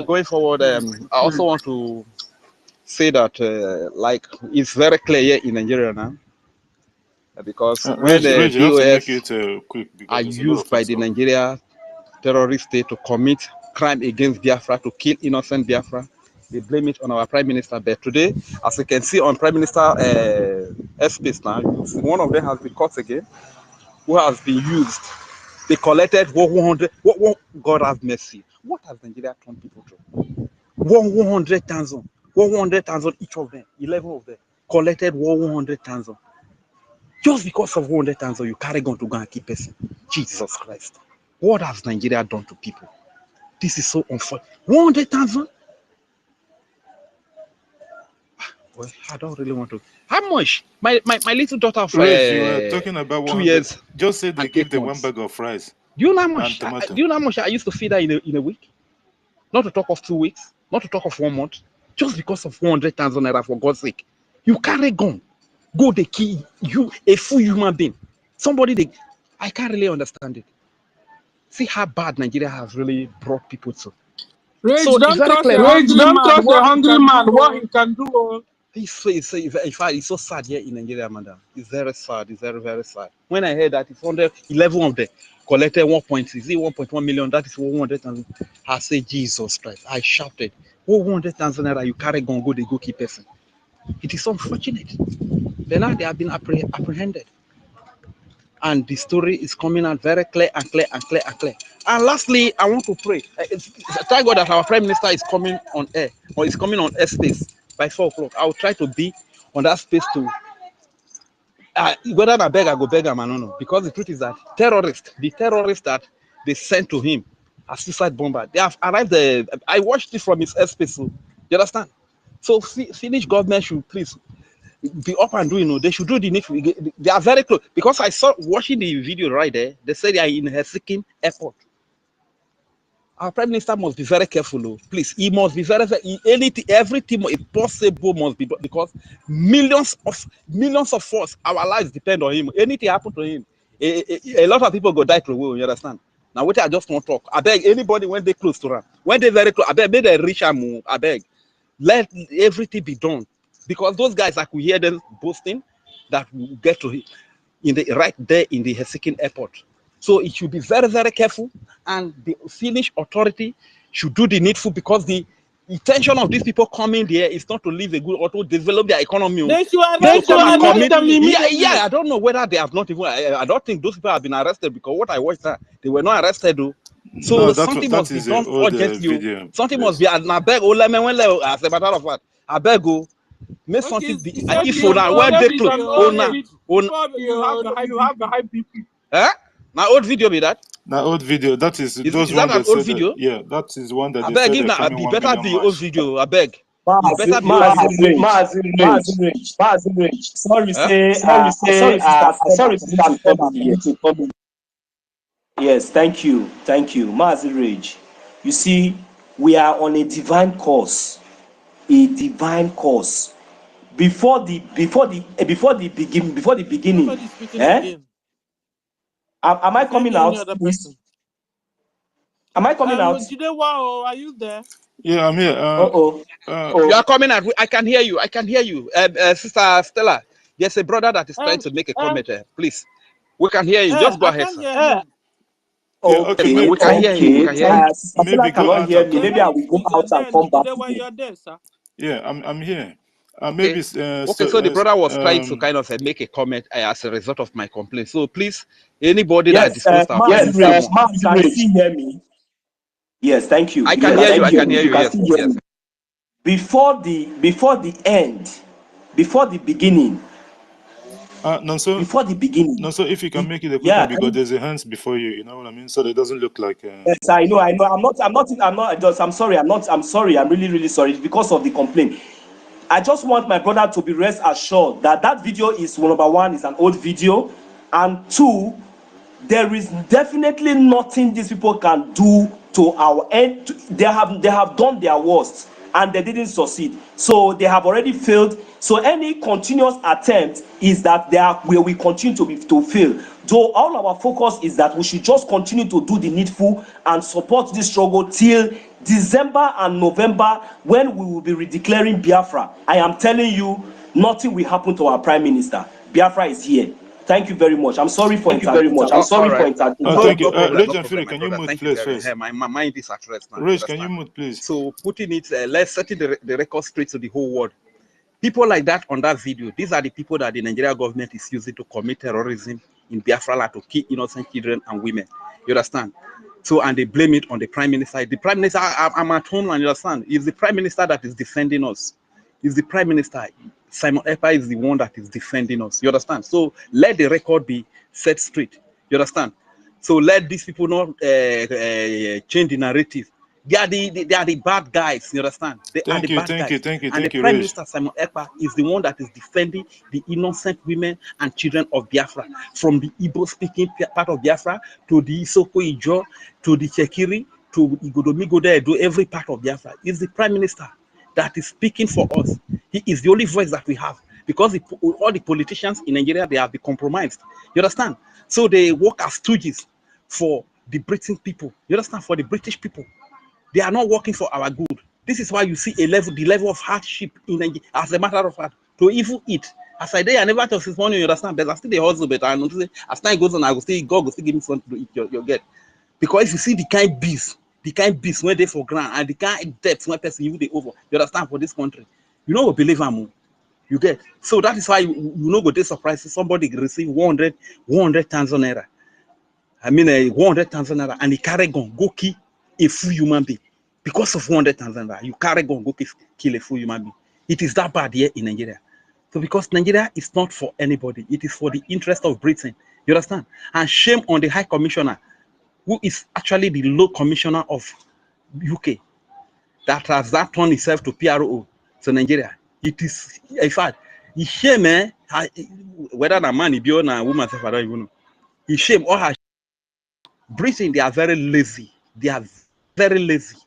Going forward, I also want to say that, like, it's very clear here in Nigeria now, because when the Reg, you have to make BOS it quick are because there's a lot used of by us. the Nigeria terrorist state to commit crime against Biafra, to kill innocent Biafra, they blame it on our Prime Minister. But today, as you can see on Prime Minister airspace now, one of them has been caught again, who has been used. They collected 100. God have mercy. What has Nigeria turned people to? 100,000. 100,000 each of them. 11 of them collected 100,000. Just because of 100,000, you carry gun to go and keep person. Jesus Christ. What has Nigeria done to people? This is so unfortunate. 100,000? Well, I don't really want to. How much? My little daughter of Reg, you were talking about 2 100. years. Just say they give them 1 months. bag of fries. Do you know how much? And tomato. Do you know how much I used to feed her in a week? Not to talk of 2 weeks, not to talk of 1 month, just because of 100,000 naira, for God's sake. You carry gun, go the key, you, a full human being. Somebody, I can't really understand it. See how bad Nigeria has really brought people to. Rage, so don't trust a hungry man, what he can do. It's so sad here in Nigeria, madam. It's very sad. It's very, very sad. When I heard that it's 11 of them collected 1.1 million, that is 100,000. I say, Jesus Christ. I shouted, 100,000 naira, you carry gun, go the goalkeeper person. It is unfortunate. But now they have been apprehended. And the story is coming out very clear and clear and clear and clear. And lastly, I want to pray. Thank God that our Prime Minister is coming on air, or is coming on airspace by 4 o'clock. I will try to be on that space too. Whether I beg, I go beg him, I don't know. Because the truth is that the terrorists that they sent to him as suicide bomber, they have arrived there. I watched it from his airspace. So, you understand? So Finnish government should please be up and doing. They should do the needful. They are very close, because I saw watching the video right there. They said they are in Helsinki airport. Our Prime Minister must be very careful, please. He must be very everything possible must be, because millions of us, our lives depend on him. Anything happen to him, a lot of people go die through. You understand? Now, what I just want to talk. I beg anybody when they close to run, when they very close, I beg, make they reach him. I beg, let everything be done, because those guys, I could hear them boasting that we get to him right there in the Helsinki airport. So it should be very, very careful, and the Finnish authority should do the needful, because the intention of these people coming there is not to live a good or to develop their economy. I don't know whether they have not even. I don't think those people have been arrested, because what I watched that they were not arrested though. So no, something must be done urgently. Something must be. I beg, as a matter of fact, I beg you. Make something. If when they close, you have the high BP. Huh? Now old video be that. Now old video. That is those that an old video? Yeah, that is one that I they beg, said if now be better be old video. I beg. Sorry, yes, thank you, Mazi Rage. You see, we are on a divine course, Before the beginning, Am I coming out? Am I coming out? Are you there? Yeah, I'm here. You are coming out. I can hear you. Sister Stella, there's a brother that is trying to make a comment. Please, we can hear you. Just go ahead, sir. Okay, we can hear you. Maybe cannot hear me. Maybe I will go out and come back. You're there, sir. Yeah, I'm here. Maybe. So the brother was trying to kind of make a comment as a result of my complaint. So please, anybody that disclosed our can you hear me? Yes, thank you. I can hear you. I can hear you. Yes. Before the beginning. Before the beginning. No, so if you can make it a quick one, because there's a hands before you. You know what I mean? So it doesn't look like. Yes, I know. I'm sorry. I'm sorry. I'm really sorry. It's because of the complaint. I just want my brother to be rest assured that that video is, number one, is an old video, and two, there is definitely nothing these people can do to our end. They have done their worst, and they didn't succeed. So they have already failed. So any continuous attempt is that they are where we continue to fail. Though all our focus is that we should just continue to do the needful and support this struggle till December and November, when we will be redeclaring Biafra. I am telling you, nothing will happen to our Prime Minister. Biafra is here. Thank you very much. I'm sorry for interrupting. I'm sorry for interrupting. Thank you. No Rich and Fury, can you move please first? My mind is at rest now. Rich, can you move please? So putting it, let's set the record straight to the whole world. People like that on that video, these are the people that the Nigerian government is using to commit terrorism in Biafra land, to kill innocent children and women. You understand? So, and they blame it on the Prime Minister. The Prime Minister, I'm at home, and you understand, it's the Prime Minister that is defending us. It's the Prime Minister. Simon Ekpa is the one that is defending us. You understand? So let the record be set straight. You understand? So let these people not change the narrative. They are the bad guys. You understand? They are the bad guys. Thank you. And the Prime Minister Simon Ekpa is the one that is defending the innocent women and children of Biafra, from the Igbo-speaking part of Biafra to the Isoko Ijo to the Chekiri to Igodomigo there, to every part of Biafra. Is the Prime Minister that is speaking for us. He is the only voice that we have, because all the politicians in Nigeria, they have been compromised. You understand? So they work as stooges for the British people. You understand? For the British people. They are not working for our good. This is why you see the level of hardship in Nigeria, as a matter of fact, to even eat. As I did, I never thought this morning, you understand, but I still the hustle, but I know as time goes on, I will still, God will still give me something to eat, you get. Because if you see the kind beast when they for ground, and the kind depth when person even they over, you understand, for this country, you know, we believe I'm, you get. So that is why you know, go this surprise, somebody receive 100,000 naira. I mean, 100,000 naira, and he carry gun, go kill a full human being. Because of 100,000 naira, you carry gun, go kill a full human being. It is that bad here in Nigeria. So because Nigeria is not for anybody, it is for the interest of Britain. You understand? And shame on the High Commissioner, who is actually the low commissioner of UK, that has that turned itself to PRO to Nigeria. It is, in fact, it's shame, whether a man is or a woman, I don't even know. It's shame. All her Britain, they are very lazy. They are very lazy.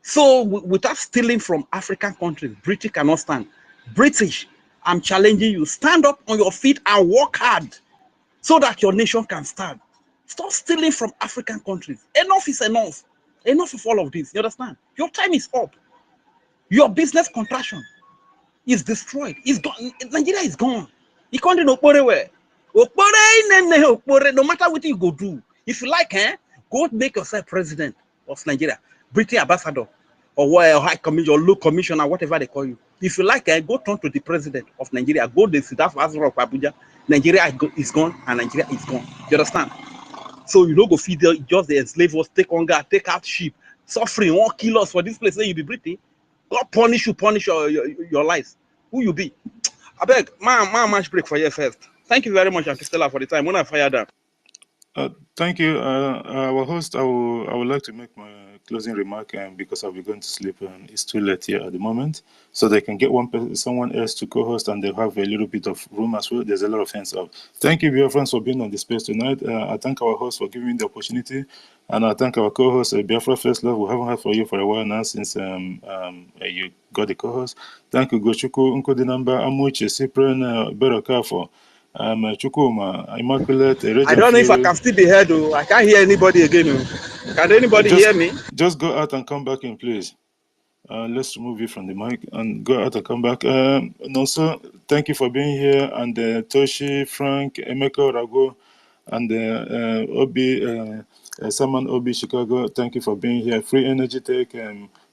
So without stealing from African countries, British cannot stand. British, I'm challenging you, stand up on your feet and work hard so that your nation can stand. Stop stealing from African countries. Enough is enough. Enough of all of this. You understand? Your time is up. Your business contraction is destroyed. It's gone. Nigeria is gone. You can't do no where. No matter what you go do. If you like, go make yourself president of Nigeria, British ambassador, or high commissioner, or low commissioner, whatever they call you. If you like, go turn to the president of Nigeria. Go to the Azura of Abuja. Nigeria is gone, and Nigeria is gone. You understand? So you don't go feed just the enslaved us, take hunger, take out sheep, suffering, won't kill us for this place. Then you be British. God punish you, punish your lives. Who you be? I beg, match break for you first. Thank you very much, Auntie Stella, for the time. When I fire down. Thank you, our host. I would like to make my closing remark, because I'll be going to sleep and it's too late here at the moment, so they can get someone else to co-host, and they'll have a little bit of room as well. There's a lot of hands up. Thank you, dear friends, for being on the space tonight. I thank our host for giving me the opportunity, and I thank our co-host, Biafra First Love. We haven't had for you for a while now since you got the co-host. Thank you, Gochuku Nkodinamba Amuche Cyprian Berakafo. Chukuma, Immaculate. I don't know if I can still be heard, though. I can't hear anybody again. Can anybody hear me? Just go out and come back in, please. Let's remove you from the mic and go out and come back. And also, thank you for being here. And Toshi, Frank, Emeka Rago, and Obi, Saman Obi Chicago, thank you for being here. Free Energy Tech,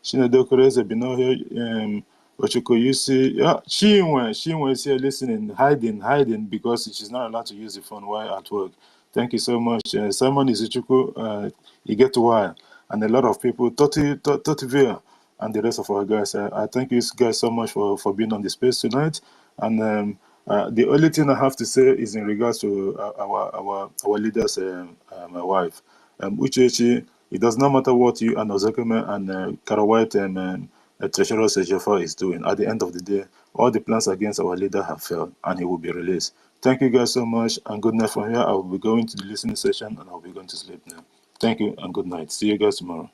Shinedo Koreze Binohe, Ochoko Yusi. Yeah, Chinwe is here listening, hiding because she's not allowed to use the phone while at work. Thank you so much. Simon Izuchuku, you get why. And a lot of people, Totivia, and the rest of our guys. I thank you guys so much for being on the space tonight. And the only thing I have to say is in regards to our leader's my wife. Uchechi, it does not matter what you and Ozekeme and Karawite and Treasurer Sejofa is doing. At the end of the day, all the plans against our leader have failed, and he will be released. Thank you guys so much, and good night from here. I will be going to the listening session, and I'll be going to sleep now. Thank you, and good night. See you guys tomorrow.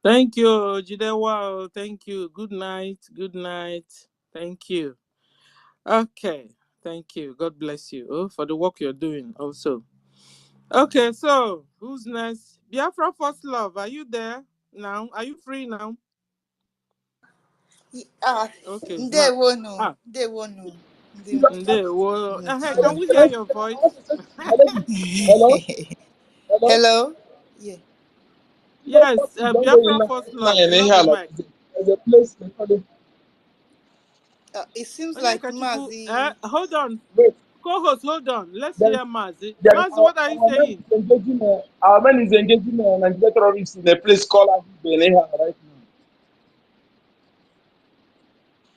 Thank you, Jidewa. Thank you. Good night. Good night. Thank you. Okay. Thank you. God bless you for the work you're doing also. Okay, so who's next? Biafra First Love, are you there now? Are you free now? Okay, it's not. Ah, can we hear your voice? Hello? Hello? Hello? Yeah. Yes, Biafra First Love, you have the mic. There's a place they call it. It seems like Onyekachiku, Mazi. hold on. Wait, Co-host, hold on. Let's there's, hear Mazi. there's Mazi, what are you saying? our man is engaging Nigerian terrorists in a place called Beneha right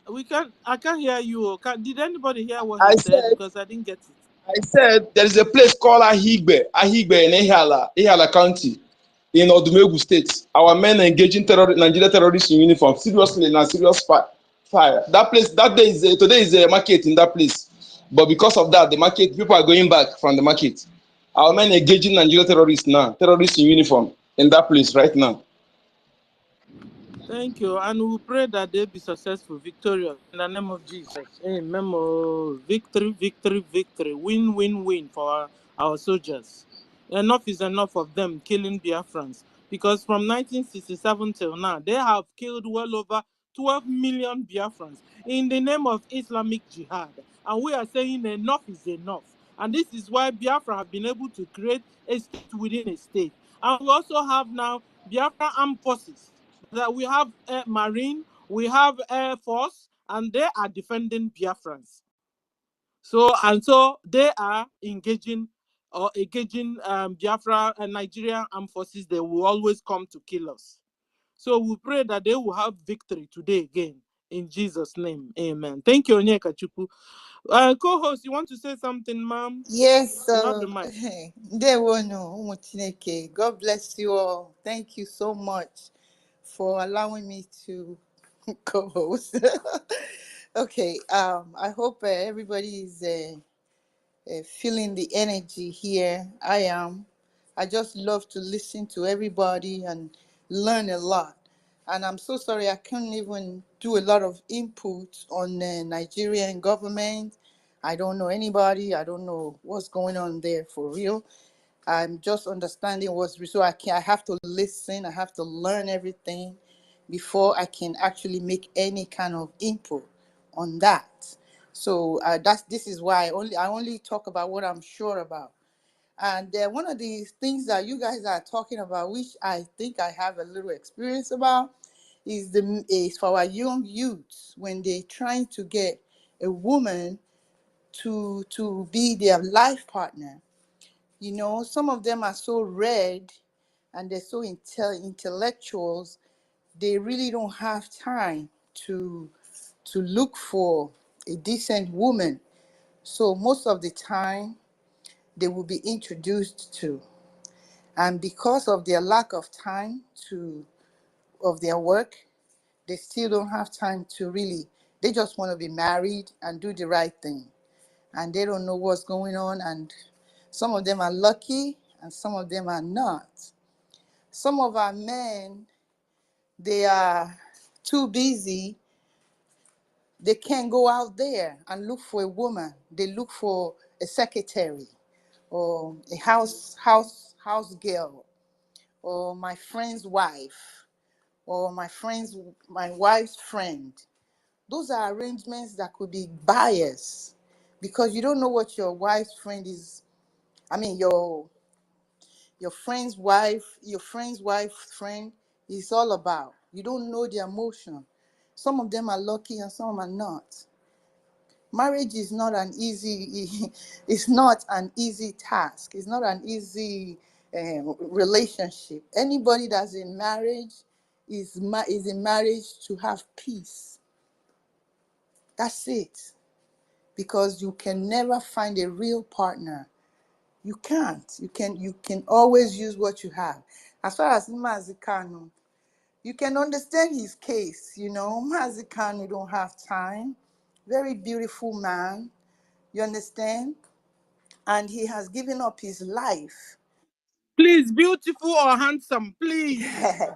now. I can't hear you. Did anybody hear what I he said? said, Because I didn't get it. there is a place called Ahigbe in Ihala County in Odumegu State. Our men engaging Nigerian terrorists in uniform, seriously, in a serious fire. That place, today is a market in that place. But because of that, the market, people are going back from the market. Our men engaging Nigerian terrorists now, terrorists in uniform in that place right now. Thank you. And we pray that they be successful, victorious, in the name of Jesus. Amen. Victory, victory, victory. Win, win, win for our soldiers. Enough is enough of them killing Biafrans. Because from 1967 till now, they have killed well over 12 million Biafrans in the name of Islamic Jihad. And we are saying enough is enough. And this is why Biafra have been able to create a state within a state. And we also have now Biafra armed forces. That we have Marine, we have Air Force, and they are defending Biafrans. So they are engaging Biafra and Nigerian armed forces. They will always come to kill us. So we pray that they will have victory today again. In Jesus' name, amen. Thank you, Onyeka Chukwu. Co-host, you want to say something, ma'am? Yes, You have the mic. God bless you all. Thank you so much for allowing me to co-host. Okay, I hope everybody is feeling the energy here. I am. I just love to listen to everybody and learn a lot. And I'm so sorry I couldn't even do a lot of input on the Nigerian government. I don't know anybody. I don't know what's going on there for real. I'm just understanding so I have to listen. I have to learn everything before I can actually make any kind of input on that. So this is why I only talk about what I'm sure about. And one of the things that you guys are talking about, which I think I have a little experience about, is for our young youths when they're trying to get a woman to be their life partner. You know, some of them are so red and they're so intellectuals, they really don't have time to look for a decent woman. So most of the time, they will be introduced to. And because of their lack of time of their work, they still don't have time to really, they just want to be married and do the right thing. And they don't know what's going on. And some of them are lucky and some of them are not. Some of our men, they are too busy. They can't go out there and look for a woman. They look for a secretary or a house girl or my friend's wife or my wife's friend. Those are arrangements that could be biased because you don't know what your wife's friend is. I mean, your friend's friend is all about. You don't know the emotion. Some of them are lucky and some are not. Marriage is not an easy it's not an easy task. It's not an easy relationship. Anybody that's in marriage is in marriage to have peace. That's it. Because you can never find a real partner. You can't. You can always use what you have. As far as Freemazinnamdikanu, you can understand his case. You know, Freemazinnamdikanu don't have time. Very beautiful man. You understand? And he has given up his life. Please, beautiful or handsome, please.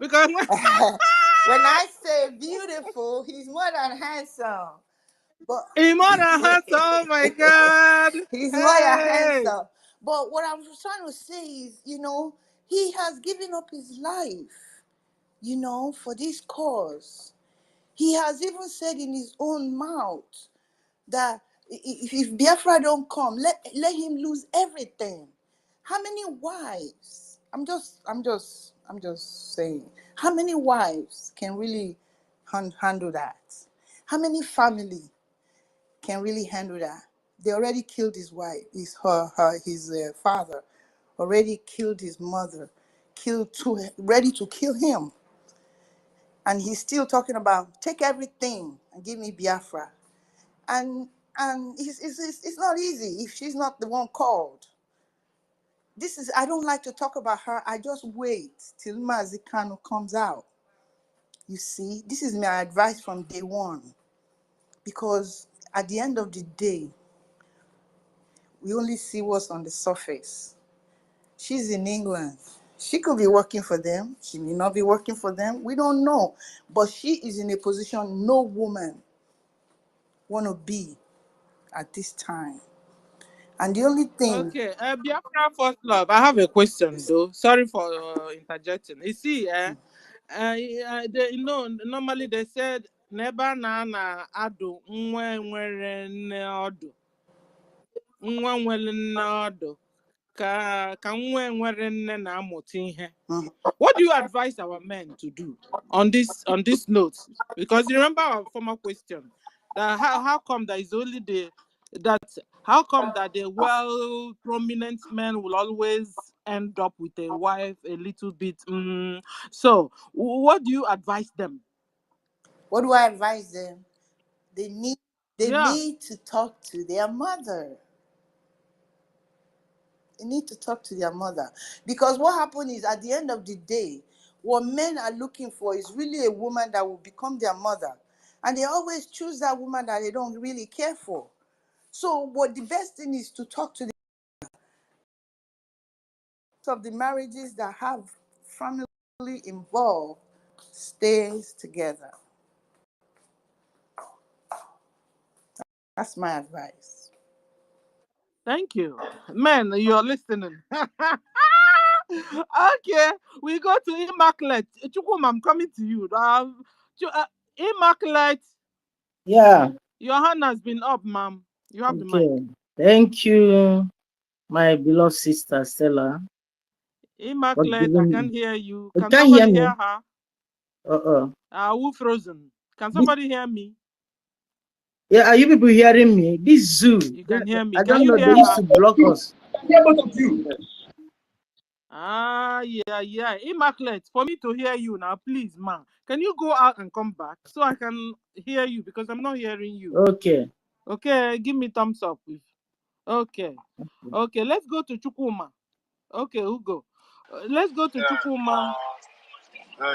Because when I say beautiful, he's more than handsome. But he's more than handsome. Oh my God. he's more than Hey. handsome. But what I'm trying to say is, he has given up his life, for this cause. He has even said in his own mouth that if Biafra don't come, let him lose everything. How many wives? I'm just saying. How many wives can really handle that? How many family can really handle that? They already killed his wife, his father, already killed his mother, ready to kill him, and he's still talking about take everything and give me Biafra. And it's not easy if she's not the one called. I don't like to talk about her. I just wait till Freemazinnamdikanu comes out. You see, this is my advice from day one. Because at the end of the day, we only see what's on the surface. She's in England. She could be working for them. She may not be working for them. We don't know. But she is in a position no woman want to be at this time. And the only thing... Okay, Biafra First Love, I have a question though. Sorry for interjecting. You see, normally they said, Neba na adu nwere nne odu. Nwa nwere nne odu. Ka nwere nne na amụta ihe. What do you advise our men to do on this note? Because you remember our former question, that how come that is only how come that the prominent men will always end up with a wife a little bit? So, what do you advise them? What do I advise them? They need to talk to their mother. They need to talk to their mother. Because what happens is, at the end of the day, what men are looking for is really a woman that will become their mother. And they always choose that woman that they don't really care for. So the best thing is to talk to the marriages that have family involved stays together. That's my advice. Thank you. Men, you're listening. Okay, we go to Immaculate. Chukwuma, I'm coming to you. Immaculate. Yeah. Your hand has been up, ma'am. You have the mic. Thank you, my beloved sister Stella. Immaculate, I can't hear you. You Can can't somebody hear hear her? Who frozen? Can somebody hear me? Yeah, are you people hearing me? This zoo. You can hear me. I Can don't you know. hear They used her? to block us. Yeah, both of you. Yeah. Immaculate, for me to hear you now, please, ma. Can you go out and come back so I can hear you, because I'm not hearing you. Okay, give me thumbs up. Okay, let's go to Chukwuma. Okay, Ugo. Let's go to Chukwuma.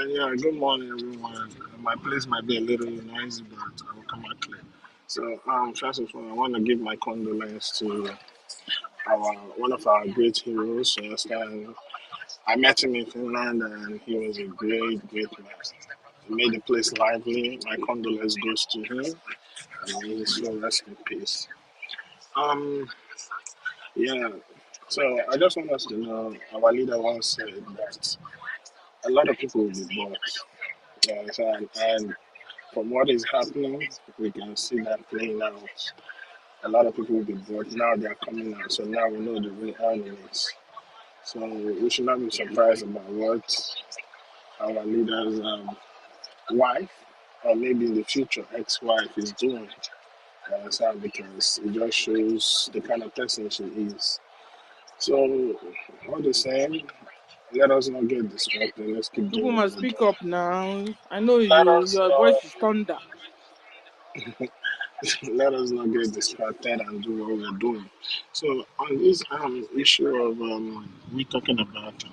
Yeah, good morning, everyone. My place might be a little noisy, but I will come out clear. So, first of all, I want to give my condolence to one of our great heroes. You understand? I met him in Finland, and he was a great man. He made the place lively. My condolence goes to him, and may his soul rest in peace. Yeah. So I just want us to know, our leader once said that a lot of people will be bought. And from what is happening, we can see that playing out. A lot of people will be bought. Now they are coming out. So now we know the real enemies. So we should not be surprised about what our leader's wife, or maybe in the future ex-wife, is doing. Because it just shows the kind of person she is. So all the same, let us not get distracted. Let's keep doing Chukwuma, what we're speak doing. up now. I know Let us your voice is thunder. let us not get distracted and do what we're doing. So on this issue of we talking about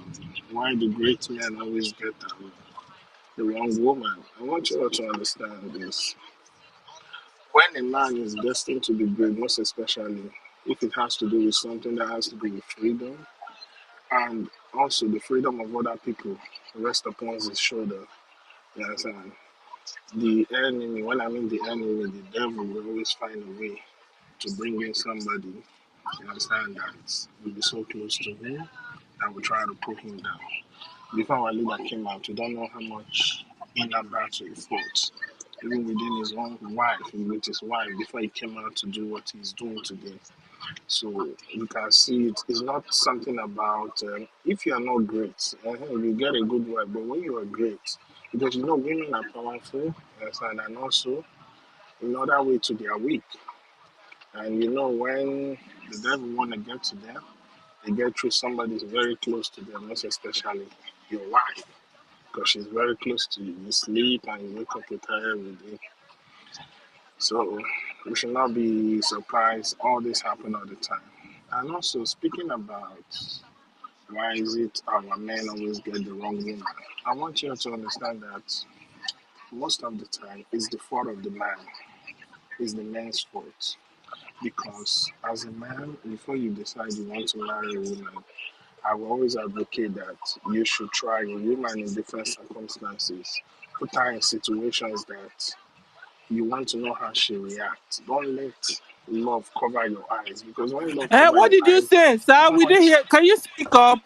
why the great men always get the wrong woman, I want you all to understand this. When a man is destined to be great, most especially if it has to do with something that has to do with freedom, and also the freedom of other people rest upon his shoulder. You understand? The enemy, when I mean the enemy, the devil will always find a way to bring in somebody, you understand, that will be so close to him that will try to pull him down. Before our leader came out, we don't know how much inner battle he fought, even within his own wife, with his wife, before he came out to do what he's doing today. So you can see it's not something about if you are not great, you get a good wife, but when you are great, because you know women are powerful, and also in other way too they are weak. And you know when the devil want to get to them, they get through somebody who's very close to them, most especially your wife, because she's very close to you. You sleep and you wake up with her every day. So we should not be surprised all this happen all the time. And also speaking about why is it our men always get the wrong woman, I want you to understand that most of the time it's the fault of the man. It's the man's fault. Because as a man, before you decide you want to marry a woman, I will always advocate that you should try a woman in different circumstances. Put her in situations that you want to know how she reacts. Don't let love cover your eyes, because when love cover What your did you eyes, say, sir? even We when didn't hear. Can you speak up?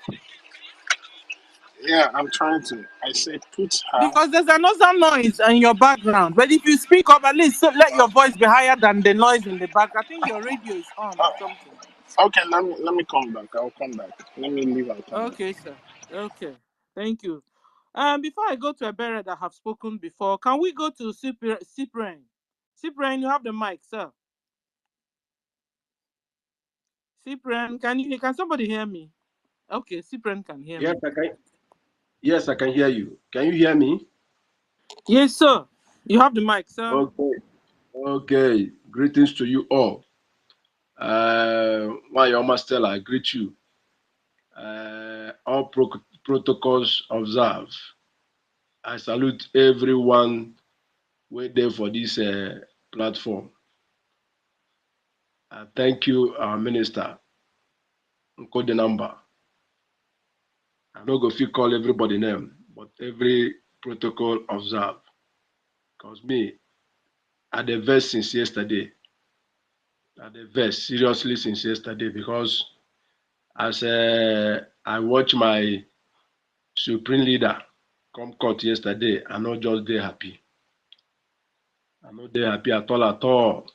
yeah, I'm trying to. I said put her. Because there's another noise in your background. But if you speak up, at least so let your voice be higher than the noise in the back. I think your radio is on or something. Okay, let me come back. I'll come back. Let me leave. I'll come back. Okay, sir. Okay. Thank you. Before I go to a Ebere that have spoken before, can we go to Cyprian? Cyprian, you have the mic, sir. Cyprian, can somebody hear me? Okay, Cyprian can hear Yes, me. I can. Yes, I can hear you. Can you hear me? Yes, sir. You have the mic, sir. Okay. Okay. Greetings to you all. My Yoma Stella, I greet you. All protocols observed. I salute everyone waiting for this platform. Thank you, our minister. Code the number. I no go fit call everybody name, but every protocol observed. Because me, I the verse since yesterday. I the verse seriously since yesterday because as I watch my supreme leader come court yesterday, I not just dey happy. I not dey happy at all at all.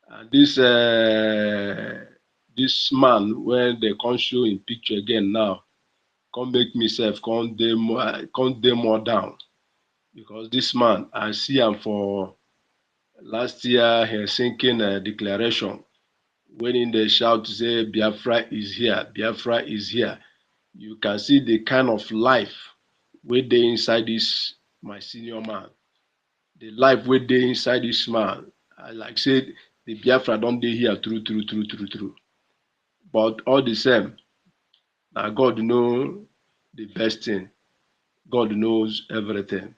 And this man when they come show in picture again now, come make myself come dey more down because this man I see him for last year Helsinki declaration when in the shout say Biafra is here, Biafra is here. You can see the kind of life wey dey inside this my senior man. The life wey dey inside this man. I like say the Biafra don dey here true. But all the same, na God know the best thing. God knows everything.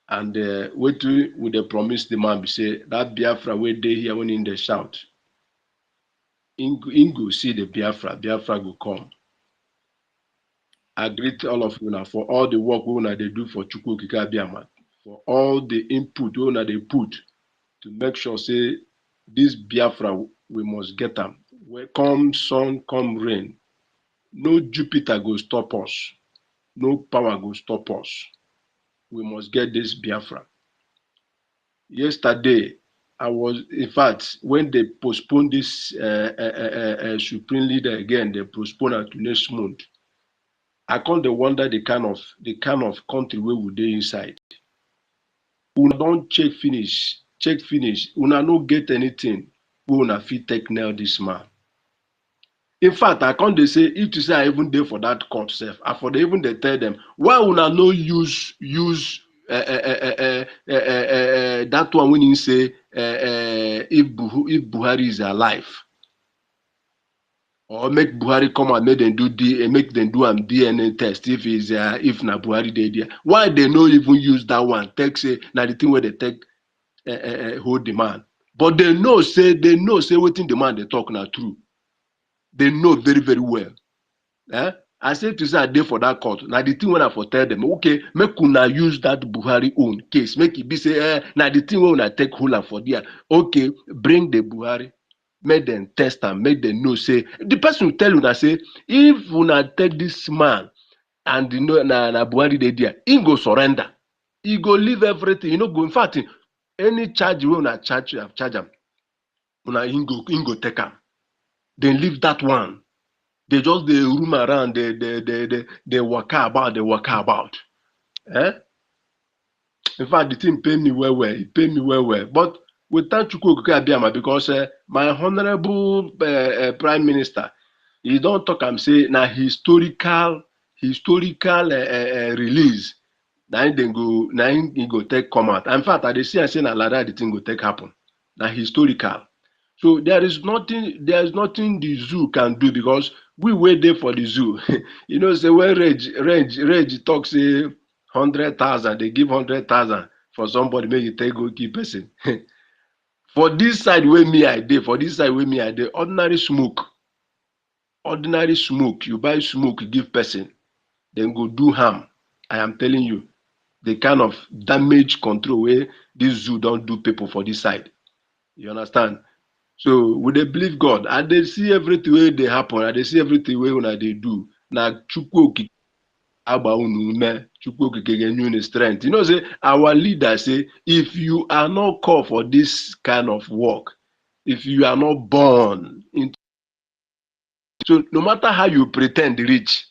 And wetin we dey promise the man be say that Biafra wey dey here when in dey shout, him go see the Biafra go come. I greet all of you now for all the work we una dey do for Chukwu Okike Abiama, for all the input we una dey put to make sure say this Biafra we must get am. When come sun, come rain, no Jupiter go stop us, no power go stop us. We must get this Biafra. Yesterday, I was, in fact, when they postponed this supreme leader again, they postponed it to next month. I can't wonder the kind of country where we dey inside. Una don check finish. Una no get anything. We una fit take nail this man. In fact, I can't say if to say I even there for that court self, I for they even they tell them why una no use that one when you say if Buhari is alive. Or make Buhari come and make them do DNA test if na Buhari dey there. Why they no even use that one? Take say na the thing where they take hold the man. But they know say wetin the man they talk na true. They know very well. I say to say I dey for that court. Now the thing when I for tell them, okay, make una use that Buhari own case. Make it be say, now the thing when I take hold for there. Okay, bring the Buhari, make them test and make them know. Say the person will tell una say, if una take this man and you know na Buhari dey there, he go surrender. He go leave everything. You know, go in fact, any charge wey una charge am, una he go take am. Then leave that one. They just dey roam around, they waka about. Eh? In fact, the thing pay me well. It pay me well. But we thank Chukwu Okike Abiyama because my honorable prime minister, he don't talk am say na historical release. Na him he go take come out. In fact, I dey see am say na like that the thing go take happen. Na historical. So there is nothing the zoo can do because we wait there for the zoo. You know, say when Reg talk say 100,000, they give 100,000 for somebody, make you take go keep person. For this side where me I dey, ordinary smoke, you buy smoke, you give person, then go do harm. I am telling you, the kind of damage control where this zoo don't do people for this side. You understand? So we dey believe God, and they see everything wey dey happen, and they see everything wey una dey do. Na Chukwu Okike agba unu ume, Chukwu Okike ga-enye unu strength. You know, say our leader say, if you are not called for this kind of work, if you are not born into, so no matter how you pretend rich,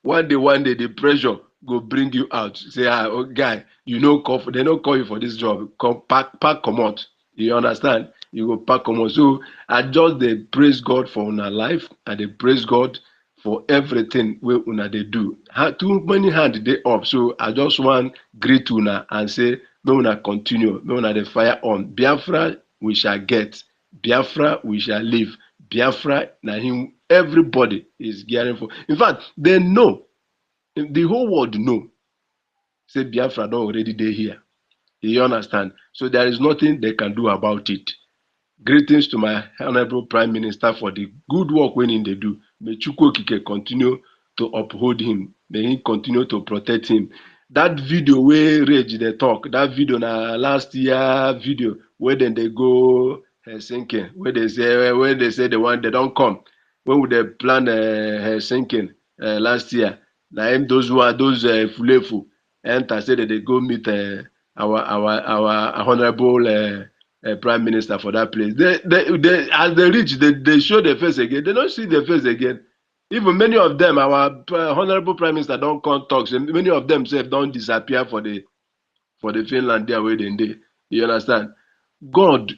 one day the pressure go bring you out. Say, oh guy, you know, they don't call you for this job. Come pack comot. You understand? You go pack comot. So I just dey praise God for una life, and they praise God for everything wey una dey do. Too many hands dey up. So I just want greet una and say, may una continue, may una dey fire on. Biafra we shall get. Biafra we shall live. Biafra na him everybody is gearing for. In fact, they know, the whole world know, say Biafra don already dey here. You understand? So there is nothing they can do about it. Greetings to my honorable prime minister for the good work when they do. May Chukwu Okike continue to uphold him. May he continue to protect him. That video where Rage they talk, that video na last year video where then they go Helsinki, where they say they don't come. When would they plan Helsinki last year? Now those Fulefu enter say that they go meet our honorable prime minister for that place. They as they reach, they show their face again. They don't see their face again. Even many of them, our honorable prime minister don't come talk. So many of them say don't disappear for the Finland there where they dey. You understand? God,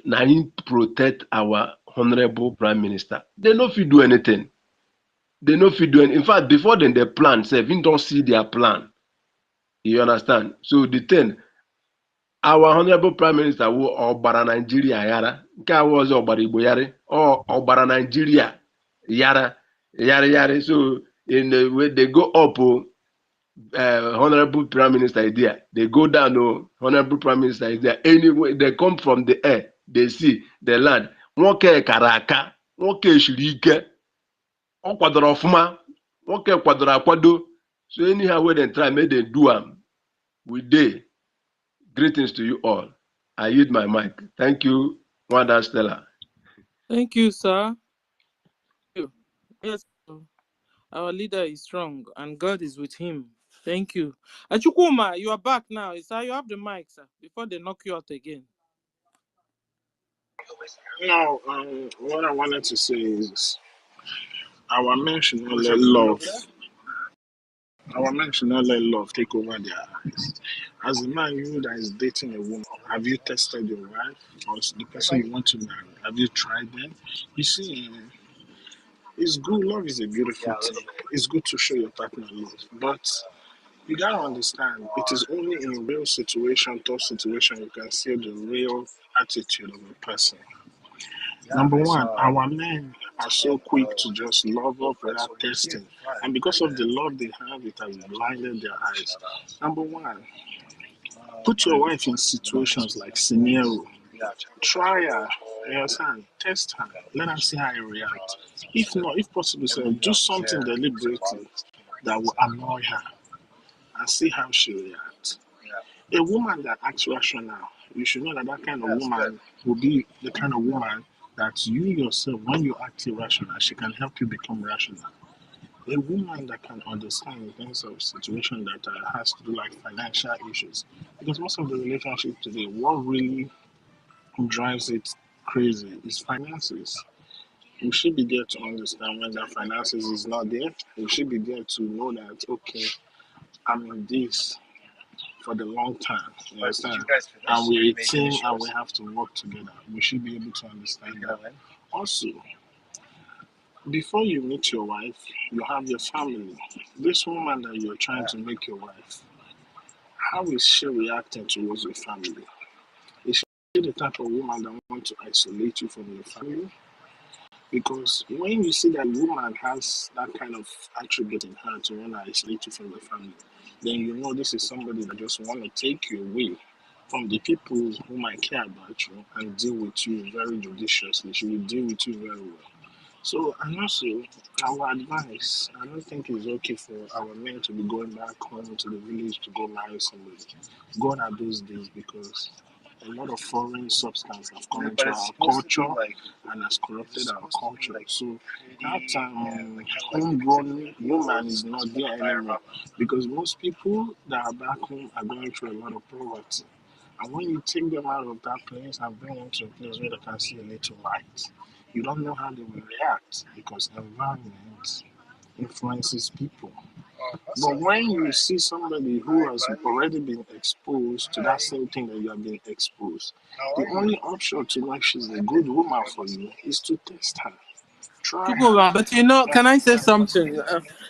now him protect our honorable prime minister. They no fit do anything. They no fit do anything. In fact, before then they plan, say we don't see their plan. You understand? So the thing, our honorable prime minister who ọgbara Nigeria yara, nke a ọzọ ọgbara Igbo yara, ọgbara Nigeria yara. So in the way they go up, honorable prime minister is there. They go down, honorable prime minister is there. Anyway, they come from the air, they see the land. Nwoke kara aka, nwoke shiri ike, ọ kwadoro ọfụma, nwoke kwadoro akwado. So anyhow wey they try, make they do am. We dey. Greetings to you all. I yield my mic. Thank you, Wanda Stella. Thank you, sir. Yes, our leader is strong and God is with him. Thank you. Achukwuma, you are back now. Sir, you have the mic, sir, before they knock you out again. Now, what I wanted to say is our men should not let love. Our men should not let love take over their eyes. As a man, you that is dating a woman, have you tested your wife or the person you want to marry? Have you tried them? You see, it's good. Love is a beautiful thing. It's good to show your partner love, but you gotta understand, it is only in real situation, tough situation, you can see the real attitude of a person. Number one, our men are so quick to just love up without testing. And because of the love they have, it has blinded their eyes. Number one, put your wife in situations like scenario. Try her. You understand? Test her. Let her see how he reacts. If not, if possible, so do something deliberately that will annoy her and see how she reacts. A woman that acts rational, you should know that that kind of woman will be the kind of woman that you yourself, when you act irrational, she can help you become rational. A woman that can understand in terms of situation that has to do like financial issues, because most of the relationships today, what really drives it crazy is finances. You should be there to understand when that finances is not there. You should be there to know that okay, I'm in this for the long term. You understand? And we're a team and we have to work together. We should be able to understand that. Also, before you meet your wife, you have your family. This woman that you're trying to make your wife, how is she reacting towards your family? Is she the type of woman that wants to isolate you from your family? Because when you see that woman has that kind of attribute in her to want to isolate you from your family, then you know this is somebody that just want to take you away from the people who might care about you and deal with you very judiciously. She will deal with you very well. So, and also, our advice, I don't think it's okay for our men to be going back home to the village to go marry somebody. Gone are those days because a lot of foreign substance have come into our culture and has corrupted our culture. So that homegrown woman is not there anymore because most people that are back home are going through a lot of poverty. And when you take them out of that place and bring them to a place where they can see a little light, you don't know how they will react because environment influences people. But when you see somebody who has already been exposed to that same thing that you have been exposed, the only option to know if she's a good woman for you is to test her. Try her. But you know, can I say something?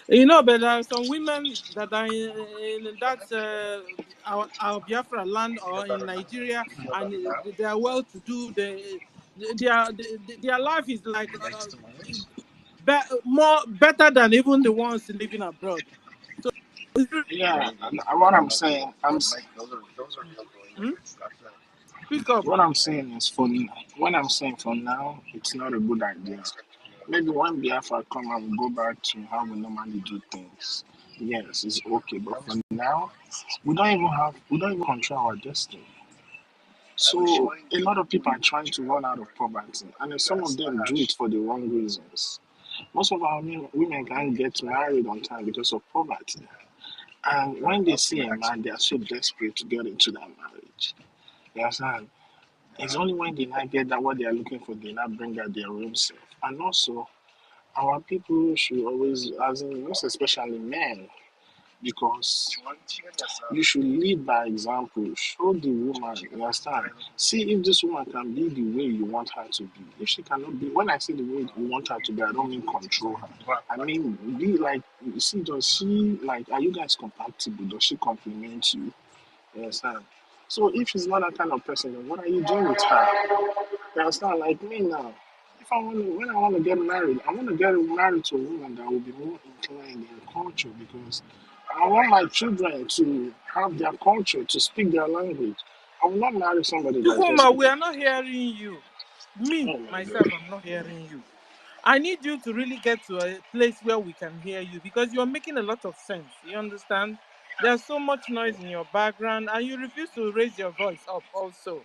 You know, but there are some women that are in that our Biafra land or in Nigeria, and they are well to do. Their life is like more better than even the ones living abroad. So, Yeah, what I'm saying, hmm? Speak up. what I'm saying is when I'm saying for now, it's not a good idea. Maybe when Biafra come and we go back to how we normally do things. Yes, it's okay, but for now, we don't even control our destiny. So a lot of people are trying to run out of poverty, and then some of them do it for the wrong reasons. Most of our women can't get married on time because of poverty. And when they see a man, they are so desperate to get into that marriage. You understand? It's only when they not get that what they are looking for, they not bring out their own self. And also, our people should always, as in most especially men, because you should lead by example. Show the woman, you understand? See if this woman can be the way you want her to be. If she cannot be, when I say the way you want her to be, I don't mean control her. I mean, be like, see, does she, like, are you guys compatible? Does she compliment you? You understand? So if she's not that kind of person, then what are you doing with her? You understand? Like me now. If I want to, when I want to get married, I want to get married to a woman that will be more inclined in culture because I want my children to have their culture, to speak their language. I will not marry somebody that just. Chukuma, we are not hearing you. Me, Oh my myself, God. I'm not hearing you. I need you to really get to a place where we can hear you because you're making a lot of sense. You understand? There's so much noise in your background and you refuse to raise your voice up also.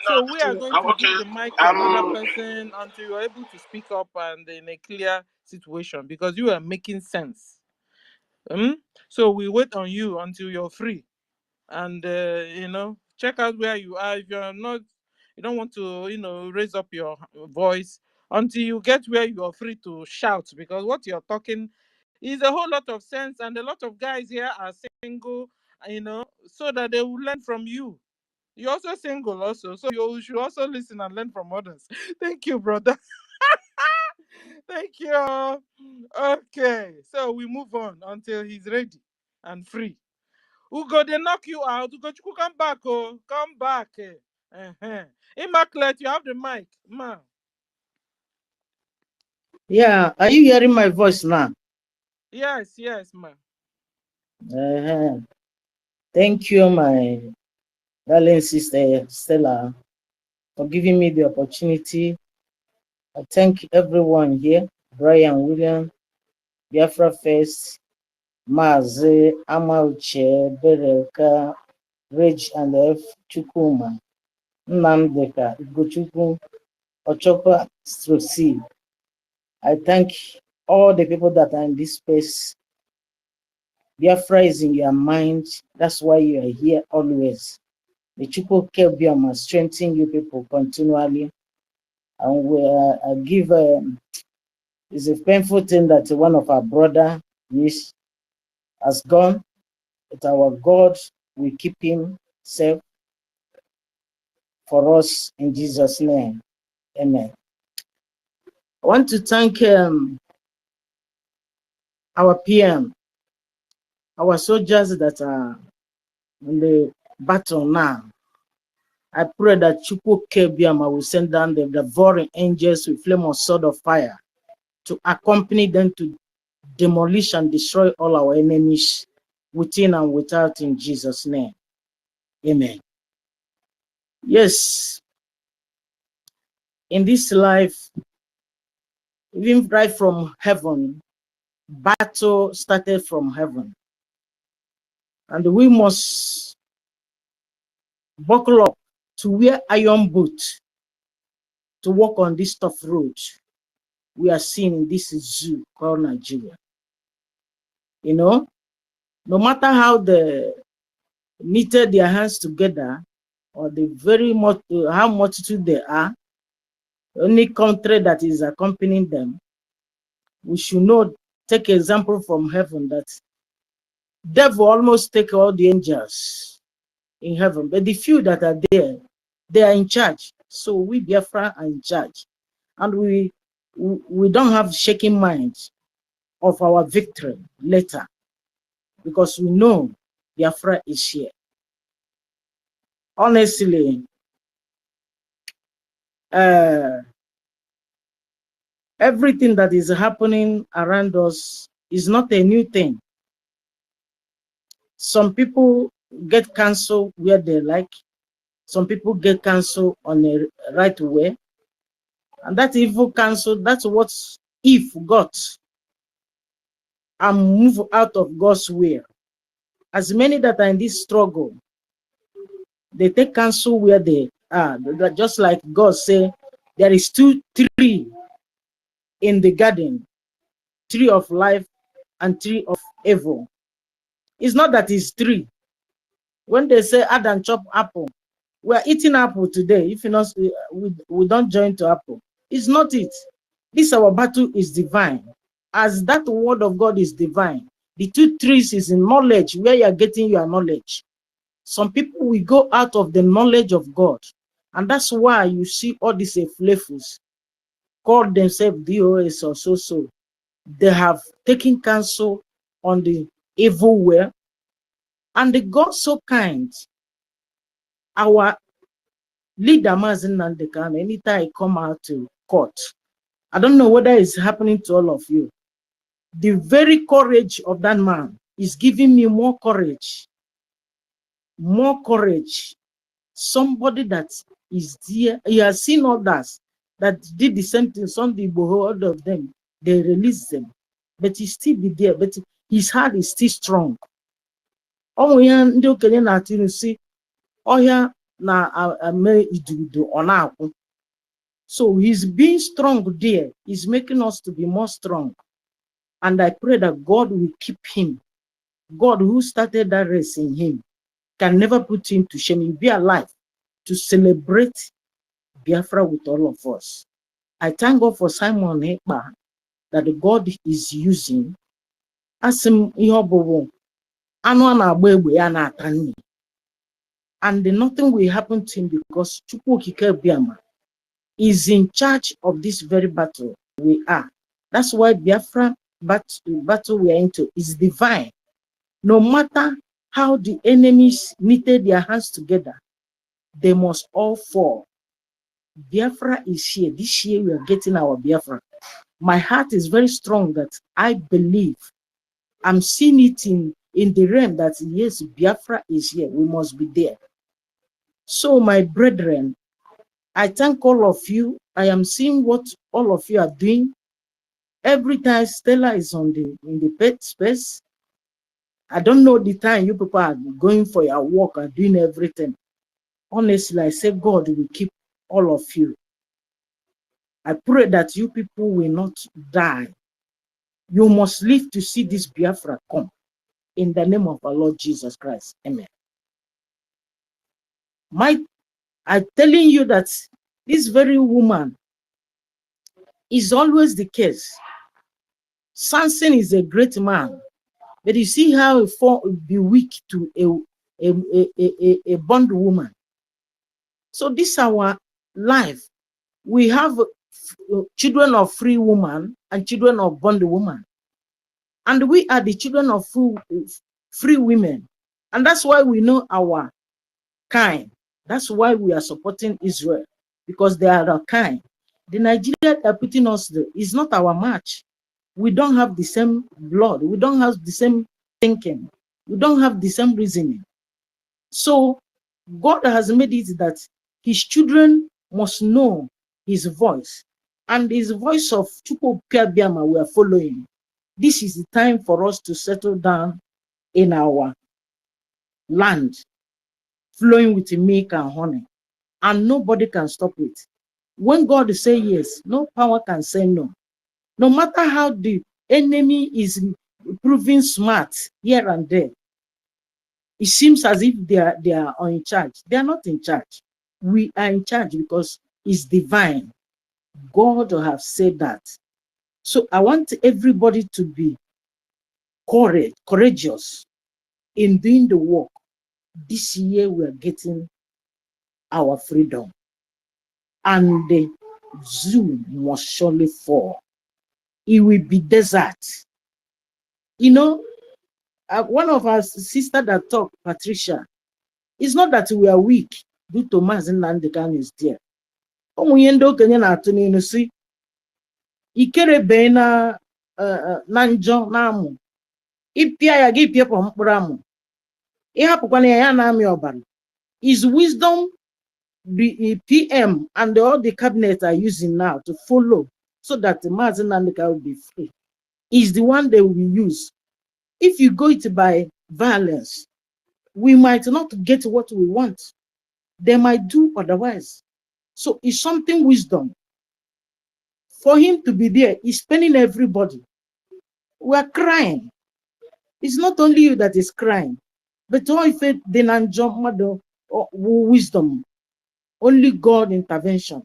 So we are going to give Okay. the mic to another person until you're able to speak up and in a clear situation because you are making sense. Hmm? So we wait on you until you're free and check out where you are. If you're not, you don't want to raise up your voice until you get where you are free to shout because what you're talking is a whole lot of sense and a lot of guys here are single, so that they will learn from you. You're also single also, so you should also listen and learn from others. Thank you, brother. Thank you. Okay, so we move on until he's ready and free. Ugo, they knock you out. Ugo, Chuku, come back, oh, come back. Uh-huh. Immaculate, you have the mic, ma. Yeah, are you hearing my voice now? Yes, ma. Uh-huh. Thank you, my darling sister Stella. for giving me the opportunity. I thank everyone here, Brian, William, Biafra First, Maze, Amauche, Bereka, Reg, and F. Chukuma, Nnamdeka, Ugochukwu, Ochopa, Strosi. I thank all the people that are in this space. Biafra is in your mind. That's why you are here always. The Chukwu Kebiama strengthen you people continually. And we give it's a painful thing that one of our brother has gone. But our God will keep him safe for us in Jesus' name. Amen. I want to thank our PM, our soldiers that are in the battle now. I pray that Chukwu Kebiama will send down the devouring angels with flame of sword of fire to accompany them to demolish and destroy all our enemies within and without in Jesus' name. Amen. Yes, in this life, even right from heaven, battle started from heaven. And we must buckle up to wear iron boots to walk on this tough road we are seeing in this zoo called Nigeria. You know, no matter how they knitted their hands together or the very much how multitude they are, only country that is accompanying them, we should not take example from heaven that devil almost take all the angels in heaven, but the few that are there, they are in charge. So we Biafra are in charge, and we don't have shaking minds of our victory later, because we know Biafra is here. Honestly, everything that is happening around us is not a new thing. Some people get cancer where they like. Some people get cancer on a right way. And that evil cancer, that's what Eve got and move out of God's will. As many that are in this struggle, they take counsel where they are. Just like God say, there is 2 trees in the garden, tree of life and tree of evil. It's not that it's 3. When they say Adam chop apple, we are eating apple today. If you know, we don't join to apple. It's not it. This our battle is divine. As that word of God is divine, the 2 trees is in knowledge, where you are getting your knowledge. Some people will go out of the knowledge of God, and that's why you see all these flavors call themselves DOS or so. They have taken counsel on the evil way, and the God so kind. Our leader Biafracoin, anytime I come out to court, I don't know whether it's happening to all of you. The very courage of that man is giving me more courage. More courage. Somebody that is there, he has seen others that did the same thing. Some people, all of them, they release them. But he still be there. But his heart is still strong. Oh, yeah, ndị okenye na-atụ si ọhịa na-ame idudu ọ na-akwụ. So he's being strong there. He's making us to be more strong. And I pray that God will keep him. God who started that race in him can never put him to shame. He'll be alive to celebrate Biafra with all of us. I thank God for Simon Ekpa that God is using. As him, and nothing will happen to him because Chukwu Okike Biama is in charge of this very battle we are. That's why Biafra battle we are into is divine. No matter how the enemies knitted their hands together, they must all fall. Biafra is here. This year we are getting our Biafra. My heart is very strong that I believe. I'm seeing it in the realm that yes, Biafra is here. We must be there. So my brethren, I thank all of you. I am seeing what all of you are doing. Every time Stella is in the pet space, I don't know the time you people are going for your work and doing everything. Honestly, I say God will keep all of you. I pray that you people will not die. You must live to see this Biafra come. In the name of our Lord Jesus Christ. Amen. I'm telling you that this very woman is always the case. Samson is a great man, but you see how he be weak to a bond woman. So this is our life. We have children of free woman and children of bond woman. And we are the children of free women. And that's why we know our kind. That's why we are supporting Israel, because they are our kind. The Nigerians are putting us there. It's not our match. We don't have the same blood. We don't have the same thinking. We don't have the same reasoning. So God has made it that his children must know his voice. And his voice of Chukwu Biama we are following. This is the time for us to settle down in our land, flowing with milk and honey. And nobody can stop it. When God say yes, no power can say no. No matter how the enemy is proving smart here and there, it seems as if they are in charge. They are not in charge. We are in charge because it's divine. God have said that. So I want everybody to be courageous in doing the work. This year we are getting our freedom. And the zoo must surely fall. It will be desert. You know, one of our sisters that talked, Patricia, it's not that we are weak due to Freemazinnamdikanu is there. Si ikerebe na njọ na amụ ịpịa ya gị pịapụ mkpụrụ amụ ịhapụkwana ya na amị ọbara. Is wisdom the PM and all the cabinet are using now to follow so that the Freemazinnamdikanu will be free is the one they will use. If you go it by violence, we might not get what we want. They might do otherwise. So it's something wisdom. For him to be there, he's spending everybody. We're crying. It's not only you that is crying, but all if it then wisdom, only God intervention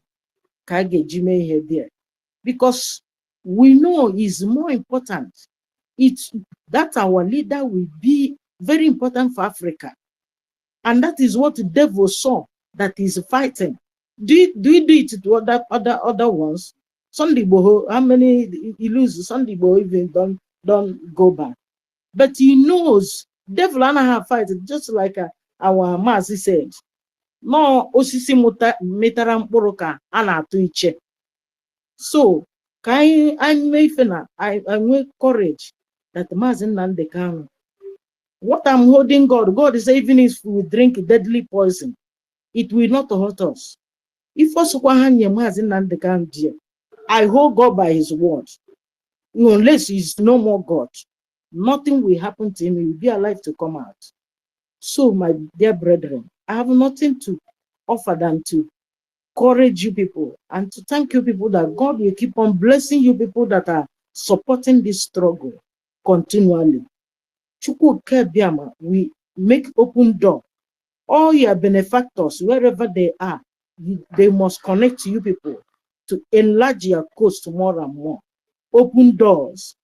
can get Jimmy here there. Because we know is more important. It's that our leader will be very important for Africa. And that is what the devil saw that is fighting. Do we do it to other ones? Sunday Boho, how many he loses? Sunday Boho even don't go back. But he knows devil and have fight just like our Mazi said. No osisi metara mkpụrụ ka a na-atụ iche. So I make courage that Freemazinnamdikanu. What I'm holding God is even if we drink deadly poison, it will not hurt us. If Freemazinnamdikanu, I hold God by his word. Unless he's no more God, nothing will happen to him. He will be alive to come out. So, my dear brethren, I have nothing to offer than to encourage you people and to thank you people that God will keep on blessing you people that are supporting this struggle continually. Chukwu Biama, we make open door. All your benefactors, wherever they are, they must connect to you people to enlarge your coast more and more. Open doors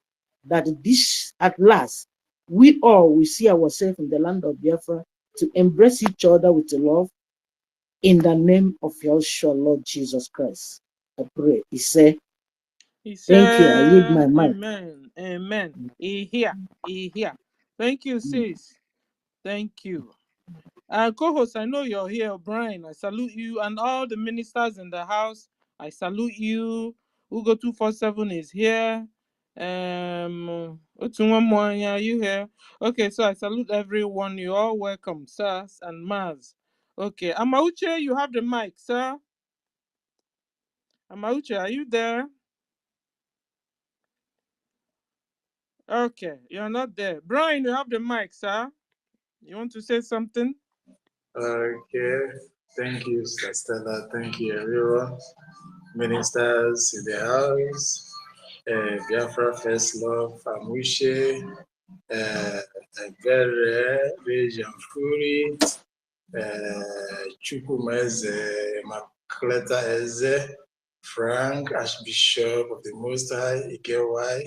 that this at last we all will see ourselves in the land of Biafra to embrace each other with love in the name of your Lord Jesus Christ. I pray. He said, thank you. I leave my mic. Amen. Amen. He here. Thank you, sis. Thank you. Co-host, I know you're here, Brian. I salute you and all the ministers in the house. I salute you. Ugo 247 is here. Otunwamoanya, are you here? Okay, so I salute everyone. You're all welcome, sirs and Maz. Okay, Amauche, you have the mic, sir. Amauche, are you there? Okay, you're not there. Brian, you have the mic, sir. You want to say something? Okay, thank you, Sister Stella. Thank you, everyone. Ministers in the house, Biafra First Love, Amushe, Vere, Vision Fury, Chukwumeze, Makleta Eze, Frank, Archbishop of the Most High, Ikewai,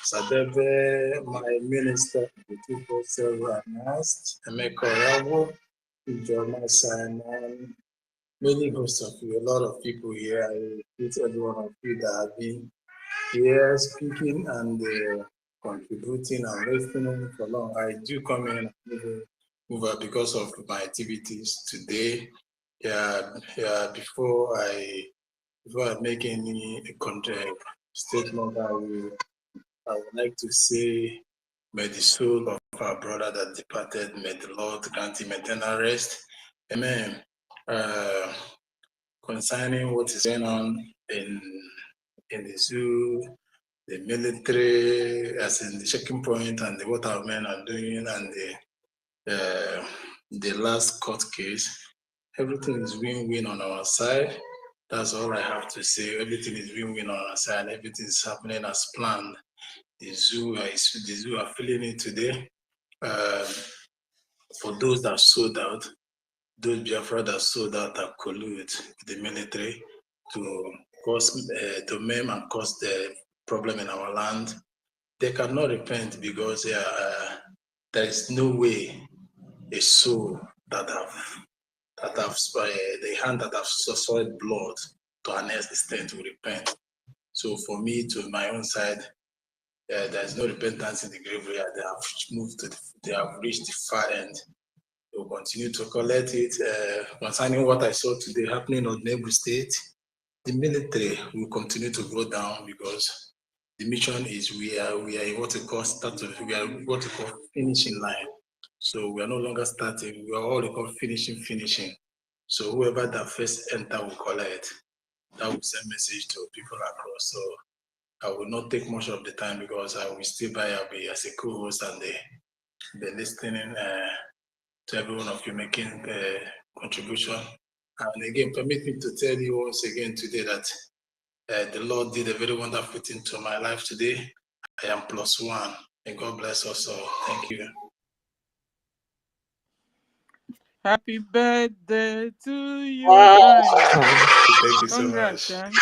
Sadebe, my minister, the 247 announced, Emeka Rabo, Ijoma Simon, many hosts of you, a lot of people here. I greet every one of you that have been here speaking and contributing and listening for long. I do come in and move out because of my activities today. Before I make any statement, I would like to say, may the soul of our brother that departed, may the Lord grant him eternal rest. Amen. Concerning what is going on in the zoo, the military, as in the checking point, and what our men are doing, and the last court case, everything is win-win on our side. That's all I have to say. Everything is win-win on our side. Everything is happening as planned. The zoo are feeling it today. For those that sold out, those Biafra that sold out are collude with the military to maim and cause the problem in our land. They cannot repent because there is no way a soul that have the hand that have soiled blood to an extent will repent. So for me, to my own side, there is no repentance in the graveyard. They have moved they have reached the far end. They will continue to collect it. Concerning what I saw today happening on Nebel State, the military will continue to go down because the mission is we are what we call finishing line. So we are no longer starting. We are all call finishing. So whoever that first enter will collect. That will send message to people across. So I will not take much of the time because I will still be as a co-host and the listening to every one of you making a contribution. And again, permit me to tell you once again today that the Lord did a very wonderful thing to my life today. I am +1. May God bless us all. Thank you. Happy birthday to you, Brian. Thank you so Congrats, much.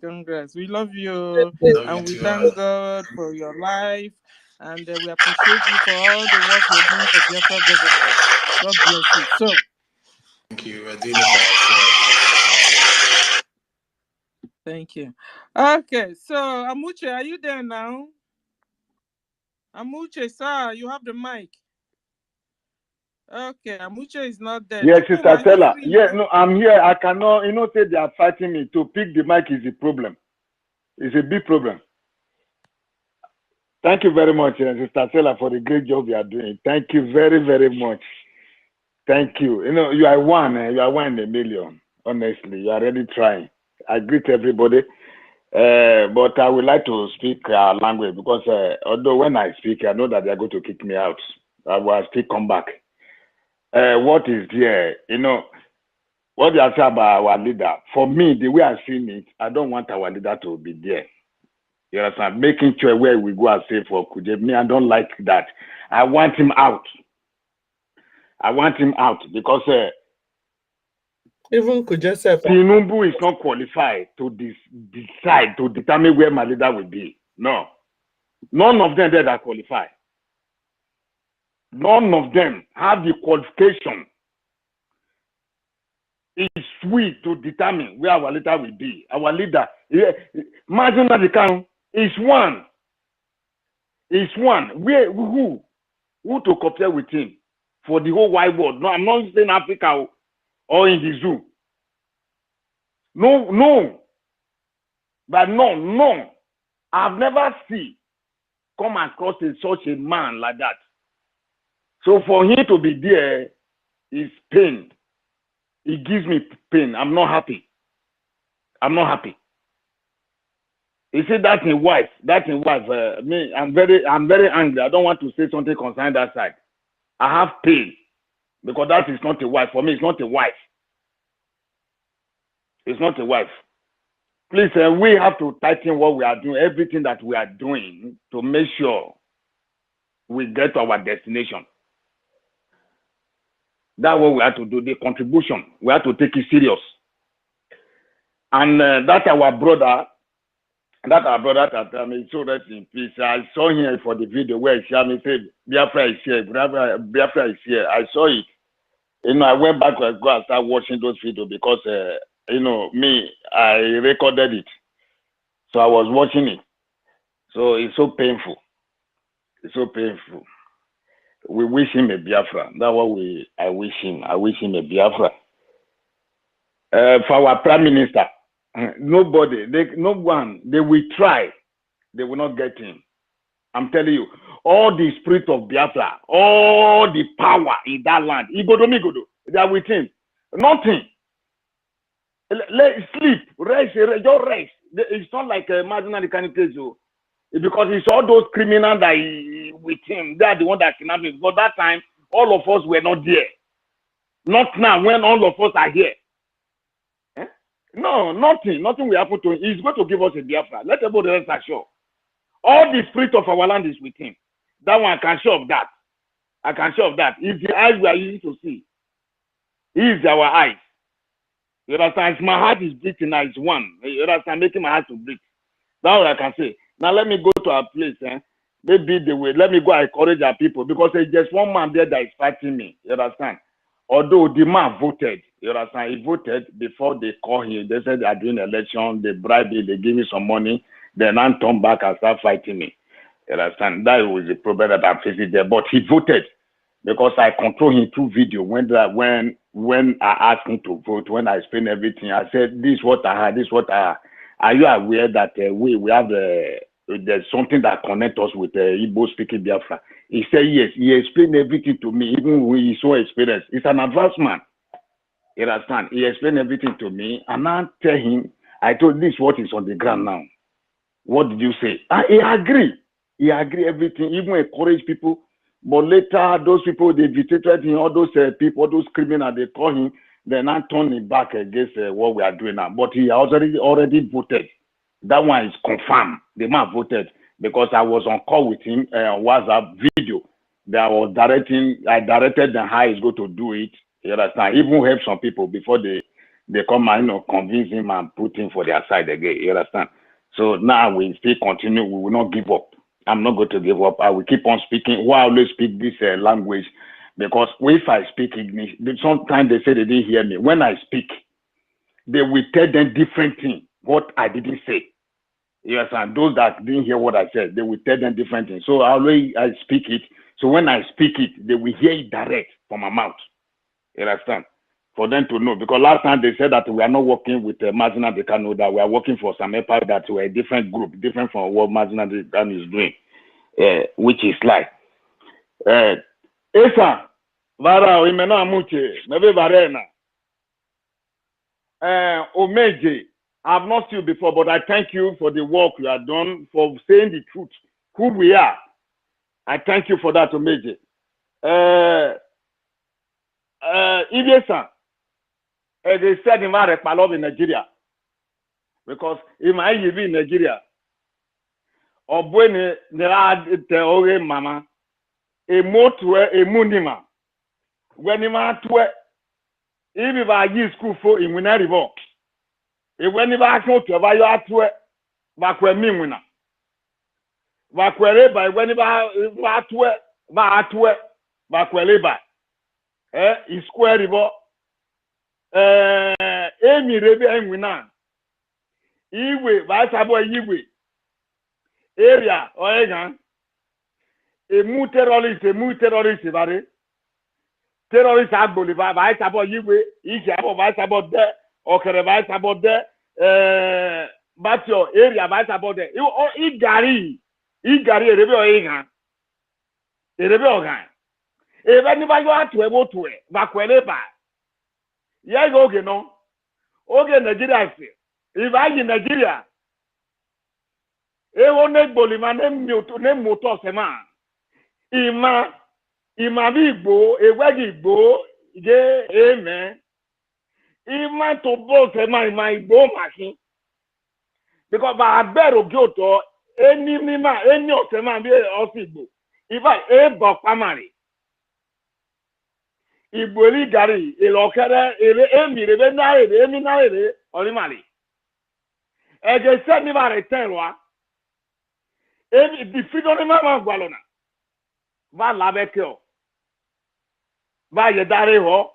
Congrats. We love you, and we thank God for your life, and we appreciate you for all the work you're doing for Biafra government. God bless you. So, thank you. We're doing it for ourselves. thank you. Okay, so Amuche, are you there now? Amuche, sir, you have the mic. Okay, Amuche is not there. Yes, Chukwuma, Sister Stella. Yeah, now? no, I'm here. I cannot, say they are fighting me. To pick the mic is a problem. It's a big problem. Thank you very much, Sister Stella, for the great job you are doing. Thank you very, very much. Thank you. You are one in a million. Honestly, you are really trying. I greet everybody. But I would like to speak our language because although when I speak, I know that they are going to kick me out. I will still come back. What is there? What you are saying about our leader, for me, the way I see it, I don't want our leader to be there. You understand? Making sure where we go and say for Kuje. Me, I don't like that. I want him out. Because even Tinubu is not qualified to decide, to determine where my leader will be. No. None of them there that qualify. None of them have the qualification. It's we to determine where our leader will be. Our leader, Freemazinnamdikanu is one. Who to compare with him for the whole wide world? No, I'm not saying Africa or in the zoo. No. But no. I've never seen come across such a man like that. So for him to be there is pain. It gives me pain. I'm not happy. I'm not happy. You see, that's in wife. Me, I'm very angry. I don't want to say something concerning that side. I have pain because that is not a wife. For me, it's not a wife. It's not a wife. Please, we have to tighten what we are doing, everything that we are doing to make sure we get to our destination. That's what we have to do, the contribution. We have to take it serious. And that our brother that so rest in peace. I saw him for the video where he said, Biafra is here, Biafra is here. I saw it. I went back and go and start watching those videos because, I recorded it. So I was watching it. So it's so painful. It's so painful. We wish him a Biafra. That's what I wish him. I wish him a Biafra. For our Prime Minister, nobody, no one, they will try. They will not get him. I'm telling you, all the spirit of Biafra, all the power in that land, they are with him. Nothing. Sleep, rest, just rest. It's not like Freemazinnamdikanu, because it's all those criminals that with him. They are the one that kidnapped him. But that time, all of us were not there. Not now, when all of us are here. No, nothing will happen to him. He's going to give us a Biafra. Let everybody rest assured. All the spirit of our land is with him. That one, I can show of that. I can show of that. It's the eyes we are using to see. He is our eyes. You understand? My heart is beating now. It's one. You understand? Making my heart to beat. That's what I can say. Now let me go to a place. Maybe the way. Let me go encourage our people because there's just one man there that is fighting me. You understand? Although the man voted. You understand? He voted before they call him. They said they are doing election. They bribe me. They give me some money. Then I turn back and start fighting me. You understand? That was the problem that I'm facing there. But he voted because I control him through video. When I asked him to vote, when I explained everything, I said, this is what I had, this is what I had. Are you aware that we have there's something that connects us with Igbo speaking Biafra? He said yes. He explained everything to me, even with his own experience. It's an advanced man. You understand? He explained everything to me, and I tell him, I told this what is on the ground now. What did you say? He agreed. He agreed everything, even encourage people. But later, those people, they vitiated him, all those people, all those criminals, they call him, then I turn him back against what we are doing now. But he already voted. That one is confirmed. The man voted because I was on call with him on WhatsApp video. I directed them how he's going to do it. You understand? Even help some people before they come and convince him and put him for their side again. You understand? So now we still continue. We will not give up. I'm not going to give up. I will keep on speaking. Why I always speak this language? Because if I speak English, sometimes they say they didn't hear me. When I speak, they will tell them different things, what I didn't say. Yes, and those that didn't hear what I said, they will tell them different things. So I speak it. So when I speak it, they will hear it direct from my mouth. You understand? For them to know. Because last time they said that we are not working with Freemazinnamdikanu, that we are working for some empire that we're a different group, different from what Freemazinnamdikanu is doing, which is like. Esa, Vara, Imena Muche, Maybe Varena. Omeje, I have not seen you before, but I thank you for the work you have done, for saying the truth, who we are. I thank you for that, Omeje. Ibesa, they said in Marek in Nigeria, because in my EV in Nigeria, or when they had the mama, a motor, a munima, when you are to if I use school for in winner revolt, if when you are to buy your to back when me winner, back where by when you are to back where by is square revolt. Emi rebe enwina iwe ba sabo iwe area oega emu terrorist bare terrorist agboli ba sabo iwe ije abo ba sabo de okere ba sabo de batio area ba sabo de igari rebe oega rebe oga ebe ni ba yo atu ebo to e ba kwele ba yeah, okay, no. Okay, Nigeria. If I in Nigeria, e won't boli man name motor sema. Ima bi Igbo, e wegi Igbo, ge amen. Ima to both sema ima Igbo machine. Because by a better Gyoto, any osema be Igbo. If I family. Igbo eri gari, ilokere, emi na ere, olimali. Ege se ni ba return wa. The freedom ma gwalona. Va labeke o. Va ye dare ho.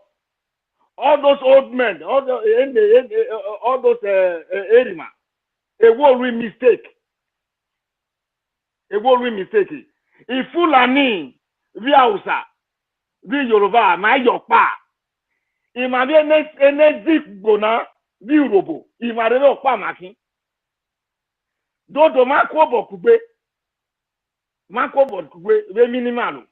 All those old men, all those erima. A worry mistake. If Fulani, vi Hausa, vi Yoruba, ma yopa. Ima bi ene zik gona, vi Urobo. Ima rebe okpa maki. Dodo makwo kugbe we minimalu.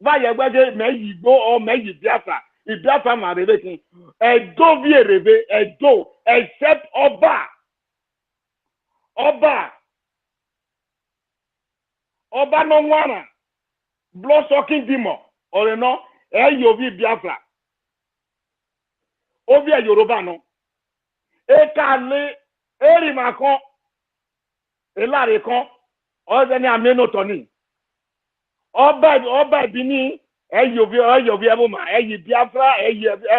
Ba ye gbeje me Igbo or me Biafra. Biafra ma rebe kin. Edo vi rebe, edo, except Oba. Oba no nwana. Blood sucking demon. Or no, Yovi Biafra. Obi Yoruba no. Kale, Makon, Elare kon, Ozeni Ameno Tony. Oba Bini, Yovi Abuma, Biafra,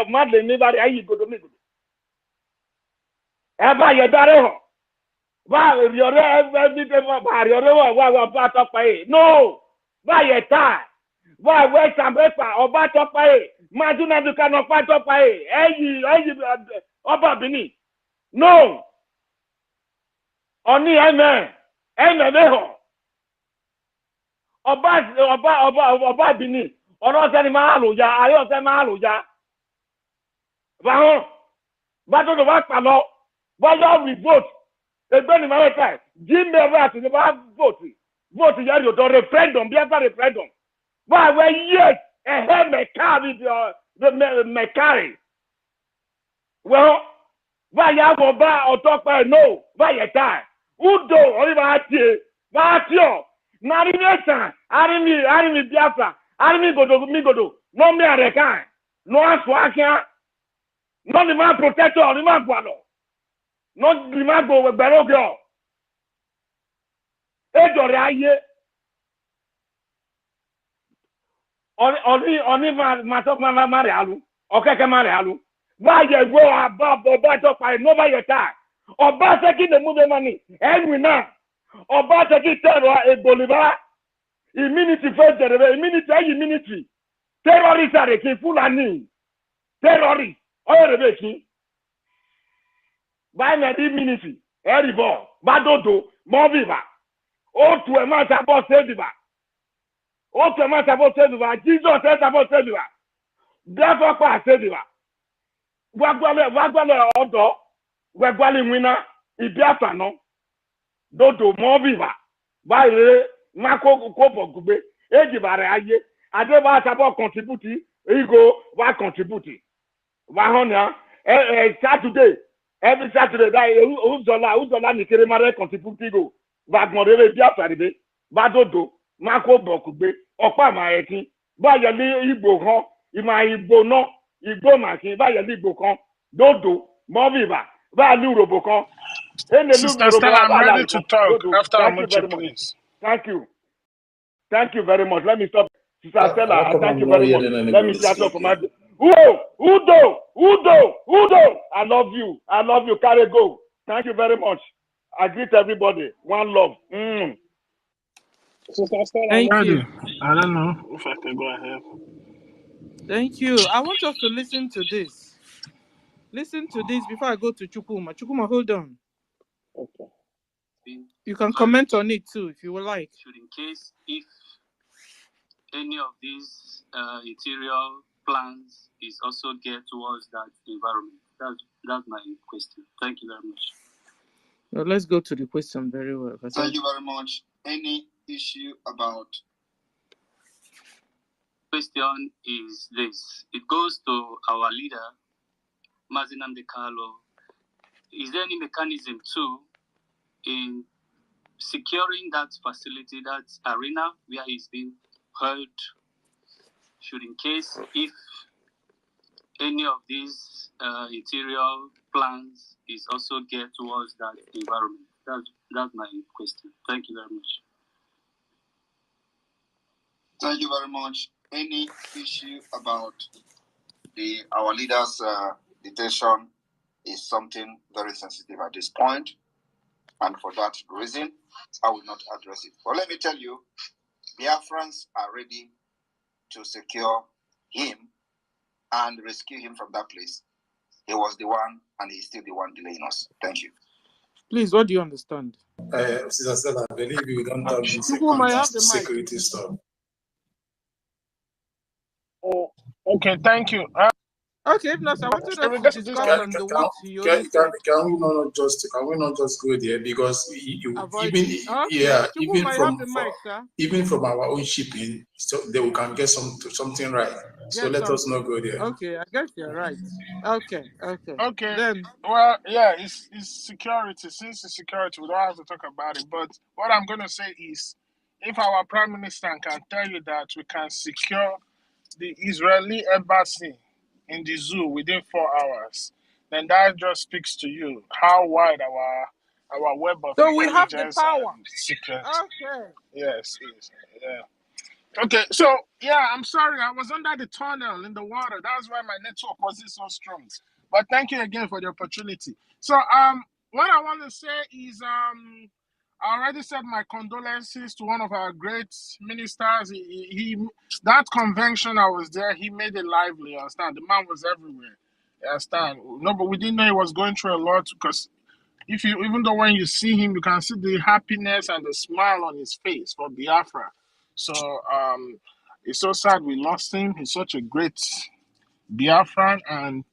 Madeleine, anybody, go. Eba Yadareho. Va yore every ba yore wa ba to pa e no va yeta va we sambepa oba to pa e Freemazinnamdikanu pa to pa e eyi oba Bini no oni amen meho oba Bini oro se ni ma lo ya ayo se ma lo ya va ho ba to va pa lo va yo vote. Ebeni Marekai, Jim Bevat is about voting. Vote your referendum, Biafra referendum. Why were yes, a head may carry the Mekari. Well, why you go back or talk by no, by a time. Udo, or even Vatio, not in your time. Army Biafra, Army Godo, no me a rekai, no Aswakia, not the man protector or the man guano. Not the man go with Berogio. Edoraye. Only Matoma Marialu. Okay, Marialu. Why you go above the battle fight? Nobody attack. Or taking the movie money. And we now. Or taking terror a Bolivar. Immunity first, immunity. Terrorists are a full and terrorists. All the way. By my immunity. Eribo. Badodo. Moviva. Oh, to a matter about Sediva. Oh, to a matter about Sediva. Jesus said about Sediva. Therefore, I Sediva. Wagwale Odo. Wagwale winner. Ibiafra no. Dodo Moviva. By Mako Kopo Gube. Ejibare Aye. Adeba about contributing. Ego. Why contributing? Wahonia. Saturday. Every Saturday. Uzola Nikere Mare contributing go. Vagnore Biafra ribe badodo mako bokugbe opa ma etin ba ye li Igbo kan ima Igbo no Igbo makin ba ye li Igbo kan dodo mo viva ba li Urobo kan Sister Stella, I'm ready to talk after Amuchi, please. Thank you very much. Let me stop. Sister Stella, thank you very much. Let me start off my Udo. I love you. Carry go. Thank you very much. I greet everybody. One love. Sister Stella, Thank you. I don't know if I can go ahead. Thank you. I want us to listen to this. Listen to this before I go to Chukuma. Chukuma, hold on. Okay. You can comment on it too if you would like. In case if any of these interior plans is also geared towards that environment. That's my question. Thank you very much. Well, let's go to the question very well. Thank you very much. Any issue about question is this. It goes to our leader, Freemazinnamdikanu. is there any mechanism too in securing that facility, that arena where he's being held, should in case if any of these interior plans is also geared towards that environment? That's my question. Thank you very much. Thank you very much. Any issue about our leaders' detention is something very sensitive at this point, and for that reason, I will not address it. But let me tell you, Biafrans are ready to secure him and rescue him from that place. He was the one, and he's still the one delaying us. Thank you. Please, what do you understand? Sister Stella, I believe you don't have this security stuff. Oh, okay, thank you. Okay, if not, I wanted us to discuss on the what he only said. Can we not just go there, because even from our own shipping, so that we can get something right. So let us not go there. Okay, I guess you're right. Okay. Then, well, yeah, it's security. Since it's security, we don't have to talk about it. But what I'm going to say is, if our Prime Minister can tell you that we can secure the Israeli embassy in the zoo within 4 hours, then that just speaks to you how wide our web of so we have the power. Secret. Okay. Yes. Yeah. Okay, so yeah, I'm sorry, I was under the tunnel in the water. That's why my network wasn't so strong. But thank you again for the opportunity. So what I want to say is I already said my condolences to one of our great ministers. He that convention I was there, he made it lively, you understand? The man was everywhere. You understand? No, but we didn't know he was going through a lot, because even though when you see him, you can see the happiness and the smile on his face for Biafra. So it's so sad we lost him. He's such a great Biafran, and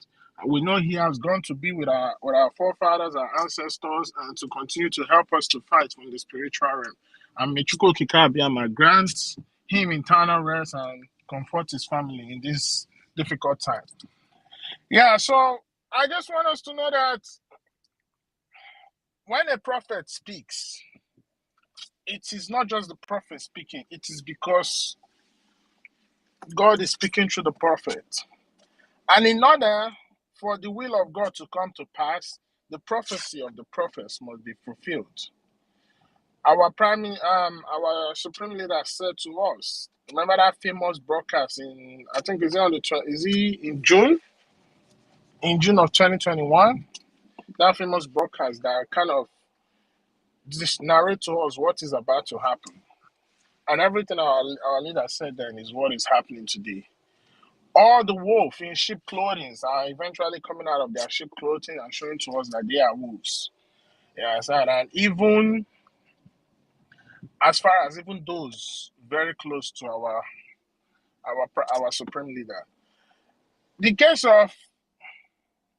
we know he has gone to be with our forefathers, our ancestors, and to continue to help us to fight from the spiritual realm. And may Chukwu Kikabiyama grant him internal rest and comfort his family in this difficult time. Yeah, so I just want us to know that when a prophet speaks, it is not just the prophet speaking, it is because God is speaking through the prophet. And in order for the will of God to come to pass, the prophecy of the prophets must be fulfilled. Our supreme leader said to us, remember that famous broadcast in, I think is he in June? In June of 2021? That famous broadcast that kind of narrate to us what is about to happen. And everything our leader said then is what is happening today. All the wolves in sheep clothing are eventually coming out of their sheep clothing and showing to us that they are wolves. Yes, and even as far as even those very close to our supreme leader. The case of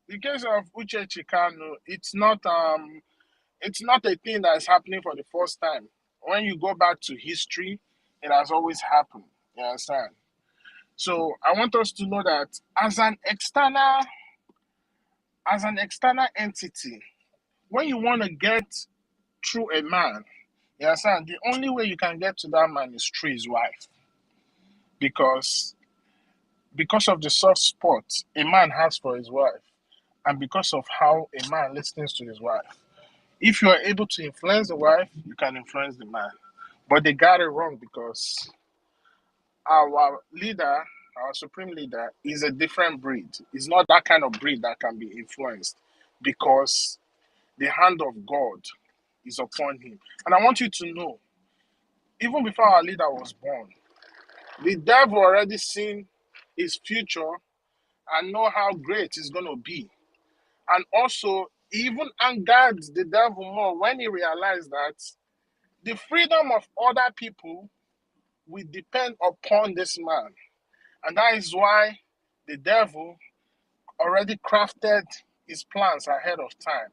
Uche Chikanu, it's not a thing that is happening for the first time. When you go back to history, it has always happened. You understand? So I want us to know that as an external entity, when you want to get through a man, you understand, the only way you can get to that man is through his wife. Because of the soft spot a man has for his wife, and because of how a man listens to his wife. If you are able to influence the wife, you can influence the man. But they got it wrong, because our leader, our supreme leader, is a different breed. It's not that kind of breed that can be influenced, because the hand of God is upon him. And I want you to know, even before our leader was born, the devil already seen his future and know how great it's going to be. And also, even angered the devil more when he realized that the freedom of other people will depend upon this man. And that is why the devil already crafted his plans ahead of time.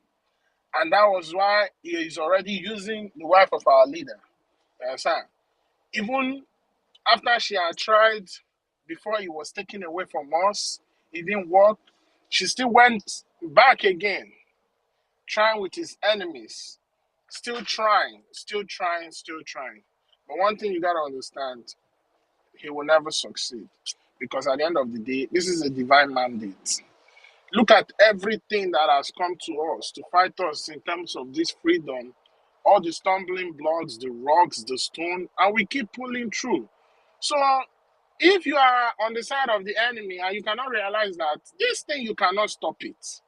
And that was why he is already using the wife of our leader. Even after she had tried, before he was taken away from us, it didn't work. She still went back again trying with his enemies, still trying. But one thing you gotta understand, he will never succeed. Because at the end of the day, this is a divine mandate. Look at everything that has come to us to fight us in terms of this freedom, all the stumbling blocks, the rocks, the stone, and we keep pulling through. So if you are on the side of the enemy and you cannot realize that this thing, you cannot stop it.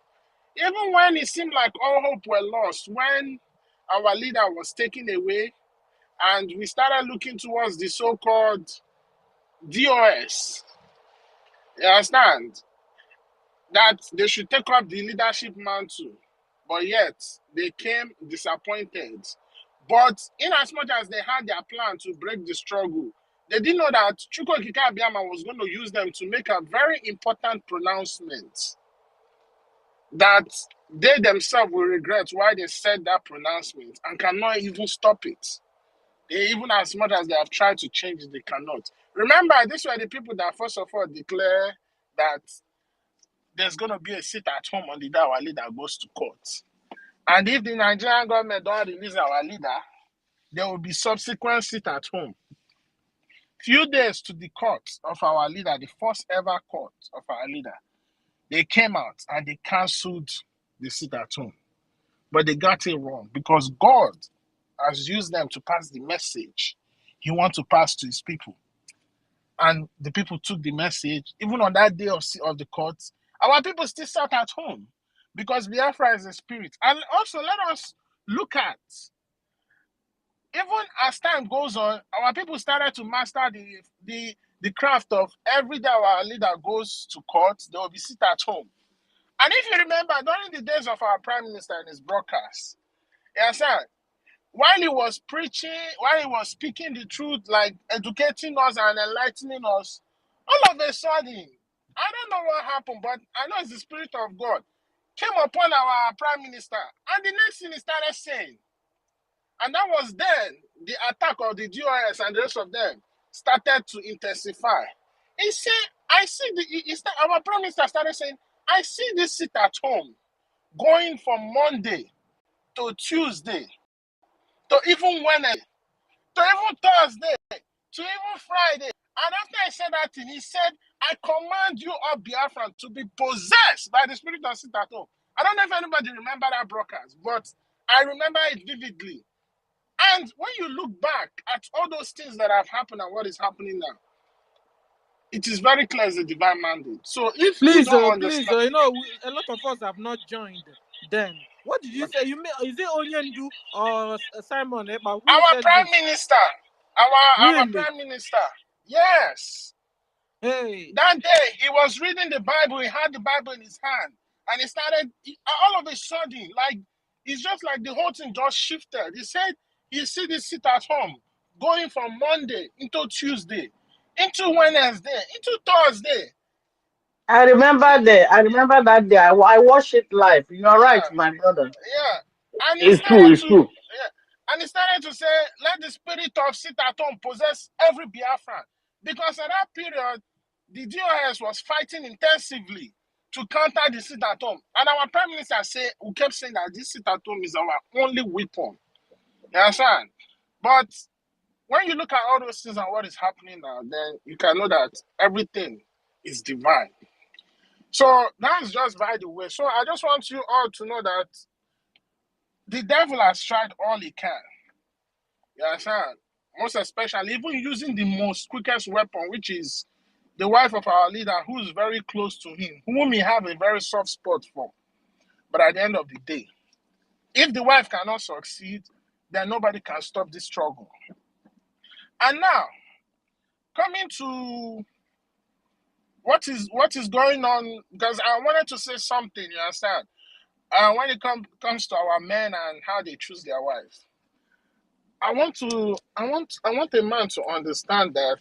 Even when it seemed like all hope were lost, when our leader was taken away and we started looking towards the so-called DOS, you understand, that they should take up the leadership mantle, but yet they came disappointed. But in as much as they had their plan to break the struggle, they didn't know that Chukwuemeka Abiyama was going to use them to make a very important pronouncement that they themselves will regret why they said that pronouncement and cannot even stop it. They, even as much as they have tried to change it, they cannot. Remember, these were the people that first of all declare that there's going to be a sit at home on the day our leader goes to court. And if the Nigerian government don't release our leader, there will be subsequent sit at home. Few days to the court of our leader, the first ever court of our leader, they came out and they cancelled the sit at home. But they got it wrong because God has used them to pass the message he wants to pass to his people. And the people took the message. Even on that day of the court, our people still sat at home because Biafra is a spirit. And also let us look at, even as time goes on, our people started to master the craft of every day our leader goes to court, they will be sit at home. And if you remember, during the days of our prime minister and his broadcast, sir, while he was preaching, while he was speaking the truth, like educating us and enlightening us, all of a sudden, I don't know what happened, but I know it's the Spirit of God, came upon our prime minister, and the next thing he started saying, and that was then the attack of the DOS and the rest of them started to intensify. He said, I see our prime minister started saying, I see this sit at home going from Monday to Tuesday to even Wednesday to even Thursday to even Friday. And after I said that thing, he said, I command you all Biafran to be possessed by the spirit of sit at home. I don't know if anybody remember that broadcast, but I remember it vividly. And when you look back at all those things that have happened and what is happening now, it is very clear it's a divine mandate. So if you don't understand, you know, a lot of us have not joined then. What did you say? You mean, is it Onyendu or Simon? Our prime minister, our prime minister, yes. Hey. That day he was reading the Bible. He had the Bible in his hand, and he started. All of a sudden, like it's just like the whole thing just shifted. He said, "You see this sit at home going from Monday into Tuesday, into Wednesday, into Thursday." I remember that day. I watched it live. You are right, my brother. Yeah. And it's true. Yeah. And he started to say, let the spirit of sit at home possess every Biafran. Because at that period, the DOS was fighting intensively to counter the sit at home. And our prime minister who kept saying that this sit at home is our only weapon. You understand? But when you look at all those things and what is happening now, then you can know that everything is divine. So that's just by the way. So I just want you all to know that the devil has tried all he can. You understand? Most especially, even using the most quickest weapon, which is the wife of our leader, who's very close to him, whom he have a very soft spot for. But at the end of the day, if the wife cannot succeed, then nobody can stop this struggle. And now, coming to what is going on, because I wanted to say something, you understand? When it comes to our men and how they choose their wives. I want a man to understand that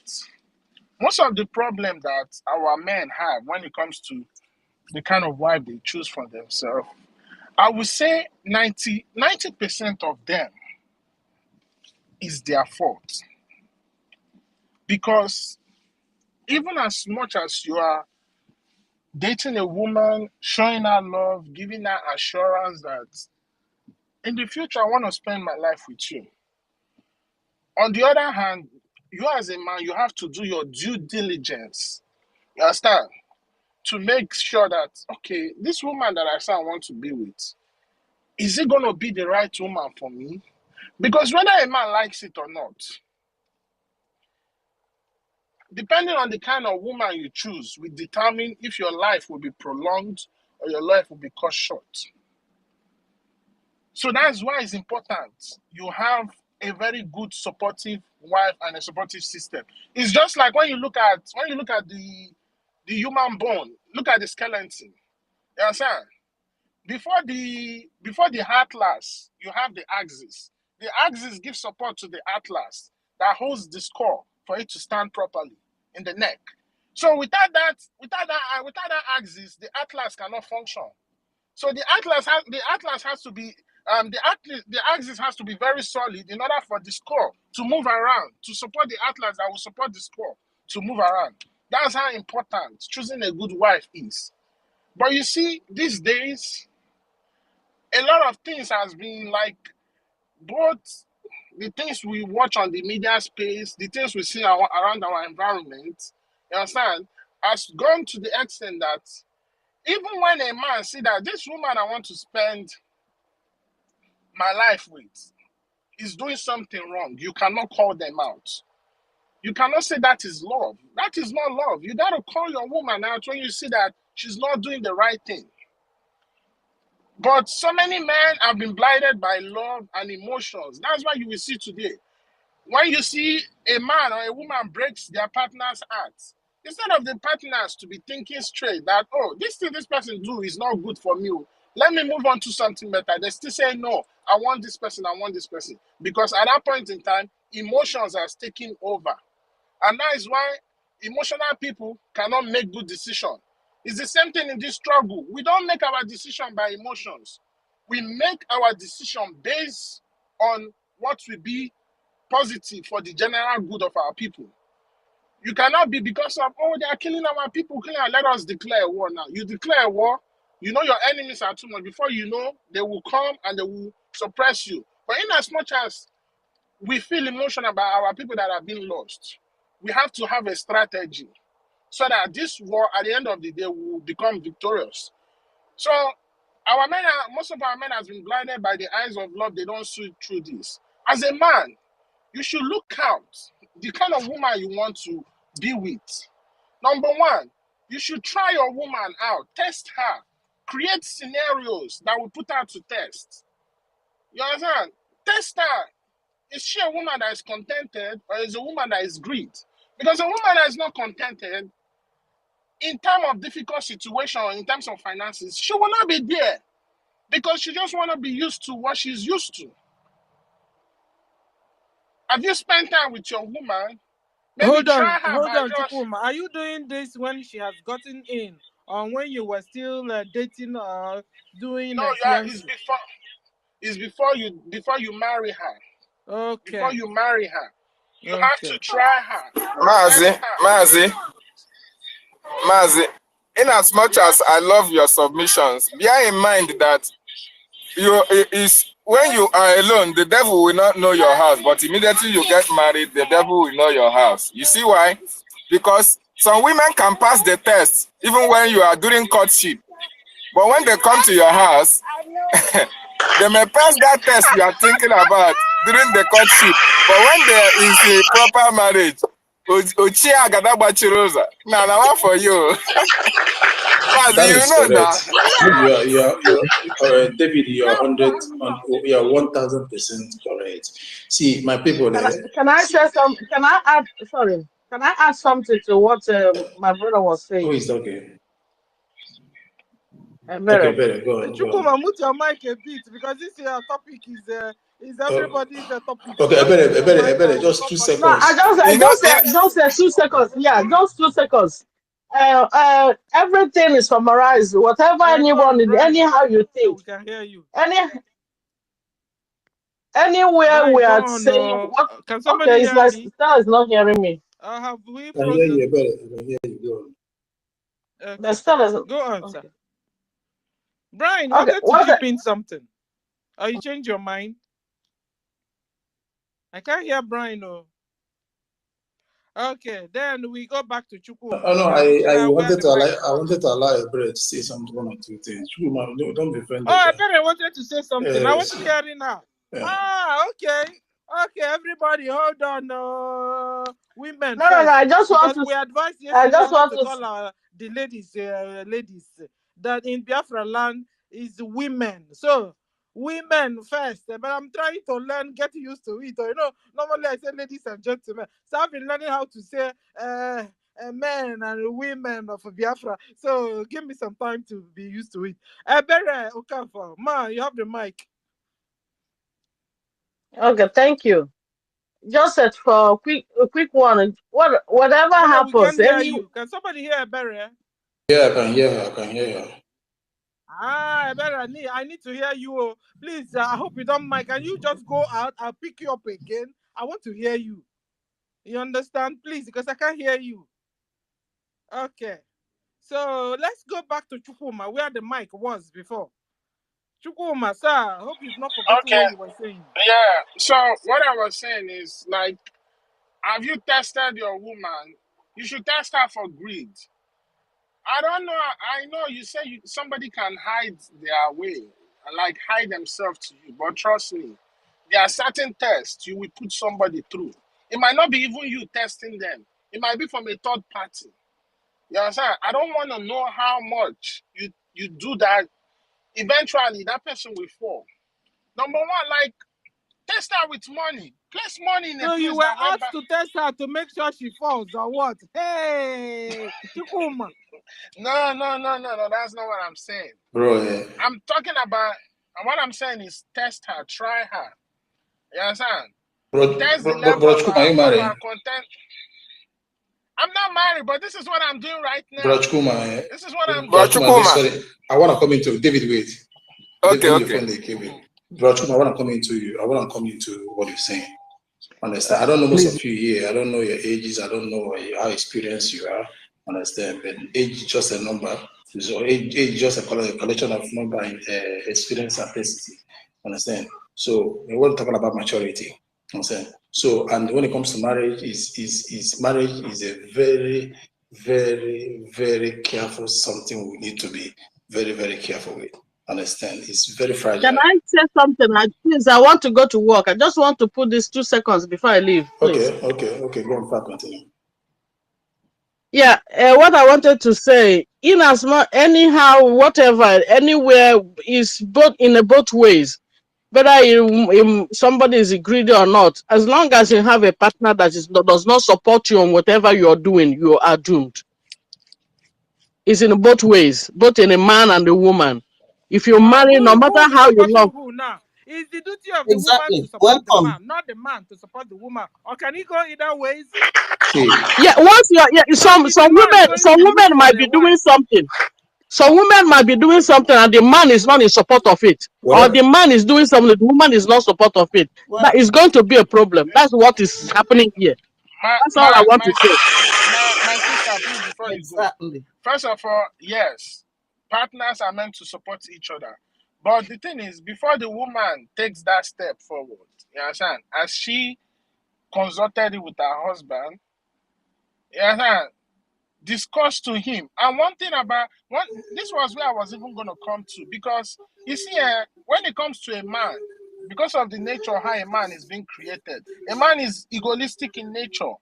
most of the problem that our men have when it comes to the kind of wife they choose for themselves, I would say 90% of them is their fault. Because even as much as you are dating a woman, showing her love, giving her assurance that in the future, I want to spend my life with you. On the other hand, you as a man, you have to do your due diligence. You understand? To make sure that, okay, this woman that I say I want to be with, is it going to be the right woman for me? Because whether a man likes it or not, depending on the kind of woman you choose, will determine if your life will be prolonged or your life will be cut short. So that's why it's important you have a very good supportive wife and a supportive system. It's just like when you look at the human bone, look at the skeleton. You understand? Before the atlas, you have the axis. The axis gives support to the atlas that holds the skull for it to stand properly in the neck. So without that axis, the atlas cannot function. So the atlas has to be the axis has to be very solid in order for the skull to move around, to support the atlas that will support the skull to move around. That's how important choosing a good wife is. But you see, these days, a lot of things has been like, both the things we watch on the media space, the things we see around our environment, you understand, has gone to the extent that even when a man see that this woman I want to spend my life with is doing something wrong, you cannot call them out. You cannot say that is love. That is not love. You got to call your woman out when you see that she's not doing the right thing. But so many men have been blinded by love and emotions. That's why you will see today, when you see a man or a woman breaks their partner's heart, instead of the partners to be thinking straight that, oh, this thing this person do is not good for me, let me move on to something better, they still say, no, I want this person, I want this person. Because at that point in time, emotions are taking over. And that is why emotional people cannot make good decisions. It's the same thing in this struggle. We don't make our decision by emotions. We make our decision based on what will be positive for the general good of our people. You cannot be because of, oh, they are killing our people, let us declare war now. You declare war, you know your enemies are too much. Before you know, they will come and they will suppress you. But in as much as we feel emotional about our people that have been lost, we have to have a strategy so that this war, at the end of the day, will become victorious. So most of our men has been blinded by the eyes of love. They don't see through this. As a man, you should look out the kind of woman you want to be with. Number one, you should try your woman out, test her, create scenarios that will put her to test. You understand? Test her. Is she a woman that is contented, or is a woman that is greedy? Because a woman that is not contented, in terms of difficult situation, or in terms of finances, she will not be there because she just want to be used to what she's used to. Have you spent time with your woman? Maybe Hold try on, her by just... Chukuma. Are you doing this when she has gotten in, or when you were still dating or doing No, fiancé? It's before you marry her. Okay. Before you marry her, you have to try her. Mazi, in as much as I love your submissions, bear in mind that when you are alone, the devil will not know your house, but immediately you get married, the devil will know your house. You see why? Because some women can pass the test even when you are doing courtship, but when they come to your house, they may pass that test you are thinking about during the courtship, but when there is a proper marriage, now one for you. That is correct. You're David, you're 1000% correct. See, my people. Can I say something? Can I add? Sorry, can I add something to what my brother was saying? Oh, it's okay. Okay, better go on. Chukuma, mute your mic a bit because this topic is everybody's topic. Okay, I better just 2 seconds. No, I just 2 seconds. Yeah, just 2 seconds. Everything is summarized. Whatever anyhow you think. We can hear you. Anywhere we are saying what? Can somebody hear me? Star is not hearing me. Have we I hear you. I hear you. Go on. The Star is go on, okay. Sir. Brian, wanted to chip in something. Or you change your mind? I can't hear Brian. No. Okay, then we go back to Chukwu. Oh no, I wanted to allow Ebere to say something, one or two things. Don't be offended. Oh, Ebere wanted to say something. I wasn't hearing her. Yeah. Ah, okay. Okay, everybody, hold on. Women No, first. no, no. I just want to. We advised yesterday to call the ladies, that in Biafra land is women. So women first. But I'm trying to learn, get used to it. Normally I say ladies and gentlemen. So I've been learning how to say men and women of Biafra. So give me some time to be used to it. Ebere Okafor, ma, you have the mic. Okay, thank you. Just for a quick one. Whatever happens, we can hear you. Can somebody hear Ebere? Yeah, I can hear her. I can hear her. Ah, Ebere, I need to hear you. Please, I hope you don't mind. Can you just go out? I'll pick you up again. I want to hear you. You understand? Please, because I can't hear you. Okay. So let's go back to Chukwuma, where the mic was before. Chukwuma, sir, I hope you've not forgotten what you were saying. Yeah. So what I was saying is, like, have you tested your woman? You should test her for greed. I don't know. I know you say somebody can hide their way, like hide themselves to you. But trust me, there are certain tests you will put somebody through. It might not be even you testing them. It might be from a third party. You understand? I don't want to know how much you do that. Eventually, that person will fall. Number one, like, test her with money. Place money in a place. So you were asked to test her to make sure she falls or what? Hey, Chukuma. No. That's not what I'm saying. Bro, yeah. I'm talking about, what I'm saying is test her, try her. You understand? Test the level of her content. I'm not married, but this is what I'm doing right now. Bro, Chukuma, this is what I'm doing. Bro, Chukuma, sorry. I want to come into David Wade. Okay. Bro, Chukuma, I want to come into what you're saying. Understand? I don't know most of you here. I don't know your ages. I don't know how experienced you are. Understand? But age is just a number. So age is just a collection of number, experience, and ethnicity. Understand? So we're talking about maturity. Understand? So, and when it comes to marriage, marriage is a very, very, very careful something we need to be very, very careful with. Understand? It's very fragile. Can I say something? Please, I want to go to work. I just want to put this 2 seconds before I leave. Please. Okay. Go on, continue. Yeah, what I wanted to say, in as much, anyhow, whatever, anywhere, is both ways. Whether somebody is greedy or not, as long as you have a partner that does not support you on whatever you are doing, you are doomed. It's in both ways, both in a man and a woman. If you marry, no matter how you love. Who now? It's the duty of the woman to support the man, not the man to support the woman. Or can it go either ways? Yeah, some women might be doing something. Some women might be doing something and the man is not in support of it. Or the man is doing something, the woman is not in support of it. That is going to be a problem. That's what is happening here. That's all I want to say. My sister, please, before you go. First of all, yes, partners are meant to support each other. But the thing is, before the woman takes that step forward, you understand, as she consulted it with her husband, you understand, discuss to him. And one thing about this was where I was even going to come to, because you see, when it comes to a man, because of the nature of how a man is being created, a man is egoistic in nature,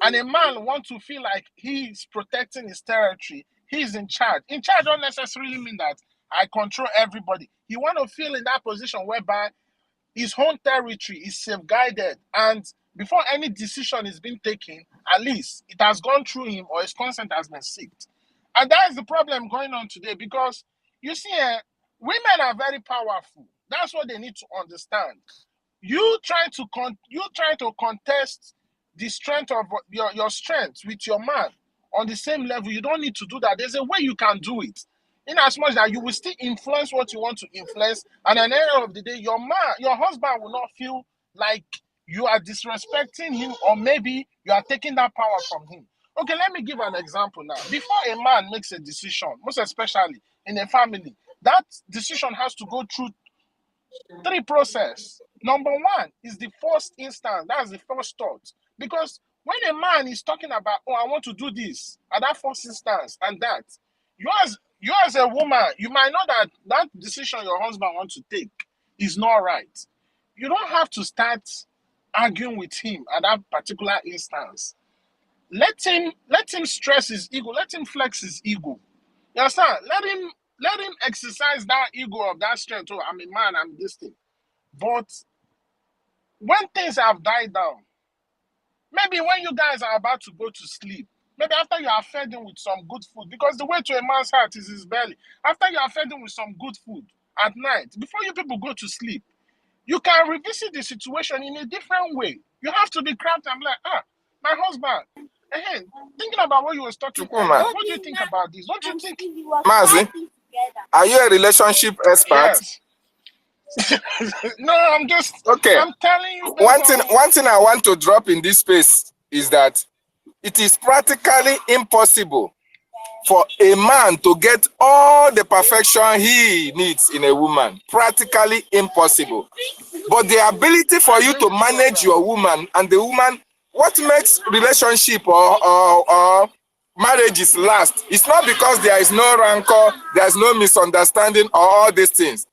and a man wants to feel like he's protecting his territory. He's in charge. In charge don't necessarily mean that I control everybody. He want to feel in that position whereby his own territory is safeguarded, and before any decision is being taken, at least it has gone through him or his consent has been sought. And that is the problem going on today, because you see, women are very powerful. That's what they need to understand. You trying to contest the strength of your strength with your man on the same level. You don't need to do that. There's a way you can do it. In as much that you will still influence what you want to influence, and at the end of the day, your husband will not feel like you are disrespecting him, or maybe you are taking that power from him. Okay, let me give an example now. Before a man makes a decision, most especially in a family, that decision has to go through Three process. Number one is the first instance. That's the first thought. Because when a man is talking about, oh, I want to do this at that first instance and that, you as a woman, you might know that that decision your husband wants to take is not right. You don't have to start arguing with him at that particular instance. Let him stress his ego. Let him flex his ego. You understand? Let him exercise that ego of that strength. Oh, I'm a man. I'm this thing. But when things have died down, maybe when you guys are about to go to sleep, maybe after you have fed him with some good food, because the way to a man's heart is his belly. After you have fed him with some good food at night, before you people go to sleep, you can revisit the situation in a different way. You have to be crafty and be like, my husband, thinking about what you was talking about, what do you think about this? What do you think? Mazi, are you a relationship expert? Yes. No, I'm telling you. One thing I want to drop in this space is that it is practically impossible for a man to get all the perfection he needs in a woman. Practically impossible. But the ability for you to manage your woman and the woman, what makes relationship or marriages last? It's not because there is no rancor, there's no misunderstanding or all these things.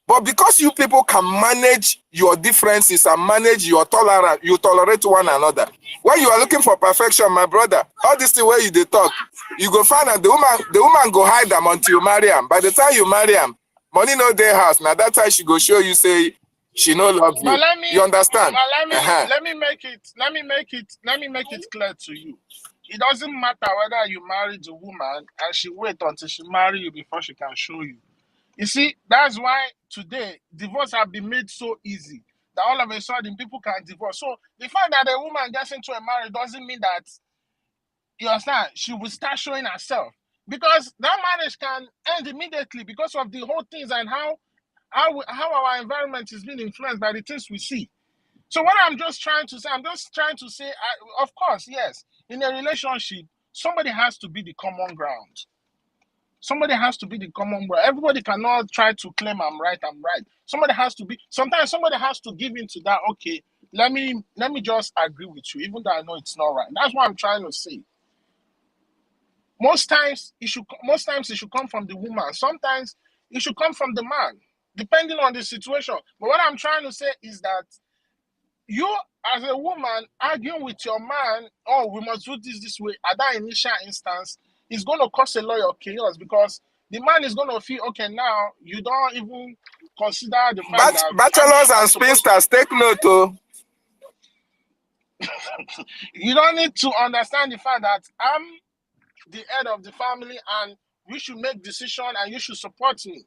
But because you people can manage your differences and manage your tolerance, you tolerate one another. When you are looking for perfection, my brother, all this thing where you talk, you go find out the woman go hide them until you marry him. By the time you marry him, money no day house. Now that time she go show you say she no love you. You understand? Let me make it clear to you. It doesn't matter whether you marry the woman and she wait until she marry you before she can show you. You see, that's why today divorce have been made so easy that all of a sudden people can divorce. So the fact that a woman gets into a marriage doesn't mean that, you understand, she will start showing herself, because that marriage can end immediately because of the whole things and how our environment is being influenced by the things we see. So what I'm just trying to say, of course, yes, in a relationship, somebody has to be the common ground. Somebody has to be the common ground. Everybody cannot try to claim I'm right. Sometimes somebody has to give into that, okay, let me just agree with you, even though I know it's not right. That's what I'm trying to say. Most times it should come from the woman. Sometimes it should come from the man, depending on the situation. But what I'm trying to say is that you, as a woman, arguing with your man, oh, we must do this way, at that initial instance, is going to cause a lot of chaos, because the man is going to feel, okay, now you don't even consider the fact that bachelors and spinsters, take note. You don't need to understand the fact that I'm the head of the family and we should make decisions and you should support me.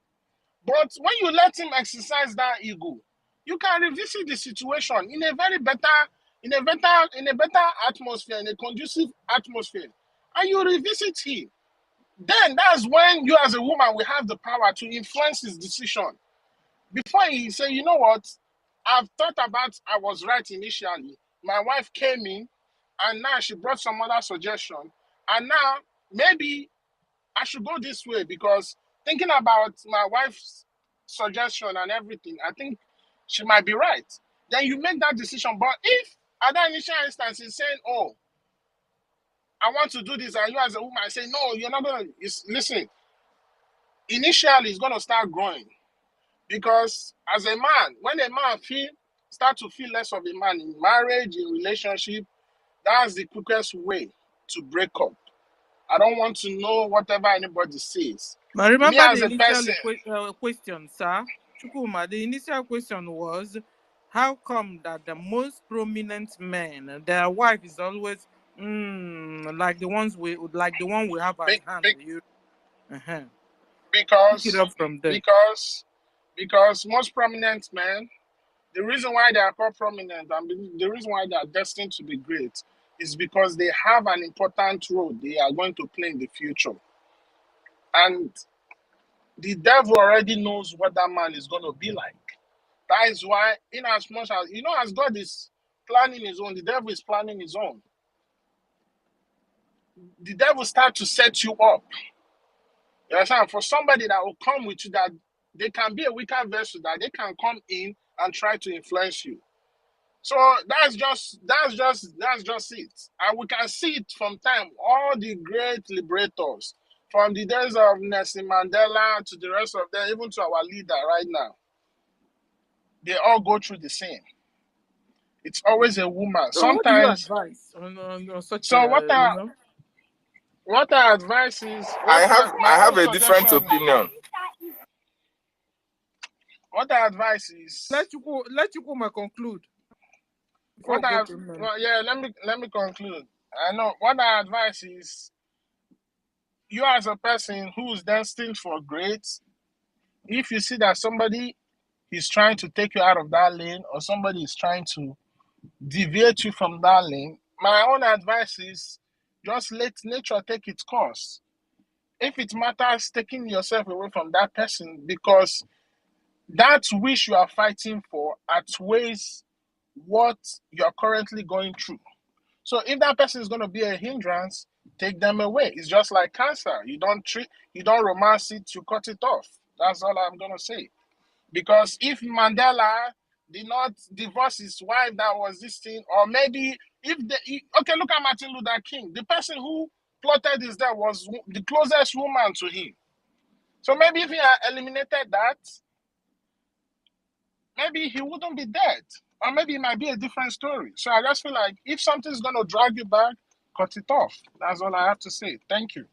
But when you let him exercise that ego, you can revisit the situation in a better atmosphere, in a conducive atmosphere, and you revisit him. Then that's when you as a woman will have the power to influence his decision. Before he say, you know what, I've thought about, I was right initially. My wife came in and now she brought some other suggestion. And now maybe I should go this way, because thinking about my wife's suggestion and everything, I think she might be right. Then you make that decision. But if at that initial instance he's saying, oh, I want to do this, and you as a woman say, no, you're not going to, listen, initially it's going to start growing. Because as a man, when a man start to feel less of a man in marriage, in relationship, that's the quickest way to break up. I don't want to know whatever anybody says. But remember Me as the a person, initial question, sir. Chukuma, the initial question was, how come that the most prominent men, their wife is always like the one we have at hand? Pick it up from there. because most prominent men, the reason why they are called prominent and the reason why they are destined to be great is because they have an important role they are going to play in the future. And the devil already knows what that man is going to be like. That is why, in as much as, as God is planning his own, the devil is planning his own. The devil starts to set you up. You understand? For somebody that will come with you, that They can be a weaker vessel that they can come in and try to influence you. So that's just it. And we can see it from time. All the great liberators, from the days of Nelson Mandela to the rest of them, even to our leader right now, they all go through the same. It's always a woman. So what do you Sometimes. advise on such So what I advise is I my own have a different suggestion. opinion. What I advise is let you conclude. Let me conclude. I know what I advise is you as a person who's destined for great, if you see that somebody is trying to take you out of that lane or somebody is trying to deviate you from that lane, my own advice is just let nature take its course. If it matters taking yourself away from that person because that wish you are fighting for outweighs what you're currently going through. So if that person is going to be a hindrance, take them away. It's just like cancer. You don't romance it, you cut it off. That's all I'm going to say. Because if Mandela did not divorce his wife, that was this thing, or maybe okay, look at Martin Luther King. The person who plotted his death was the closest woman to him. So maybe if he had eliminated that, maybe he wouldn't be dead. Or maybe it might be a different story. So I just feel like if something's going to drag you back, cut it off. That's all I have to say. Thank you.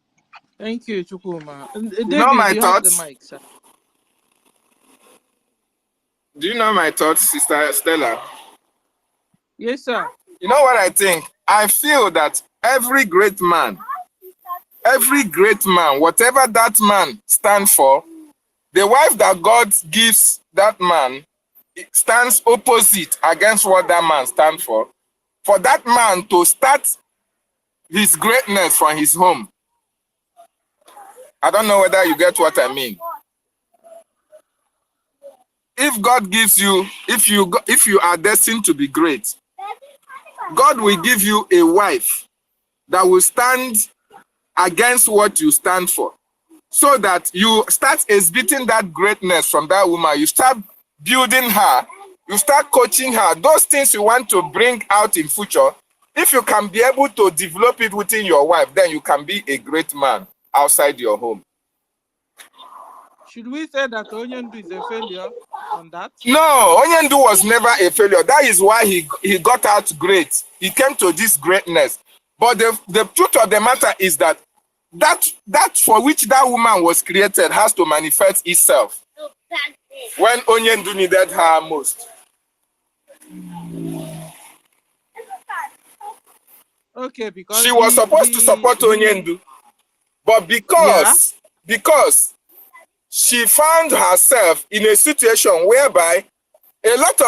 Thank you, Chukuma. David, You know my you thoughts? have the mic, sir. Do you know my thoughts, Sister Stella? Yes, sir. You know what I think? I feel that every great man, whatever that man stands for, the wife that God gives that man stands opposite against what that man stands for. For that man to start his greatness from his home. I don't know whether you get what I mean. If God gives you, if you are destined to be great, God will give you a wife that will stand against what you stand for, so that you start exhibiting that greatness from that woman. You start building her, you start coaching her. Those things you want to bring out in future, if you can be able to develop it within your wife, then you can be a great man outside your home. Should we say that Onyendu is a failure on that? No, Onyendu was never a failure. That is why he got out great. He came to this greatness. But the truth of the matter is that for which that woman was created has to manifest itself when Onyendu needed her most. Okay, because she was supposed to support Onyendu, but because she found herself in a situation whereby a lot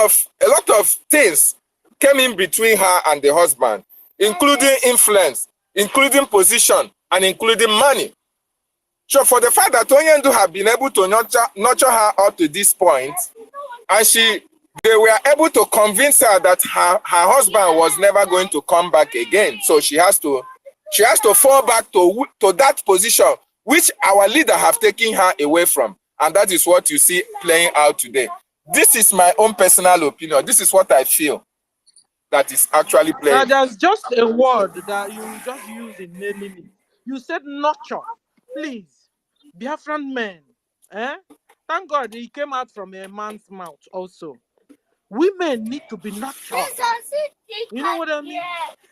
of things came in between her and the husband, including influence, including position, and including money. So for the fact that Onyendu had been able to nurture her up to this point, and they were able to convince her that her husband was never going to come back again. So she has to fall back to that position which our leader have taken her away from. And that is what you see playing out today. This is my own personal opinion. This is what I feel that is actually playing. There's just a word that you just used in nailing it. You said nurture. Please, Biafran men. Thank God he came out from a man's mouth also. Women need to be nurtured. You know what I mean?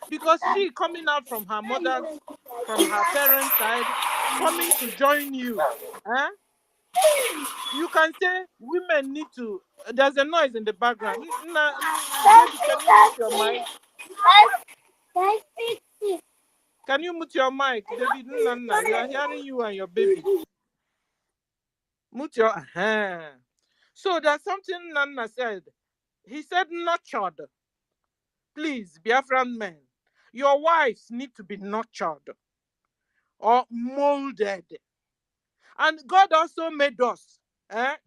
Because she coming out from her mother's, from her parents' side, coming to join you. You can say women need to. There's a noise in the background. Baby, can you mute your mic? Can you mute your mic, David? We are hearing you and your baby. Mute your. So there's something Nana said. He said nurtured. Please, Biafran men, your wives need to be nurtured or molded. And God also made us that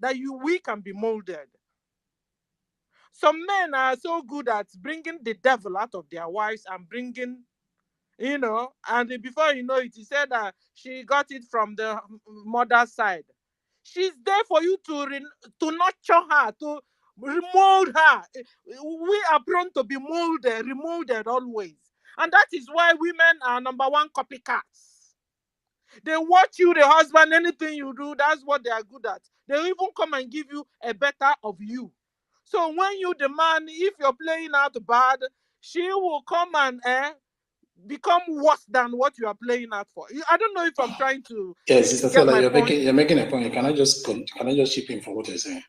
we can be molded. Some men are so good at bringing the devil out of their wives and bringing, and before you know it, he said that she got it from the mother's side. She's there for you to nurture her, to remold her. We are prone to be molded, remolded always. And that is why women are #1 copycats. They watch you, the husband, anything you do, that's what they are good at. They even come and give you a better of you. So when you demand, if you're playing out bad, she will come and become worse than what you are playing out for. I don't know if I'm trying to Yes, Sister get Stella, my you're point. making a point. Can I just chip in for what you're saying?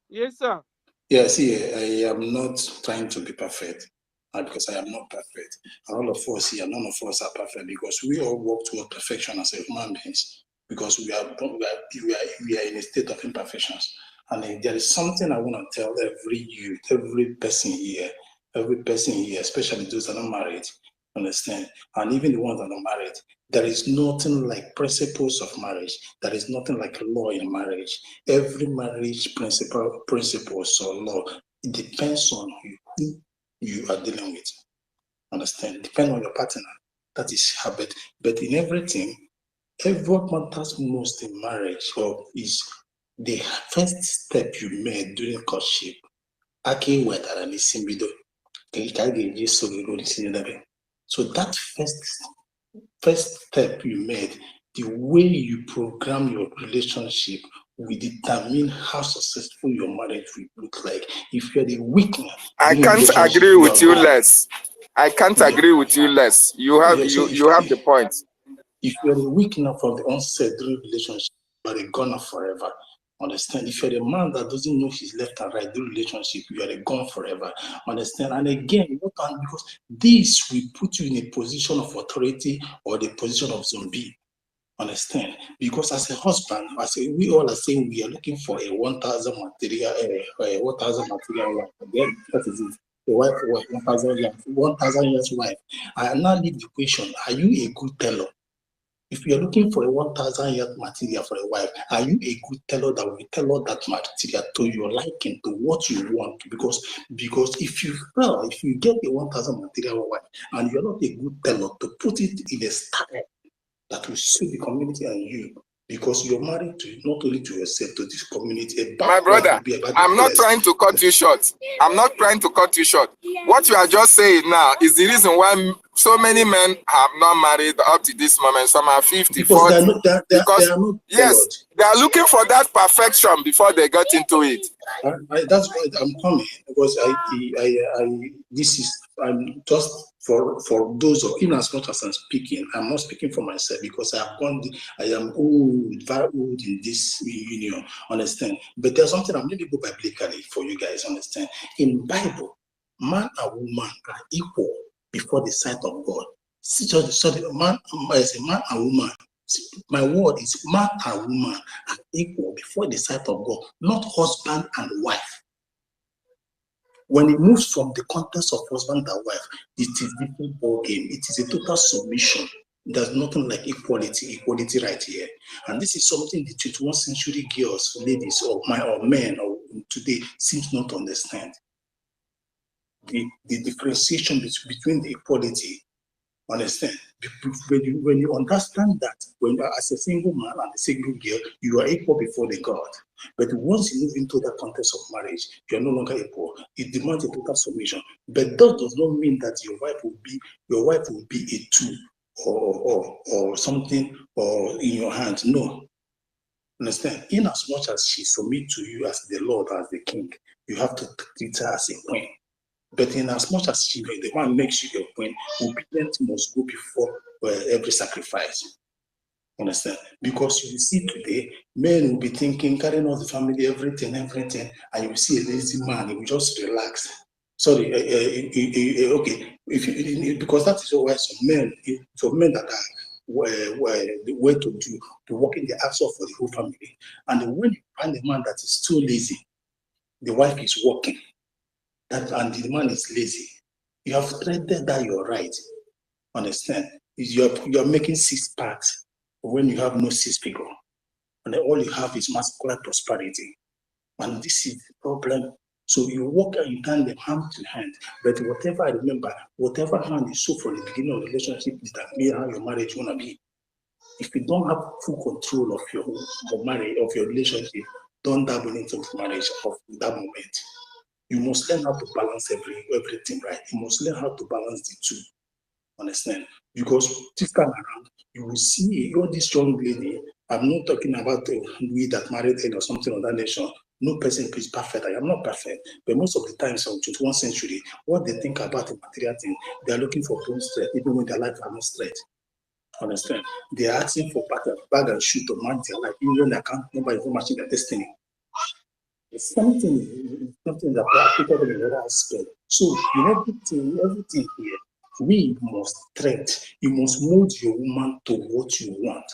Yes, sir. Yeah, see, I am not trying to be perfect, because I am not perfect. And all of us here, none of us are perfect, because we all work toward perfection as human beings, because we are in a state of imperfections. And there is something I want to tell every youth, every person here, especially those that are not married, understand, and even the ones that are not married. There is nothing like principles of marriage. There is nothing like law in marriage. Every marriage principles or law, it depends on who you are dealing with. Understand? It depends on your partner. That is habit. But in everything, what matters most in marriage is the first step you made during courtship. So that first step you made, the way you program your relationship will determine how successful your marriage will look like. If you're the weakness, I can't agree with you less. I can't agree with you less. You have the point. If you're a weak enough from the onset during relationship, you are a goner forever. Understand? If you're a man that doesn't know his left and right during relationship, you are a gun forever. Understand? And again, because this will put you in a position of authority or the position of zombie. Understand? Because as a husband, we all are saying we are looking for a 1,000 material, 1,000 material wife. Again, that is it. A wife, 1,000 years wife. I now leave the question: are you a good teller? If you are looking for a 1,000 yard material for a wife, are you a good teller that will tell that material to your liking, to what you want? Because if you get a 1,000 material wife and you're not a good teller to put it in a style that will suit the community and you, because you're married to not only to yourself, to this community. My brother, I'm not trying to cut you short. I'm not trying to cut you short. What you are just saying now is the reason why so many men have not married up to this moment. Some are 50, because 40. They are not yes, they are looking for that perfection before they get into it. That's why I'm coming, because this is just for those, or in as much as I'm speaking, I'm not speaking for myself, because I am old, very old in this union, understand? But there's something I'm going to go biblically for you guys, understand? In Bible, man and woman are equal before the sight of God. Man and woman. My word is man and woman are equal before the sight of God, not husband and wife. When it moves from the context of husband and wife, it is a different ball game. It is a total submission. There's nothing like equality right here. And this is something the 21st century girls, ladies, or men or today seems not to understand. The differentiation between the equality. Understand? When you understand that, when you are as a single man and a single girl, you are equal before the God. But once you move into that context of marriage, you are no longer equal. It demands a total submission. But that does not mean that your wife will be a tool or something or in your hand. No. Understand? In as much as she submits to you as the Lord, as the King, you have to treat her as a queen. But in as much as the man makes you a queen, obedience must go before every sacrifice. Understand? Because you see today, men will be thinking, carrying on the family, everything, and you see a lazy man, he will just relax. Sorry, okay, because that is why some men that are the way to work in the ass off for the whole family. And when you find a man that is too lazy, the wife is working. And the man is lazy. You have threaded that you're right. Understand? You're making 6 parts when you have no 6 people. And then all you have is masculine prosperity. And this is the problem. So you work and you turn them hand to hand. But whatever hand you saw from the beginning of the relationship is that how your marriage wanna be. If you don't have full control of your marriage, of your relationship, don't dabble into marriage of that moment. You must learn how to balance everything, right? You must learn how to balance the two. Understand? Because this time around, you will see all this young lady. I'm not talking about we that married or something of that nation. No person is perfect. I am not perfect. But most of the times in the 21st century, what they think about the material thing, they are looking for bone straight, even when their life are not straight. Understand? They are asking for bag and shoe to match their life, even when they can't never even matching their destiny. It's something that are applicable in other aspect. So in everything here, we must tread. You must mold your woman to what you want.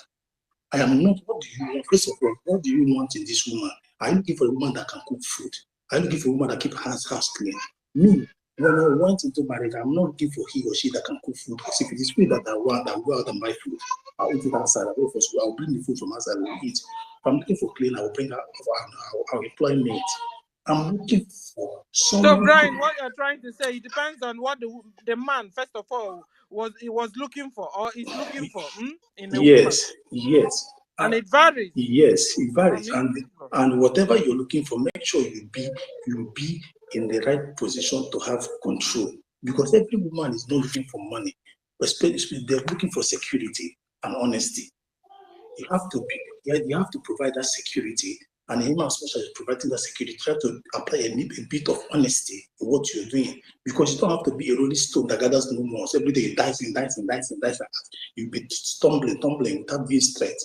I am not. What do you want? First of all, what do you want in this woman? Are you looking for a woman that can cook food? Are you looking for a woman that keeps house clean? Me, when I went into marriage, I'm not looking for he or she that can cook food. Because if it is food that I want, I'll go out and buy food. I'll eat it outside. I'll bring the food from outside. I'll eat. If I'm looking for clean, I will bring out. I'll employ maid. I'm looking for someone. So, Brian, what you're trying to say, it depends on what the man, first of all, was looking for or is looking for in a woman. Yes. And it varies. Yes, it varies. And whatever you're looking for, make sure you be in the right position to have control. Because every woman is not looking for money, especially they're looking for security and honesty. You have to provide that security. And him, as much as providing that security, try to apply a bit of honesty in what you're doing. Because you don't have to be a rolling stone that gathers no more. So every day you dicing. You'll be tumbling without being straight.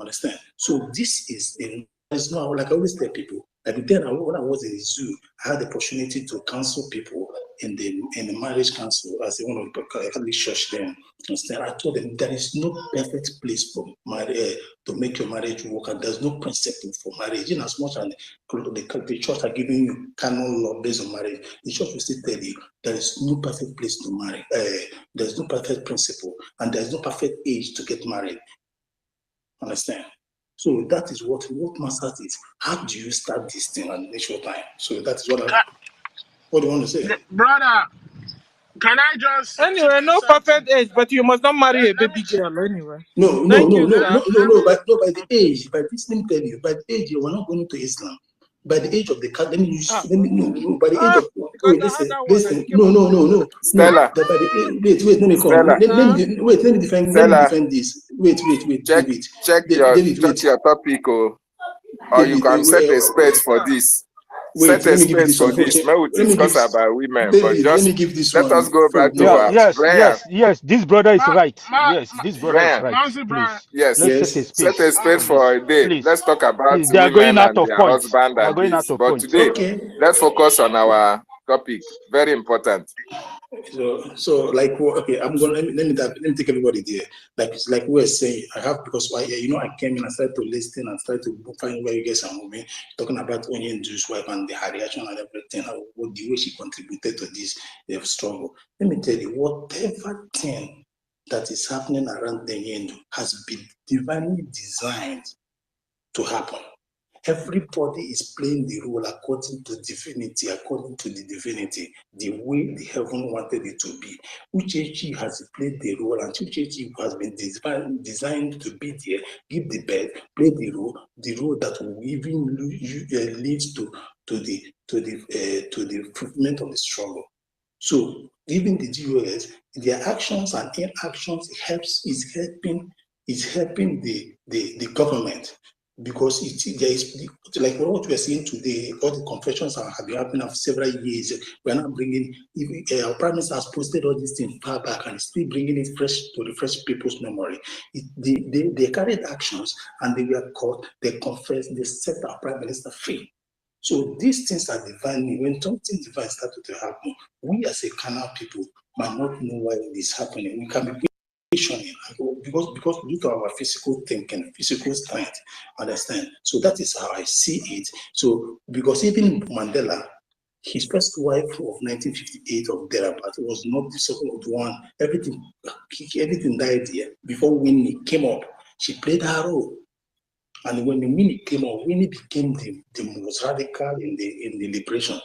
Understand? So this is not like I always tell people. Like then when I was in the zoo, I had the opportunity to counsel people in the marriage council as one of the Catholic church then. Instead, I told them there is no perfect place for marriage to make your marriage work, and there's no principle for marriage. In as much as the church are giving you canon law based on marriage, the church will still tell you there is no perfect place to marry. There's no perfect principle, and there's no perfect age to get married. Understand? So that is what matters is how do you start this thing and make your time. So that is what do you want to say? Brother, can I just Anyway, no perfect age, but you must not marry a baby girl anyway. No, by the age, by this, let me tell you, by the age you are not going to Islam. By the age of the by the age of listen, no. Stella. Wait, let me come. Let me defend this. Wait. Check your topic, or you can set a space for this. Set a space for this. May we discuss about women, but just let us go back to Brian. Yes. This brother is right. Yes, this brother is right. Please. Yes, set a space for a day. Please. Let's talk about They are going women out and of their point. husband They are and going this. out of But point. today, let's focus on our topic. Very important. So like okay, I'm gonna let me take everybody there. Like we were saying, I have because I came in and started to listen and started to find where you guys are moving, talking about Onion Juice wife and the reaction and everything, the way she contributed to this struggle. Let me tell you, whatever thing that is happening around the end has been divinely designed to happen. Everybody is playing the role according to the divinity, the way the heaven wanted it to be. Uchechi has played the role, and Uchechi has been designed to be there, give the bed, play the role that will even lead to the fulfillment of the struggle. So even the GOS, their actions and inactions is helping the government. Because there is like what we are seeing today, all the confessions have been happening for several years. We are not bringing, our prime minister has posted all these things far back and still bringing it fresh to refresh people's memory. They carried actions and they were caught, they confessed, they set our prime minister free. So these things are divine. When something divine started to happen, we as a carnal people might not know why it is happening. We can be because due to our physical thinking, physical strength, understand. So that is how I see it. So because even Mandela, his first wife of 1958 of thereabout was not the second one. Everything died here before Winnie came up. She played her role, and when Winnie came up, Winnie became the most radical in the liberation.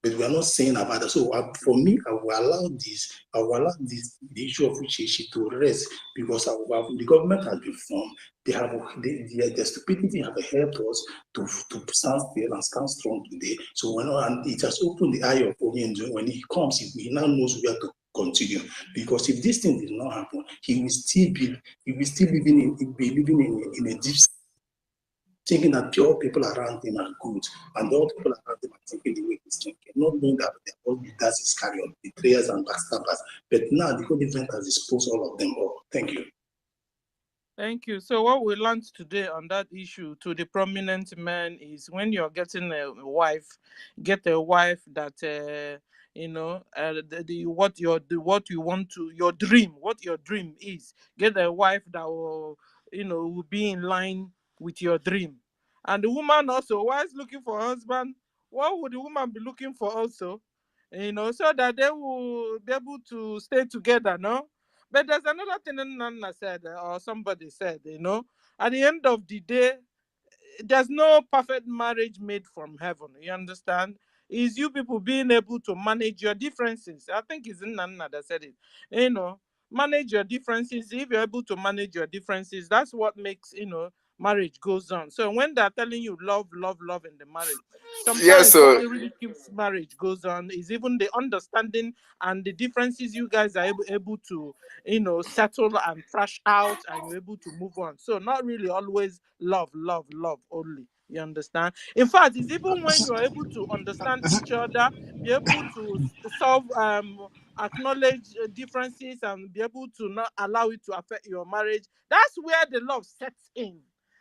But we are not saying about that. So for me, I will allow this, the issue of Uchechi to rest because the government has been formed. They have the stupidity have helped us to stand still and stand strong today. So and it has opened the eye of Onyenjo. When he comes, he now knows where to continue. Because if this thing did not happen, he will still be living in a deep, thinking that pure people around him are good, and all people around him are thinking the way he's thinking, not knowing that they're all leaders is carrying betrayers and backstabbers. But now the whole event has exposed all of them all. Thank you. Thank you. So what we learned today on that issue to the prominent men is when you're getting a wife, get a wife that what you want to, your dream, what your dream is. Get a wife that will be in line with your dream. And the woman also, whilst looking for a husband, what would the woman be looking for also? So that they will be able to stay together, no? But there's another thing Nana said, or somebody said, at the end of the day, there's no perfect marriage made from heaven. You understand? Is you people being able to manage your differences. I think it's Nana that said it. Manage your differences. If you're able to manage your differences, that's what makes, marriage goes on. So when they're telling you love in the marriage, sometimes what really keeps marriage goes on is even the understanding and the differences you guys are able to, settle and thrash out, and you're able to move on. So not really always love only. You understand? In fact, it's even when you are able to understand each other, be able to solve, acknowledge differences, and be able to not allow it to affect your marriage. That's where the love sets in.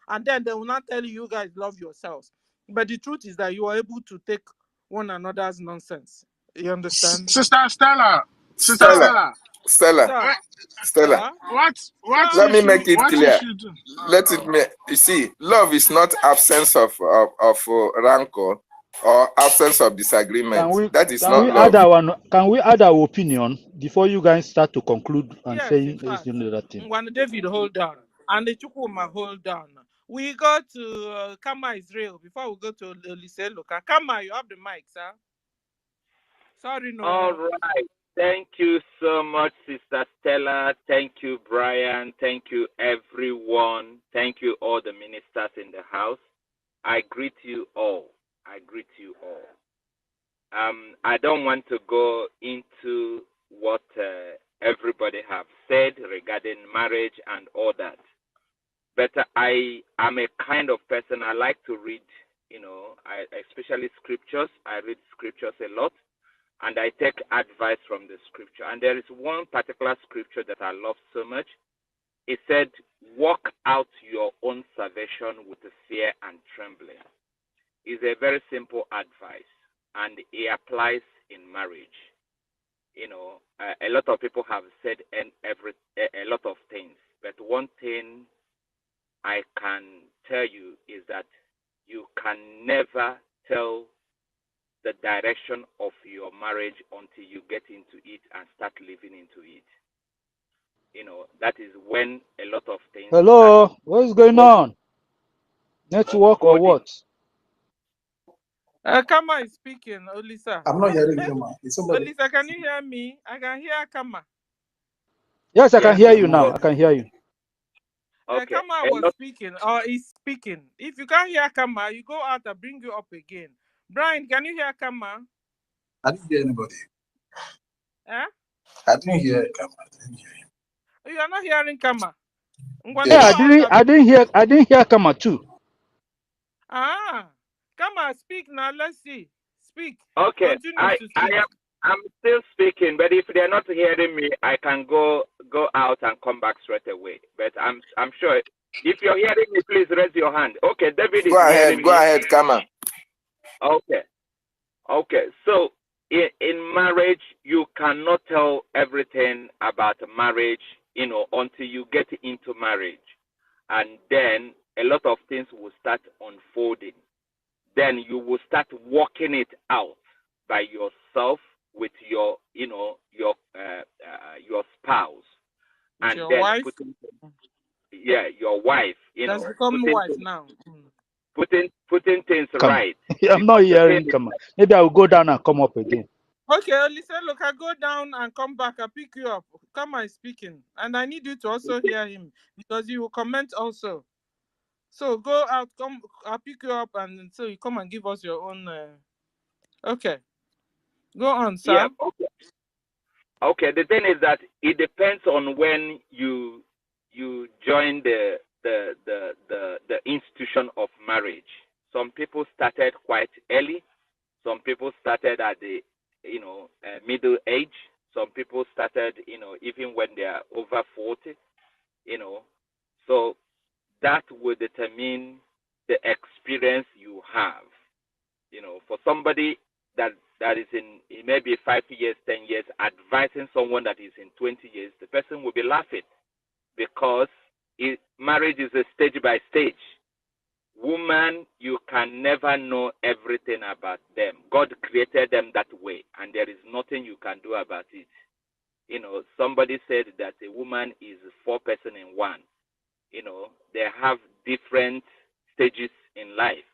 And then they will not tell you guys love yourselves. But the truth is that you are able to take one another's nonsense. You understand? Sister Stella. What Let me issue, make it clear. Let You see, love is not absence of rancor or absence of disagreement. That is not love. Can we add our opinion before you guys start to conclude and Yes, saying in fact. another thing? When David hold down and the Chukuma hold down. We go to Kama Isreal before we go to Lise Loka. Kama, you have the mic, sir. Sorry, no. All right. Thank you so much, Sister Stella. Thank you, Brian. Thank you, everyone. Thank you, all the ministers in the house. I greet you all. I don't want to go into what everybody have said regarding marriage and all that. But I am a kind of person, I like to read, especially scriptures. I read scriptures a lot, and I take advice from the scripture. And there is one particular scripture that I love so much. It said, "Walk out your own salvation with fear and trembling." It's a very simple advice, and it applies in marriage. A lot of people have said a lot of things, but one thing I can tell you is that you can never tell the direction of your marriage until you get into it and start living into it. That is when a lot of things. Hello, what is going on? Network or what? Kama is speaking, Olisa. I'm not hearing Kama. Olisa, can you hear me? I can hear Kama. Yes, I can hear you now. I can hear you. Okay. Kama was speaking, or is speaking. If you can't hear Kama, you go out and bring you up again. Brian, can you hear Kama? I didn't hear anybody. Eh? I didn't hear Kama. You are not hearing Kama. Yeah, I didn't hear Kama too. Kama, speak now. Let's see. Speak. Okay. Continue to speak. I'm still speaking, but if they're not hearing me, I can go out and come back straight away. But I'm sure if you're hearing me, please raise your hand. Okay, David is hearing me. Go ahead, come on. Okay. So in marriage, you cannot tell everything about marriage, until you get into marriage, and then a lot of things will start unfolding. Then you will start working it out by yourself with your spouse, and your then wife? your wife. That's become wife now. putting things Come. right. I'm not hearing. Come on. Maybe I will go down and come up again. Okay, listen, look, I go down and come back. I pick you up. Come on, speaking. And I need you to also hear him because you will comment also. So go out, come, I'll pick you up, and so you come and give us your own. Okay, go on, sir. Yeah. Okay. Okay. The thing is that it depends on when you join the institution of marriage. Some people started quite early. Some people started at the middle age. Some people started even when they are over 40. So that will determine the experience you have. For somebody that is in maybe 5 years, 10 years, advising someone that is in 20 years, the person will be laughing because marriage is a stage by stage. Woman, you can never know everything about them. God created them that way, and there is nothing you can do about it. Somebody said that a woman is 4 persons in one. They have different stages in life.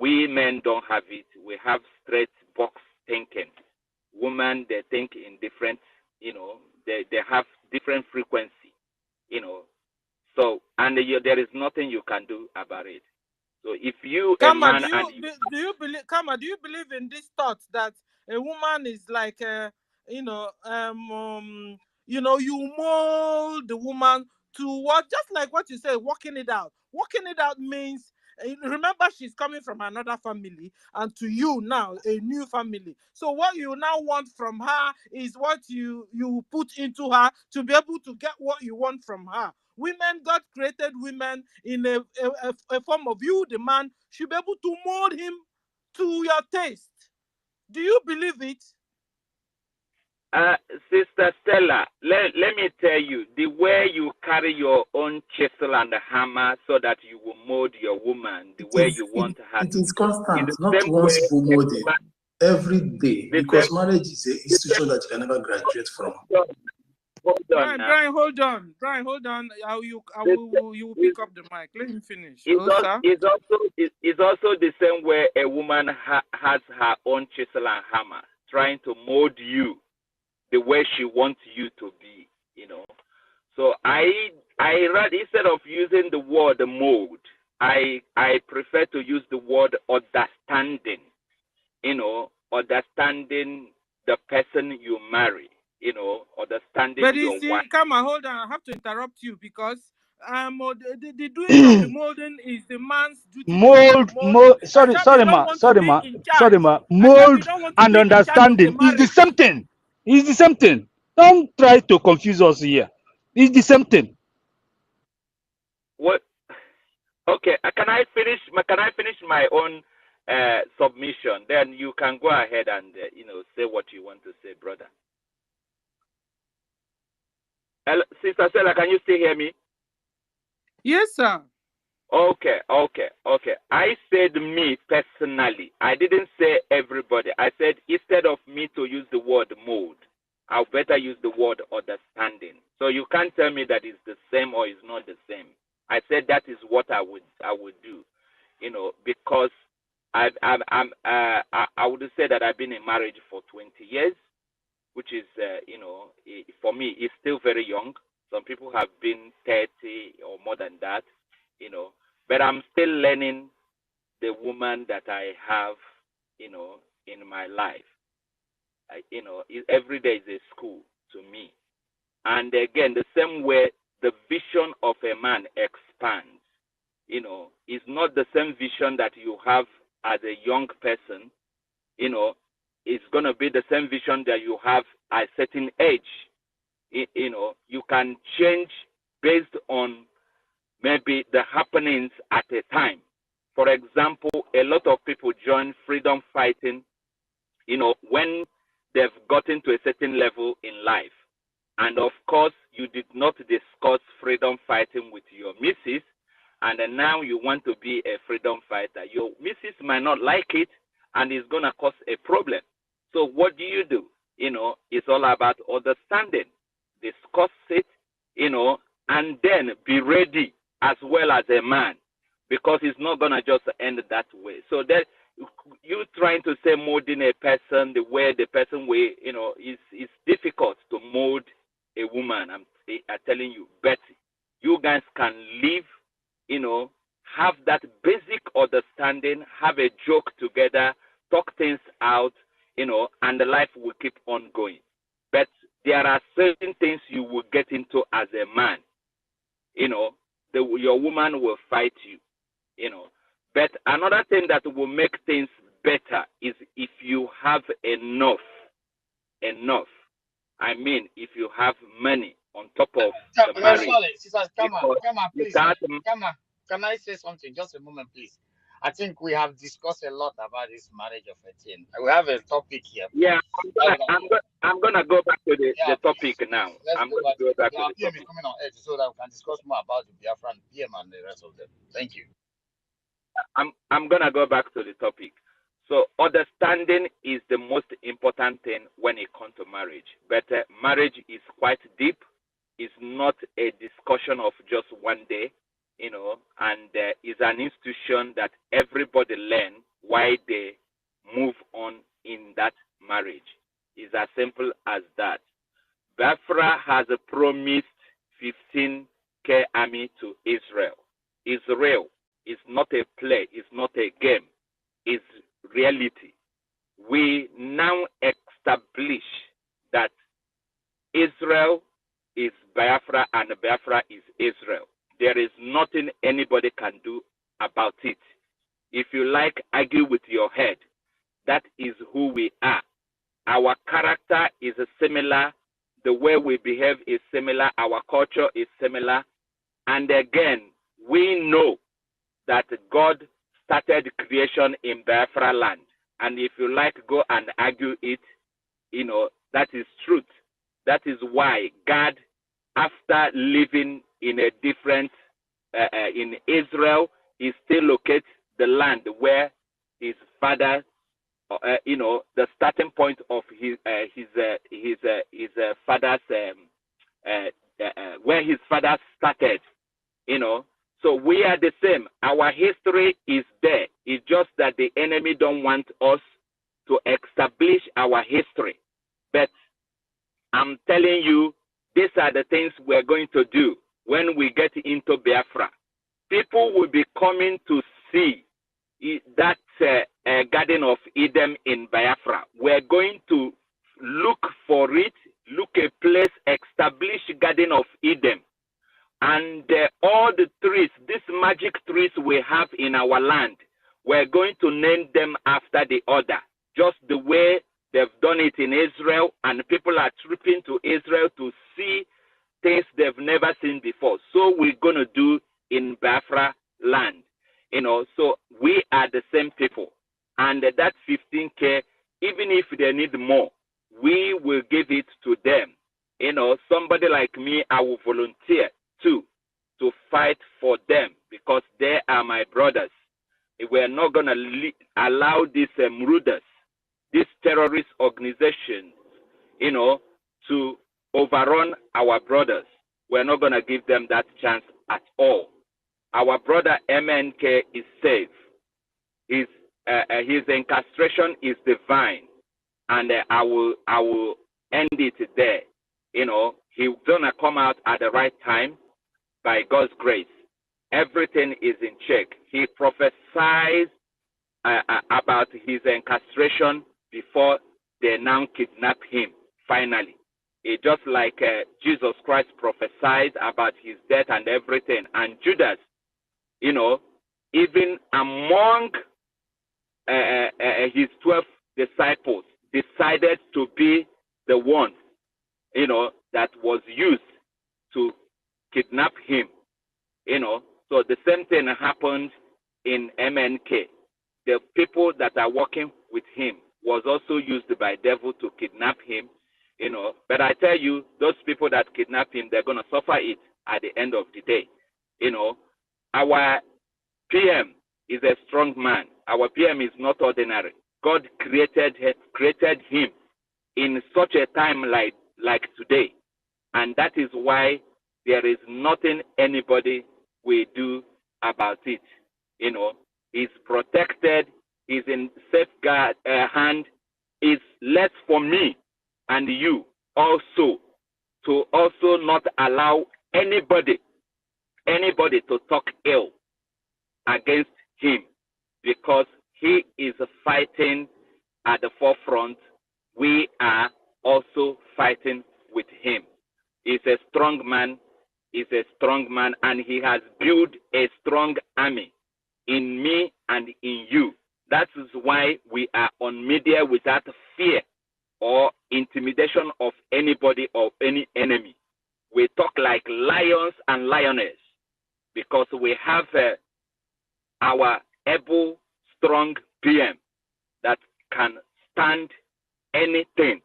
We men don't have it. We have straight box thinking. Women, they think in different, they have different frequency, So, and there is nothing you can do about it. So if you Kama, a man do you believe? Kama, do you believe in this thought that a woman is like, you mold the woman to what? Just like what you say, working it out. Working it out means. Remember, she's coming from another family, and to you now, a new family. So what you now want from her is what you put into her to be able to get what you want from her. Women, God created women in a form of you, the man, should be able to mold him to your taste. Do you believe it? Sister Stella, let me tell you, the way you carry your own chisel and hammer so that you will mold your woman the way you want her. It is constant, not once molded, every day, because marriage is an institution that you can never graduate from. Hold on, Brian, hold on. Brian, hold on. You will pick up the mic. Let him finish. It's also the same way a woman has her own chisel and hammer, trying to mold you the way she wants you to be, So I rather, instead of using the word mold, I prefer to use the word understanding, understanding the person you marry, understanding but your wife. Come on, hold on. I have to interrupt you because the doing of the molding is the man's duty. Sorry, ma. Mold and understanding is the same thing. It's the same thing. Don't try to confuse us here. It's the same thing. What? Okay. Can I finish my own submission? Then you can go ahead and say what you want to say, brother. Hello, Sister Stella, can you still hear me? Yes, sir. Okay. I said me personally. I didn't say everybody. I said instead of me to use the word mold, I'll better use the word understanding. So you can't tell me that it's the same or it's not the same. I said that is what I would do, because I would say that I've been in marriage for 20 years, which is for me is still very young. Some people have been 30 or more than that, but I'm still learning the woman that I have, in my life. Every day is a school to me. And again, the same way the vision of a man expands, is not the same vision that you have as a young person, it's going to be the same vision that you have at a certain age. You can change based on maybe the happenings at a time. For example, a lot of people join freedom fighting, when they've gotten to a certain level in life. And of course, you did not discuss freedom fighting with your missus, and then now you want to be a freedom fighter. Your missus might not like it, and it's going to cause a problem. So what do? It's all about understanding. Discuss it, and then be ready as well as a man because it's not gonna just end that way. So that you trying to say molding a person the way the person way, you know, is difficult to mold a woman. I'm telling you, but you guys can live, you know, have that basic understanding, have a joke together, talk things out, you know, and the life will keep on going. But there are certain things you will get into as a man, you know, your woman will fight you, you know. But another thing that will make things better is if you have enough. I mean, if you have money on top of the marriage. Sorry, sisters, come on, please. Because Come on. Can I say something? Just a moment, please. I think we have discussed a lot about this marriage of 18. We have a topic here. Yeah, I'm gonna go back to the topic now. Let's I'm gonna go back to the PM topic. is coming on edge so that we can discuss more about the Biafra and PM and the rest of them. Thank you. I'm gonna go back to the topic. So understanding is the most important thing when it comes to marriage. But marriage is quite deep. It's not a discussion of just one day, you know, and it's an institution that everybody learn why they move on in that marriage. It's as simple as that. Biafra has promised 15K army to Israel. Israel is not a play, it's not a game, it's reality. We now establish that Israel is Biafra and Biafra is Israel. There is nothing anybody can do about it. If you like, argue with your head. That is who we are. Our character is similar. The way we behave is similar. Our culture is similar. And again, we know that God started creation in Biafra land. And if you like, go and argue it, you know, that is truth. That is why God, after living in a different, in Israel, he still locates the land where his father, you know, the starting point of his father's, where his father started, you know. So we are the same. Our history is there. It's just that the enemy don't want us to establish our history. But I'm telling you, these are the things we're going to do when we get into Biafra. People will be coming to see that Garden of Eden in Biafra. We're going to look for it, look a place, establish Garden of Eden. And all the trees, these magic trees we have in our land, we're going to name them after the order, just the way they've done it in Israel, and people are tripping to Israel to see things they've never seen before. So we're going to do in Biafra land, you know. So we are the same people. And that 15K, even if they need more, we will give it to them. You know, somebody like me, I will volunteer too to fight for them because they are my brothers. We're not going to allow these murderers, these terrorist organizations, you know, to overrun our brothers. We're not going to give them that chance at all. Our brother MNK is safe. His incastration is divine, and I will end it there. You know, he's gonna come out at the right time by God's grace. Everything is in check. He prophesied about his incastration before they now kidnap him. Finally, it's just like Jesus Christ prophesied about his death and everything. And Judas, you know, even among his 12 disciples, decided to be the one, you know, that was used to kidnap him, you know. So the same thing happened in MNK. The people that are working with him was also used by devil to kidnap him, you know. But I tell you, those people that kidnap him, they're going to suffer it at the end of the day, you know. Our PM is a strong man. Our PM is not ordinary. God created him in such a time like today. And that is why there is nothing anybody will do about it. He's protected, he's in safeguard hand. It's less for me and you also to also not allow anybody to talk ill against him, because he is fighting at the forefront. We are also fighting with him. He's a strong man. And he has built a strong army in me and in you. That is why we are on media without fear or intimidation of anybody or any enemy. We talk like lions and lioness because we have our able, strong PM that can stand anything.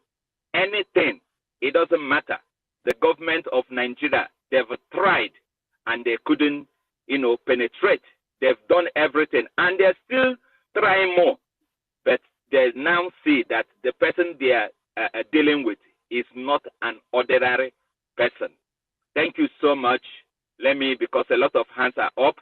Anything. It doesn't matter. The government of Nigeria, they've tried and they couldn't, penetrate. They've done everything and they're still trying more. But they now see that the person they are dealing with is not an ordinary person. Thank you so much. Because a lot of hands are up.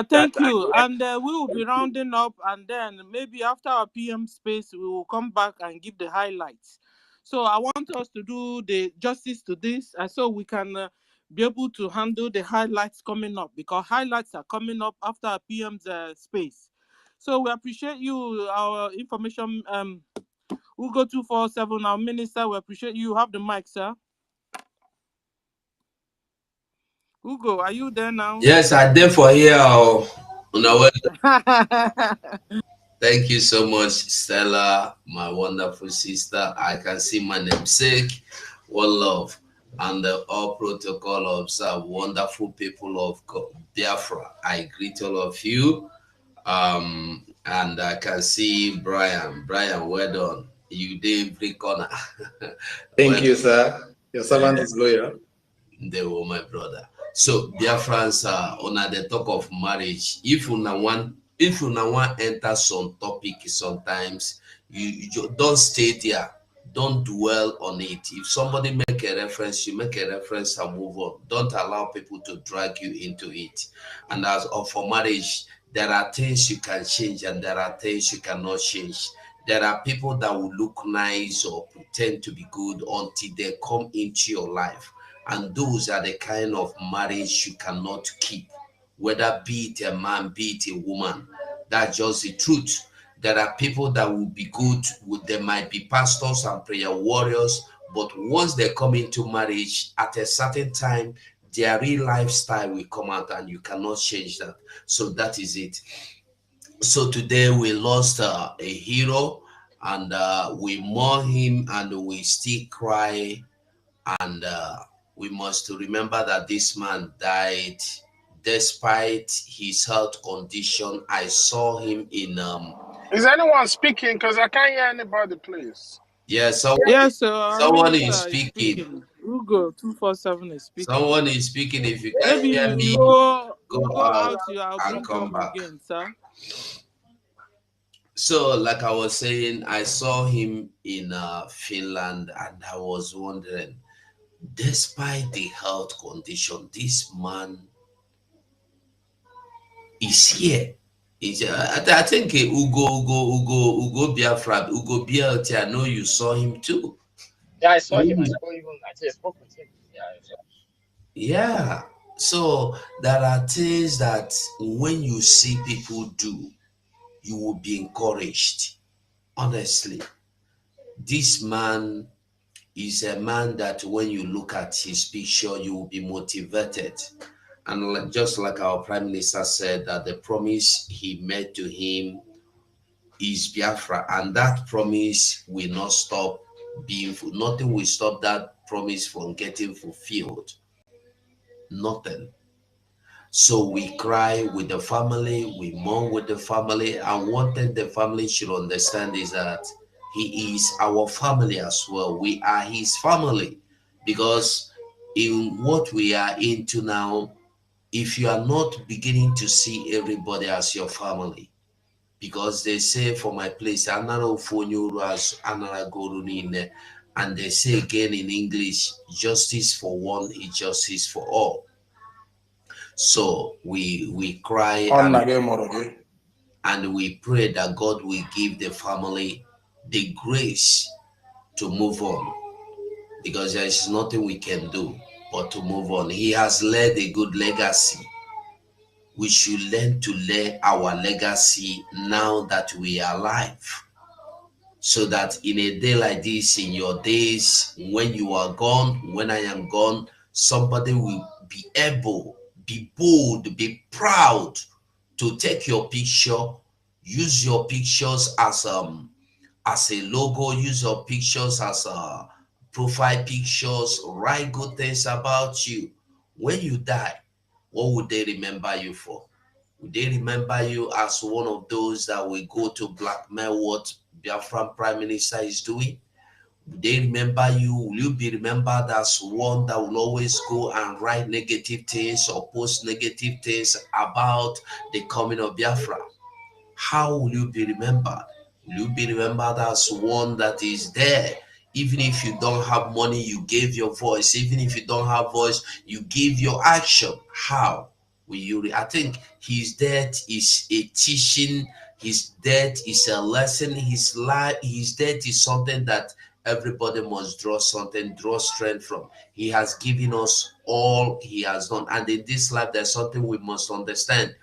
Thank you. And we will be rounding up, and then maybe after our PM space, we will come back and give the highlights. So I want us to do the justice to this, so we can be able to handle the highlights coming up, because highlights are coming up after our PM's space. So we appreciate you, our information, Ugo 247, our minister. We appreciate you. Have the mic, sir. Ugo, are you there now? Yes, I'm there for here. Thank you so much, Stella, my wonderful sister. I can see my namesake. One love. And all protocol of wonderful people of Biafra. I greet all of you. And I can see Brian. Brian, well done. You did every corner. Thank you, sir. Your servant is loyal. They were my brother. So, dear friends, on the talk of marriage, if you now want enter some topic, sometimes you don't stay there, don't dwell on it. If somebody make a reference, you make a reference and move on. Don't allow people to drag you into it. And as for marriage, there are things you can change and there are things you cannot change. There are people that will look nice or pretend to be good until they come into your life. And those are the kind of marriage you cannot keep, whether be it a man, be it a woman. That's just the truth. There are people that will be good, they might be pastors and prayer warriors, but once they come into marriage, at a certain time, their real lifestyle will come out and you cannot change that. So that is it. So today we lost a hero, and we mourn him and we still cry, and we must remember that this man died despite his health condition. I saw him in Is anyone speaking? Because I can't hear anybody, please. Yeah, someone is speaking. Ugo 247 is speaking. Someone is speaking. If you can maybe hear me, go out, I'll bring come him back again, sir. So, like I was saying, I saw him in Finland, and I was wondering, despite the health condition, this man is here. I think Ugo Biafra, Ugo BLT, I know you saw him too. Yeah, I saw him. I spoke with him. Yeah. So there are things that when you see people do, you will be encouraged. Honestly, this man is a man that when you look at his picture, you will be motivated. And just like our Prime Minister said, that the promise he made to him is Biafra, and that promise will not stop being, nothing will stop that promise from getting fulfilled. Nothing. So we cry with the family, we mourn with the family, and one thing the family should understand is that he is our family as well. We are his family, because in what we are into now, if you are not beginning to see everybody as your family, because they say for my place, and they say again in English, justice for one is justice for all. So we cry and we pray that God will give the family the grace to move on, because there is nothing we can do but to move on. He has led a good legacy. We should learn to lay our legacy now that we are alive, so that in a day like this, in your days, when you are gone, when I am gone, somebody will be able, be bold, be proud to take your picture, use your pictures as a logo, use your pictures as a profile pictures, write good things about you. When you die, what would they remember you for? Would they remember you as one of those that will go to blackmail what Biafran Prime Minister is doing? Would they remember you? Will you be remembered as one that will always go and write negative things or post negative things about the coming of Biafra? How will you be remembered? Will you be remembered as one that is there? Even if you don't have money, you gave your voice. Even if you don't have voice, you give your action. How will you? I think his death is a teaching. His death is a lesson. His life, his death is something that everybody must draw strength from. He has given us all he has done. And in this life, there's something we must understand.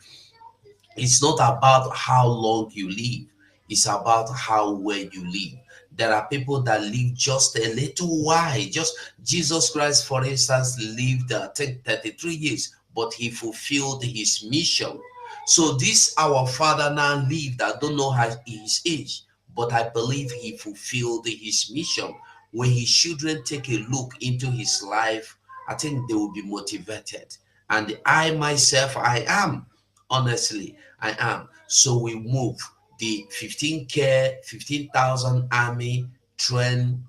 It's not about how long you live, it's about how well you live. There are people that live just a little while. Just Jesus Christ, for instance, lived, I think, 33 years, but he fulfilled his mission. So this our father now lived, I don't know his age, but I believe he fulfilled his mission. When his children take a look into his life, I think they will be motivated. And I myself, I am. Honestly, I am. So we move the 15,000 army train,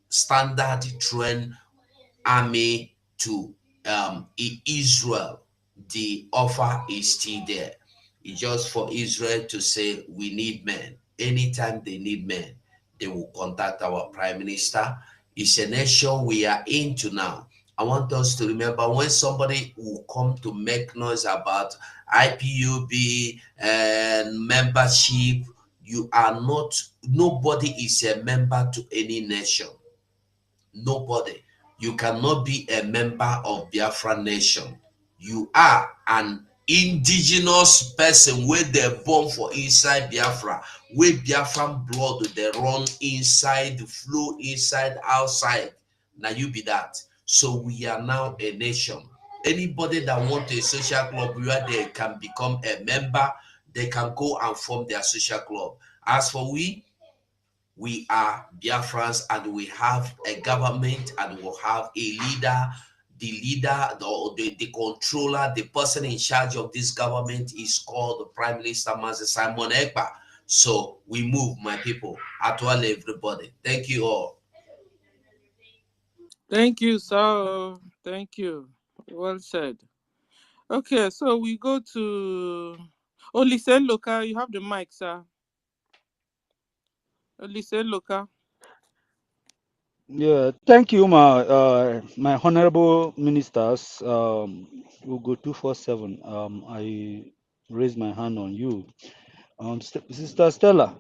standard train army to Israel. The offer is still there. It's just for Israel to say we need men. Anytime they need men, they will contact our prime minister. It's a nation we are into now. I want us to remember, when somebody will come to make noise about IPUB and membership, you are not, nobody is a member to any nation. Nobody. You cannot be a member of Biafra nation. You are an indigenous person where they're born for inside Biafra, where Biafran blood they run inside, flow inside, outside. Now you be that. So we are now a nation. Anybody that want a social club where they can become a member, they can go and form their social club. As for we are Biafrans, and we have a government, and we'll have a leader. The leader, the controller, the person in charge of this government is called the Prime Minister, Master Simon Ekpa. So we move, my people. Actually, everybody. Thank you all. Thank you, sir. Thank you. Well said. Okay, so we go to Olise Loka. You have the mic, sir. Olise Loka. Yeah, thank you, my honorable ministers. We'll go 247. I raise my hand on you. Sister Stella,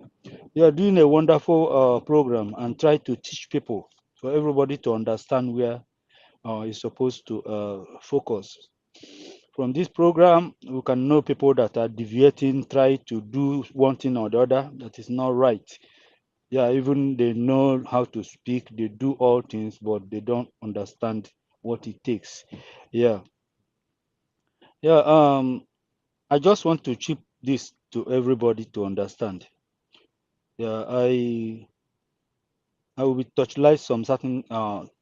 you are doing a wonderful program and try to teach people, for everybody to understand where is supposed to focus. From this program, we can know people that are deviating, try to do one thing or the other that is not right. Yeah, even they know how to speak, they do all things, but they don't understand what it takes. Yeah. I just want to chip this to everybody to understand. Yeah, I will be touchlight some certain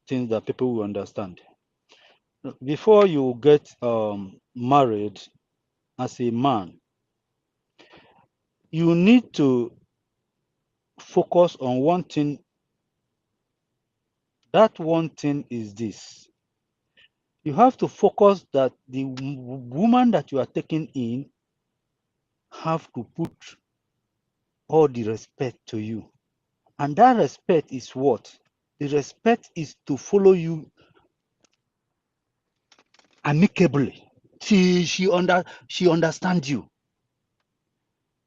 things that people will understand. Before you get married as a man, you need to focus on one thing. That one thing is this: you have to focus that the woman that you are taking in have to put all the respect to you. And that respect is what? The respect is to follow you amicably till she understand you.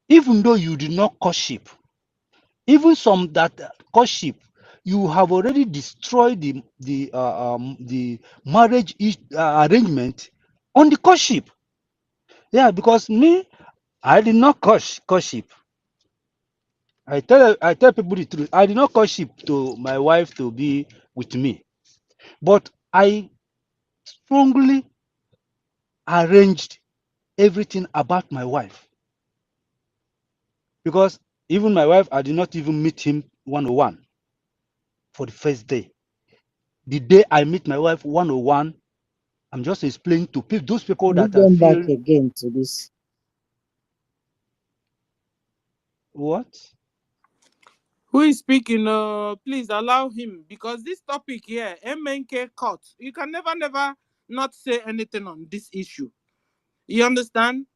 Even though you did not courtship, even some that courtship, you have already destroyed the marriage arrangement on the courtship. Yeah, because me, I did not courtship. I tell people the truth. I did not courtship to my wife to be with me, but I strongly arranged everything about my wife, because even my wife, I did not even meet him 101 for the first day. The day I meet my wife 101, I'm just explaining to those people Are you that I going back feel again to this? what? Who is speaking? Please allow him, because this topic here, MNK court, you can never not say anything on this issue. You understand?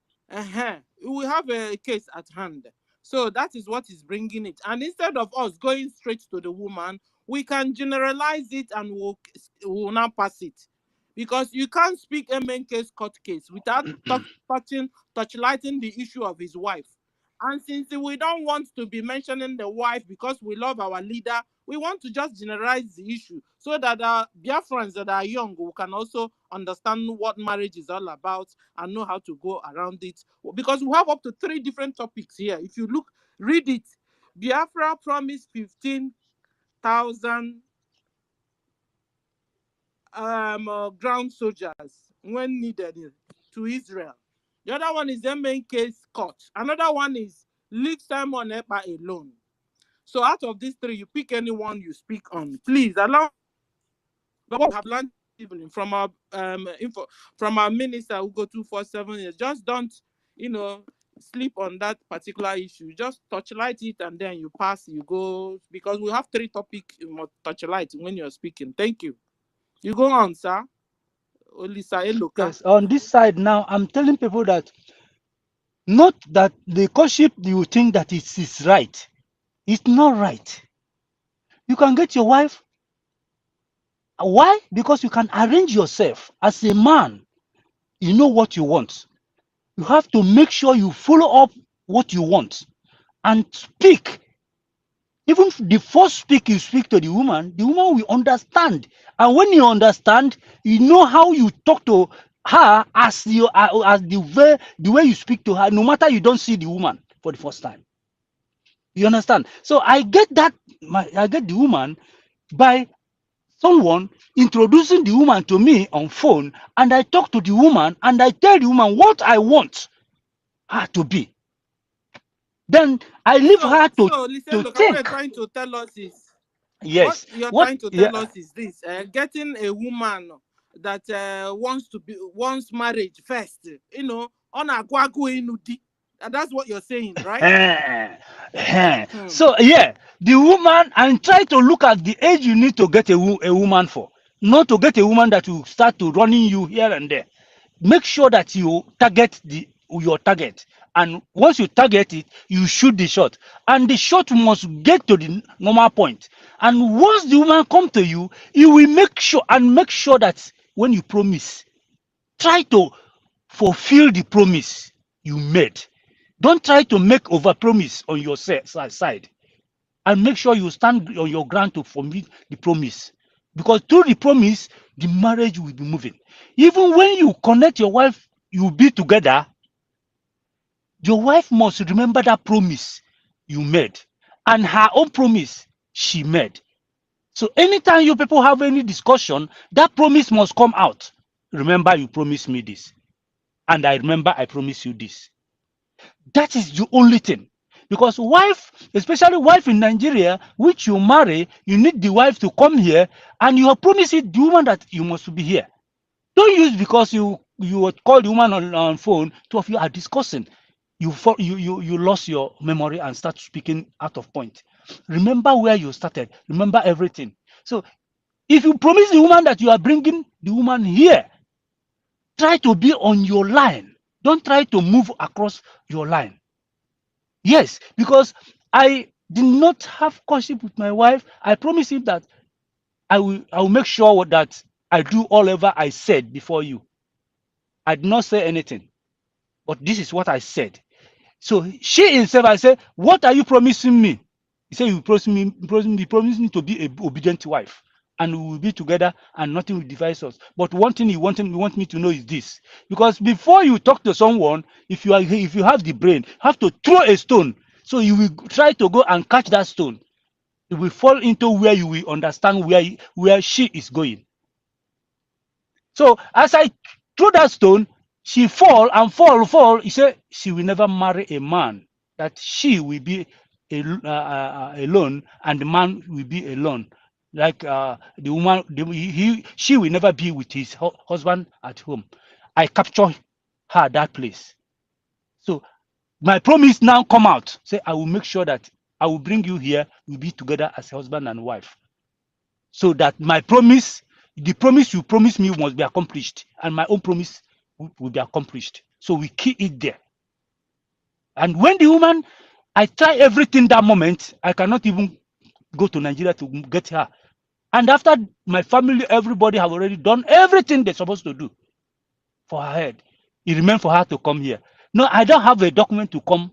We have a case at hand. So that is what is bringing it. And instead of us going straight to the woman, we can generalize it and we'll now pass it. Because you can't speak MNK's court case without touchlighting the issue of his wife. And since we don't want to be mentioning the wife because we love our leader, we want to just generalize the issue so that our Biafrans that are young who can also understand what marriage is all about and know how to go around it. Because we have up to 3 different topics here. If you look, read it. Biafra promised 15,000 ground soldiers when needed to Israel. The other one is the main case court. Another one is leave Simon Epa alone. So out of these 3, you pick any one you speak on. Please allow what we have learned evening from our from our minister who go 247 years. Just don't, sleep on that particular issue. Just touchlight it and then you pass, you go, because we have 3 topics you must touchlight when you're speaking. Thank you. You go on, sir. Olisa Eloka. Yes, on this side now, I'm telling people that not that the courtship you think that it is right. It's not right. You can get your wife. Why? Because you can arrange yourself as a man. You know what you want. You have to make sure you follow up what you want and speak. Even the first speak you speak to the woman will understand. And when you understand, you know how you talk to her as the way you speak to her, no matter you don't see the woman for the first time. You understand? So I get that. I get the woman by someone introducing the woman to me on phone, and I talk to the woman and I tell the woman what I want her to be. Then I leave her So listen, look, what you're think. trying to tell us is Yes. what you're What? trying to tell Yeah. us is this: getting a woman that wants marriage first, on a inudi. That's what you're saying, right? So yeah, the woman, and try to look at the age you need to get a woman for, not to get a woman that will start to running you here and there. Make sure that you target your target, and once you target it, you shoot the shot, and the shot must get to the normal point. And once the woman come to you, you will make sure that when you promise, try to fulfill the promise you made. Don't try to make over promise on your side, and make sure you stand on your ground to fulfill the promise, because through the promise the marriage will be moving. Even when you connect your wife, you be together, your wife must remember that promise you made and her own promise she made. So anytime you people have any discussion, that promise must come out. Remember, you promised me this, and I remember I promised you this. That is the only thing. Because wife, especially wife in Nigeria, which you marry, you need the wife to come here, and you have promised it, the woman, that you must be here. Don't use because you call the woman on phone, 2 of you are discussing. You lost your memory and start speaking out of point. Remember where you started. Remember everything. So if you promise the woman that you are bringing the woman here, try to be on your line. Don't try to move across your line. Yes, because I did not have courtship with my wife. I promise you that I will make sure that I do all ever I said before you. I did not say anything, but this is what I said. So she himself, I said, what are you promising me? He said, you promise me to be an obedient wife, and we will be together, and nothing will divide us. But one thing he want me to know is this: because before you talk to someone, if you have the brain, you have to throw a stone. So you will try to go and catch that stone. It will fall into where you will understand where she is going. So as I threw that stone, she fall. He said she will never marry a man, that she will be alone, and the man will be alone. Like the woman, she will never be with his husband at home. I capture her that place. So my promise now come out. Say I will make sure that I will bring you here. We'll be together as husband and wife. So that my promise, the promise you promised me must be accomplished, and my own promise will be accomplished. So we keep it there. And when the woman, I try everything that moment, I cannot even go to Nigeria to get her. And after my family, everybody have already done everything they're supposed to do for her head. It remains for her to come here. No, I don't have a document to come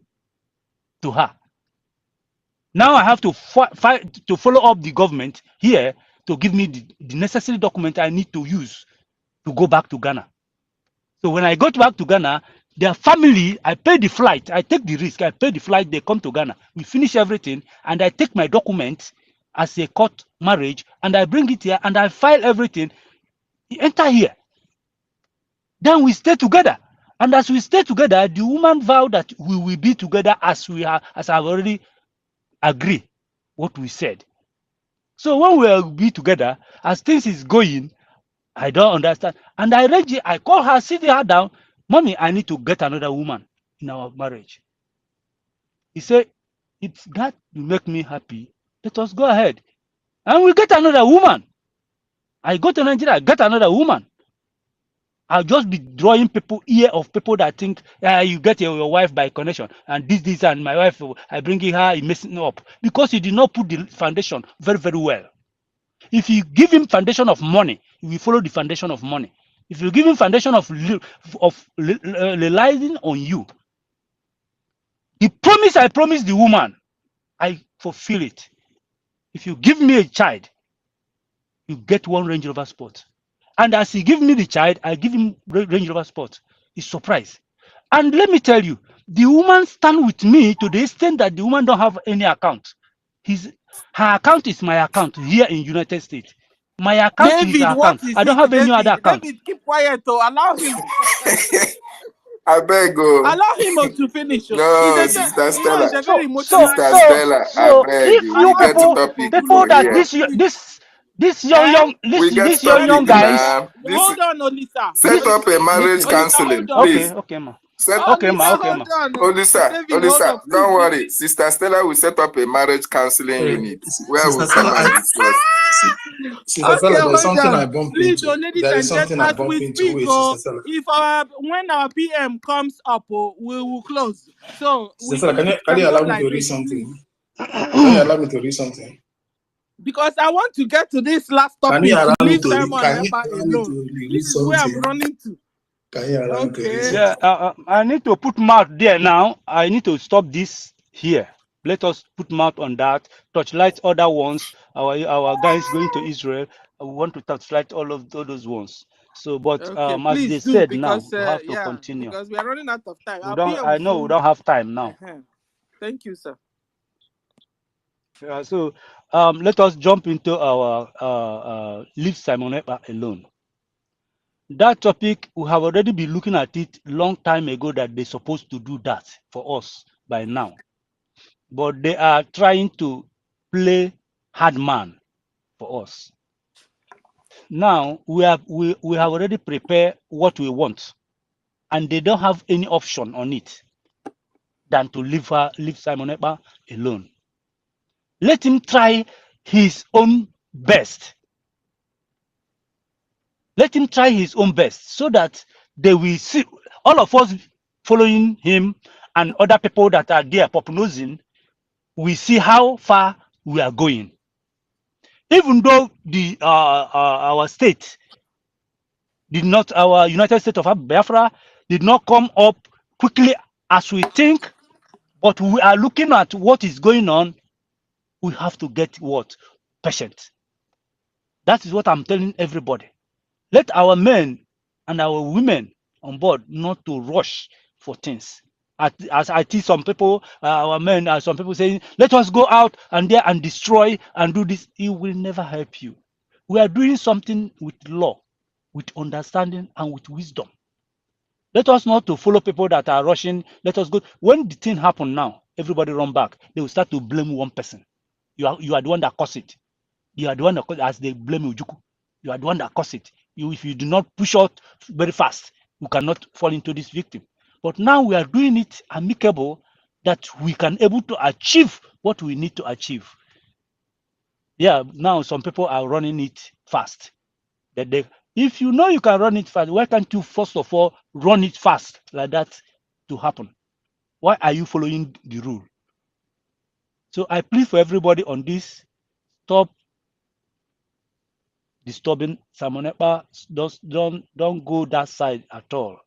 to her. Now I have to fight to follow up the government here to give me the necessary document I need to use to go back to Ghana. So when I got back to Ghana, their family, I pay the flight, I take the risk, I pay the flight, they come to Ghana. We finish everything, and I take my documents as a court marriage, and I bring it here, and I file everything. Enter here. Then we stay together. And as we stay together, the woman vowed that we will be together as we are, as I've already agreed what we said. So when we will be together, as things is going, I don't understand. And I call her, sit her down. Mommy, I need to get another woman in our marriage. He said, it's that will make me happy. Let us go ahead. And we get another woman. I go to Nigeria, I get another woman. I'll just be drawing people ear of people that think you get your wife by connection, and this, and my wife, I bring her, he messing up. Because he did not put the foundation very, very well. If you give him foundation of money, he will follow the foundation of money. If you give him foundation of relying on you, the promise I promised the woman, I fulfill it. If you give me a child, you get one Range Rover Sport. And as he give me the child, I give him Range Rover Sport. He's surprised. And let me tell you, the woman stand with me to the extent that the woman don't have any account. Her account is my account here in United States. My account is her David, what account. is I don't it, have any other David? account. David, keep quiet to allow him. I beg you. Allow him to finish. No, He's Sister you know, he's Stella. a very Sister emotional guy. Stella, I So beg if you. you We get to people topic people for that here. this We get these topic young guys. now. Hold on, Olisa. Set up a marriage Olisa, counseling, hold on. please. Okay, ma. Set Okay, ma. Hold on. Olisa, David, hold on. don't worry. Sister Stella will set up a marriage counseling unit where we'll come and discuss. Sister Stella, there's something hold I on. bump Please, into. ladies There and is something I gentlemen, bump we into. speak. Wait, Sister Stella. If when our PM comes up, we will close. So Sister Stella, can you allow me to read something? Can you allow me to read something? Because I want to get to this last topic. Can you allow me Leave to read? Simon Can you Ekpa allow me alone. to read This is where I'm something? running to. Can you allow me to read Yeah, something? I need to put mouth there now. I need to stop this here. Let us put mouth on that. Touchlight other ones. Our guys going to Israel. We want to touchlight all those ones. So, but Okay, as they please do, said now, because we have to yeah, continue. because we are running out of time. We Our don't. PM I will know we soon. don't have time now. Thank you, sir. So, let us jump into our leave Simon Ekpa alone. That topic, we have already been looking at it long time ago that they're supposed to do that for us by now. But they are trying to play hard man for us. Now we have already prepared what we want, and they don't have any option on it than to leave Simon Ekpa alone. Let him try his own best. Let him try his own best so that they will see all of us following him and other people that are there populosing. We see how far we are going. Even though our state Did not our United States of Biafra did not come up quickly as we think, but we are looking at what is going on. We have to get what? Patient. That is what I'm telling everybody. Let our men and our women on board not to rush for things. As I see some people, our men, some people saying, let us go out and there and destroy and do this. It will never help you. We are doing something with law, with understanding and with wisdom. Let us not to follow people that are rushing. Let us go. When the thing happen now, everybody run back. They will start to blame one person. You are the one that caused it. You are the one that caused, as they blame Ujuku. You are the one that caused it. If you do not push out very fast, you cannot fall into this victim. But now we are doing it amicable that we can able to achieve what we need to achieve. Yeah, now some people are running it fast. That they, if you know you can run it fast, why can't you first of all run it fast like that to happen? Why are you following the rule? So I plead for everybody on this: stop disturbing Simon Ekpa. Don't go that side at all.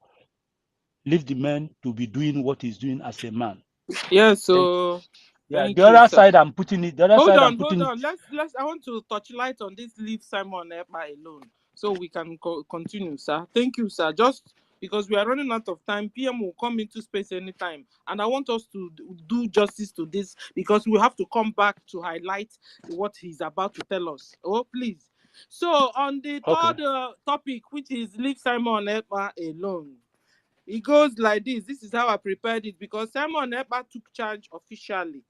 Leave the man to be doing what he's doing as a man. Yeah, Thank so Yeah, thank the you, other sir. side I'm putting it. The other Hold side I'm on, putting hold it. on. Let's. I want to touch light on this. Leave Simon Ekpa alone, so we can continue, sir. Thank you, sir. Just because we are running out of time, PM will come into space anytime, and I want us to do justice to this because we have to come back to highlight what he's about to tell us. Oh, please. So on the third topic, which is leave Simon Ekpa alone. It goes like this. This is how I prepared it because Simon Ekpa took charge officially.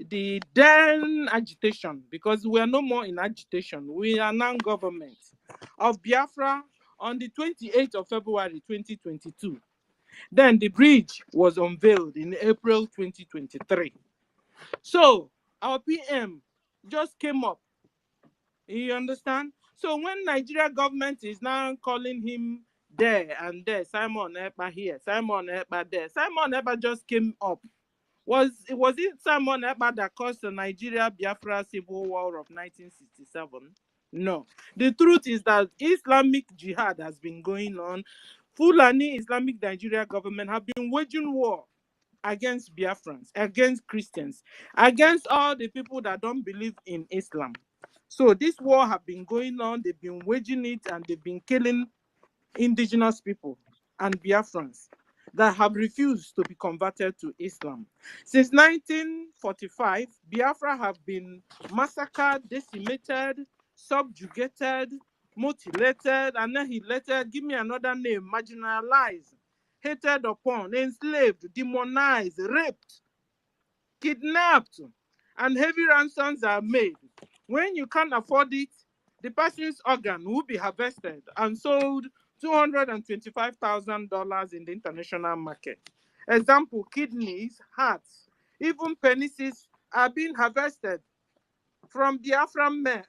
The then agitation, because we are no more in agitation. We are now government of Biafra on the 28th of February 2022. Then the bridge was unveiled in April 2023. So our PM just came up. You understand? So when Nigeria government is now calling him there and there, Simon Ekpa here, Simon Ekpa there, Simon Ekpa just came up. Was it Simon Ekpa that caused the Nigeria Biafra Civil War of 1967? No. The truth is that Islamic jihad has been going on. Fulani Islamic Nigeria government have been waging war against Biafrans, against Christians, against all the people that don't believe in Islam. So this war have been going on, they've been waging it, and they've been killing indigenous people and Biafrans that have refused to be converted to Islam. Since 1945, Biafra have been massacred, decimated, subjugated, mutilated, annihilated, give me another name, marginalized, hated upon, enslaved, demonized, raped, kidnapped, and heavy ransoms are made. When you can't afford it, the person's organ will be harvested and sold $225,000 in the international market. Example, kidneys, hearts, even penises are being harvested from Biafran men,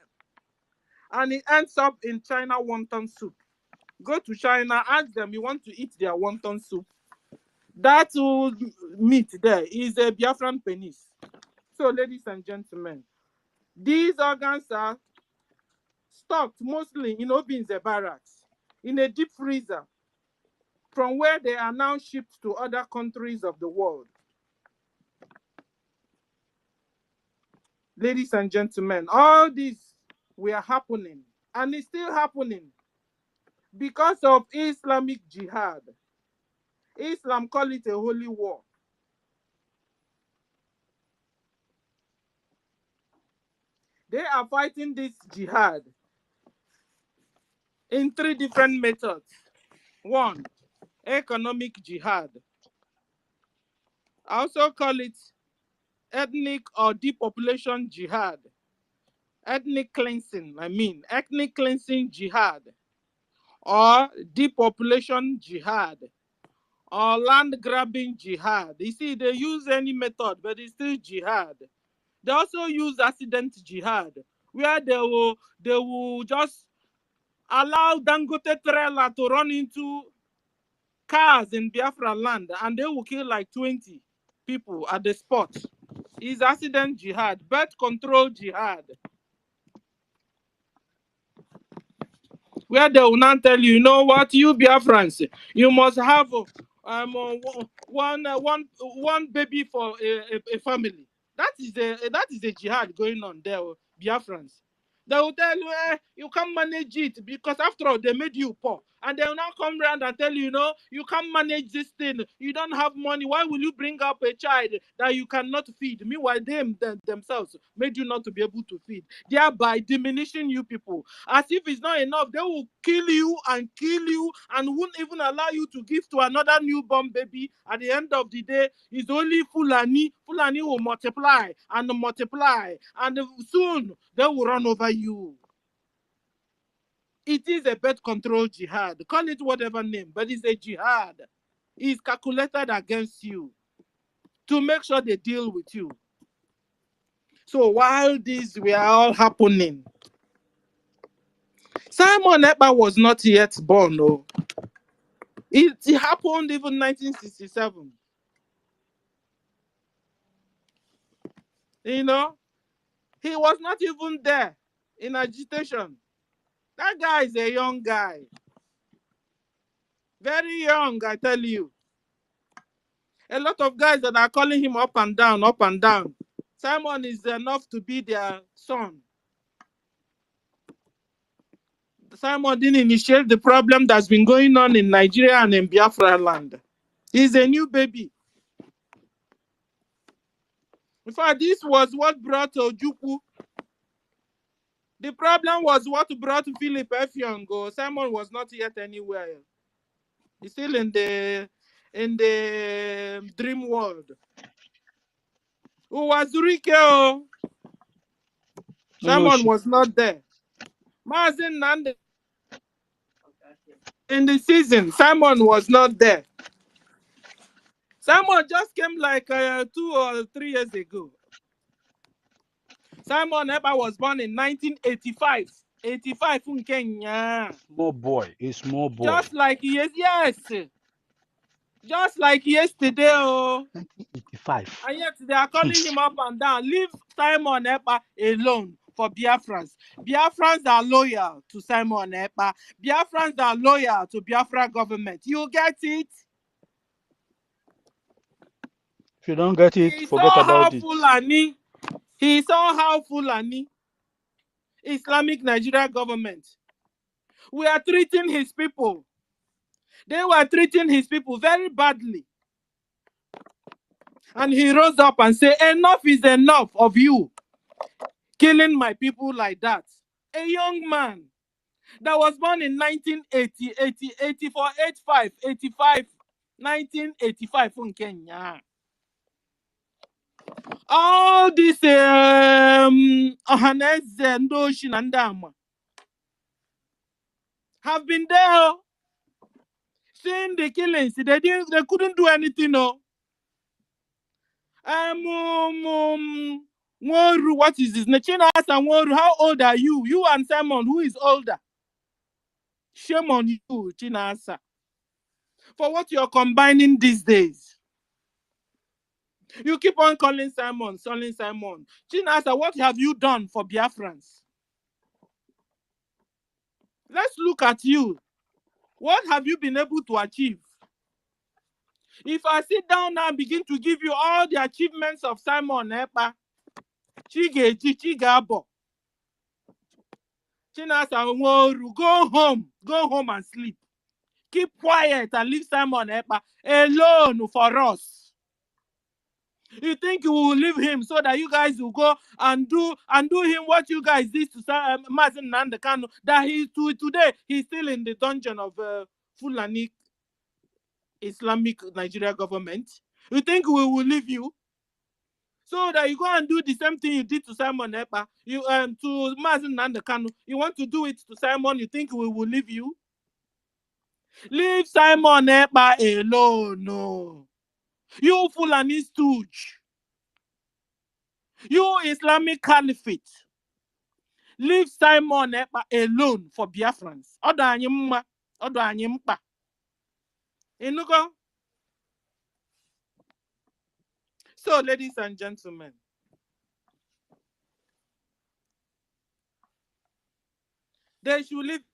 and it ends up in China wonton soup. Go to China, ask them you want to eat their wonton soup. That meat there is a Biafran penis. So, ladies and gentlemen, these organs are stocked mostly in Obinze barracks, in a deep freezer, from where they are now shipped to other countries of the world. Ladies and gentlemen, all this were happening, and it's still happening because of Islamic jihad. Islam call it a holy war. They are fighting this jihad in 3 different methods. 1, economic jihad. I also call it ethnic or depopulation jihad. Ethnic cleansing jihad, or depopulation jihad, or land grabbing jihad. You see, they use any method, but it's still jihad. They also use accident jihad, where they will just allow Dangote trailer to run into cars in Biafra land, and they will kill like 20 people at the spot. It's accident jihad, birth control jihad. where they will not tell you, you know what, you Biafrans, you must have one baby for a family. That is a jihad going on there, Biafrans. They will tell you, you can't manage it because after all, they made you poor. And they will now come around and tell you, you know, you can't manage this thing. You don't have money. Why will you bring up a child that you cannot feed? Meanwhile, themselves made you not to be able to feed, thereby diminishing you people. As if it's not enough, they will kill you and won't even allow you to give to another newborn baby. At the end of the day, it's only Fulani. Fulani will multiply, and soon they will run over you. It is a birth control jihad. Call it whatever name, but it's a jihad. It's calculated against you to make sure they deal with you. So while these were all happening, Simon Ekpa was not yet born. No. It happened even 1967. You know, he was not even there in agitation. That guy is a young guy. Very young, I tell you. A lot of guys that are calling him up and down, up and down. Simon is enough to be their son. Simon didn't initiate the problem that's been going on in Nigeria and in Biafra land. He's a new baby. In fact, this was what brought Ojukwu. The problem was what brought Philip Effiong. Simon was not yet anywhere. He's still in the dream world. Who was Rike? Simon was not there. Mazin Nande. In the season, Simon was not there. Simon just came like 2 or 3 years ago. Simon Ekpa was born in 1985. 85 in Kenya. Small boy, a small boy. Just like he is, yes. Just like yesterday, oh. 1985. And yet they are calling him up and down. Leave Simon Ekpa alone for Biafrans. Biafrans are loyal to Simon Ekpa. Biafrans are loyal to Biafra government. You get it? If you don't get it, forget about it. He saw how Fulani, Islamic Nigeria government, we are treating his people. They were treating his people very badly. And he rose up and said, enough is enough of you killing my people like that. A young man that was born in 1980, 80, 84, 85, 85, 1985 in Kenya. All this Ohaneze and Oshin and Dama have been there seeing the killings. They couldn't do anything, no. Nworu, what is this? Nechina asked Nworu, how old are you? You and Simon, who is older? Shame on you, Chinasa, for what you're combining these days. You keep on calling Simon. Chinasa, what have you done for Biafrans? Let's look at you. What have you been able to achieve? If I sit down now and begin to give you all the achievements of Simon Ekpa, Chigabo, Chinasa Nworu, go home and sleep. Keep quiet and leave Simon Ekpa alone for us. You think you will leave him so that you guys will go and do him what you guys did to Freemazinnamdikanu, that today he's still in the dungeon of Fulani Islamic Nigeria government? You think we will leave you so that you go and do the same thing you did to Simon Ekpa, to Freemazinnamdikanu? You want to do it to Simon? You think we will leave you? Leave Simon Ekpa alone. No. You Fulani stooge. You Islamic Caliphate. Leave Simon Ekpa alone for Biafrans. Odo anyị mma, odo anyị mkpa. Inugo? So, ladies and gentlemen, they should leave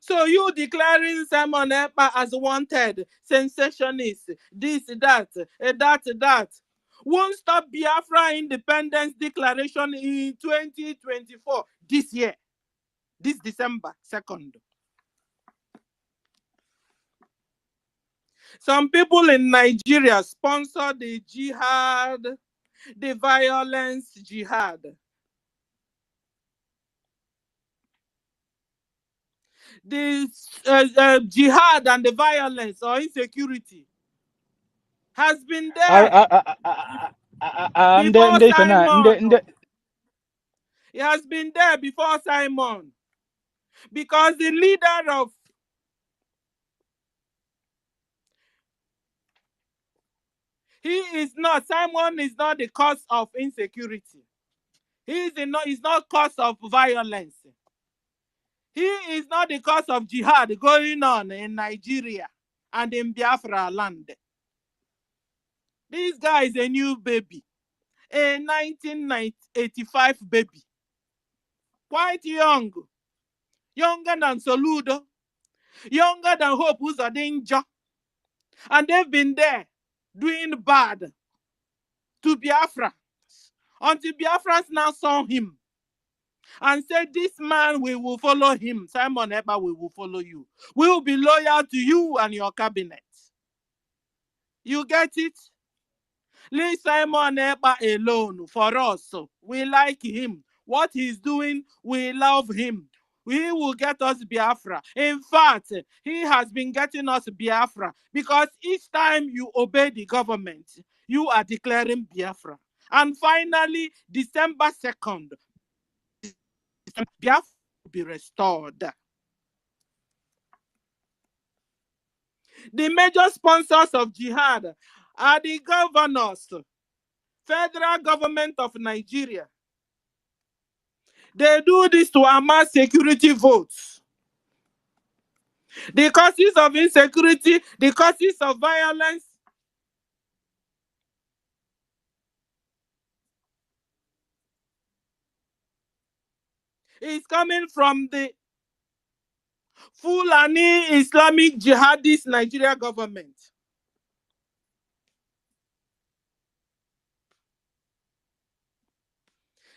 So you declaring Simon Ekpa as wanted, sensationist, this, that, that, won't stop Biafra independence declaration in 2024, this year, this December 2nd. Some people in Nigeria sponsor the jihad, the violence jihad. The jihad and the violence or insecurity has been there before Simon. It has been there before Simon. Because the leader of Simon is not the cause of insecurity. He is not cause of violence. He is not the cause of jihad going on in Nigeria and in Biafra land. This guy is a new baby, a 1985 baby, quite young, younger than Soludo, younger than Hope Uzodinjo, and they've been there doing bad to Biafra until Biafrans now saw him and said, this man, we will follow him. Simon Ekpa, we will follow you. We will be loyal to you and your cabinet. You get it? Leave Simon Ekpa alone for us. We like him. What he's doing, we love him. He will get us Biafra. In fact, he has been getting us Biafra because each time you obey the government, you are declaring Biafra. And finally, December 2nd, Biafra will be restored. The major sponsors of jihad are the governors, federal government of Nigeria. They do this to amass security votes. The causes of insecurity, the causes of violence, is coming from the Fulani Islamic jihadist Nigeria government.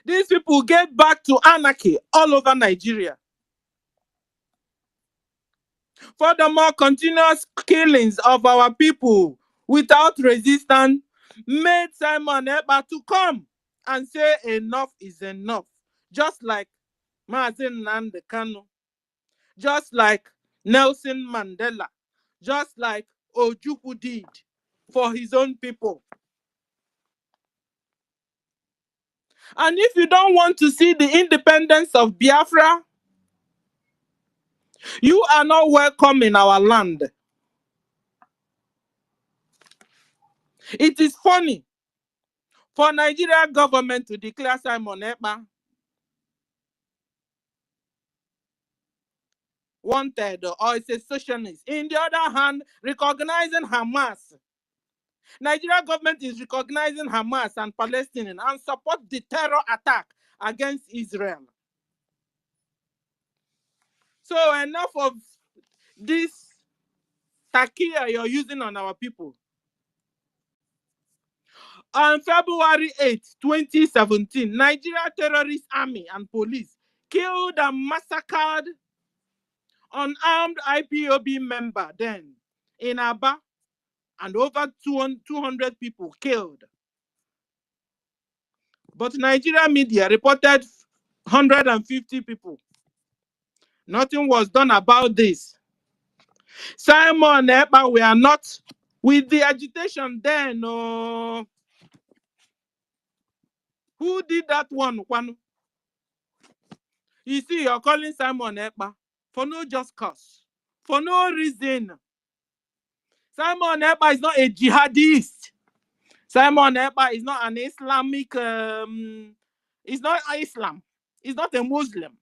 These people get back to anarchy all over Nigeria. Furthermore, continuous killings of our people without resistance made Simon Ekpa to come and say enough is enough. Just like Freemazinnamdikanu, just like Nelson Mandela, just like Ojukwu did for his own people. And if you don't want to see the independence of Biafra, you are not welcome in our land. It is funny for Nigeria government to declare Simon Ekpa wanted or is a socialist. In the other hand, recognizing Hamas. Nigeria government is recognizing Hamas and Palestinians and support the terror attack against Israel. So enough of this takia you're using on our people. On February 8, 2017, Nigeria terrorist army and police killed and massacred unarmed IPOB member then in Aba, and over 200 people killed. But Nigeria media reported 150 people. Nothing was done about this. Simon Ekpa, we are not with the agitation then. No. Who did that one? You see, you're calling Simon Ekpa for no just cause, for no reason. Simon Ekpa is not a jihadist. Simon Ekpa is not an Islamic, it's not Islam. It's not a Muslim.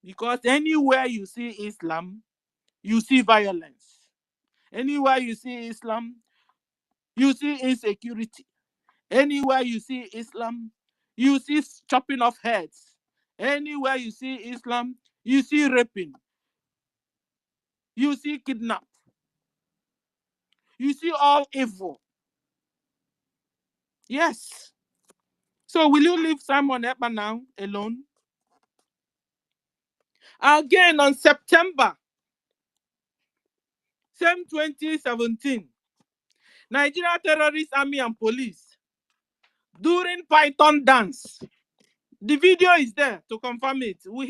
Because anywhere you see Islam, you see violence. Anywhere you see Islam, you see insecurity. Anywhere you see Islam, you see chopping off heads. Anywhere you see Islam, you see raping. You see kidnap. You see all evil. Yes. So will you leave Simon Ekpa now alone? Again on September, same 2017, Nigeria Terrorist Army and Police during Python dance. The video is there to confirm it. We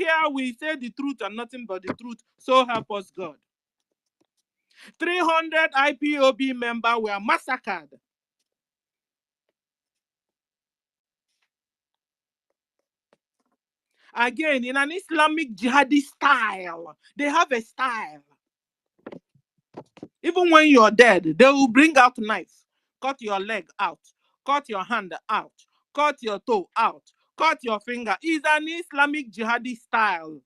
say the truth and nothing but the truth. So help us God. 300 IPOB members were massacred. Again, in an Islamic jihadi style. They have a style. Even when you're dead, they will bring out knife, cut your leg out, cut your hand out, cut your toe out, cut your finger. It's an Islamic jihadi style.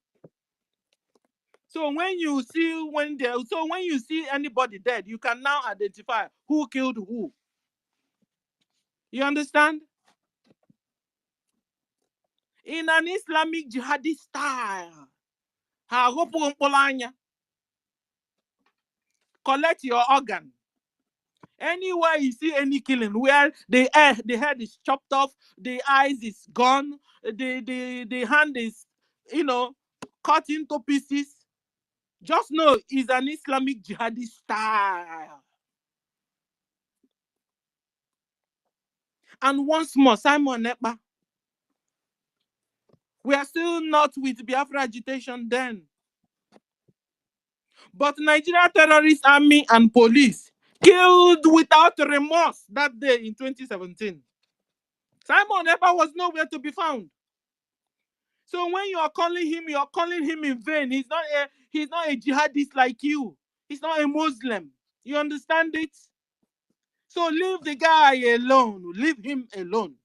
So when you see anybody dead, you can now identify who killed who. You understand? In an Islamic jihadi style. Collect your organ. Anywhere you see any killing, where the head is chopped off, the eyes is gone, the hand is, cut into pieces, just know it's an Islamic jihadi style. And once more, Simon Ekpa, we are still not with Biafra agitation then. But Nigeria Terrorist Army and Police killed without remorse that day in 2017. Simon Ekpa was nowhere to be found. So when you are calling him in vain. He's not a jihadist like you. He's not a Muslim. You understand it? So leave the guy alone. Leave him alone.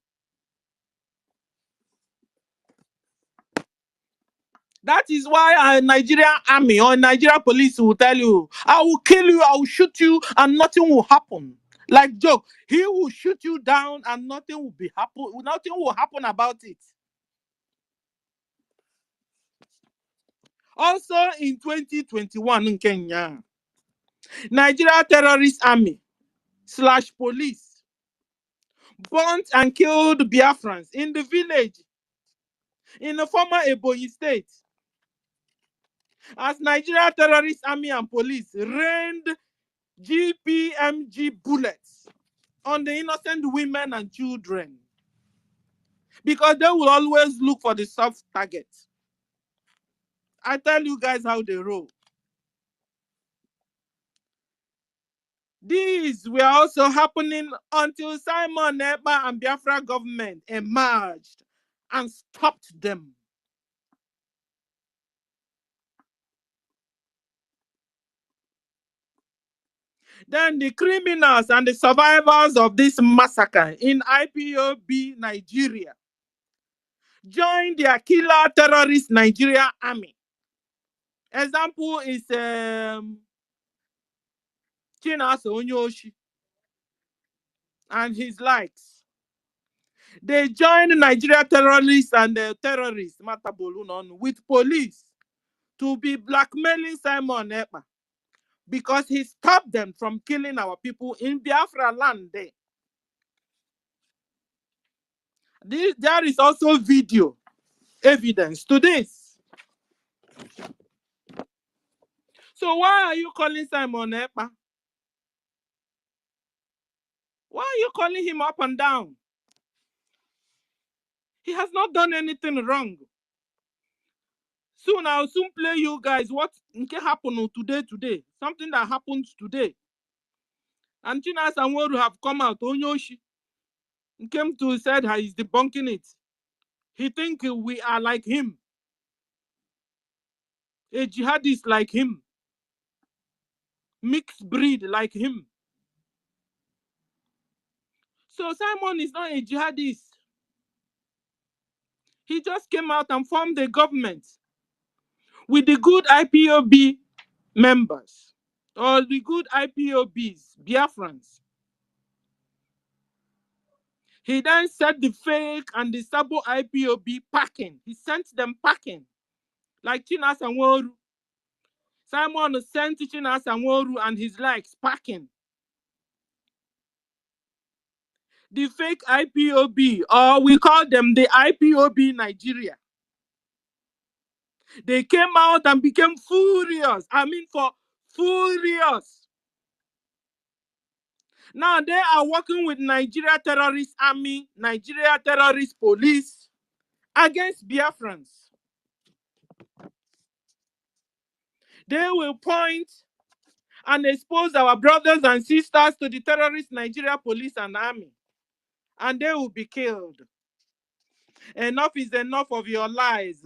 That is why a Nigerian army or Nigerian police will tell you, I will kill you, I will shoot you, and nothing will happen. Like joke, he will shoot you down and nothing will happen about it. Also in 2021 in Kenya, Nigeria Terrorist Army / police burnt and killed Biafrans in the village in the former Ebonyi state. As Nigeria Terrorist Army and Police rained GPMG bullets on the innocent women and children. Because they will always look for the soft target. I tell you guys how they roll. These were also happening until Simon Ekpa and Biafra government emerged and stopped them. Then the criminals and the survivors of this massacre in IPOB Nigeria joined their killer terrorist Nigeria army. Example is Chinasa Onyoshi and his likes. They joined Nigeria terrorists and terrorists with police to be blackmailing Simon Ekpa because he stopped them from killing our people in Biafra land there. There is also video evidence to this. So why are you calling Simon Ekpa? Why are you calling him up and down? He has not done anything wrong. Soon I'll soon play you guys what happened today. Something that happened today. And Chinas and Woru have come out. Onyoshi came to said he's debunking it. He think we are like him. A jihadist like him. Mixed breed like him. So Simon is not a jihadist. He just came out and formed a government with the good IPOB members or the good IPOBs, Biafrans. He then set the fake and the Sabo IPOB packing. He sent them packing like Chinas and Woru. Simon sent teaching us Anworu and his likes packing. The fake IPOB, or we call them the IPOB Nigeria. They came out and became furious. Furious. Now they are working with Nigeria terrorist army, Nigeria terrorist police against Biafrans. They will point and expose our brothers and sisters to the terrorist Nigeria police and army, and they will be killed. Enough is enough of your lies.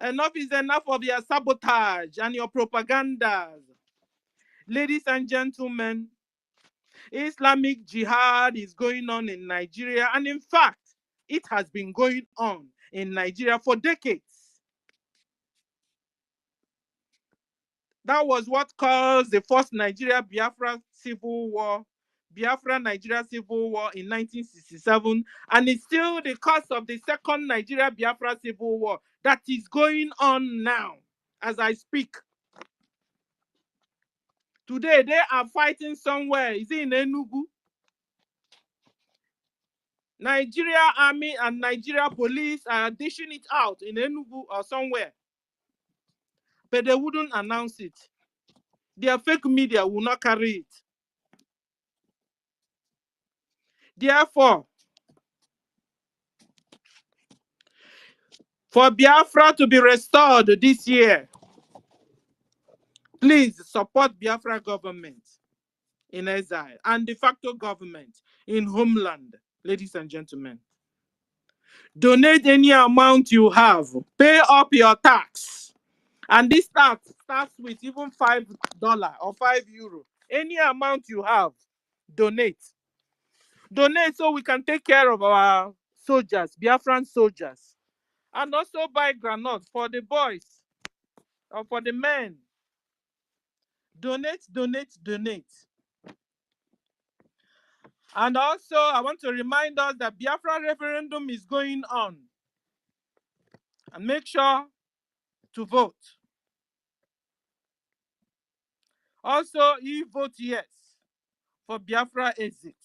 Enough is enough of your sabotage and your propagandas. Ladies and gentlemen, Islamic jihad is going on in Nigeria, and in fact, it has been going on in Nigeria for decades. That was what caused the first Nigeria-Biafra civil war, Biafra-Nigeria civil war in 1967, and it's still the cause of the second Nigeria-Biafra civil war that is going on now as I speak. Today, they are fighting somewhere. Is it in Enugu? Nigeria army and Nigeria police are dishing it out in Enugu or somewhere. But they wouldn't announce it. Their fake media will not carry it. Therefore, for Biafra to be restored this year, please support Biafra government in exile and de facto government in homeland, ladies and gentlemen. Donate any amount you have. Pay up your tax. And this tax starts with even $5 or €5. Any amount you have, donate. Donate so we can take care of our soldiers, Biafran soldiers. And also buy granules for the boys or for the men. Donate, donate, donate. And also, I want to remind us that Biafra referendum is going on. And make sure to vote. Also, if you vote yes for Biafra exit,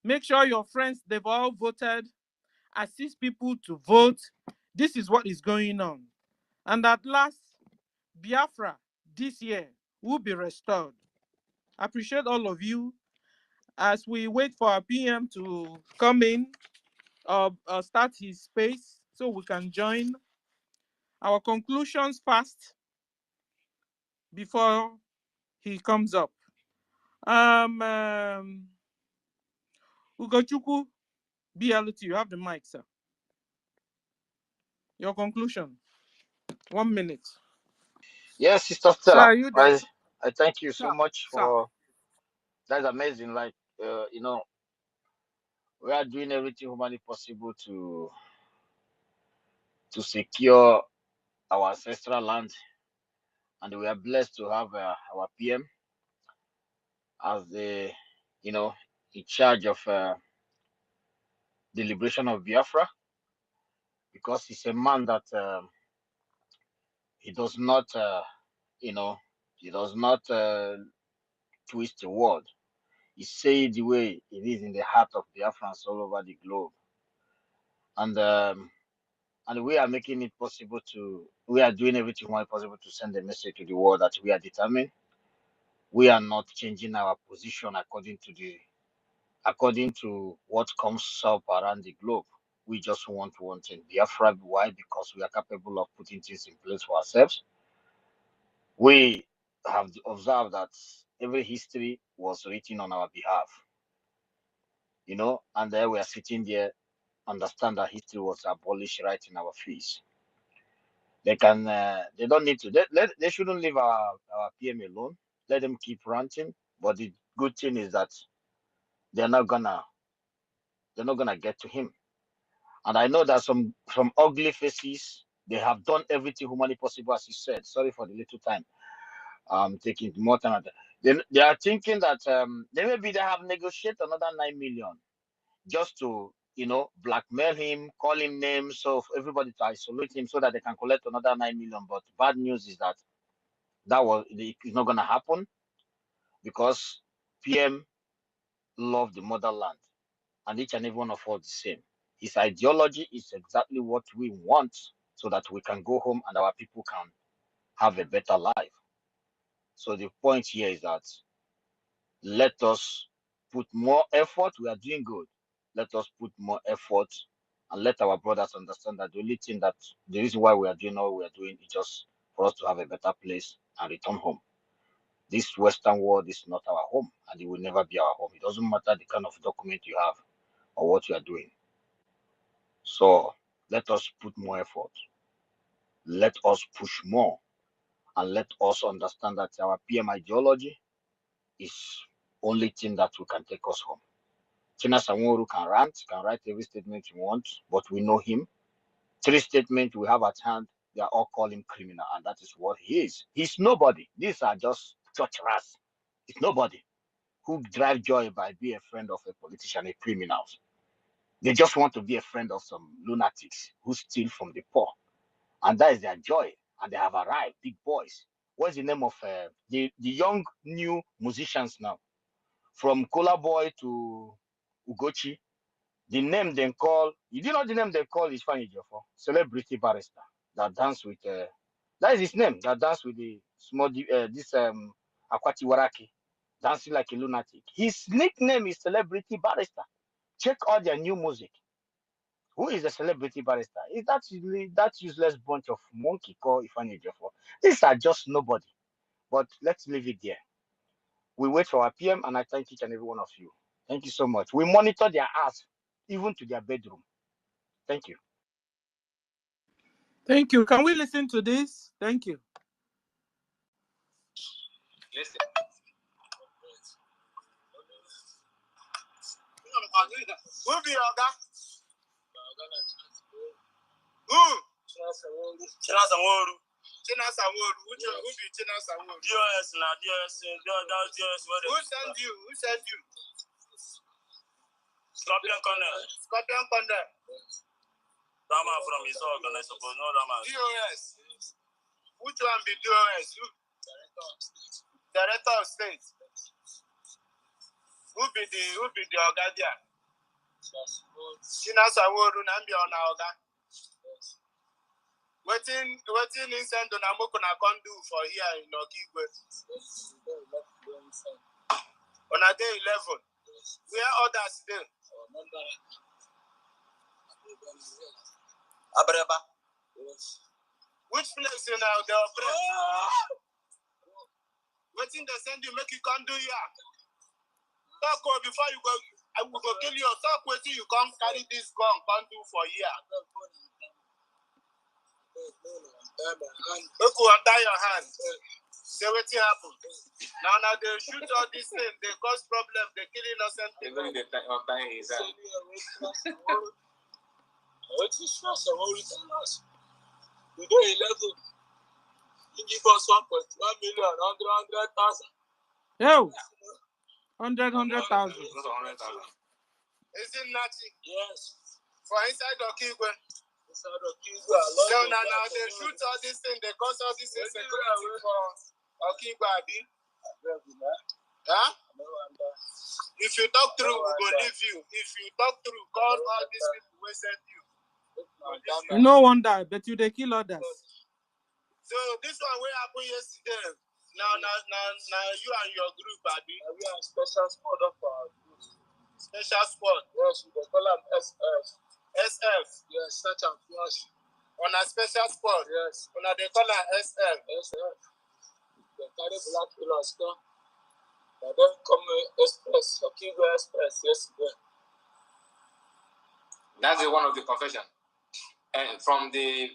make sure your friends, they've all voted. Assist people to vote. This is what is going on. And at last, Biafra this year will be restored. I appreciate all of you as we wait for our PM to come in or start his space so we can join our conclusions fast before he comes up. Ugochukwu, BLT, you have the mic, sir. Your conclusion. 1 minute. Yes, Sister Sir, Stella, are you there? I thank you so Sir, much sir. for that's amazing. Like, we are doing everything humanly possible to secure our ancestral land, and we are blessed to have our PM as the, in charge of the liberation of Biafra, because he's a man that he does not, he does not twist the word. He say it the way it is in the heart of Biafrans all over the globe, and we are making it possible we are doing everything possible to send a message to the world that we are determined. We are not changing our position according to what comes up around the globe. We just want one thing, Biafra. Why? Because we are capable of putting things in place for ourselves. We have observed that every history was written on our behalf, and then we are sitting there, understand that history was abolished right in our face. They don't need to, they shouldn't leave our PM alone. Let them keep ranting. But the good thing is that they're not gonna get to him. And I know that some ugly faces, they have done everything humanly possible, as you said. Sorry for the little time. Taking more time. They are thinking that they have negotiated another 9 million just to blackmail him, call him names, so for everybody to isolate him so that they can collect another 9 million. But bad news is that it's not gonna happen because PM love the motherland, and each and every one of us the same. His ideology is exactly what we want, so that we can go home and our people can have a better life. So the point here is that let us put more effort. We are doing good. Let us put more effort and let our brothers understand that the only thing that the reason why we are doing all we are doing is just for us to have a better place and return home. This Western world is not our home, and it will never be our home. It doesn't matter the kind of document you have or what you are doing. So let us put more effort. Let us push more, and let us understand that our PM ideology is only thing that will can take us home. China Sanworu can rant, can write every statement he wants, but we know him. 3 statements we have at hand, they are all calling him criminal, and that is what he is. He's nobody. These are just church rats. It's nobody who drive joy by being a friend of a politician, a criminal. They just want to be a friend of some lunatics who steal from the poor, and that is their joy. And they have arrived, big boys. What's the name of the young new musicians now? From Kola Boy to Ugochi, the name they call, you do know the name they call is Fanny Jofo, celebrity barrister that dance with, that is his name, that dance with the small, this Akwati Waraki, dancing like a lunatic. His nickname is celebrity barrister. Check all their new music. Who is the celebrity barrister? Is that useless bunch of monkey called Ifeanyi Jofo? These are just nobody. But let's leave it there. We wait for our PM, and I thank each and every one of you. Thank you so much. We monitor their ass, even to their bedroom. Thank you. Thank you. Can we listen to this? Thank you. Listen. Who be your guy? Who? China Sanworu. Who be China Sanworu? DOS now. DOS. Who sent you? Scorpion Corner. Rama from his organ, I suppose. No Rama. DOS. Which one be DOS? Director of State. Who be the Ogadia? China Sanworu Nambi on Oga. Waiting in Sendo Namoko na can do for here in Okigwe. On a day 11. Where others still? Abreba. Which place you now they operate? Waiting they send you, make you can do here. Talk before you go. I will go kill you. Talk waiting you can't carry this gun, can't do for here. Look who untie your hand. Say what happened. Now they shoot all these things, they cause problems, they kill innocent people. They untie his hand. What is stress? We do 11. You give us 1.1 million, 100,000. Yo, 100,000. Is it nothing? Yes. For inside Okigwe. So now they shoot all these things, they cause all this insecurity for Okigwe, Abi. Huh? If you talk through, we will leave you. If you talk through, call all these people who send you. No wonder, but you they kill others. So this one will happen yesterday. Now you and your group, Abi. We are special squad of our group. Special squad. Yes, we call them SF. SF. Yes, search and flush. On a special squad. Yes. On a they call them SF. SF. They carry black pillars. They don't come express. Okigwe Express yesterday. That's one of the confession. And from the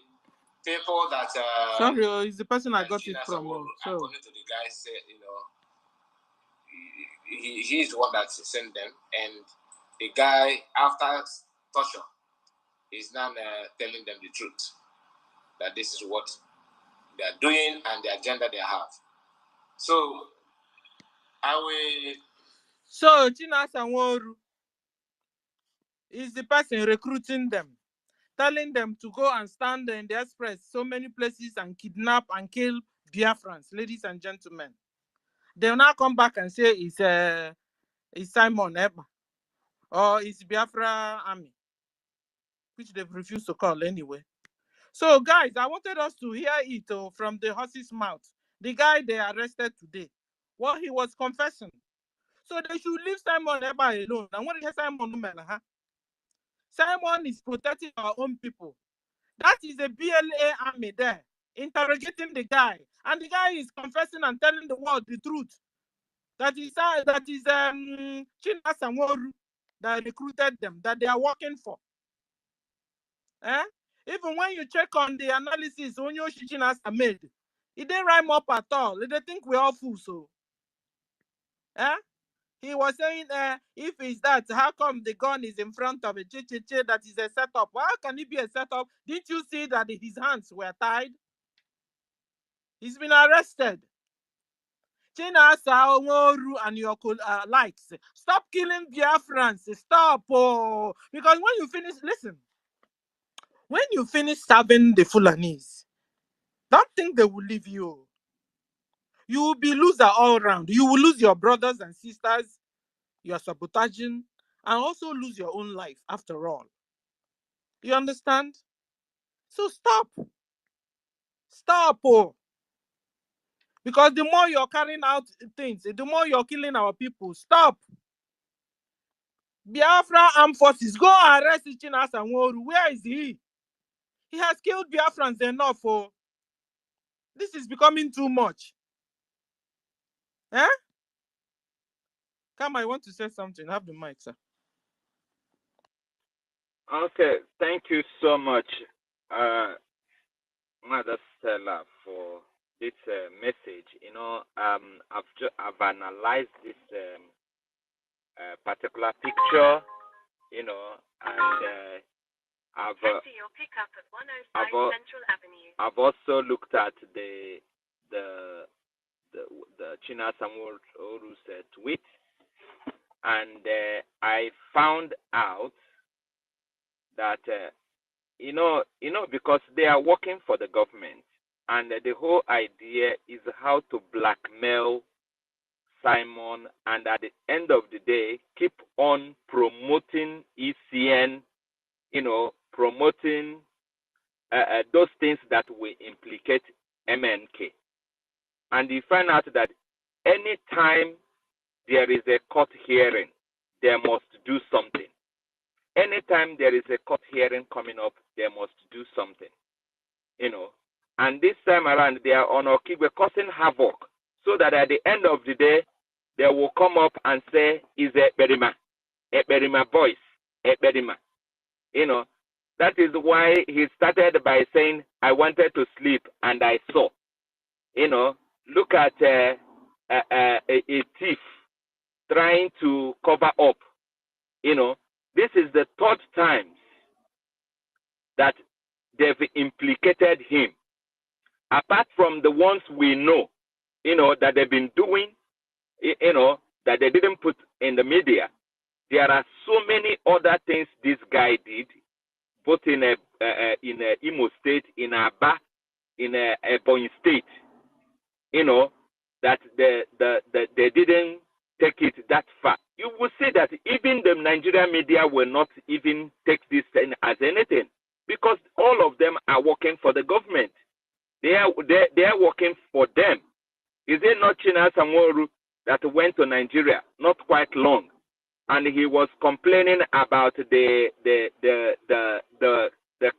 people that sorry, is the person I got it from. According to the guy said, he's the one that sent them, and the guy after torture is now telling them the truth that this is what they are doing and the agenda they have. So So China Sanworu is the person recruiting them, telling them to go and stand in the express so many places and kidnap and kill Biafrans, ladies and gentlemen. They will now come back and say it's Simon Eba or it's Biafra Army, which they've refused to call anyway. So, guys, I wanted us to hear it from the horse's mouth. The guy they arrested today, what he was confessing. So they should leave Simon Eba alone. And what is Simon? Simon is protecting our own people. That is a BLA army there, interrogating the guy. And the guy is confessing and telling the world the truth. That is China Sanworu that recruited them, that they are working for. Even when you check on the analysis Onyo Chichinas made, it didn't rhyme up at all. They think we're all fools. So. He was saying, if it's that, how come the gun is in front of a that is a setup? How can it be a setup? Didn't you see that his hands were tied? He's been arrested. China and your likes. Stop killing Biafrans. Stop. Oh. Because when you finish, listen, when you finish serving the Fulanese, don't think they will leave you. You will be loser all around. You will lose your brothers and sisters. You are sabotaging and also lose your own life after all. You understand? So stop. Stop. Oh. Because the more you're carrying out things, the more you're killing our people. Stop. Biafra Armed Forces, go arrest Chinas and Woru. Where is he? He has killed Biafrans enough. Oh. This is becoming too much. Come, I want to say something. Have the mic, sir. Okay, thank you so much, Mother Stella, for this message. You know, I've analyzed this particular picture, you know, and I've also looked at the China Samuel Oru's tweet, and I found out that because they are working for the government, and the whole idea is how to blackmail Simon, and at the end of the day, keep on promoting ECN, promoting those things that will implicate MNK. And you find out that anytime there is a court hearing, they must do something. Anytime there is a court hearing coming up, they must do something. And this time around, they are on Okigwe causing havoc, so that at the end of the day, they will come up and say, is a Berima voice, a Berima. That is why he started by saying, I wanted to sleep and I saw. Look at a thief trying to cover up. This is the third time that they've implicated him. Apart from the ones we know, that they've been doing, that they didn't put in the media, there are so many other things this guy did, both in Imo State, in Aba, in Ebonyi State, that they didn't take it that far. You will see that even the Nigerian media will not even take this thing as anything, because all of them are working for the government. They are working for them. Is it not China Samoru that went to Nigeria not quite long, and he was complaining about the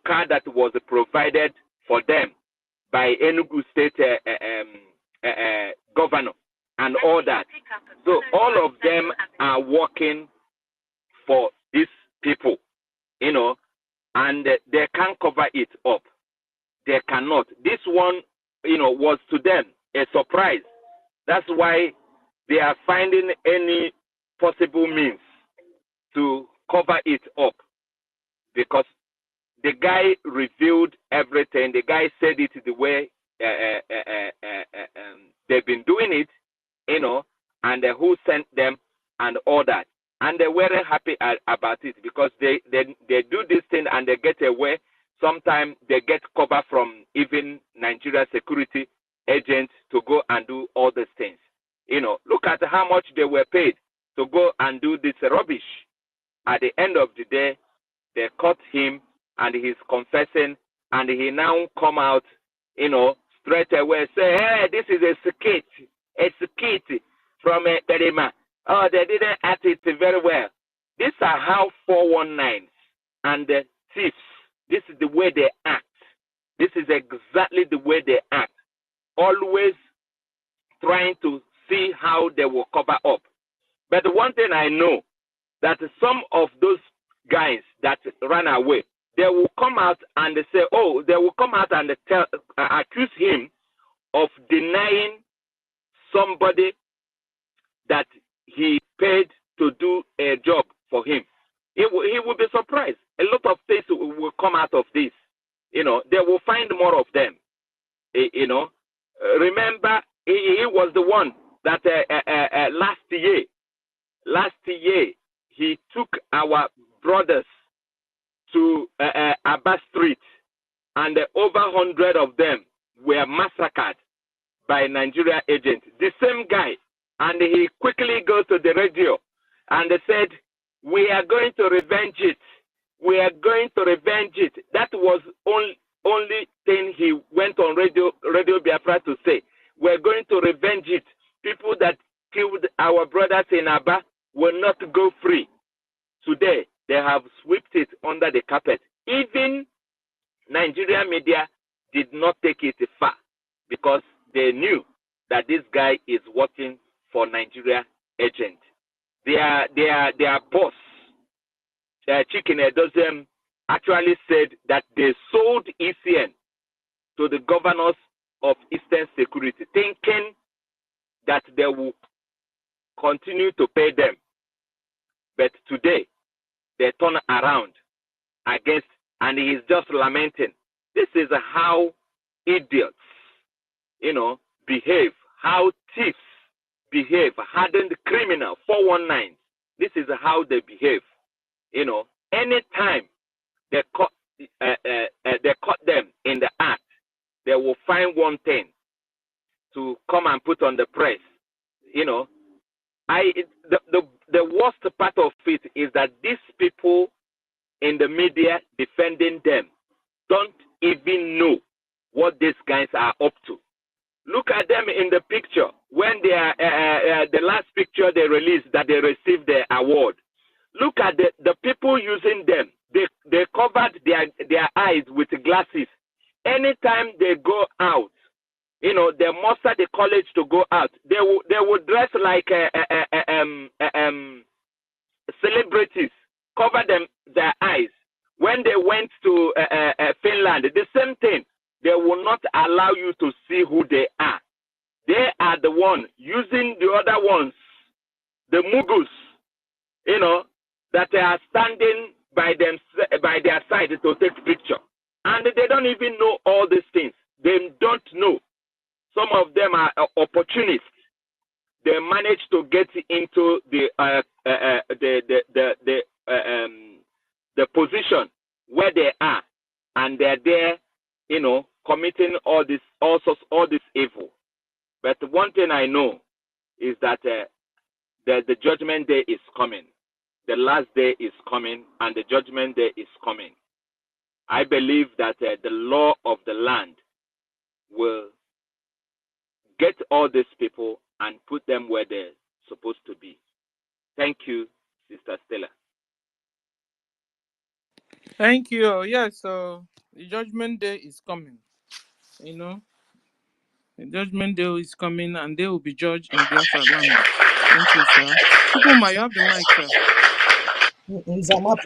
car that was provided for them by Enugu State governor and all that? So all of them are working for these people, and they can't cover it up. They cannot. This one, was to them a surprise. That's why they are finding any possible means to cover it up, because the guy revealed everything. The guy said it the way they've been doing it, and who sent them and all that. And they weren't happy about it, because they do this thing and they get away. Sometimes they get cover from even Nigeria security agents to go and do all these things. You know, look at how much they were paid to go and do this rubbish. At the end of the day, they caught him and he's confessing, and he now come out, you know, straight away say, hey, this is a skit from Perima. Oh, they didn't act it very well. These are how 419s and the thieves, this is the way they act. This is exactly the way they act. Always trying to see how they will cover up. But the one thing I know, that some of those guys that ran away, they will come out and say, oh, they will come out and accuse him of denying somebody that he paid to do a job for him. He will be surprised. A lot of things will come out of this. You know, they will find more of them. You know, remember, he was the one that last year, he took our brothers to Abba Street, and over 100 of them were massacred by Nigeria agents. The same guy, and he quickly goes to the radio and said, we are going to revenge it. We are going to revenge it. That was only thing he went on Radio Biafra to say. We're going to revenge it. People that killed our brothers in Abba will not go free. Today, they have swept it under the carpet. Even Nigeria media did not take it far because they knew that this guy is working for Nigeria agent. Their boss, Chicken Edozem, actually said that they sold ECN to the governors of Eastern Security, thinking that they will continue to pay them. But today, they turn around against, and he is just lamenting. This is how idiots, you know, behave, how thieves behave, hardened criminal, 419. This is how they behave. You know, anytime they caught them in the act, they will find one thing to come and put on the press. You know, the worst part of it is that these people in the media defending them don't even know what these guys are up to. Look at them in the picture when they are the last picture they released that they received the award. Look at the people using them. They covered their eyes with glasses. Anytime they go out, you know, they muster the courage to go out. They will dress like celebrities, cover their eyes. When they went to Finland, the same thing. They will not allow you to see who they are. They are the one using the other ones, the Mugus, you know, that they are standing by their side to take picture. And they don't even know all these things. They don't know. Some of them are opportunists. They manage to get into the position where they are, and they're there, you know, committing all this evil. But one thing I know is that the judgment day is coming. The last day is coming, and the judgment day is coming. I believe that the law of the land will get all these people and put them where they're supposed to be. Thank you, Sister Stella. Thank you. Yes, so the judgment day is coming. You know, the judgment day is coming, and they will be judged in Biafra land. Thank you, sir. Chukuma, you have the mic, sir.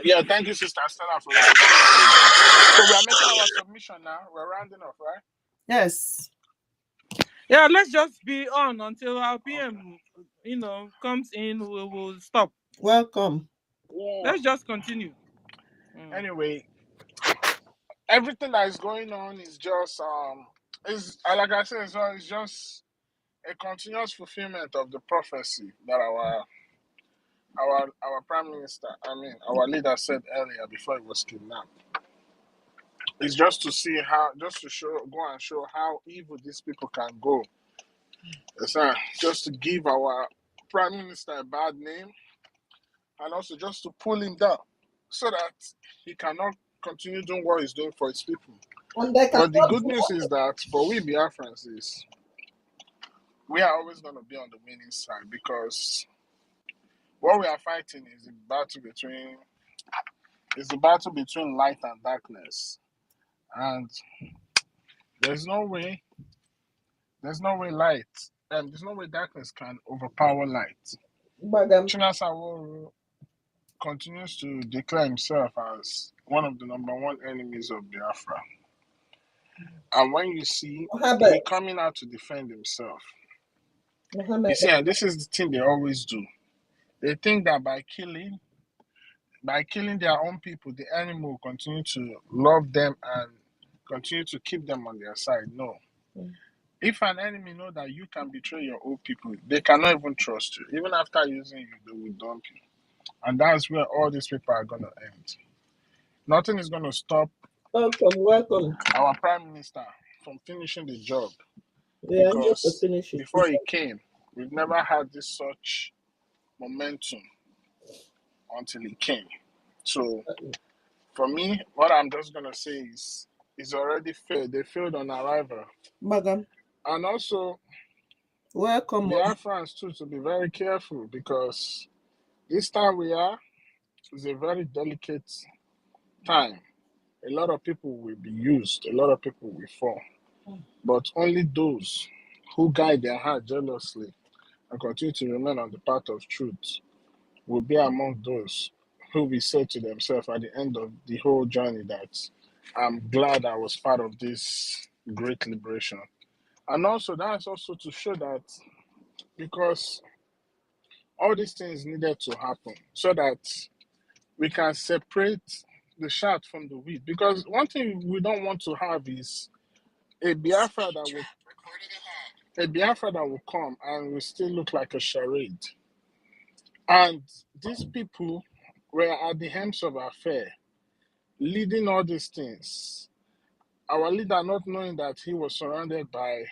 Yeah, thank you, Sister Stella, for the opportunity again. So we are making our submission now. We're rounding off, right? Yes. Yeah, let's just be on until our PM, you know, comes in. We will stop. Welcome. Yeah. Let's just continue. Anyway, everything that is going on is just is like I said, it's just a continuous fulfillment of the prophecy that our prime minister, our leader said earlier before he was kidnapped. It's just to see how, just to go and show how evil these people can go. Just to give our prime minister a bad name, and also just to pull him down so that he cannot continue doing what he's doing for his people. But the good news is that for we Biafrans is we are always going to be on the winning side, because what we are fighting is the battle between light and darkness, and there's no way there's no way darkness can overpower light. Chinasa continues to declare himself as one of the number one enemies of Biafra. And when you see he coming out to defend himself, you see, and this is the thing they always do. They think that by killing their own people, the enemy will continue to love them and continue to keep them on their side. No. If an enemy know that you can betray your own people, they cannot even trust you. Even after using you, they will dump you. And that's where all these people are going to end. Nothing is going to stop welcome our prime minister from finishing the job. Yeah, Because before he came, we've never had this such momentum until he came. So for me, what I'm just going to say is already failed. They failed on arrival. Madam. And also, welcome Biafrans too, to be very careful, because this time we are is a very delicate time. A lot of people will be used, a lot of people will fall. But only those who guide their heart jealously and continue to remain on the path of truth will be among those who will say to themselves at the end of the whole journey that I'm glad I was part of this great liberation. And also, that's also to show that, because all these things needed to happen so that we can separate the chaff from the wheat. Because one thing we don't want to have is a Biafra that will come and will still look like a charade. And these people were at the helms of our affair, leading all these things. Our leader not knowing that he was surrounded by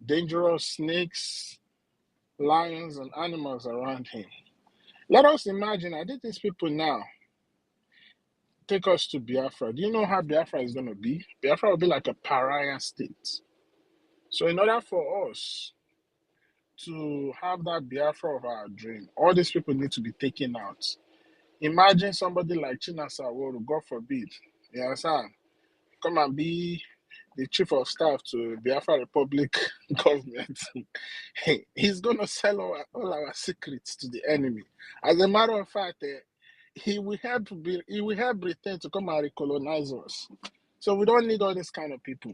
dangerous snakes, lions, and animals around him. Let us imagine, I think these people now take us to Biafra. Do you know how Biafra is going to be? Biafra will be like a pariah state. So in order for us to have that Biafra of our dream, all these people need to be taken out. Imagine somebody like Chinasa Woru, God forbid, you understand, come and be the chief of staff to Biafra Republic government. He's going to sell all our secrets to the enemy. As a matter of fact, he will help Britain to come and recolonize us. So we don't need all this kind of people.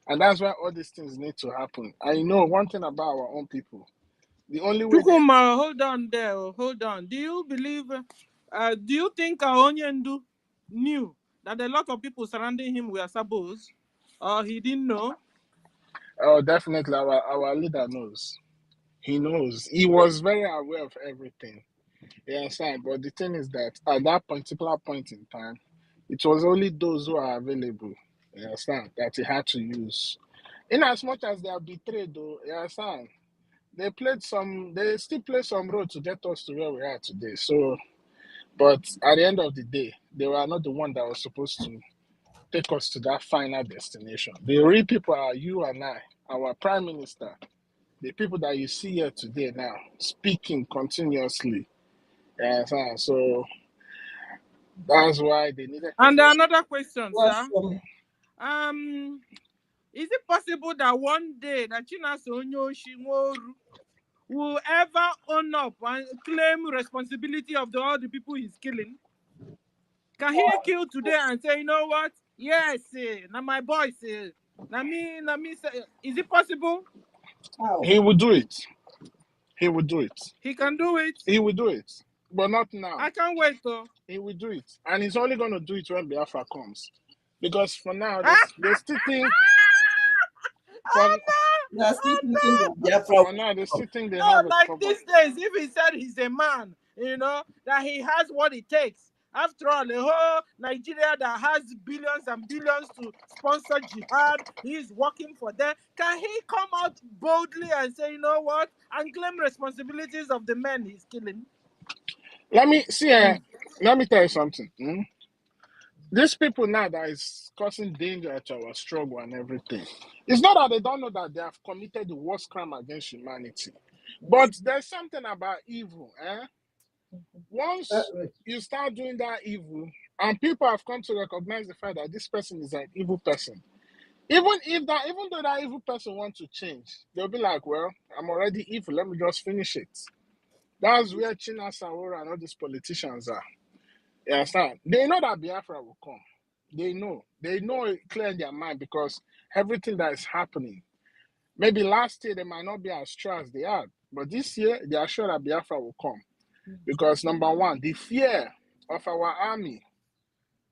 And that's why all these things need to happen. I know one thing about our own people. The only way hold on there. Hold on. Do you believe, do you think Onyendu knew that a lot of people surrounding him were sabos? Or he didn't know? Oh, definitely. Our leader knows. He knows. He was very aware of everything. You understand? But the thing is that at that particular point in time, it was only those who are available, you understand, that he had to use. In as much as they are betrayed, though, you understand, they still play some role to get us to where we are today. So, but at the end of the day, they were not the one that was supposed to take us to that final destination. The real people are you and I, our prime minister, the people that you see here today now, speaking continuously. So that's why they needed. And another question, sir. Is it possible that one day that Chinasa Onyoshi will ever own up and claim responsibility of all the people he's killing? Can he kill today and say, you know what? Yes, now my boys, now me, is it possible? He will do it. He will do it. He can do it. He will do it. But not now. I can't wait, though. He will do it. And he's only going to do it when Biafra comes. Because for now, they still think... For now, they still think they have like these days, if he said he's a man, you know, that he has what it takes After all, the whole Nigeria that has billions and billions to sponsor jihad, he is working for them. Can he come out boldly and say, you know what, and claim responsibilities of the men he's killing? Let me see. Let me tell you something. These people now that is causing danger to our struggle and everything. It's not that they don't know that they have committed the worst crime against humanity, but there's something about evil. Once you start doing that evil, and people have come to recognize the fact that this person is an evil person, even though that evil person wants to change, they'll be like, "Well, I'm already evil. Let me just finish it." That's where China Sawora and all these politicians are. You understand? They know that Biafra will come. They know it clear in their mind because everything that is happening. Maybe last year they might not be as sure as they are, but this year they are sure that Biafra will come. Because number one, the fear of our army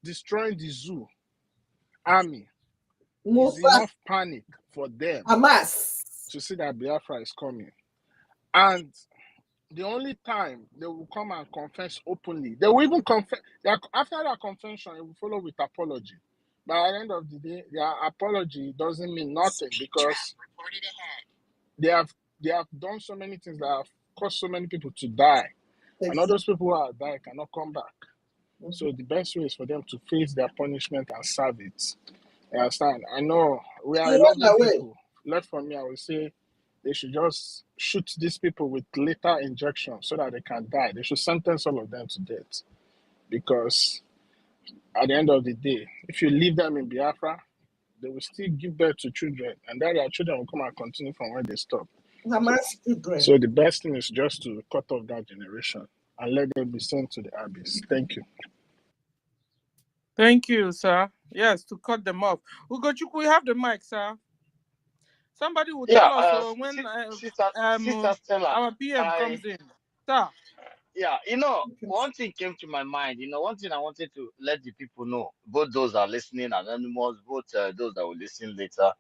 destroying the zoo army is enough panic for them to see that Biafra is coming. And the only time they will come and confess openly, they will even confess. After their confession, it will follow with apology. But at the end of the day, their apology doesn't mean nothing because they have done so many things that have caused so many people to die. And all those people who have died cannot come back. So the best way is for them to face their punishment and serve it. You understand? I know we are a lovely people. Left from me, I will say they should just shoot these people with lethal injection so that they can die. They should sentence all of them to death. Because at the end of the day, if you leave them in Biafra, they will still give birth to children, and then their children will come and continue from where they stop. So the best thing is just to cut off that generation and let them be sent to the abyss. Thank you. Thank you, sir. Yes, to cut them off. Ugochukwu, we have the mic, sir. Somebody will tell us when Sister Stella, our PM comes in. Sir. Yeah, one thing came to my mind. One thing I wanted to let the people know, both those that are listening, anonymous, both those that will listen later,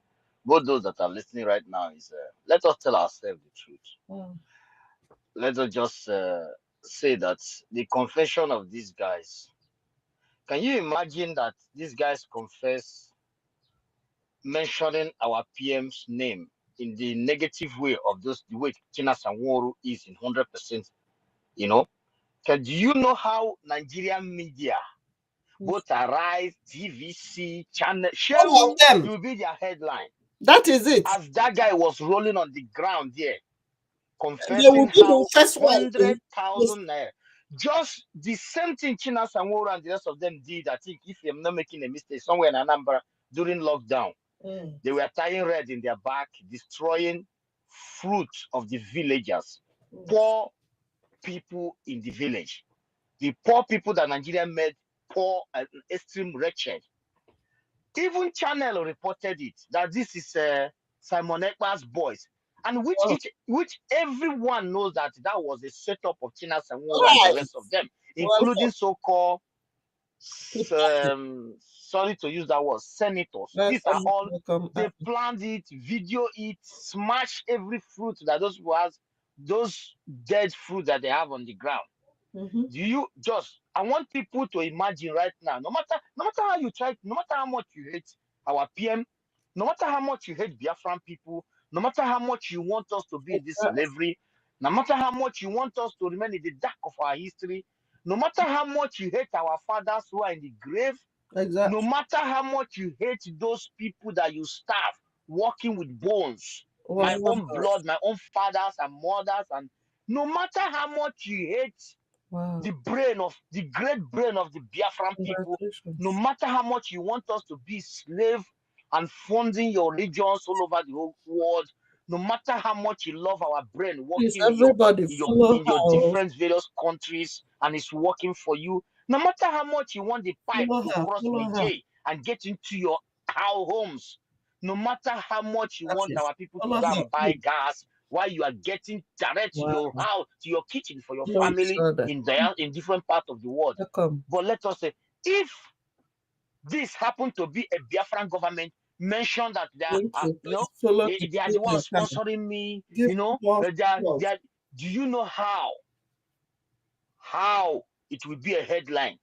both those that are listening right now, is let us tell ourselves the truth. Let us just say that the confession of these guys. Can you imagine that these guys confess mentioning our PM's name in the negative way of the way China Sanwo-Olu is in 100%? Do you know how Nigerian media, both Arise, TVC, Channel, Shewu will be their headline? That is it. As that guy was rolling on the ground there, confessing how 100,000 naira. Just the same thing China Sanwo-Olu and the rest of them did, I think, if I'm not making a mistake, somewhere in Anambra during lockdown. They were tying red in their back, destroying fruit of the villagers, poor people in the village. The poor people that Nigeria made poor and extreme wretched. Even Channel reported it, that this is Simon Ekpa's boys, and which everyone knows that was a setup of China Sanwo-Olu and the rest of them, including so-called, sorry to use that word, senators. These are all, they planned it, video it, smash every fruit that those people have, those dead fruit that they have on the ground. I want people to imagine right now, no matter how you try, no matter how much you hate our PM, no matter how much you hate Biafran people, no matter how much you want us to be in this slavery, no matter how much you want us to remain in the dark of our history, no matter how much you hate our fathers who are in the grave, no matter how much you hate those people that you starve, walking with bones, my own blood, my own fathers and mothers, and no matter how much you hate the great brain of the Biafran people, no matter how much you want us to be slave and funding your regions all over the whole world, no matter how much you love our brain working in your different various countries and it's working for you, no matter how much you want the pipe to cross Niger and get into your homes, no matter how much you want our people to go and buy gas while you are getting direct to your house, to your kitchen for your family in different parts of the world. But let us say, if this happened to be a Biafran government, mention that they are the ones sponsoring me, do you know how it will be a headline?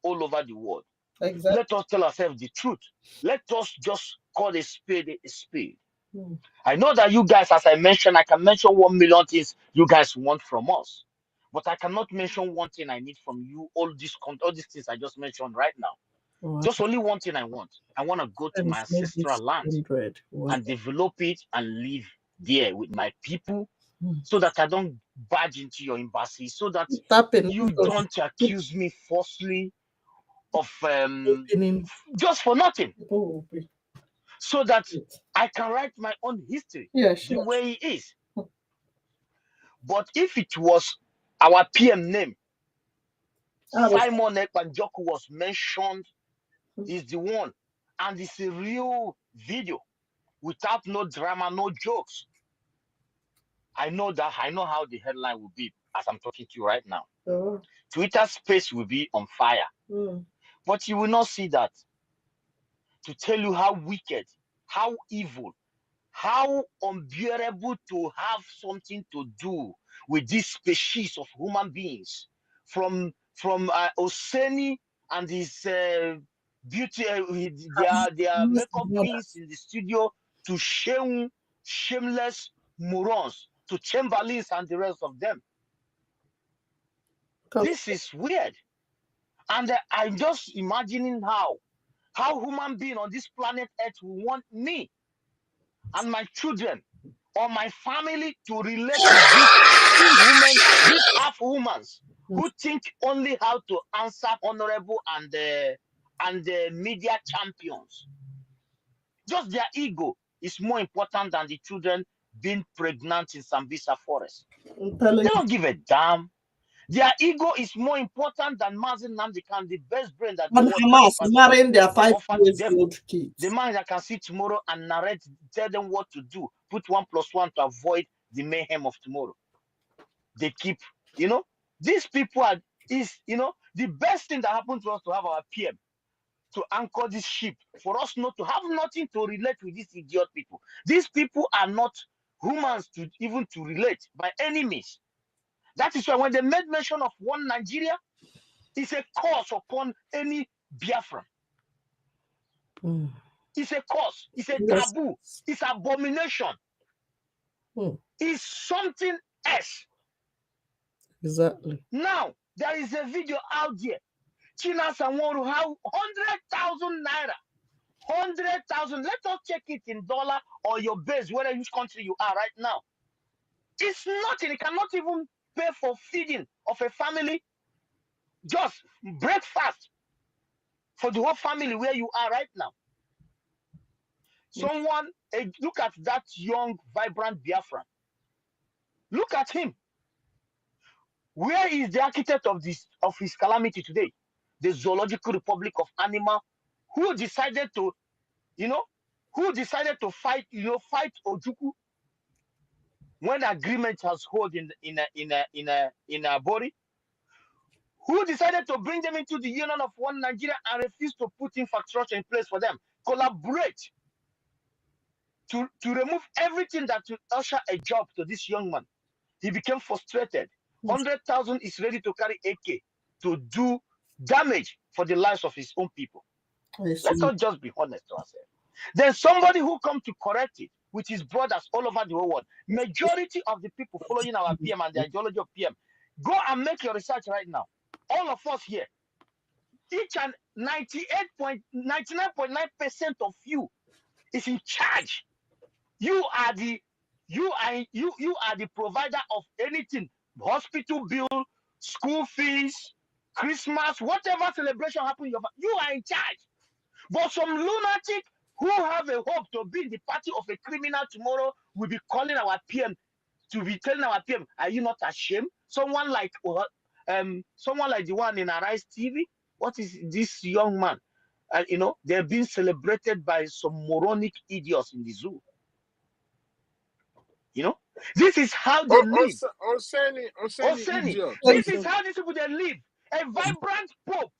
all over the world. Exactly. Let us tell ourselves the truth. Let us just call a spade a spade. Mm. I know that you guys, as I mentioned, I can mention 1 million things you guys want from us, but I cannot mention one thing I need from you. All these things I just mentioned right now. Wow. Just only one thing I want. I want to go to my ancestral land Wow. and develop it and live there with my people, so that I don't barge into your embassy, so that you don't accuse me falsely of just for nothing, so that I can write my own history the way it is. But if it was our PM name, Simon Ekpanjoku was mentioned, is the one, and it's a real video without no drama, no jokes. I know how the headline will be as I'm talking to you right now. Oh. Twitter space will be on fire. Mm. But you will not see that. To tell you how wicked, how evil, how unbearable to have something to do with this species of human beings, from Oseni and his beauty, their makeup queens in the studio, to shameless morons, to Chamberlains and the rest of them. This is weird. And I'm just imagining how human being on this planet Earth will want me and my children or my family to relate with these inhuman, these half-humans who think only how to answer honorable and media champions. Just their ego is more important than the children being pregnant in Sambisa forest. They don't give a damn. Their ego is more important than Biafracoin, the best brain that the world Hamas marrying their offer to them. 5-year-old kids. The man that can see tomorrow and narrate, tell them what to do, put 1 + 1 to avoid the mayhem of tomorrow. They keep, these people the best thing that happened to us to have our PM to anchor this ship, for us not to have nothing to relate with these idiot people. These people are not humans to even to relate by any means. That is why when they made mention of one Nigeria, it's a curse upon any Biafran. Mm. It's a curse. It's a taboo. It's abomination. It's something else. Exactly. Now, there is a video out there. China Sanworu, how 100,000 naira. 100,000. Let us check it in dollar or your base, whether which country you are right now. It's nothing. It cannot even pay for feeding of a family. Just breakfast for the whole family where you are right now. Someone, look at that young, vibrant Biafran. Look at him. Where is the architect of his calamity today? The Zoological Republic of Animal, who decided to, fight Ojukwu when agreement has hold in a body? Who decided to bring them into the Union of One Nigeria and refused to put infrastructure in place for them? Collaborate to remove everything that will usher a job to this young man. He became frustrated. 100,000 is ready to carry AK to do damage for the lives of his own people. Let's not just be honest to ourselves. Then somebody who come to correct it with his brothers all over the whole world. Majority of the people following our PM and the ideology of PM, go and make your research right now. All of us here, each and 99.9% of you is in charge. You are the provider of anything, hospital bill, school fees, Christmas, whatever celebration happens, you are in charge. But some lunatic who have a hope to be in the party of a criminal tomorrow will be calling our PM to be telling our PM, are you not ashamed? Someone like the one in Arise TV. What is this young man? They're being celebrated by some moronic idiots in the zoo. This is how they live. Oseni, idiot. This is how these people they live. A vibrant Pope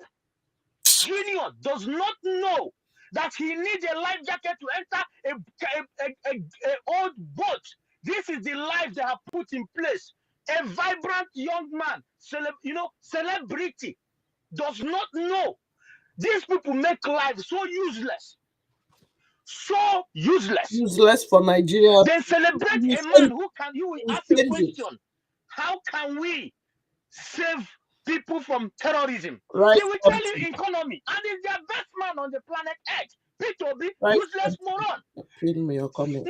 Junior does not know that he needs a life jacket to enter a old boat. This is the life they have put in place. A vibrant young man, celebrity. does not know. These people make life so useless. So useless. Useless for Nigeria. They celebrate We a man send- who can, you will we ask a send you. question. How can we save people from terrorism? Right. They will tell you economy. And it's their best man on the planet Earth. P2B, Right. useless moron. Kill me or comment.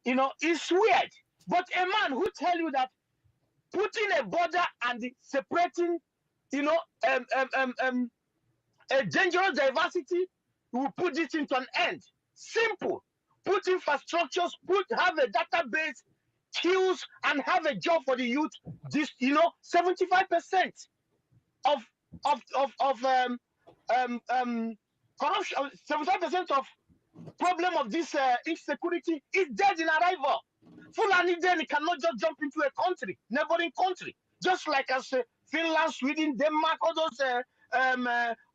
You know, it's weird. But a man who tell you that putting a border and separating, you know, a dangerous diversity will put this into an end. Simple. Put infrastructures, have a database, skills, and have a job for the youth. This, you know, 75% of corruption, 75% of problem of this insecurity is dead in arrival. Fulani then cannot just jump into a country, neighboring country, just like as Finland, Sweden, Denmark, all those,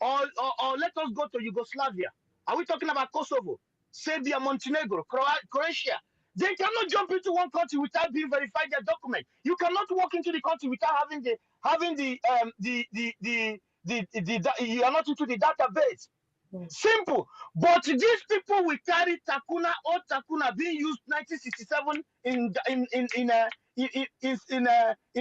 or let us go to Yugoslavia. Are we talking about Kosovo, Serbia, Montenegro, Croatia? They cannot jump into one country without being verified their document. You cannot walk into the country without you are not into the database. Simple. But these people will carry Takuna or Takuna being used 1967 in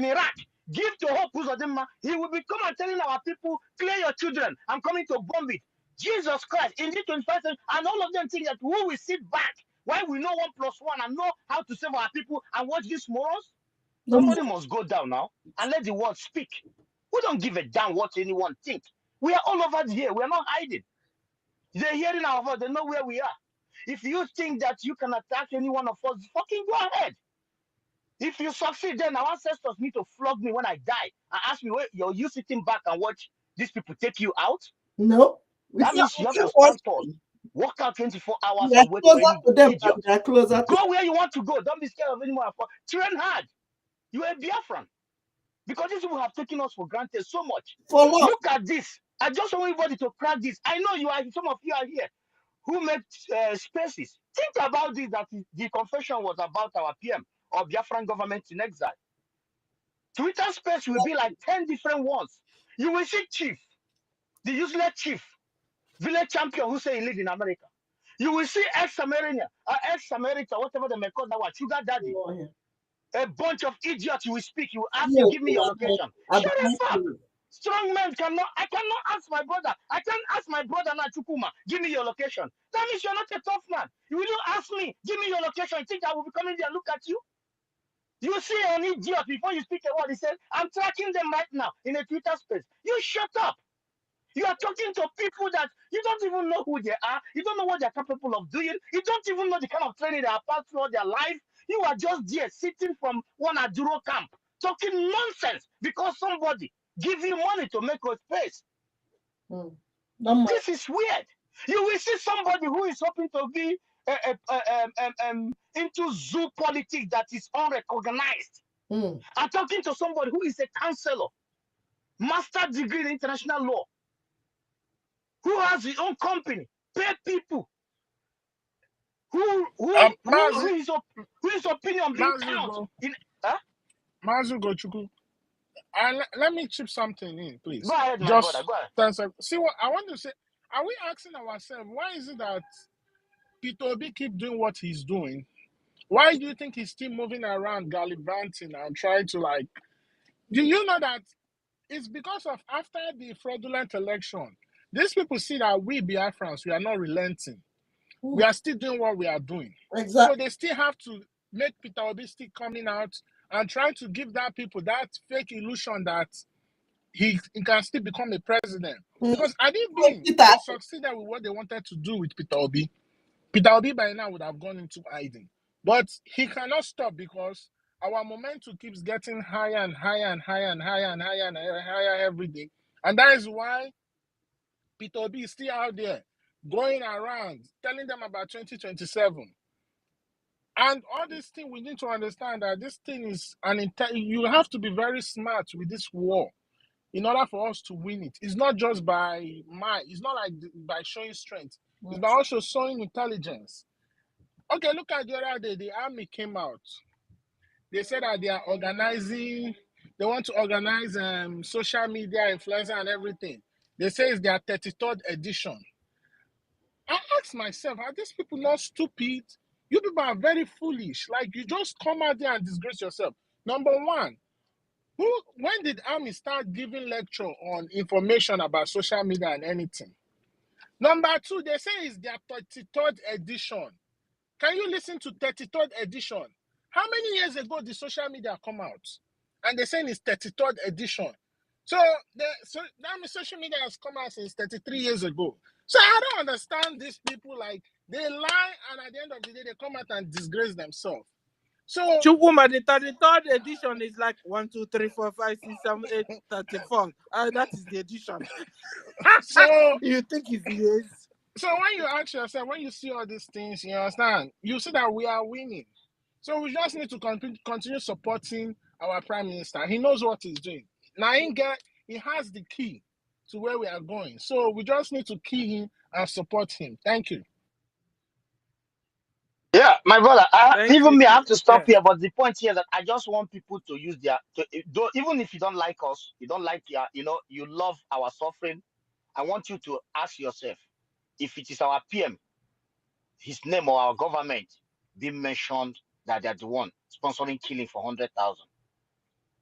Iraq. Give to Hope Uzodinma. He will be coming and telling our people, clear your children. I'm coming to bomb it. Jesus Christ, in the 21st century, and all of them think that we will sit back while we know 1+1 and know how to save our people and watch these morals. Somebody must go down now and let the world speak. We don't give a damn what anyone thinks. We are all over here. We are not hiding. They're hearing our voice. They know where we are. If you think that you can attack any one of us, fucking go ahead. If you succeed, then our ancestors need to flog me when I die and ask me, wait, are you sitting back and watch these people take you out? No. That means you have to stand tall. Work out 24 hours and wait for any idiot. Go where you want to go. Don't be scared of anyone. Train hard. You are a Biafran. Because these people have taken us for granted so much. Look at this. I just want everybody to crack this. I know you are, some of you are here who make spaces. Think about this, that the confession was about our PM or Biafran government in exile. Twitter space will be like 10 different ones. You will see chief, the useless chief, village champion who say he live in America. You will see ex-America, whatever they may call that one, sugar daddy. A bunch of idiots. You will speak. You will ask you, give me your location. Shut the fuck. Strong men cannot. I cannot ask my brother. I can't ask my brother now, Chukuma, give me your location. That means you're not a tough man. You will ask me, give me your location. You think I will be coming there and look at you? You see an idiot before you speak a word. He said, I'm tracking them right now in a Twitter space. You shut up. You are talking to people that you don't even know who they are. You don't know what they're capable of doing. You don't even know the kind of training they have passed throughout their life. You are just there sitting from one Aduro camp talking nonsense because somebody give you money to make a space. This is weird. You will see somebody who is hoping to be into zoo politics that is unrecognized. I'm talking to somebody who is a counselor, master degree in international law, who has his own company, pay people, whose opinion being counted. Mazugo Chuku. Let me chip something in, please. Go ahead, my brother. Go ahead. See what I want to say. Are we asking ourselves, why is it that Peter Obi keep doing what he's doing? Why do you think he's still moving around gallivanting and trying to like? Do you know that it's because of after the fraudulent election, these people see that we Biafrans, we are not relenting. We are still doing what we are doing. Exactly. So they still have to make Peter Obi still coming out and try to give that people that fake illusion that he can still become a president. Because had it been they succeeded with what they wanted to do with Peter Obi by now would have gone into hiding. But he cannot stop because our momentum keeps getting higher and higher and higher and higher and higher and higher every day. And that is why Peter Obi is still out there going around telling them about 2027. And all this thing, we need to understand that this thing is you have to be very smart with this war in order for us to win it. It's not just by might. It's not like by showing strength. It's by also showing intelligence. Okay, look at the other day. The army came out. They said that they are organizing. They want to organize social media influencer and everything. They say it's their 33rd edition. I ask myself, are these people not stupid? You people are very foolish. Like, you just come out there and disgrace yourself. Number one, when did army start giving lecture on information about social media and anything? Number two, they say it's their 33rd edition. Can you listen to 33rd edition? How many years ago did social media come out? And they're saying it's 33rd edition. So that means social media has come out since 33 years ago. So I don't understand these people. Like, they lie, and at the end of the day, they come out and disgrace themselves. So Chukuma, the 33rd edition is like 1, 2, 3, 4, 5, 6, 7, 8, 34. That is the edition. So you think it's years? So when you ask yourself, when you see all these things, you understand, you see that we are winning. So we just need to continue supporting our prime minister. He knows what he's doing. Now he has the key to where we are going. So we just need to key him and support him. Thank you. Yeah, my brother. Even me, I have to stop Yeah. here. But the point here is that I just want people to use even if you don't like us, you don't like you love our suffering. I want you to ask yourself, if it is our PM, his name or our government being mentioned that they're the one sponsoring killing for 100,000,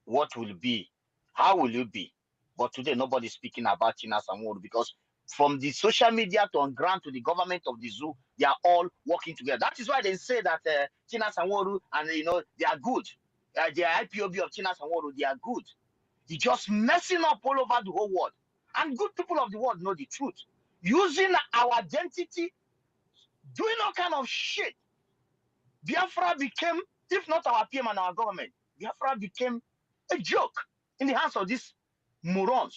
what will it be? How will it be? But today nobody's speaking about China Samoro, because from the social media to on ground to the government of the zoo, they are all working together. That is why they say that China Samoro and they are good. The IPOB of China Samoro, they are good. They're just messing up all over the whole world. And good people of the world know the truth. Using our identity, doing all kind of shit. Biafra became, if not our PM and our government, Biafra became a joke in the hands of these morons.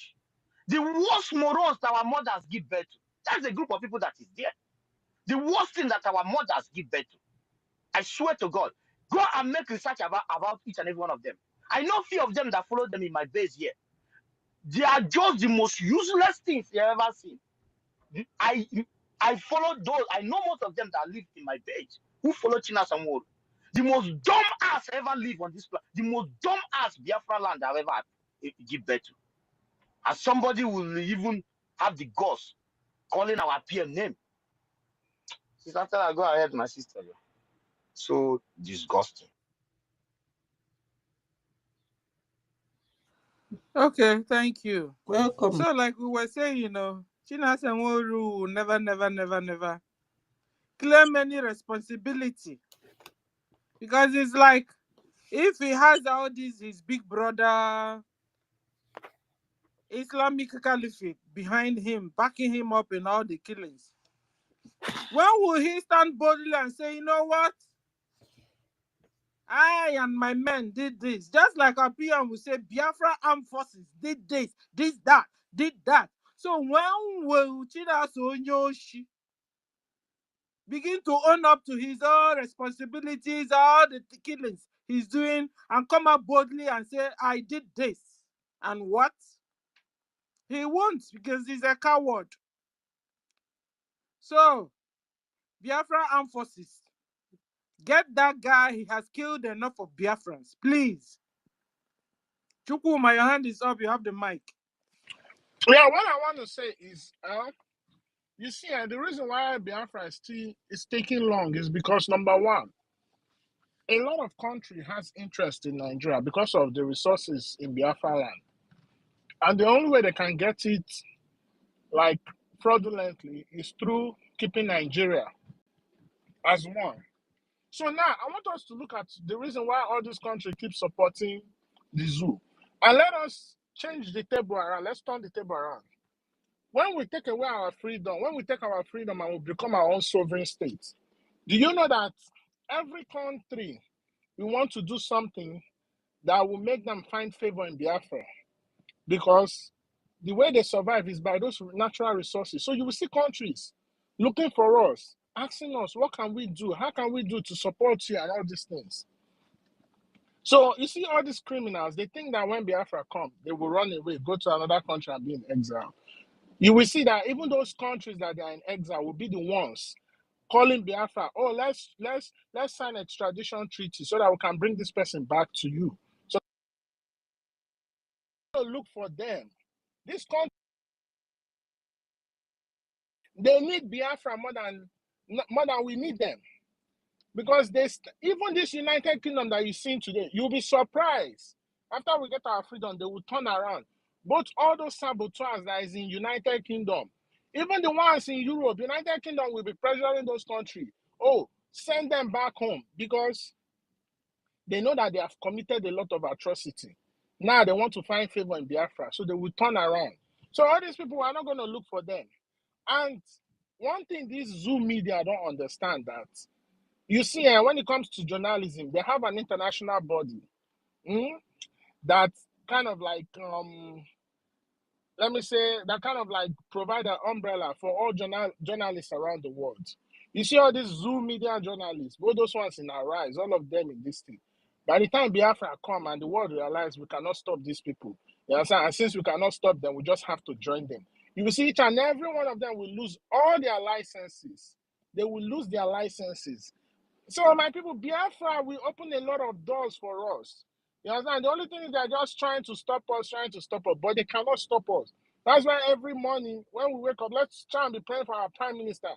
The worst morons that our mothers give birth to. That's the group of people that is there. The worst thing that our mothers give birth to. I swear to God. Go and make research about each and every one of them. I know a few of them that follow them in my base here. They are just the most useless things you ever seen. I follow those. I know most of them that live in my base who follow China Samoro. The most dumb ass ever live on this planet. The most dumb ass Biafra land I've ever give birth to. And somebody will even have the guts calling our PM name. Sister Stella, go ahead, my sister. So disgusting. Okay, thank you. Welcome. So, like we were saying, China Samoro will never claim any responsibility. Because it's like, if he has all this, his big brother Islamic Caliphate behind him, backing him up in all the killings, when will he stand boldly and say, you know what? I and my men did this. Just like our PM will say, Biafra Armed Forces did this, did that. So when will Chida Sonyoshi begin to own up to his own responsibilities, all the killings he's doing, and come out boldly and say, I did this? And what? He won't, because he's a coward. So, Biafra Armed Forces, get that guy. He has killed enough of Biafrans. Please. Chukuma, your hand is up. You have the mic. Yeah, what I want to say is, you see, the reason why Biafra is taking long is because, number one, a lot of country has interest in Nigeria because of the resources in Biafra land. And the only way they can get it, like, fraudulently is through keeping Nigeria as one. So now, I want us to look at the reason why all these countries keep supporting the zoo. And let us change the table around. Let's turn the table around. When we take away our freedom, when we take our freedom and we become our own sovereign state, do you know that every country, we want to do something that will make them find favor in Biafra? Because the way they survive is by those natural resources. So you will see countries looking for us, asking us, what can we do? How can we do to support you and all these things? So you see all these criminals, they think that when Biafra come, they will run away, go to another country and be in exile. You will see that even those countries that are in exile will be the ones calling Biafra, oh, let's sign an extradition treaty so that we can bring this person back to you. So look for them. This country They need Biafra more than we need them. Because even this United Kingdom that you're seeing today, you'll be surprised. After we get our freedom, they will turn around. Both all those saboteurs that is in United Kingdom, even the ones in Europe, United Kingdom will be pressuring those countries. Oh, send them back home because they know that they have committed a lot of atrocity. Now they want to find favor in Biafra, so they will turn around. So all these people are not going to look for them. And one thing these Zoom media don't understand that, you see, when it comes to journalism, they have an international body that kind of like, let me say, that kind of like provide an umbrella for all journalists around the world. You see all these Zoom media journalists, both those ones in our rise, all of them in this thing. By the time Biafra come and the world realize we cannot stop these people, you understand? And since we cannot stop them, we just have to join them. You will see each and every one of them will lose all their licenses. They will lose their licenses. So my people, Biafra will open a lot of doors for us. You understand? The only thing is they're just trying to stop us, but they cannot stop us. That's why every morning when we wake up, let's try and be praying for our Prime Minister.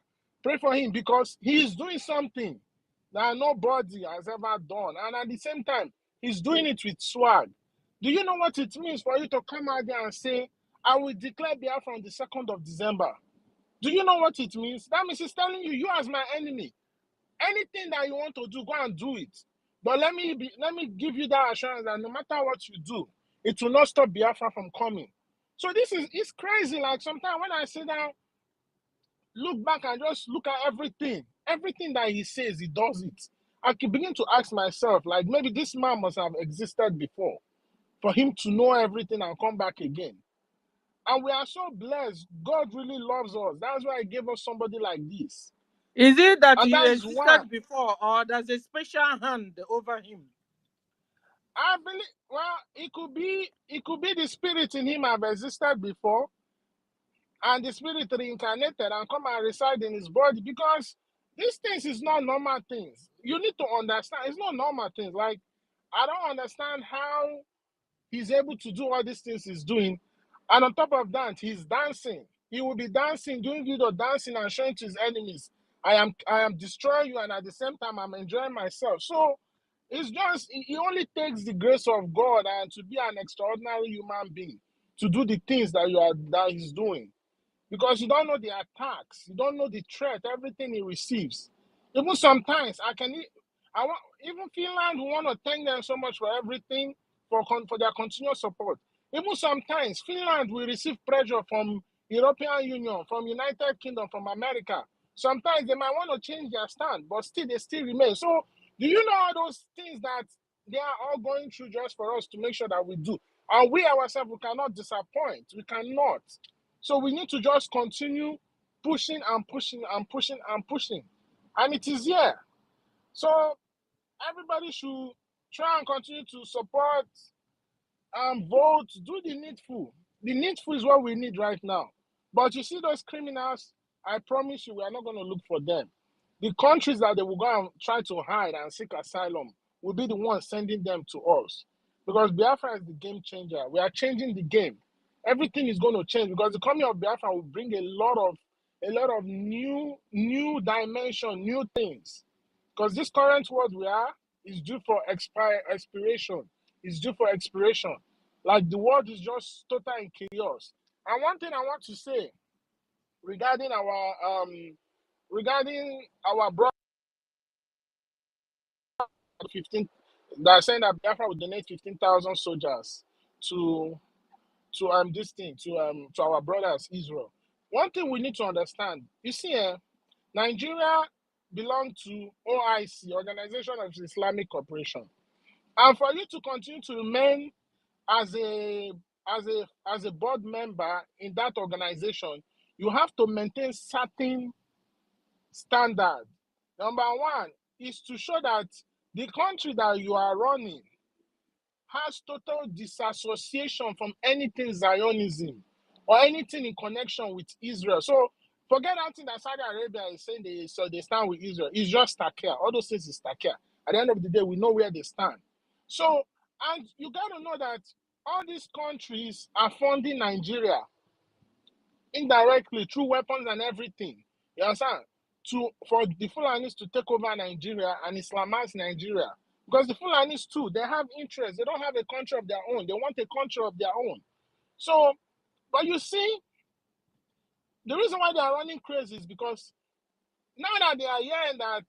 Pray for him because he is doing something that nobody has ever done. And at the same time, he's doing it with swag. Do you know what it means for you to come out there and say, I will declare Biafra on the 2nd of December? Do you know what it means? That means he's telling you, you as my enemy. Anything that you want to do, go and do it. But let me give you that assurance that no matter what you do, it will not stop Biafra from coming. So it's crazy. Like sometimes when I sit down, look back and just look at everything that he says, he does it. I can begin to ask myself, like maybe this man must have existed before for him to know everything and come back again. And we are so blessed. God really loves us. That's why he gave us somebody like this. Is it that And he that is existed why before, or there's a special hand over him? I believe, well, it could be the spirit in him have existed before, and the spirit reincarnated and come and reside in his body, because these things is not normal things. You need to understand, it's not normal things. Like, I don't understand how he's able to do all these things he's doing, and on top of that, he's dancing. He will be dancing, doing video dancing and showing to his enemies, I am destroying you, and at the same time, I'm enjoying myself. So it's just, it only takes the grace of God and to be an extraordinary human being to do the things that he's doing. Because you don't know the attacks, you don't know the threat, everything he receives. Even sometimes, even Finland, we want to thank them so much for everything, for their continuous support. Even sometimes, Finland will receive pressure from European Union, from United Kingdom, from America. Sometimes they might want to change their stand, but still they still remain. So do you know all those things that they are all going through just for us to make sure that we do? And we ourselves, we cannot disappoint. We cannot. So we need to just continue pushing and pushing and pushing and pushing. And it is here. So everybody should try and continue to support and vote, do the needful. The needful is what we need right now. But you see those criminals, I promise you, we are not going to look for them. The countries that they will go and try to hide and seek asylum will be the ones sending them to us. Because Biafra is the game changer. We are changing the game. Everything is going to change because the coming of Biafra will bring a lot of new dimension, new things. Because this current world we are is due for expiration. It's due for expiration. Like the world is just total in chaos. And one thing I want to say regarding our brother 15, they're saying that Biafra will donate 15,000 soldiers to this thing to our brothers Israel. One thing we need to understand, you see, Nigeria belongs to OIC, Organization of Islamic Cooperation, and for you to continue to remain as a board member in that organization, you have to maintain certain standards. Number one is to show that the country that you are running has total disassociation from anything Zionism or anything in connection with Israel. So forget that thing that Saudi Arabia is saying they stand with Israel. It's just takia. All those things is takia. At the end of the day, we know where they stand. So, and you got to know that all these countries are funding Nigeria. indirectly through weapons and everything. You understand? For the Fulanis to take over Nigeria and Islamize Nigeria. Because the Fulanis too, they have interests. They don't have a country of their own. They want a country of their own. So, but you see, the reason why they are running crazy is because now that they are hearing that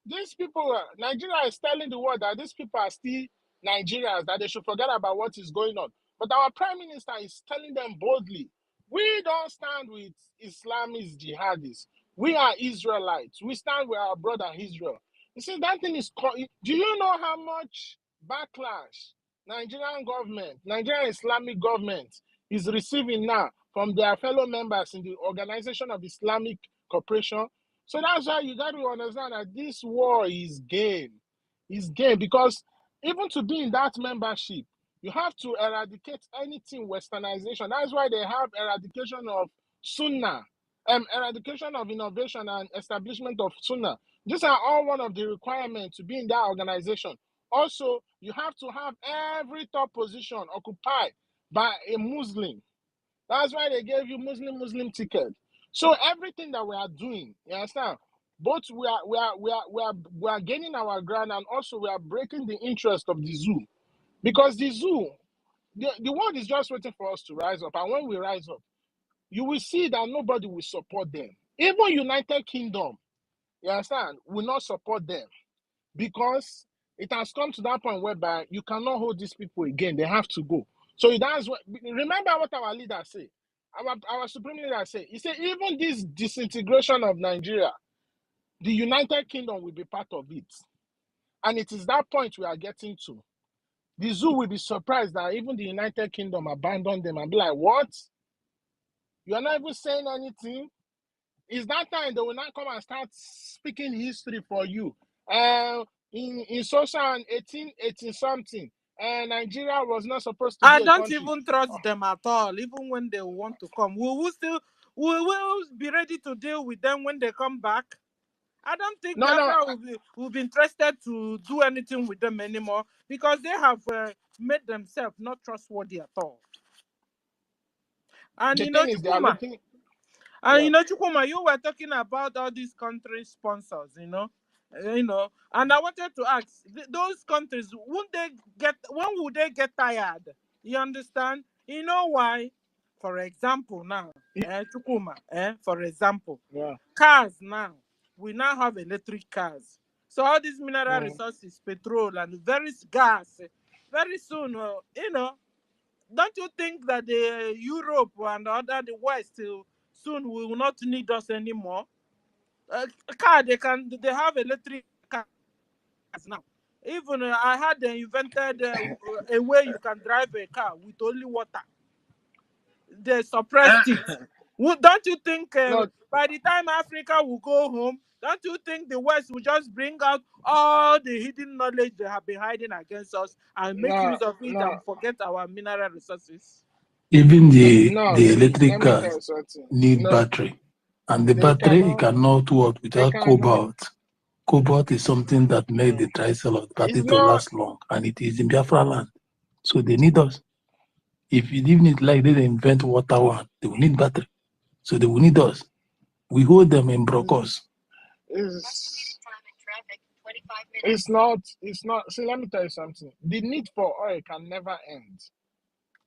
these people, Nigeria is telling the world that these people are still Nigerians, that they should forget about what is going on. But our prime minister is telling them boldly, we don't stand with Islamist jihadists. We are Israelites. We stand with our brother Israel. You see, that thing is... Do you know how much backlash Nigerian Islamic government is receiving now from their fellow members in the Organization of Islamic Cooperation? So that's why you got to understand that this war is game. It's game because even to be in that membership, you have to eradicate anything westernization. That's why they have eradication of Sunnah, eradication of innovation and establishment of Sunnah. These are all one of the requirements to be in that organization. Also, you have to have every top position occupied by a Muslim. That's why they gave you Muslim ticket. So everything that we are doing, you understand? Both we are gaining our ground and also we are breaking the interest of the zoo. Because the zoo, the world is just waiting for us to rise up. And when we rise up, you will see that nobody will support them. Even United Kingdom, you understand, will not support them. Because it has come to that point whereby you cannot hold these people again. They have to go. So that's what, remember what our leader say. Our supreme leader say. He said, even this disintegration of Nigeria, the United Kingdom will be part of it. And it is that point we are getting to. The zoo will be surprised that even the United Kingdom abandoned them and be like, what? You are not even saying anything? It's that time they will not come and start speaking history for you. In social 18 something, Nigeria was not supposed to be I a don't country. even trust them at all, even when they want to come. We will be ready to deal with them when they come back. I don't think No, Biafra will be interested to do anything with them anymore because they have made themselves not trustworthy at all. And the thing is, they are Chukuma, looking. and Yeah. Chukuma, you were talking about all these country sponsors, and I wanted to ask, those countries, when would they get tired? You understand? You know why? For example, now, Chukuma, for example, Yeah. cars now, we now have electric cars. So all these mineral resources, petrol and gas, very soon, don't you think that the Europe and the West soon will not need us anymore? They have electric cars now. Even I had they invented a way you can drive a car with only water. They suppressed it. Don't you think No, by the time Africa will go home, don't you think the West will just bring out all the hidden knowledge they have been hiding against us and make no, use of it no, and forget our mineral resources? Even no. the See, electric let me tell cars you something. need No, battery, and the they battery cannot. cannot work They without cannot. cobalt. Cobalt is something that makes the dry cell of the battery It's to not. last long, and it is in Biafra land. So they need us. If you even it like they invent water one, they will need battery. So they will need us. We hold them in brokers. It's not. It's not. See, let me tell you something. The need for oil can never end.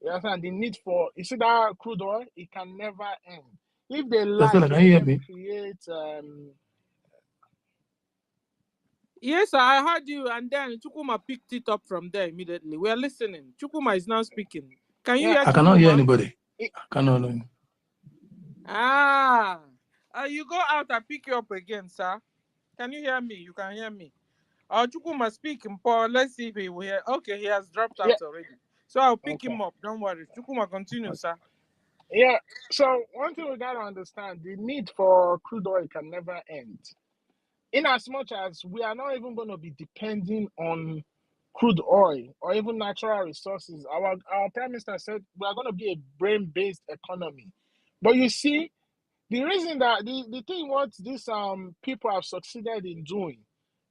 You understand? The need for, you see that crude oil, it can never end. If they That's all. like, Can you let hear them me? create. Yes, I heard you, and then Chukuma picked it up from there immediately. We are listening. Chukuma is now speaking. Can you Yeah, hear I cannot hear Chukuma? anybody. I cannot know. You go out and pick you up again, sir. Can you hear me? You can hear me. Chukuma speaking, Paul. Let's see if he will hear. Okay, he has dropped yeah. out already. So I'll pick Okay. him up. Don't worry. Chukuma, continue, sir. Yeah. So one thing we gotta understand: the need for crude oil can never end. In as much as we are not even going to be depending on crude oil or even natural resources, our prime minister said we are going to be a brain-based economy. But you see, the reason that the thing what these people have succeeded in doing,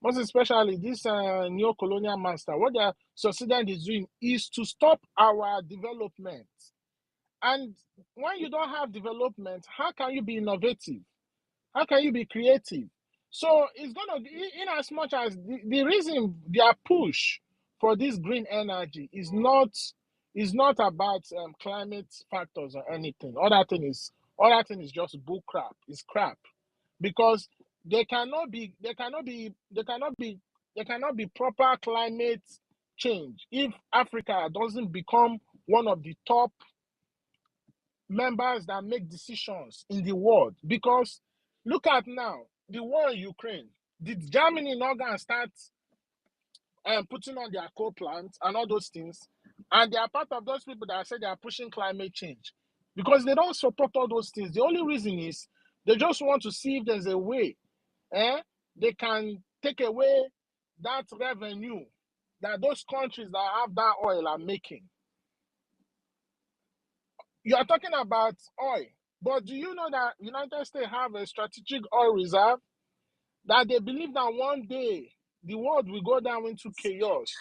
most especially this neo-colonial master, what they are succeeded in doing is to stop our development. And when you don't have development, how can you be innovative? How can you be creative? So it's going to be, in as much as the reason their push for this green energy is not about climate factors or anything. All that thing is just bull crap. It's crap, because there cannot be proper climate change if Africa doesn't become one of the top members that make decisions in the world. Because look at now the war in Ukraine. Did Germany not go and start putting on their coal plants and all those things? And they are part of those people that say they are pushing climate change, because they don't support all those things. The only reason is they just want to see if there's a way they can take away that revenue that those countries that have that oil are making. You are talking about oil, but do you know that United States have a strategic oil reserve that they believe that one day the world will go down into chaos?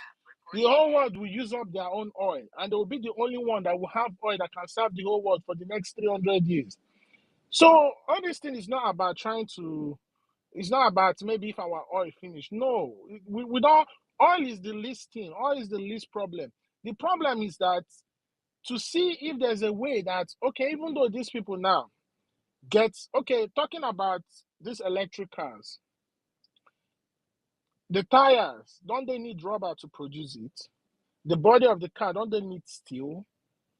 The whole world will use up their own oil, and they will be the only one that will have oil that can serve the whole world for the next 300 years. So all this thing is not about it's not about maybe if our oil finish. No, we don't. Oil is the least thing. Oil is the least problem. The problem is that to see if there's a way that, okay, even though these people now talking about these electric cars, the tires, don't they need rubber to produce it? The body of the car, don't they need steel?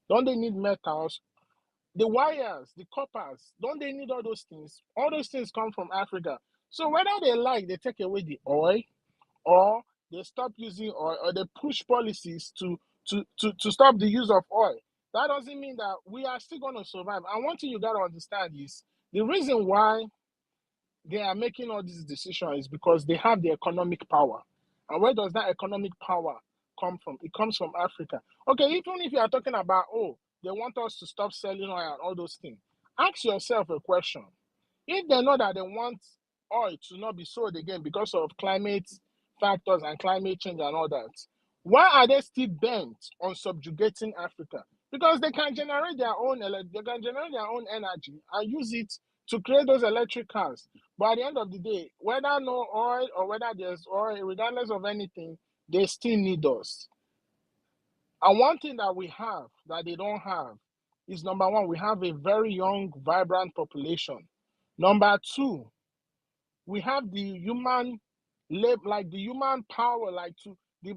Don't they need metals? The wires, the coppers, don't they need all those things? All those things come from Africa. So whether they take away the oil, or they stop using oil, or they push policies to stop the use of oil, that doesn't mean that we are still going to survive. And one thing you got to understand is the reason why they are making all these decisions is because they have the economic power. And where does that economic power come from? It comes from Africa. Okay, even if you are talking about, they want us to stop selling oil and all those things, ask yourself a question. If they know that they want oil to not be sold again because of climate factors and climate change and all that, why are they still bent on subjugating Africa? Because they can generate their own energy and use it to create those electric cars. But at the end of the day, whether no oil or whether there's oil, regardless of anything, they still need us. And one thing that we have that they don't have is, number one, we have a very young, vibrant population. Number two, we have the human the human power, the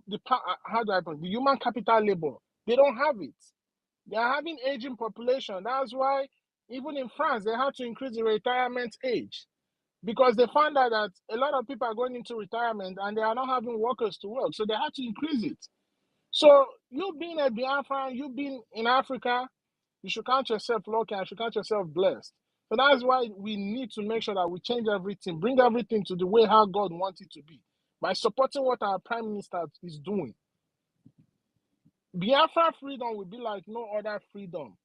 human capital labor. They don't have it. They are having aging population. That's why even in France, they had to increase the retirement age, because they found out that a lot of people are going into retirement and they are not having workers to work. So they had to increase it. So you being a Biafran, you being in Africa, you should count yourself lucky and you should count yourself blessed. So that's why we need to make sure that we change everything, bring everything to the way how God wants it to be, by supporting what our Prime Minister is doing. Biafra freedom will be like no other freedom.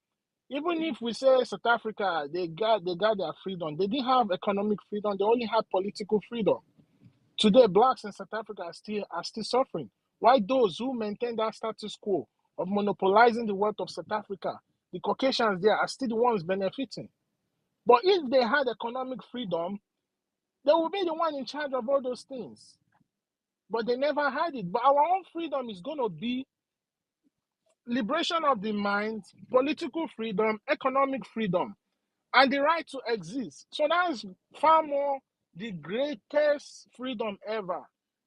Even if we say South Africa, they got their freedom, they didn't have economic freedom, they only had political freedom. Today, blacks in South Africa are still suffering. Why those who maintain that status quo of monopolizing the wealth of South Africa, the Caucasians there, are still the ones benefiting? But if they had economic freedom, they would be the one in charge of all those things. But they never had it. But our own freedom is going to be liberation of the mind, political freedom, economic freedom, and the right to exist. So that's far more the greatest freedom ever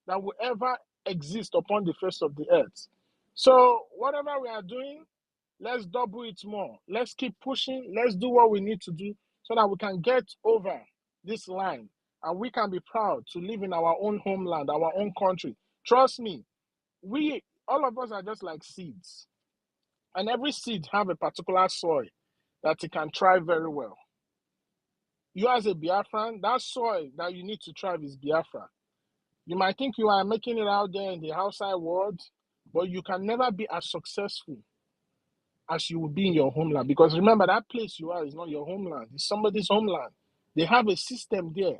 that will ever exist upon the face of the earth. So whatever we are doing, let's double it more. Let's keep pushing. Let's do what we need to do so that we can get over this line and we can be proud to live in our own homeland, our own country. Trust me, all of us are just like seeds. And every seed have a particular soil that it can thrive very well. You as a Biafran, that soil that you need to thrive is Biafra. You might think you are making it out there in the outside world, but you can never be as successful as you will be in your homeland. Because remember, that place you are is not your homeland. It's somebody's homeland. They have a system there.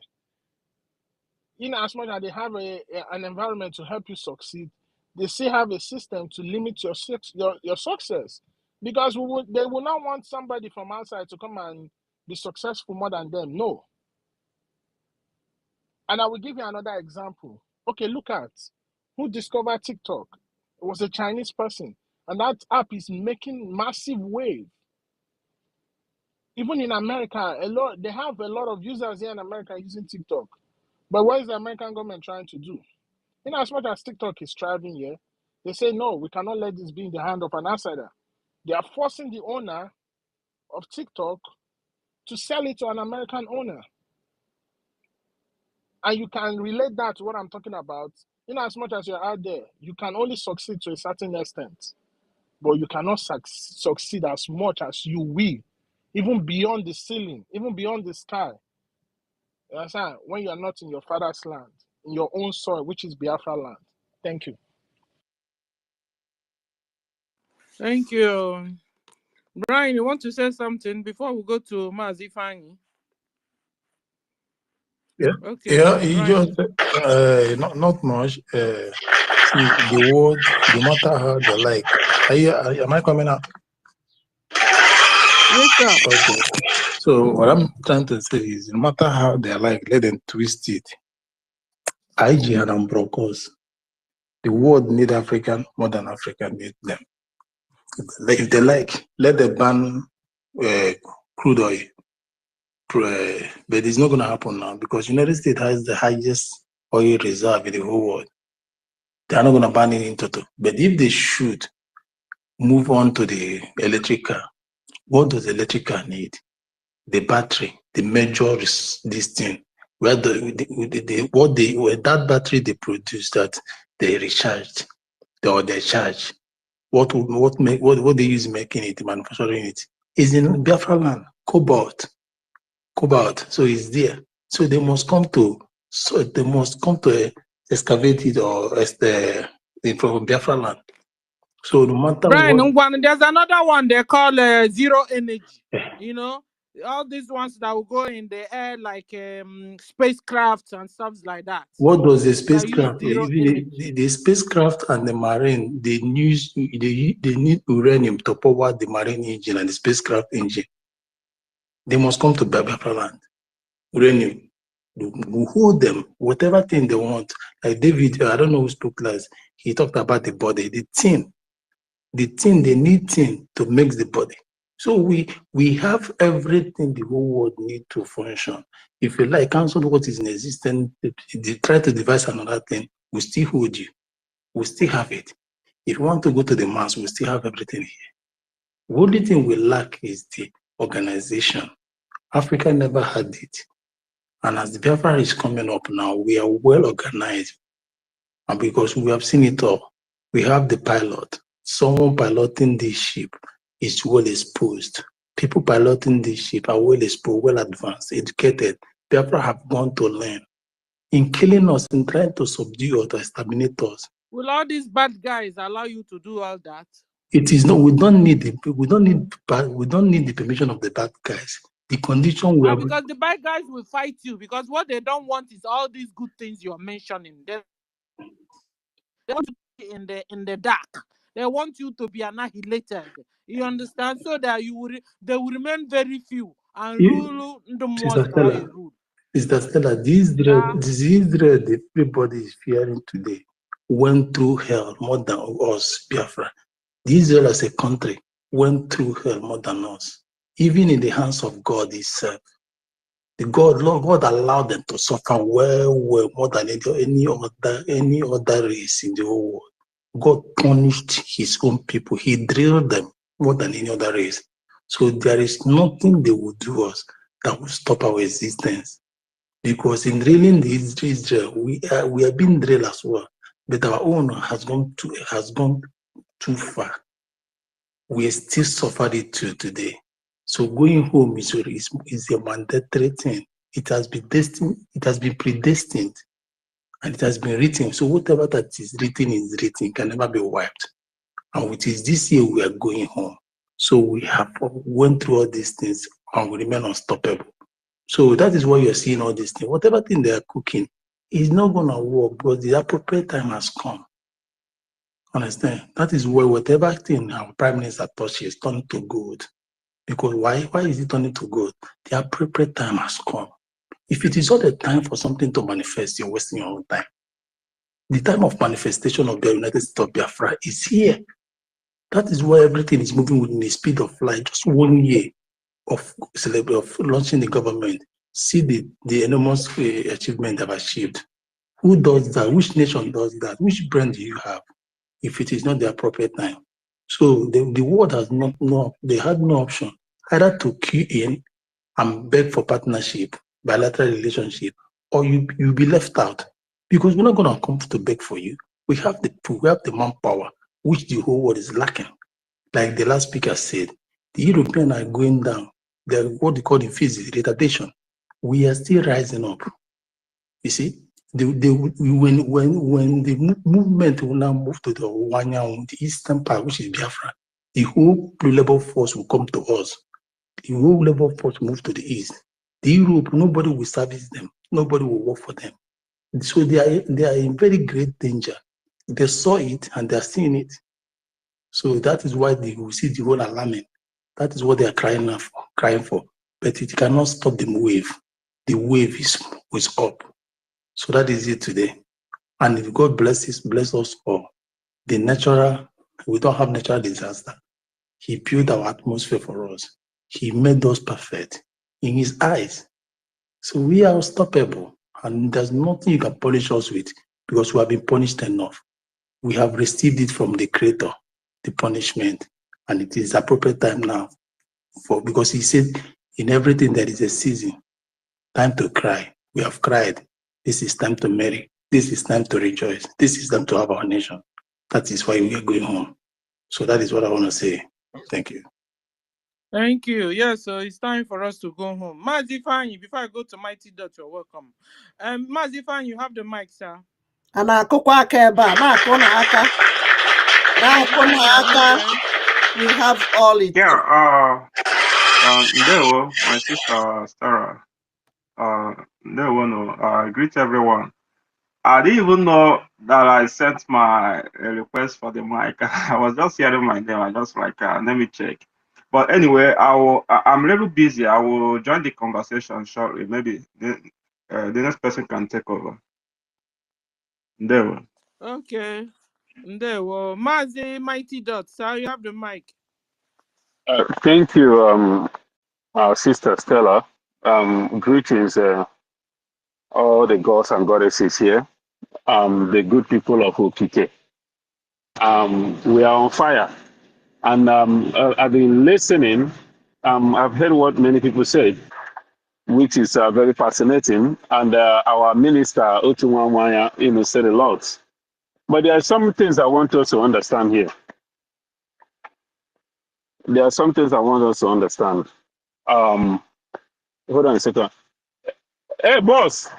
In as much as they have an environment to help you succeed, they still have a system to limit your success. Because they will not want somebody from outside to come and be successful more than them. No. And I will give you another example. Okay, look at who discovered TikTok. It was a Chinese person. And that app is making massive wave. Even in America, they have a lot of users here in America using TikTok. But what is the American government trying to do? In as much as TikTok is thriving here, they say, no, we cannot let this be in the hand of an outsider. They are forcing the owner of TikTok to sell it to an American owner. And you can relate that to what I'm talking about. In as much as you're out there, you can only succeed to a certain extent. But you cannot succeed as much as you will, even beyond the ceiling, even beyond the sky. You understand? When you're not in your father's land, in your own soil, which is Biafra land. Thank you. Thank you. Brian, you want to say something before we go to Mazi Fanyi? Yeah, Okay, yeah, he Brian. just not much. See, the word, no matter how they like. Am I coming out? Yes, sir. Okay. So what I'm trying to say is, no matter how they like, let them twist it. IG and Brokos, the world need African more than African need them. If they like, let them ban crude oil. But it's not going to happen now because United States has the highest oil reserve in the whole world. They are not going to ban it in total. But if they should move on to the electric car, what does the electric car need? The battery, the major this thing, where that battery they produce that they recharged or they charge. What they use making it, manufacturing it, is in Biafra land, cobalt. So it's there. So they must come to excavate it or from Biafra land. So no matter Brian, what, there's another one they call zero energy. You know, all these ones that will go in the air like spacecrafts and stuff like that. what does the spacecraft? The spacecraft and the marine, they need uranium to power the marine engine and the spacecraft engine. They must come to Biafra land. Uranium. We hold them, whatever thing they want. Like David, I don't know who spoke last. He talked about the body, the thing they need thing to make the body. So we have everything the whole world need to function. If you like cancel what is in existence, they try to devise another thing, we still hold you. We still have it. If you want to go to the Mars, we still have everything here. The only thing we lack is the organization. Africa never had it. And as the Biafra is coming up now, we are well organized. And because we have seen it all, we have the pilot. Someone piloting this ship is well exposed. People piloting this ship are well exposed, well advanced, educated. Biafra have gone to learn. In killing us, in trying to subdue or to exterminate us. Will all these bad guys allow you to do all that? It is not. We don't need the permission of the bad guys. The condition we have. Because the bad guys will fight you because what they don't want is all these good things you're mentioning. They want to be in the dark. They want you to be annihilated. You understand? So that they will remain very few and rule the most rule. Sister Stella, this Israel that everybody is fearing today went through hell more than us, Biafra. Israel as a country went through hell more than us. Even in the hands of God Himself. God allowed them to suffer well more than any other race in the whole world. God punished His own people. He drilled them more than any other race. So there is nothing they will do us that will stop our existence. Because in drilling the Israel, we are being drilled as well. But our own has gone too far. We still suffer it today. So going home is a mandatory thing. It has been destined, it has been predestined, and it has been written. So whatever that is written, can never be wiped. And which is this year we are going home. So we have went through all these things and we remain unstoppable. So that is why you're seeing all these things. Whatever thing they are cooking is not going to work because the appropriate time has come. Understand? That is where whatever thing our prime minister touches turn to gold. Because why? Why is it turning to gold? The appropriate time has come. If it is not the time for something to manifest, you're wasting your own time. The time of manifestation of the United States of Biafra is here. That is why everything is moving within the speed of light. Just 1 year of launching the government. See the enormous achievement they've achieved. Who does that? Which nation does that? Which brand do you have if it is not the appropriate time? So the world has they had no option either to queue in and beg for partnership, bilateral relationship, or you'll be left out. Because we're not going to come to beg for you. We have the manpower, which the whole world is lacking. Like the last speaker said, the Europeans are going down. They're what they call in physics retardation. We are still rising up. You see, when the movement will now move to the eastern part, which is Biafra, the whole labor force will come to us. The whole labor force will move to the east. The Europe, nobody will service them. Nobody will work for them. So they are in very great danger. They saw it and they're seeing it. So that is why they will see the whole alarming. That is what they are crying for. But it cannot stop the wave. The wave is up. So that is it today. And if God bless us all, we don't have natural disaster. He built our atmosphere for us. He made us perfect in his eyes. So we are unstoppable. And there's nothing you can punish us with because we have been punished enough. We have received it from the Creator, the punishment. And it is appropriate time now because he said in everything there is a season. Time to cry. We have cried. This is time to marry. This is time to rejoice. This is time to have our nation. That is why we are going home. So that is what I want to say. Thank you. Thank you. Yes, so it's time for us to go home. Mazifan, before I go to Mighty Dot, you're welcome. Mazifan, you have the mic, sir. And I cook we have all it. Yeah, Ndewo, my sister Sarah. Ndewo, I greet everyone. I didn't even know that I sent my request for the mic. I was just hearing my name. I just like, let me check. But anyway, I'm a little busy. I will join the conversation shortly. Maybe the next person can take over. Ndewo. Okay. Ndewo. Mazi, Mighty Dot, sir, you have the mic. Thank you, our sister Stella. Greetings, all the gods and goddesses here. The good people of OPK. We are on fire. And I've been listening. I've heard what many people said, which is very fascinating. And our minister, Otunwamwanya, said a lot. But there are some things I want us to understand here. There are some things I want us to understand. Hold on a second. Hey, boss.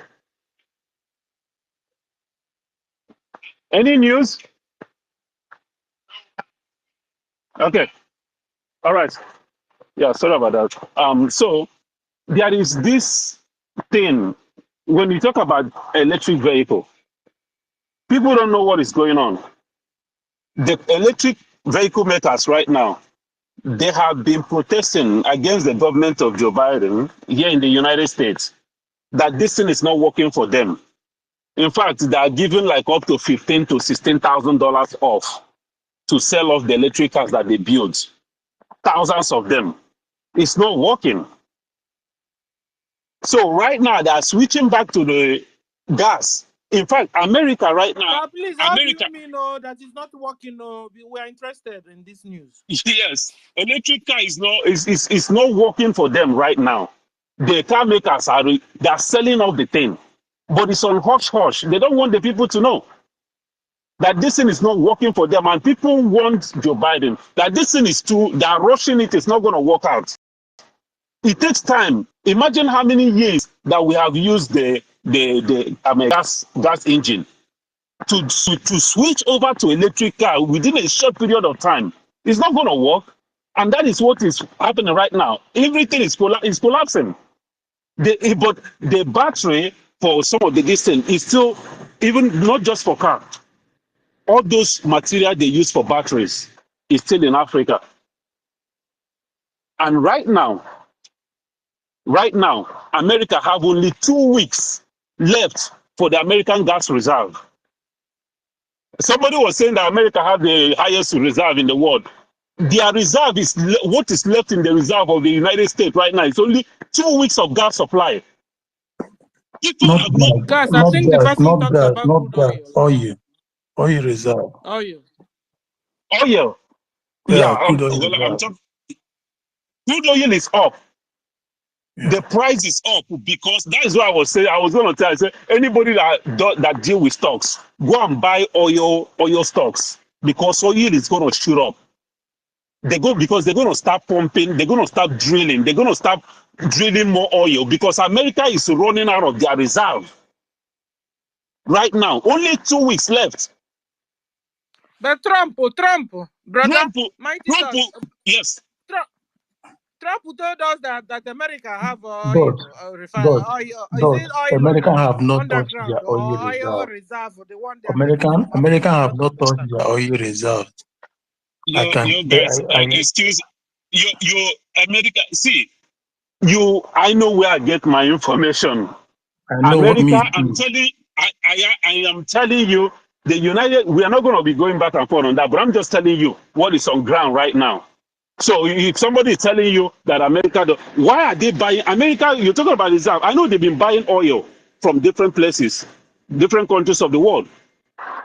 Any news? Okay. All right. Yeah, sorry about that. So there is this thing when you talk about electric vehicle, people don't know what is going on. The electric vehicle makers right now, they have been protesting against the government of Joe Biden here in the United States that this thing is not working for them. In fact, they are giving like up to $15,000 to $16,000 off to sell off the electric cars that they build. Thousands of them. It's not working. So right now they are switching back to the gas. In fact, America right now. But please, how do you mean that it's not working? We are interested in this news. Yes, electric car is not working for them right now. The car makers they are selling off the thing, but it's on hush hush. They don't want the people to know that this thing is not working for them, and people want Joe Biden that this thing is too. They are rushing it. It's not going to work out. It takes time. Imagine how many years that we have used the gas engine to switch over to electric car within a short period of time. It's not going to work, and that is what is happening right now. Everything is collapsing. But the battery for some of the distance is still even not just for car. all those material they use for batteries is still in Africa. And right now, America have only 2 weeks left for the American gas reserve. Somebody was saying that America have the highest reserve in the world. Their reserve is what is left in the reserve of the United States right now. It's only 2 weeks of gas supply. People Not have not. Guys, I not think the gas, person not talked gas, about not crude gas, oil. oil reserve. Oil. Oil. Yeah, Yeah, crude oil well, I'm reserve. talking. Crude oil is up. Yeah. The price is up because that is what I was saying. I was going to tell you, say, anybody that deal with stocks, go and buy oil stocks because oil is going to shoot up. Because they're going to start pumping, they're going to start drilling, they're going to start drilling more oil because America is running out of their reserve right now. Only 2 weeks left. But Trump, brother, mighty Trump, thoughts. yes. Trump told us that America have But oil, oil. Is it oil American have not touched underground their or oil oil reserve. reserve? The one they are taking from American Africa. have not touched their oil reserve. You guys, excuse you America. See, I know where I get my information. I know what me America, too. I am telling you, we are not going to be going back and forth on that, but I'm just telling you what is on ground right now. So if somebody is telling you that why are they buying America? You're talking about reserve. I know they've been buying oil from different places, different countries of the world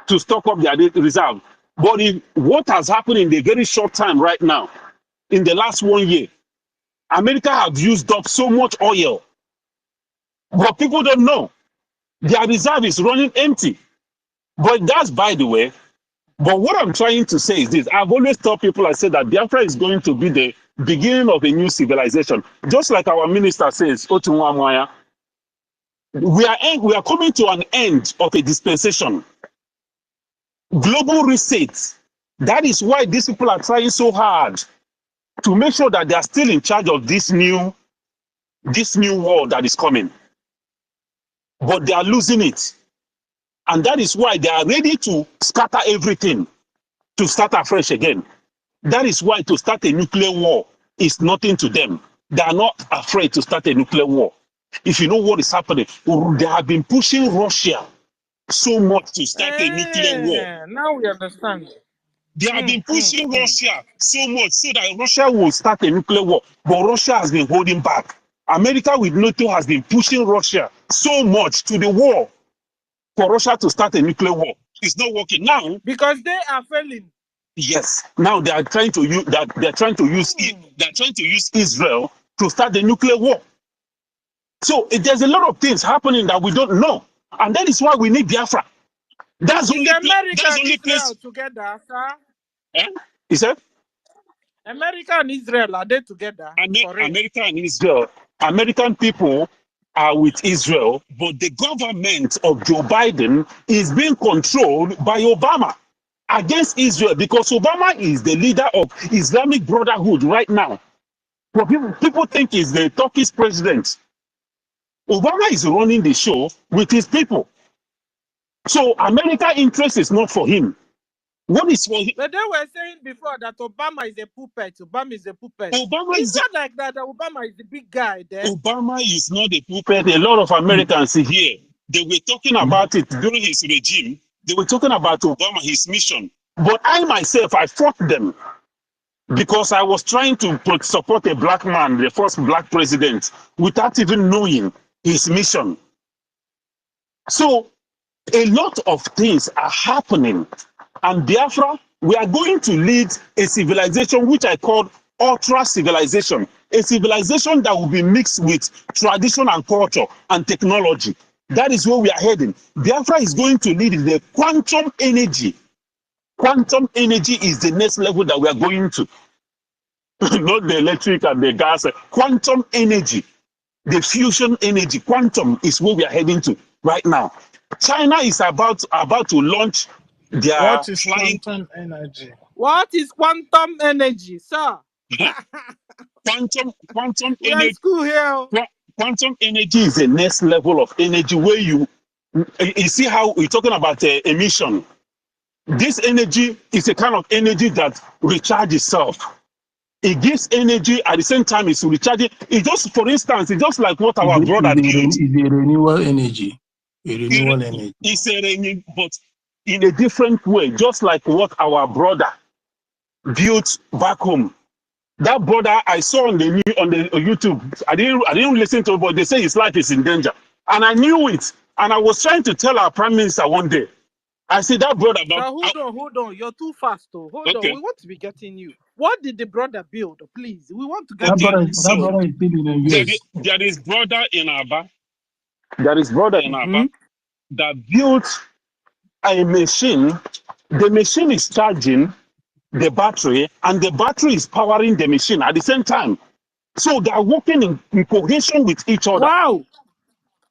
to stock up their reserve. But what has happened in the very short time right now, in the last 1 year, America have used up so much oil, but people don't know. Their reserve is running empty. But that's by the way. But what I'm trying to say is this. I've always told people, I said that Biafra is going to be the beginning of a new civilization. Just like our minister says, Otunwamwaya, we are coming to an end of a dispensation. Global reset. That is why these people are trying so hard to make sure that they are still in charge of this new world that is coming. But they are losing it. And that is why they are ready to scatter everything to start afresh again. That is why to start a nuclear war is nothing to them. They are not afraid to start a nuclear war. If you know what is happening, they have been pushing Russia so much to start a nuclear war. Now we understand. They have been pushing Russia so much so that Russia will start a nuclear war. But Russia has been holding back. America with NATO has been pushing Russia so much to the war for Russia to start a nuclear war. It's not working now because they are failing. Yes. Now they are trying to use that. They're trying to use Israel to start the nuclear war. So there's a lot of things happening that we don't know, and that is why we need Biafra. That's Is only America that's and only Israel place. together, sir? Is that America and Israel, are they together? America and Israel? American people are with Israel, but the government of Joe Biden is being controlled by Obama against Israel because Obama is the leader of Islamic Brotherhood right now. But people think he's the Turkish president. Obama is running the show with his people. So America interest is not for him. What is for him? But they were saying before that Obama is a puppet. Obama is a puppet. Obama it's not like that. Obama is the big guy there. Obama is not a puppet. A lot of Americans here, they were talking about it during his regime. They were talking about Obama, his mission. But I myself, I fought them because I was trying to support a black man, the first black president, without even knowing his mission. So a lot of things are happening. And Biafra, we are going to lead a civilization which I call ultra civilization, a civilization that will be mixed with tradition and culture and technology. That is where we are heading. Biafra is going to lead the quantum energy. Quantum energy is the next level that we are going to. Not the electric and the gas. Quantum energy, the fusion energy, quantum is where we are heading to right now. China is about to launch their What is flying quantum energy? What is quantum energy, sir? quantum we energy. are school here. Quantum energy is the next level of energy where you see how we're talking about emission. This energy is a kind of energy that recharges itself. It gives energy at the same time it's recharging. It just, for instance, it's just like what our brother built. It's a renewal energy. A renewal energy. It's a renewal, but in a different way, just like what our brother built back home. That brother I saw on the YouTube. I didn't listen to it, but they say his life is in danger, and I knew it. And I was trying to tell our prime minister one day. I said that brother. Sir, hold on. You're too fast, though. Hold on. We want to be getting you. What did the brother build? Please, we want to get That brother is so still in the US. there is brother in Aba. There is brother in Aba that built a machine. The machine is charging the battery, and the battery is powering the machine at the same time. So they are working in cohesion with each other. Wow.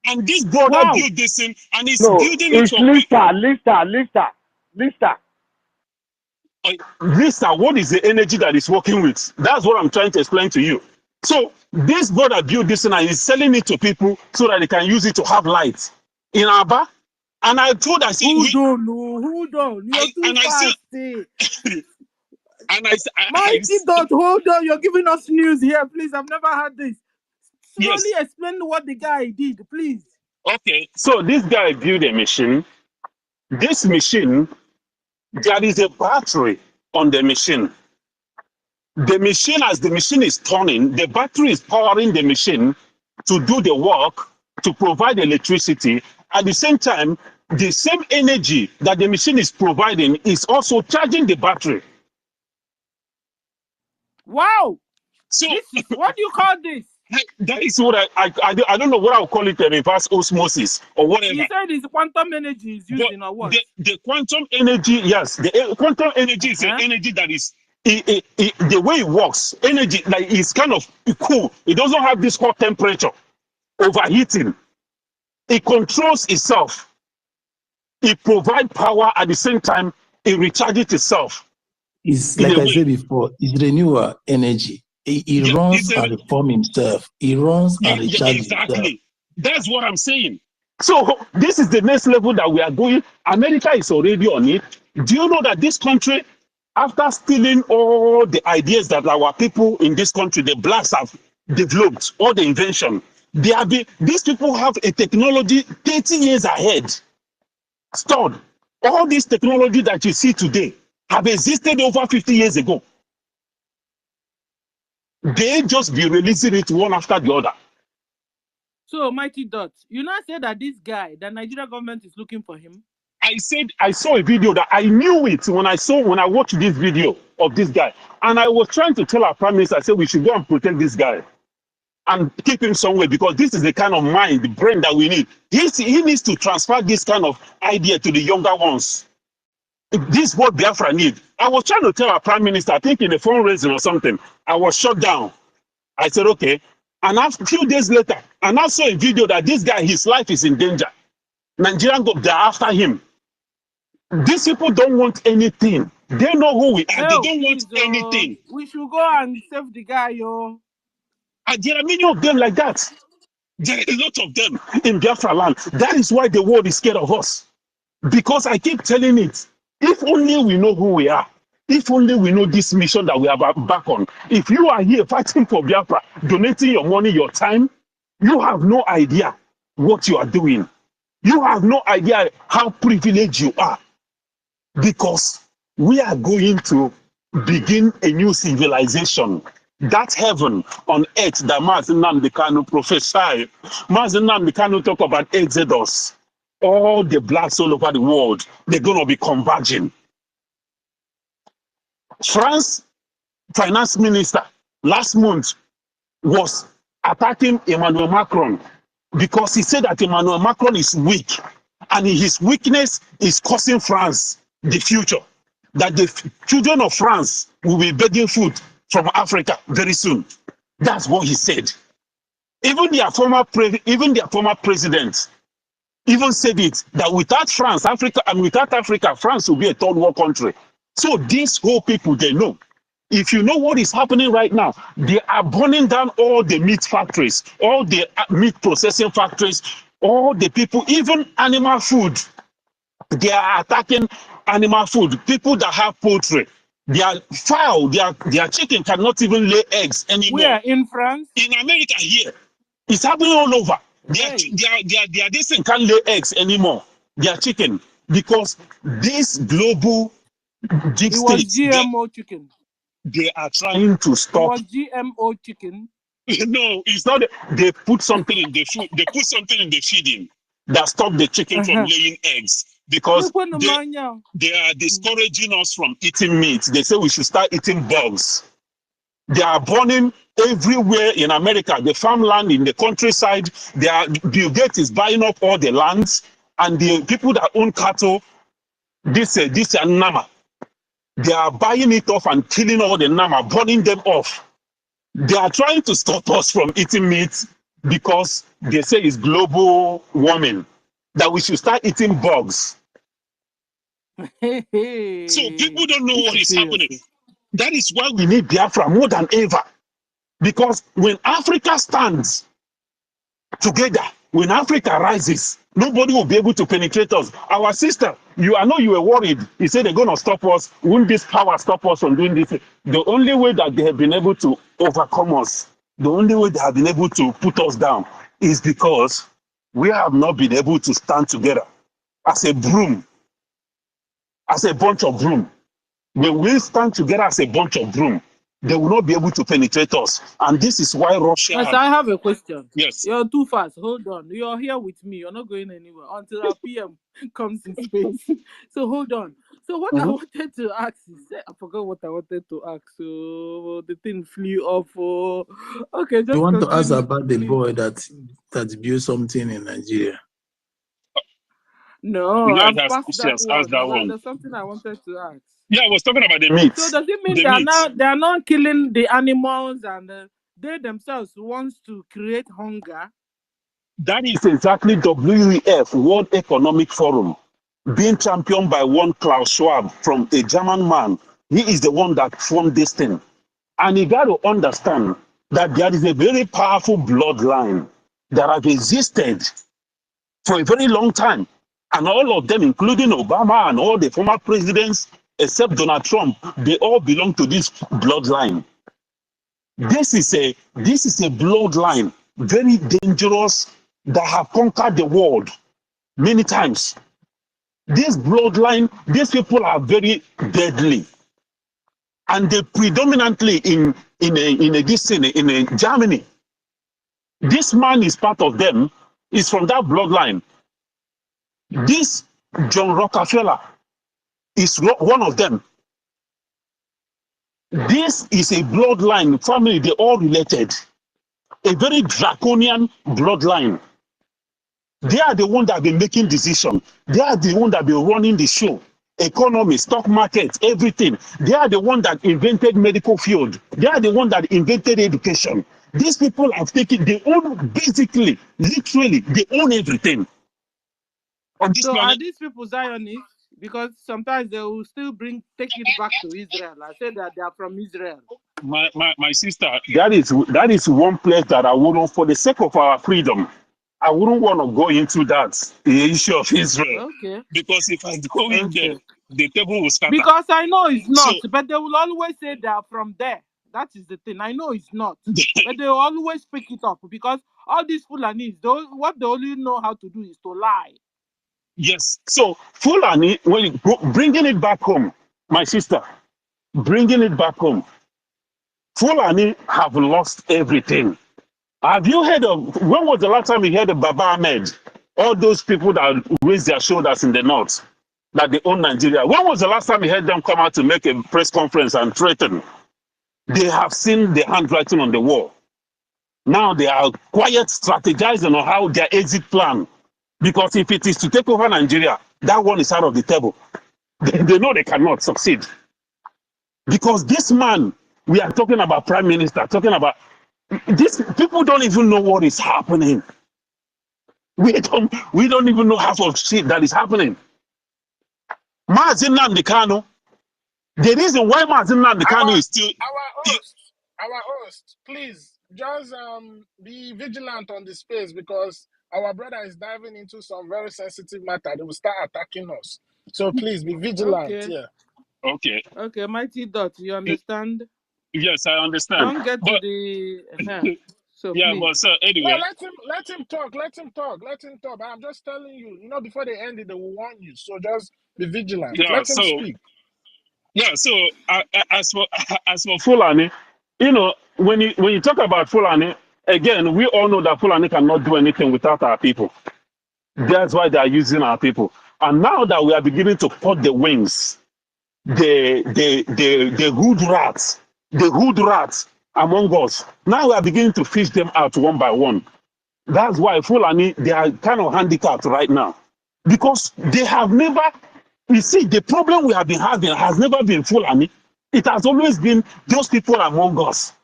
And this brother built this thing, and he's building it it's for Lista. Lisa, what is the energy that is working with? That's what I'm trying to explain to you. So this brother built this thing and he's selling it to people so that they can use it to have light in Aba. And I told, I said, hold on. You're too fast. Mighty Dot, hold on. You're giving us news here, please. I've never had this. Slowly explain what the guy did, please. Okay, so this guy built a machine. This machine, there is a battery on the machine. The machine, as the machine is turning, the battery is powering the machine to do the work, to provide electricity. At the same time, the same energy that the machine is providing is also charging the battery. Wow! So what do you call this? That is what I don't know what I'll call it, a reverse osmosis or whatever. You said it's quantum energy is used in a what? The quantum energy, yes. The quantum energy is an energy that is the way it works. Energy like is kind of cool. It doesn't have this hot temperature, overheating. It controls itself. It provides power at the same time. It recharges itself. It's like I said before. It's renewal energy. He runs and reform himself. He runs and recharges himself. That's what I'm saying. So this is the next level that we are going. America is already on it. Do you know that this country, after stealing all the ideas that our people in this country, the blacks, have developed, all the invention, these people have a technology 30 years ahead stored. All this technology that you see today have existed over 50 years ago. They just be releasing it one after the other. So, Mighty Dot, you now say that this guy, the Nigerian government is looking for him? I said I saw a video that I knew it when I watched this video of this guy. And I was trying to tell our prime minister, I said we should go and protect this guy and keep him somewhere, because this is the kind of mind, the brain that we need. He needs to transfer this kind of idea to the younger ones. This is what Biafra need. I was trying to tell our prime minister, I think in a fundraising or something, I was shut down. I said, okay. And a few days later, and I saw a video that this guy, his life is in danger. Nigerian go, they're after him. These people don't want anything. They know who we are. They don't want anything. We should go and save the guy, yo. And there are many of them like that. There are a lot of them in Biafra land. That is why the world is scared of us. Because I keep telling it, if only we know who we are, if only we know this mission that we are back on. If you are here fighting for Biafra, donating your money, your time, you have no idea what you are doing. You have no idea how privileged you are. Because we are going to begin a new civilization. That heaven on earth that Freemazinnamdikanu prophesied. Freemazinnamdikanu talk about Exodus. All the blacks all over the world, they're going to be converging. France finance minister last month was attacking Emmanuel Macron because he said that Emmanuel Macron is weak, and his weakness is costing France the future. That the children of France will be begging food from Africa very soon. That's what he said. Even their former president even said it, that without France, without Africa, France will be a third world country. So these whole people, they know. If you know what is happening right now, they are burning down all the meat factories, all the meat processing factories, all the people, even animal food. They are attacking animal food. People that have poultry, their fowl, their chicken cannot even lay eggs We anymore. are in France. In America here, it's happening all over. Hey. Their this thing can't lay eggs anymore. Their chicken, because this global deep It was state, GMO chicken. they are trying to It stop. was GMO chicken. No, it's not. They put something in the food. They put something in the feeding that stop the chicken from laying eggs because they are discouraging us from eating meat. They say we should start eating bugs. They are burning everywhere in America. The farmland in the countryside. Bill Gates is buying up all the lands, and the people that own cattle, this Nama, they are buying it off and killing all the Nama, burning them off. They are trying to stop us from eating meat because they say it's global warming, that we should start eating bugs. So people don't know what is happening. That is why we need Biafra more than ever. Because when Africa stands together, when Africa rises, nobody will be able to penetrate us. Our sister, I know you were worried. You said they're going to stop us. Won't this power stop us from doing this? The only way that they have been able to overcome us, the only way they have been able to put us down is because we have not been able to stand together as a broom, as a bunch of broom. When we stand together as a bunch of broom, they will not be able to penetrate us. And this is why Russia... Yes, I have a question. Yes. You're too fast. Hold on. You're here with me. You're not going anywhere until our PM comes in space. So hold on. So what I wanted to ask is... I forgot what I wanted to ask. So the thing flew off. Okay, just You want continue. to ask about the boy that built something in Nigeria? No, Yeah, I've that's passed that one. that But one. there's something I wanted to ask. Yeah, I was talking about the meat. So does it mean The meat. they are not killing the animals and they themselves wants to create hunger? That is exactly WEF, World Economic Forum, being championed by one Klaus Schwab from a German man. He is the one that formed this thing. And you got to understand that there is a very powerful bloodline that have existed for a very long time. And all of them, including Obama and all the former presidents, except Donald Trump, they all belong to this bloodline. This is a bloodline, very dangerous, that have conquered the world many times. This bloodline, these people are very deadly, and they predominantly in Germany. This man is part of them. Is from that bloodline. This John Rockefeller is one of them. This is a bloodline family. They all related. A very draconian bloodline. They are the ones that have been making decisions. They are the ones that have been running the show. Economy, stock market, everything. They are the ones that invented medical field. They are the ones that invented education. These people have taken, they own basically, literally, they own everything. On this So planet. are these people Zionists? Because sometimes they will still take it back to Israel. I said that they are from Israel. My sister, that is one place that I wouldn't, for the sake of our freedom, I wouldn't want to go into that, the issue of Israel. Okay. Because if I go in there, the table will scatter. Because I know it's not, but they will always say they are from there. That is the thing. I know it's not, but they will always pick it up because all these Fulanis, what they only know how to do is to lie. Yes. So Fulani, bringing it back home, my sister, bringing it back home, Fulani have lost everything. Have you heard of, when was the last time you heard of Baba Ahmed? All those people that raise their shoulders in the north, that they own Nigeria. When was the last time you heard them come out to make a press conference and threaten? They have seen the handwriting on the wall. Now they are quiet, strategizing on how their exit plan. Because if it is to take over Nigeria, that one is out of the table. They know they cannot succeed. Because this man, we are talking about prime minister, talking about, these people don't even know what is happening. We don't even know half of shit that is happening. Freemazinnamdikanu, the reason why Freemazinnamdikanu is still... Our host, please, just be vigilant on the space because our brother is diving into some very sensitive matter. They will start attacking us. So please be vigilant. Okay. Yeah. Okay. Okay, Mighty Dot, you understand? Yes, I understand. Don't get to But the so yeah, please. but sir, No, anyway. let him talk. Let him talk. Let him talk. I'm just telling you, before they end it, they will warn you. So just be vigilant. Yeah, Let him speak. so as for Fulani, when you talk about Fulani, again, we all know that Fulani cannot do anything without our people. That's why they are using our people. And now that we are beginning to cut the wings, the hood rats among us, now we are beginning to fish them out one by one. That's why Fulani, they are kind of handicapped right now. Because they have never, you see, the problem we have been having has never been Fulani. It has always been those people among us.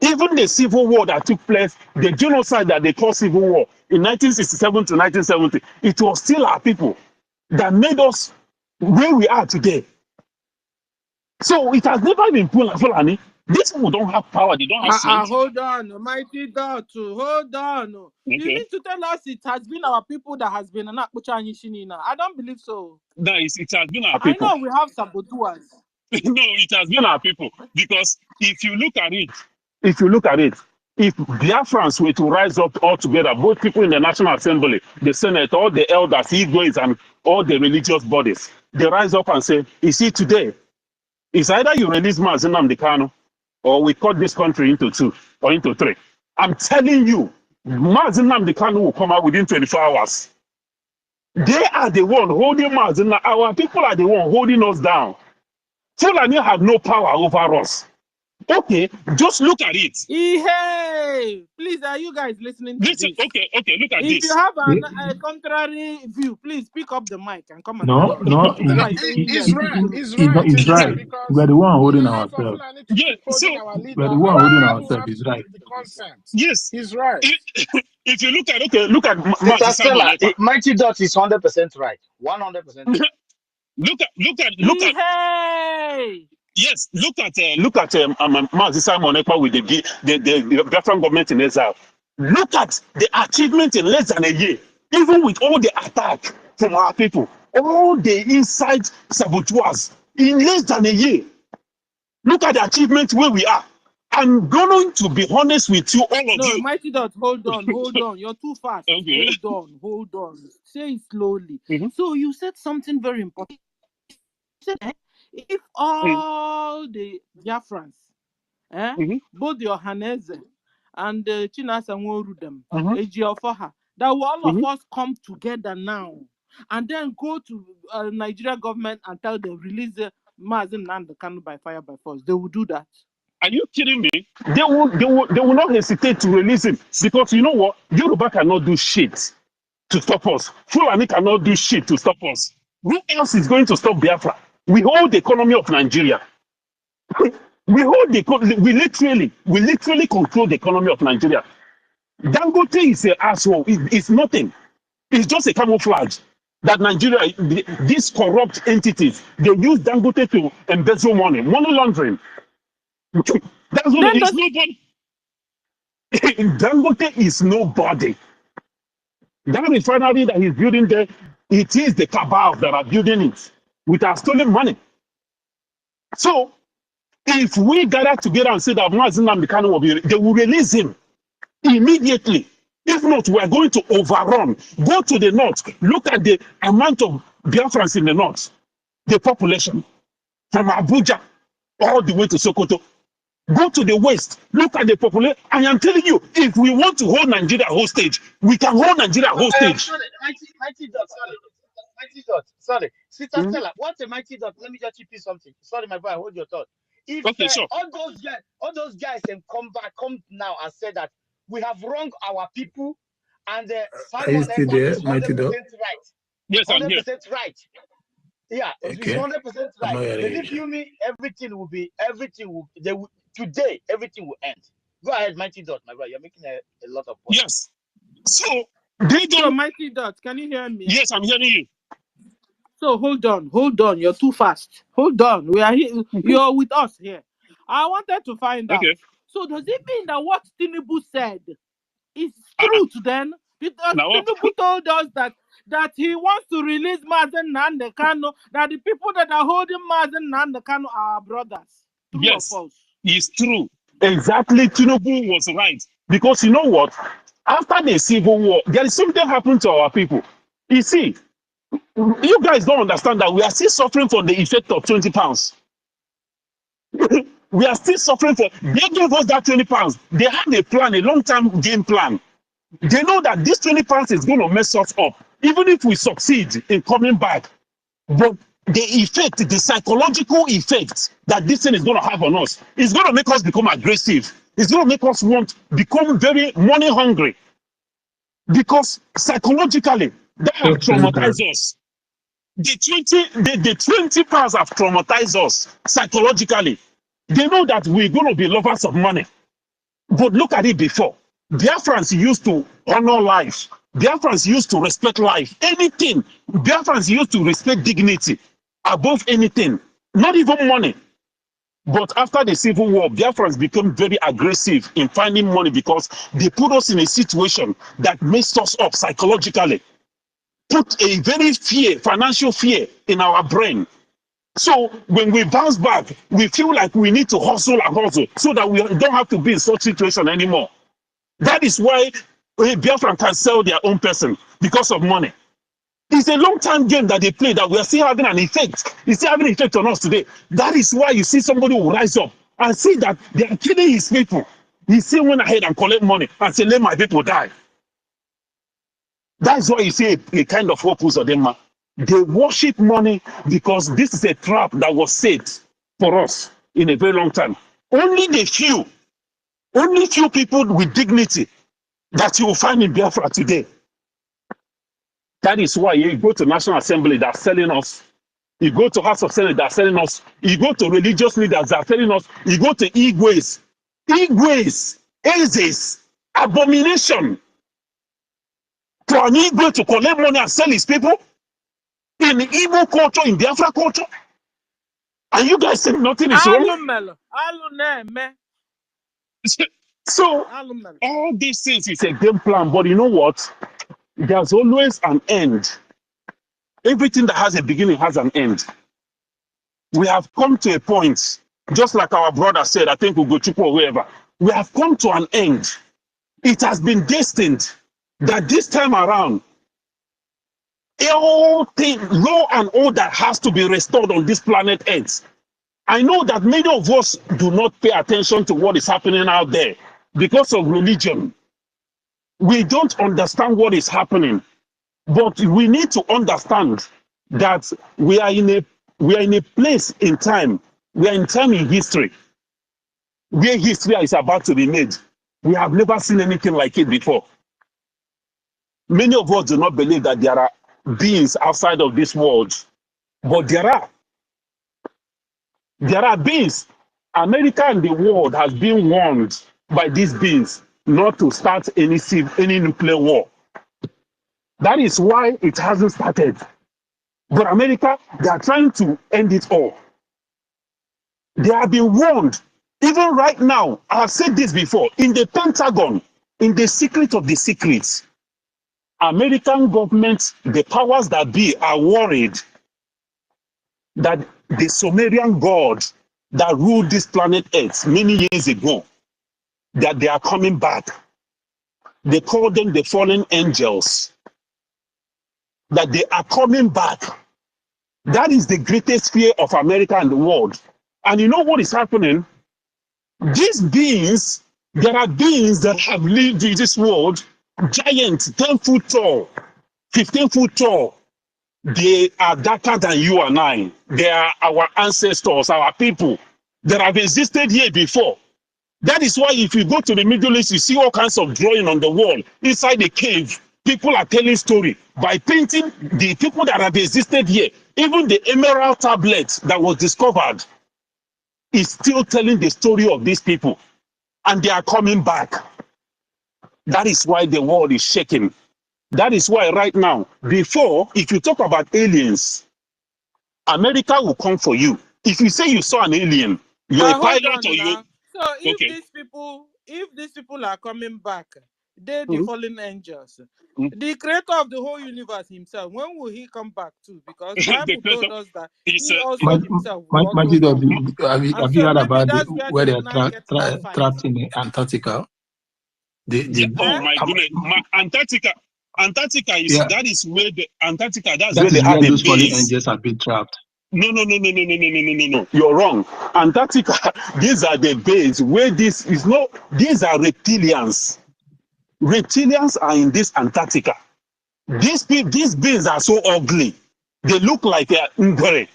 Even the civil war that took place, the genocide that they call civil war in 1967 to 1970, it was still our people that made us where we are today. So it has never been Fulani. These people don't have power, they don't have strength. Hold on, Mighty Dot, hold on. You Okay. mean to tell us it has been our people that has been an Akpuchanishini? I don't believe so. No, it has been our I people. know we have saboteurs. No, it has been our people. Because if you look at it, if Biafrans were to rise up all together, both people in the National Assembly, the Senate, all the elders, Igbo's, and all the religious bodies, they rise up and say, you see, today, it's either you release Mazinnamdikanu or we cut this country into two or into three. I'm telling you, Mazinnamdikanu will come out within 24 hours. They are the one holding Mazinna. Our people are the one holding us down. Fulani have no power over us. Okay, just look at it. Hey, please, are you guys listening to Listen, this? okay, look at If this. you have a contrary view, please pick up the mic and come and No, tell us. no, People are saying you are He's right. evil. He's right. it's He's right right. We because are the one in holding order for ourselves. Fulani to keep holding our leader, We are the one our holding people will ourselves. have It's to right. give the consent. Yes. He's right. If you look at Sister Mazi Simon Stella, Ekpa. Mighty Dot is 100% right. 100% right. Look at. Hey! Yes, look at Mazi Simon Ekpa with the Biafran government in exile. Look at the achievement in less than a year, even with all the attack from our people, all the inside saboteurs in less than a year. Look at the achievement where we are. I'm going to be honest with you, all of No, you. Mighty Dot, hold on. You're too fast. Okay. Hold on. Say it slowly. Mm-hmm. So you said something very important. You said, if all the Biafrans, both the Ohaneze and the Chinasa Nworudem, Ejiofoha, that will all of us come together now and then go to Nigeria government and tell them release the Mazinnamdikanu by fire by force. They will do that. Are you kidding me? They will not hesitate to release him because you know what? Yoruba cannot do shit to stop us. Fulani cannot do shit to stop us. Who else is going to stop Biafra? We hold the economy of Nigeria. We literally control the economy of Nigeria. Dangote is an asshole. It's nothing. It's just a camouflage that Nigeria, these corrupt entities, they use Dangote to embezzle money laundering. That's what it is. Nobody. Dangote is nobody. That refinery that he's building there, it is the cabals that are building it with our stolen money. So if we gather together and say that Mazinnamdikanu will be, they will release him immediately. If not, we are going to overrun. Go to the north. Look at the amount of Biafrans in the north, the population from Abuja all the way to Sokoto. Go to the west. Look at the population. I am telling you, if we want to hold Nigeria hostage, we can hold Nigeria hostage. Sorry, Mighty Dot, sorry. Mighty Dot, sorry. Sister Stella, what's a Mighty Dot? Let me just chip you something. Sorry, my boy, hold your thought. If Okay, sure. all those guys can come now and say that we have wronged our people and Are you Simon still Ekpa there, is 100% Mighty Dot? right. Yes, I'm here. 100% right. Yeah, it's Okay. 100% I'm not right. hearing Believe you. you me, everything will today, everything will end. Go ahead, Mighty Dot, my brother. You're making a lot of points. Yes. So they don't. So Mighty Dot, can you hear me? Yes, I'm hearing you. So hold on. You're too fast. Hold on. We are here. You're with us here. I wanted to find out. So does it mean that what Tinubu said is true then? Because Now, Tinubu told us that that he wants to release Biafracoin, that the people that are holding Biafracoin are our brothers. True Yes, or false? it's true. Exactly, Tinubu was right. Because you know what? After the civil war, there is something happened to our people. You see, you guys don't understand that we are still suffering from the effect of 20 pounds. We are still suffering from. They gave us that 20 pounds. They had a plan, a long-term game plan. They know that this 20 pounds is going to mess us up, even if we succeed in coming back. But the effect, the psychological effect that this thing is going to have on us, is going to make us become aggressive. It's going to make us become very money hungry. Because psychologically, that have traumatized us. The 20 pounds have traumatized us psychologically. They know that we're going to be lovers of money. But look at it before. Biafrans used to honor life. Biafrans used to respect life. Anything. Biafrans used to respect dignity above anything. Not even money. But after the civil war, Biafrans became very aggressive in finding money because they put us in a situation that messed us up psychologically. Put a very financial fear in our brain. So when we bounce back, we feel like we need to hustle and hustle so that we don't have to be in such situation anymore. That is why Biafran can sell their own person because of money. It's a long-time game that they play that we are still having an effect. It's still having an effect on us today. That is why you see somebody who rise up and see that they are killing his people. He still went ahead and collect money and say, let my people die. That's why you see a kind of focus on them. They worship money because this is a trap that was set for us in a very long time. Only few people with dignity that you will find in Biafra today. That is why you go to National Assembly, they're selling us. You go to House of Senate, they're selling us. You go to religious leaders, they're selling us. You go to Igwes, Ezes, abomination. For an Igwe to collect money and sell his people in Igbo culture, in Biafra culture, and you guys say nothing is wrong. So all these things is a game plan, but you know what? There's always an end. Everything that has a beginning has an end. We have come to a point, just like our brother said, I think we'll go to or wherever. We have come to an end. It has been destined that this time around, law and order has to be restored on this planet Earth. I know that many of us do not pay attention to what is happening out there because of religion. We don't understand what is happening, but we need to understand that we are in a place in time. We are in time in history where history is about to be made. We have never seen anything like it before. Many of us do not believe that there are beings outside of this world, but there are. There are beings. America and the world has been warned by these beings not to start any nuclear war. That is why it hasn't started. But America, they are trying to end it all. They have been warned. Even right now, I have said this before, in the Pentagon, in the secret of the secrets, American government, the powers that be, are worried that the Sumerian gods that ruled this planet Earth many years ago, that they are coming back. They call them the fallen angels. That they are coming back. That is the greatest fear of America and the world. And you know what is happening? These beings, there are beings that have lived in this world, giants, 10 foot tall, 15 foot tall. They are darker than you and I. They are our ancestors, our people that have existed here before. That is why if you go to the Middle East, you see all kinds of drawing on the wall. Inside the cave, people are telling story by painting the people that have existed here. Even the emerald tablet that was discovered is still telling the story of these people. And they are coming back. That is why the world is shaking. That is why right now, before, if you talk about aliens, America will come for you. If you say you saw an alien, you're a Hold pilot on or you... now. So if Okay. these people are coming back, They the fallen angels. The creator of the whole universe himself, when will he come back too? Because The Bible creator told us that is he also himself will also Majid, come. And have you so heard maybe about that's where where they they will are not get that fight. trapped in Antarctica? oh my goodness, Antarctica. Antarctica is yeah, that is where the Antarctica. That's that where they is have where a those fallen base. angels have been trapped. No. You're wrong. Antarctica. These are the base where this is no. These are reptilians. Reptilians are in this Antarctica. These beings are so ugly. They look like they are ngwere.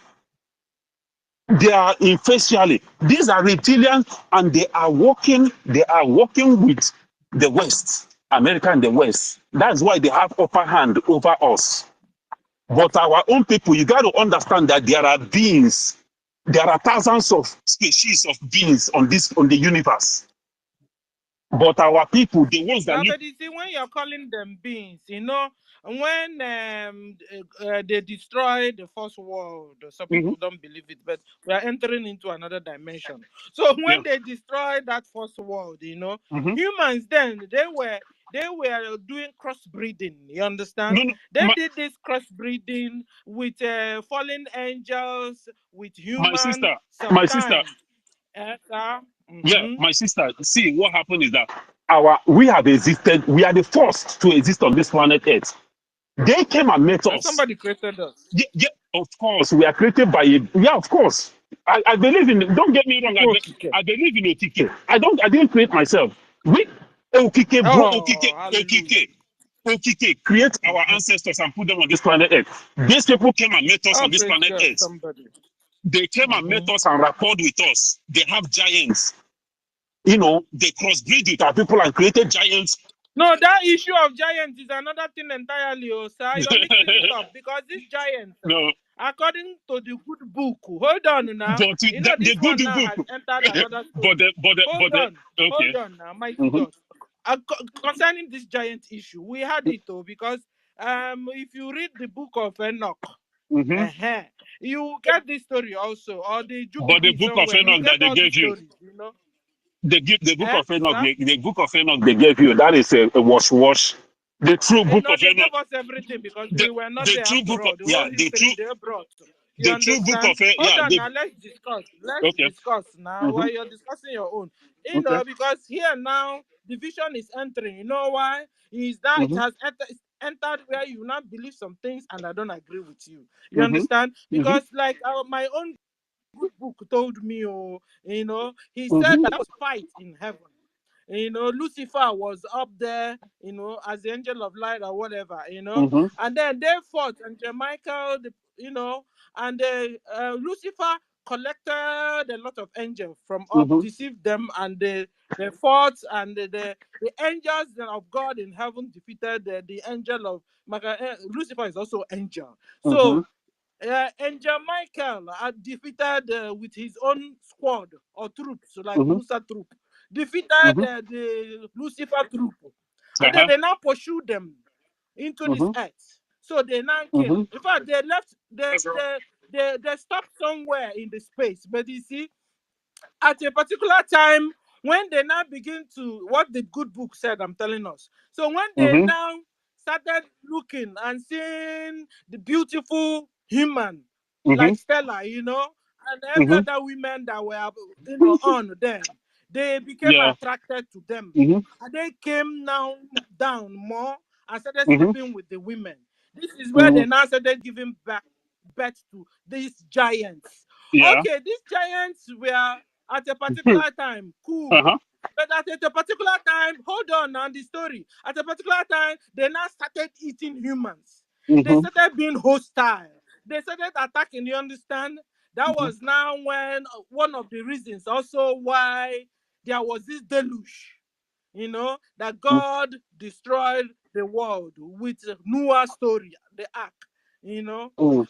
They are facially. These are reptilians, and they are working. They are working with the West, America, and the West. That's why they have upper hand over us. But our own people, you got to understand that there are beings. There are thousands of species of beings on the universe. But our people, the ones that Now, look. but you see, when you're calling them beings, when they destroy the first world, some people don't believe it, but we are entering into another dimension. So Yeah. when they destroy that first world, humans then they were doing crossbreeding. You understand? They did this crossbreeding with fallen angels, with My humans, sister, sometimes. yeah, my sister. See, what happened is that we have existed. We are the first to exist on this planet Earth. They came and met And us. somebody created us. Yeah, of course, we are created by yeah, of course. I believe in. Don't get me wrong. I believe in Okike. I didn't create myself. We Okike, bro, Okike create our ancestors and put them on this planet Earth. These people came and met us Oh, on this praise planet God, Earth. somebody. They came and met us and rapport with us. They have giants. They crossbreed with our people and created giants. No, that issue of giants is another thing entirely, sir. You're mixing it up because these giants, according to the good book, hold on now. But This one now has entered another story. Hold on now, mighty God. Concerning this giant issue, we had it because if you read the book of Enoch, you get this story also, or the But the Jubilee book of somewhere. You Enoch that get they all these gave you, stories, the book of Enoch, sir? the book of Enoch they gave you, that is a wash. The true book of They Enoch, gave us everything because we were not the there true book after of all. The whole history they brought. You the true book understand? of Hold on now, let's discuss. Let's discuss now while you're discussing your own. Because here now division is entering. You know why? Is that it has entered where you not believe some things and I don't agree with you. You understand? Because like my own good book told me, he said that there was fight in heaven. Lucifer was up there, as the angel of light or whatever, and then they fought, and Michael, and Lucifer collected a lot of angels from up, deceived them, and they fought, and the angels of God in heaven defeated the angel of Michael. Lucifer is also angel, so. Angel Michael defeated with his own squad or troops, like Musa troop, defeated the Lucifer troop, and then they now pursued them into this earth. So they now came. In fact, they left. They stopped somewhere in the space, but you see, at a particular time when they now begin to what the good book said, I'm telling us. So when they now started looking and seeing the beautiful human like Stella, and every other women that were on them, they became attracted to them. And they came now down more and started sleeping with the women. This is where they now started giving birth to these giants. Okay, these giants were at a particular time cool. But at a particular time, hold on now, the story. At a particular time, they now started eating humans. They started being hostile. They started attacking, you understand? That was now when one of the reasons also why there was this deluge, that God destroyed the world with Noah's story, the ark,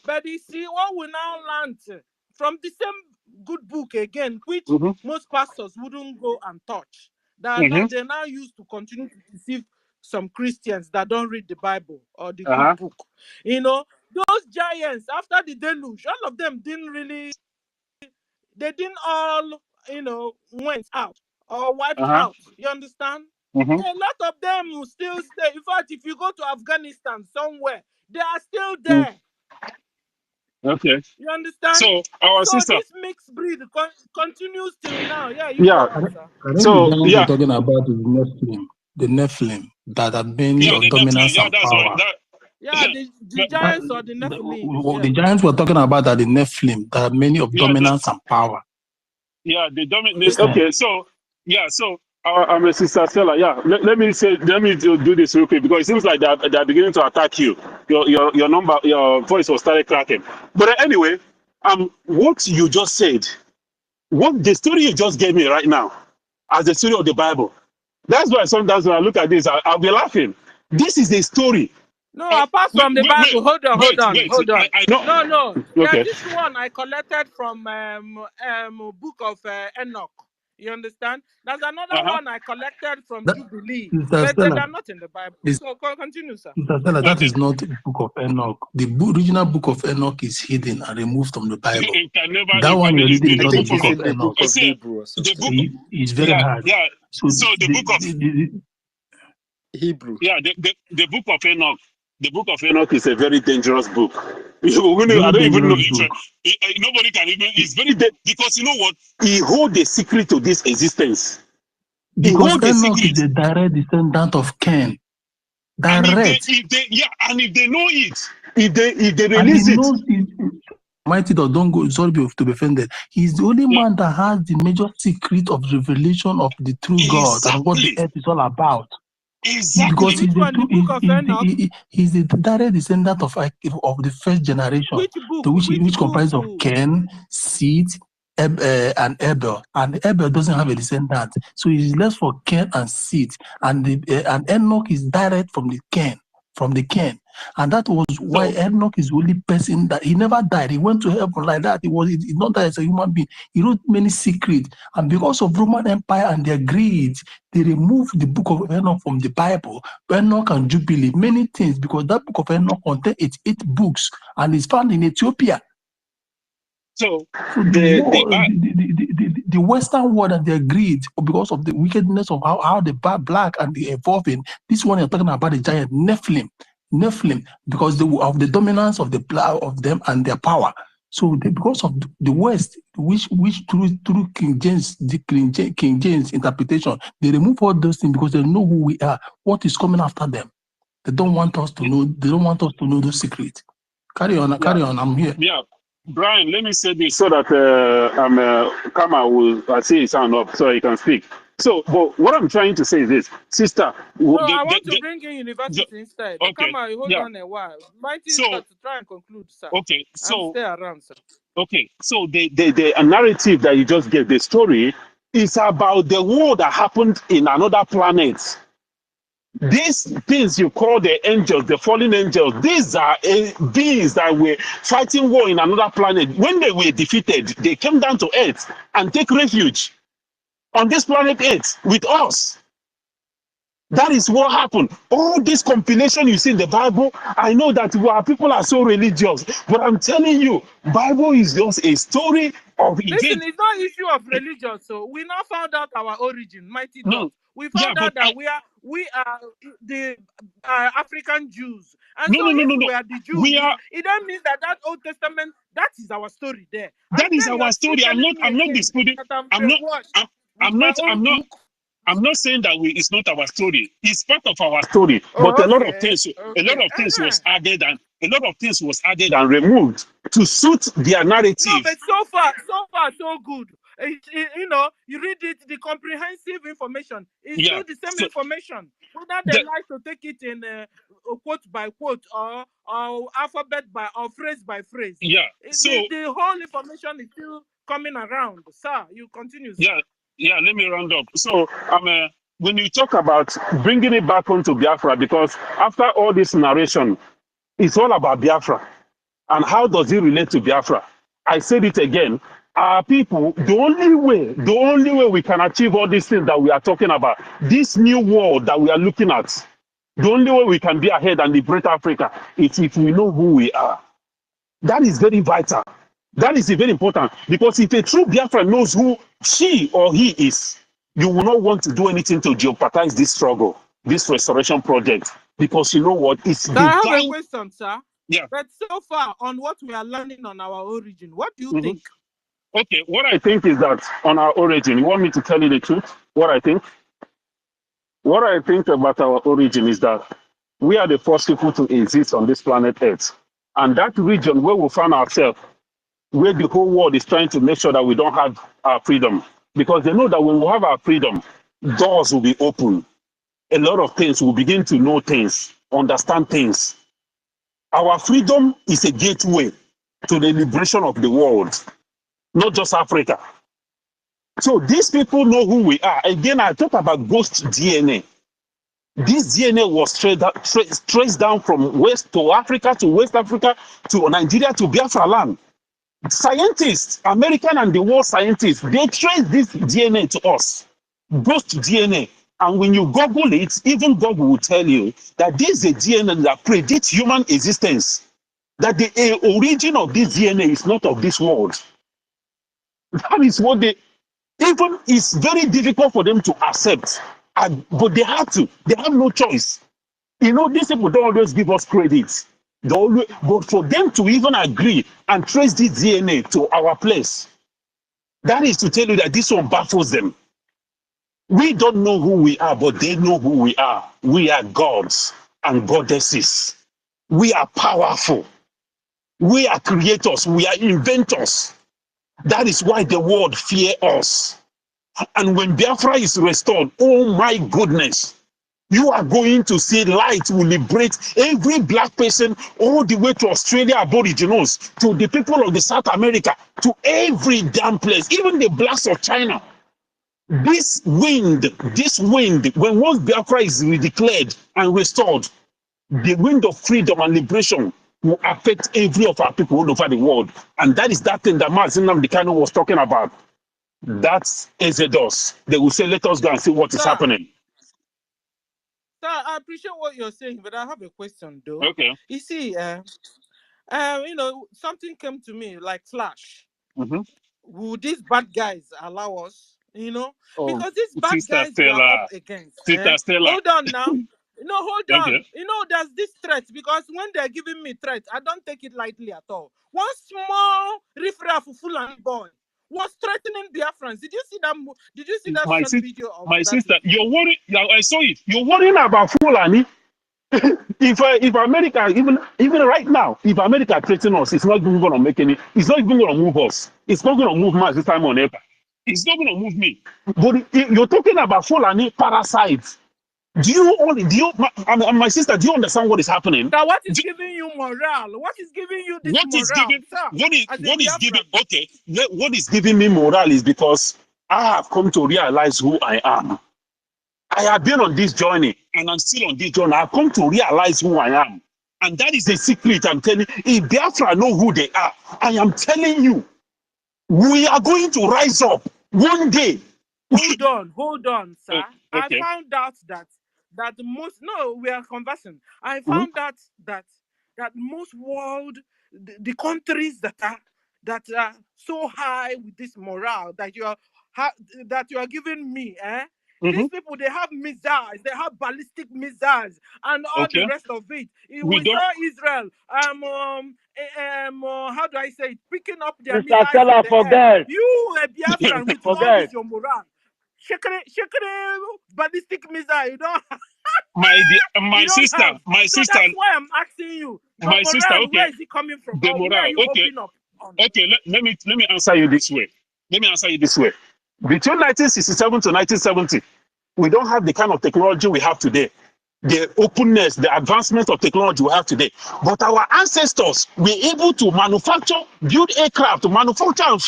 But you see, what we now learn from the same good book again, which most pastors wouldn't go and touch, that they now use to continue to deceive some Christians that don't read the Bible or the good book. Those giants, after the deluge, all of them they didn't all, went out or wiped out. You understand? Mm-hmm. A lot of them will still stay. In fact, if you go to Afghanistan somewhere, they are still there. Okay. You understand? So our So sister. this mixed breed continues till now. Yeah, you Yeah. go on, sir. I think So the giants yeah. we're talking about is the Nephilim that are many Yeah, of the Nephilim. dominance Yeah, and that's what power. that. Yeah, the That, giants or the Nephilims. Yeah. the giants we're talking about are the Nephilim that are many of Yeah, dominance and power. yeah, the dominant. Listen. Okay, so yeah, so I'm a sister Stella. Yeah, let me do this real quick because it seems like they're beginning to attack you. Your number, your voice was started cracking. But anyway, what you just said, what the story you just gave me right now, as the story of the Bible. That's why sometimes when I look at this, I'll be laughing. This is the story. No, apart Wait, from the wait, Bible, hold on. wait. I know. No, there's Okay. this one I collected from book of Enoch. You understand? There's another one I collected from Jubilee, Sister but Stella, they're not in the Bible. So continue, sir. Sister Stella, that is not the book of Enoch. The original book of Enoch is hidden and removed from the Bible. That one you're reading is not the book of Enoch. The book. It's very hard. Yeah. So the book of Hebrew. Yeah, the book of Enoch. The book of Enoch is a very dangerous book. I very don't even know dangerous book. if nobody can even. It's very because you know what? He holds the secret to this existence. He Because holds the Enoch secret. is a direct descendant of Cain. Direct. And if they know it, if they And release he it, knows mighty or don't go sorry to be offended. He's the only man that has the major secret of revelation of the true God and what the earth is all about. Exactly. Because he's Which the direct descendant of the first generation, Which book? which comprises of Cain, Seth, and Abel. And Abel doesn't have a descendant, so he's left for Cain and Seth. And and Enoch is direct from the Cain. And that was why Enoch is the only person that he never died. He went to heaven like that. He not that as a human being. He wrote many secrets. And because of Roman Empire and their greed, they removed the book of Enoch from the Bible, Enoch and Jubilee, many things, because that book of Enoch contains 88 books and is found in Ethiopia. So the Western world and their greed, because of the wickedness of how the black and the evolving, this one you're talking about the giant Nephilim, because of the dominance of the black of them and their power. So because of the West, which through King James interpretation, they remove all those things because they know who we are, what is coming after them. They don't want us to know. They don't want us to know those secrets. Carry on. I'm here. Yeah. Brian, let me say this so that Kama will say his hand up so he can speak. So, but what I'm trying to say is this, sister. No, I want to bring in university instead. Okay. Come on, hold on a while. Mighty start to try and conclude, sir. Okay. So and stay around, sir. Okay. So the narrative that you just gave, the story, is about the war that happened in another planet. These things you call the angels, the fallen angels, these are beings that were fighting war in another planet. When they were defeated, they came down to Earth and take refuge on this planet Earth with us. That is what happened. All this compilation you see in the Bible, I know that our people are so religious, but I'm telling you, Bible is just a story of events. Listen, it's not issue of religion. So we now found out our origin, mighty God. We found out that we are the African Jews, and so if we are the Jews, it then means that Old Testament, that is our story there. That is our story. I'm not disputing. I'm not saying that it's not our story. It's part of our story, but a lot of things was added and removed to suit their narrative. No, but so far, so good. You know, you read it, the comprehensive information is still the same information. Whether they like to take it in quote by quote or alphabet or phrase by phrase. Yeah. So the whole information is still coming around. Sir, you continue. Sir. Yeah. Let me round up. So when you talk about bringing it back onto Biafra, because after all this narration, it's all about Biafra. And how does it relate to Biafra? I said it again. Our people, the only way we can achieve all these things that we are talking about, this new world that we are looking at, the only way we can be ahead and liberate Africa is if we know who we are. That is very vital. That is very important. Because if a true Biafra knows who she or he is, you will not want to do anything to jeopardize this struggle, this restoration project, because you know what? It's So I have a divine. question, sir. Yeah. But so far, on what we are learning on our origin, what do you Mhm. think? Okay, what I think is that on our origin, you want me to tell you the truth? What I think? What I think about our origin is that we are the first people to exist on this planet Earth. And that region where we found ourselves, where the whole world is trying to make sure that we don't have our freedom. Because they know that when we have our freedom, doors will be open. A lot of things, will begin to know things, understand things. Our freedom is a gateway to the liberation of the world, not just Africa. So these people know who we are. Again, I talk about ghost DNA. This DNA was traced down from West to Africa, to West Africa, to Nigeria, to Biafra land. Scientists, American and the world scientists, they trace this DNA to us, ghost DNA. And when you Google it, even Google will tell you that this is a DNA that predates human existence, that the origin of this DNA is not of this world. That is what they, even it's very difficult for them to accept, but they have to, they have no choice. You know, these people don't always give us credit. They always, but for them to even agree and trace this DNA to our place, that is to tell you that this one baffles them. We don't know who we are, but they know who we are. We are gods and goddesses. We are powerful. We are creators. We are inventors. That is why the world fear us. And when Biafra is restored, oh my goodness, you are going to see light will liberate every black person all the way to Australia Aboriginals, to the people of the South America, to every damn place, even the blacks of China. This wind, when once Biafra is declared and restored, the wind of freedom and liberation will affect every of our people all over the world. And that is that thing that Biafracinnamdikanu was talking about. That's Exodus. They will say, let us go and see what is happening. Sir, I appreciate what you're saying, but I have a question, though. Okay. You see, you know, something came to me like flash. Would these bad guys allow us? You know, Oh, because these bad Sister guys we are up Stella. against. Sister Stella. Hold on now. No, hold on. Okay. You know, there's this threat, because when they're giving me threats, I don't take it lightly at all. One small riffraff Fulani boy was threatening Biafrans. Did you see that? Did you see that My, short video of my that sister, video? you're worried. I saw it. You're worrying about Fulani. If America, even right now, if America threatens us, it's not even going to make any. It's not even going to move us. It's not going to move much this time on Epa. It's not going to move me. But you're talking about Fulani parasites. My sister, do you understand what is happening? Now, what is giving you morale? What is giving you this morale, sir? What is giving me morale is because I have come to realize who I am. I have been on this journey, and I'm still on this journey. I've come to realize who I am. And that is the secret I'm telling you. If Biafra know who they are, I am telling you, we are going to rise up one day. Hold on, sir. Okay. I found out that we are conversing. I found out that most world, the countries that are so high with this morale that you are giving me, these people, they have missiles, they have ballistic missiles, and all the rest of it. We saw Israel, how do I say it, picking up their Mr. missiles Stella, in the forget. air. You, a Biafran, with all Forget. this your morale, shekere, ballistic missile, you don't. My sister. So that's why I'm asking you. Your My morale, sister, okay. where is it coming from? The Or where morale, are you okay. opening up on? Okay, let me answer you this way. Between 1967 to 1970, we don't have the kind of technology we have today, the openness, the advancement of technology we have today. But our ancestors were able to manufacture, build aircraft, manufacture and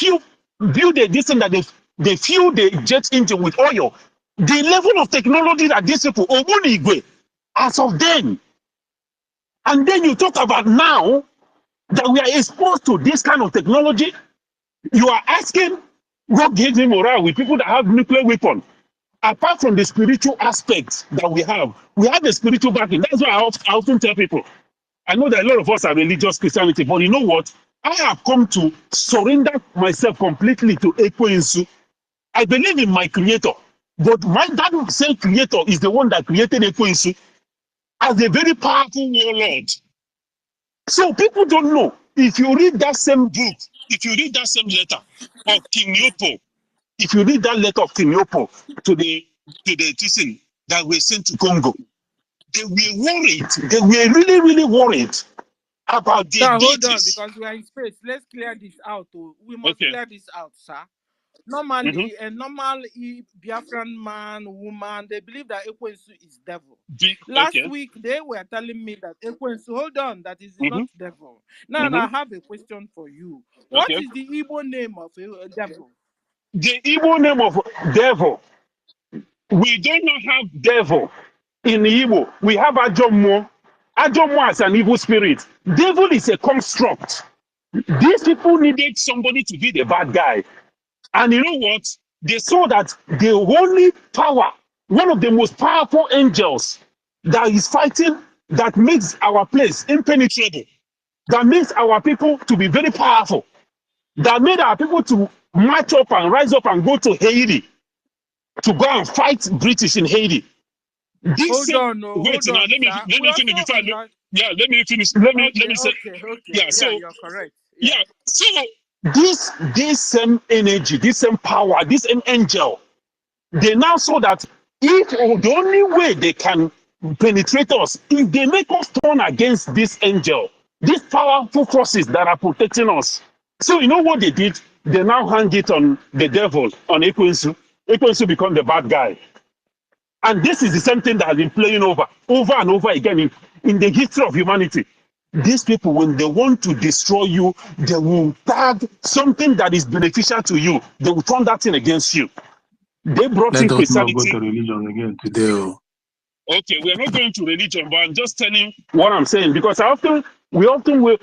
build a distance that they fuel the jet engine with oil. The level of technology that these people, Ogunigwe, as of then, and then you talk about now that we are exposed to this kind of technology. You are asking what gives him morale with people that have nuclear weapons. Apart from the spiritual aspect that we have a spiritual backing. That's why I often tell people. I know that a lot of us are religious Christianity, but you know what? I have come to surrender myself completely to Ekwensu. I believe in my creator. But that same creator is the one that created Ekwensu as a very powerful warlord. So people don't know. If you read that same book, if you read that same letter of King Leopold, if you read that letter of King Leopold to the Tisin that were sent to Congo, they were worried. They were really, really worried about their Sir, hold on, deities. because we are in space. Let's clear this out. Oh. We must Okay. clear this out, sir. Normally, a normal Biafran man, woman, they believe that Ekwensu is devil. Last week, they were telling me that Ekwensu, hold on, that is not devil. Now, I have a question for you. What is the Igbo name of a devil? The Igbo name of devil. We do not have devil in Igbo. We have Ajomo. Ajomo as an evil spirit. Devil is a construct. These people needed somebody to be the bad guy. And you know what? They saw that the only power, one of the most powerful angels that is fighting, that makes our place impenetrable, that makes our people to be very powerful, that made our people to march up and rise up and go to Haiti to go and fight British in Haiti. This hold on, wait now, let me finish before let me finish. Let me say. Okay. Yeah, so you're correct. Yeah, so this same energy, this same power, this same angel, they now saw that if the only way they can penetrate us, if they make us turn against this angel, these powerful forces that are protecting us. So you know what they did? They now hang it on the devil, on Ekwensu. Ekwensu become the bad guy. And this is the same thing that has been playing over and over again in the history of humanity. These people, when they want to destroy you, they will tag something that is beneficial to you. They will turn that thing against you. They brought in Let us not go Christianity. to religion again today. Okay, we are not going to religion, but I'm just telling what I'm saying, because we often will,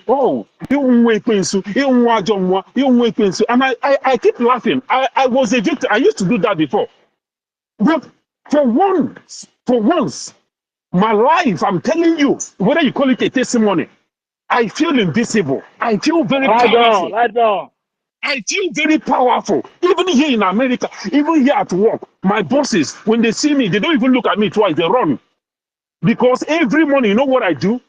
and I keep laughing. I was a victim. I used to do that before. But for once, my life, I'm telling you, whether you call it a testimony, I feel invisible. I feel very powerful. Right on. I feel very powerful. Even here in America, even here at work, my bosses, when they see me, they don't even look at me twice, they run. Because every morning, you know what I do?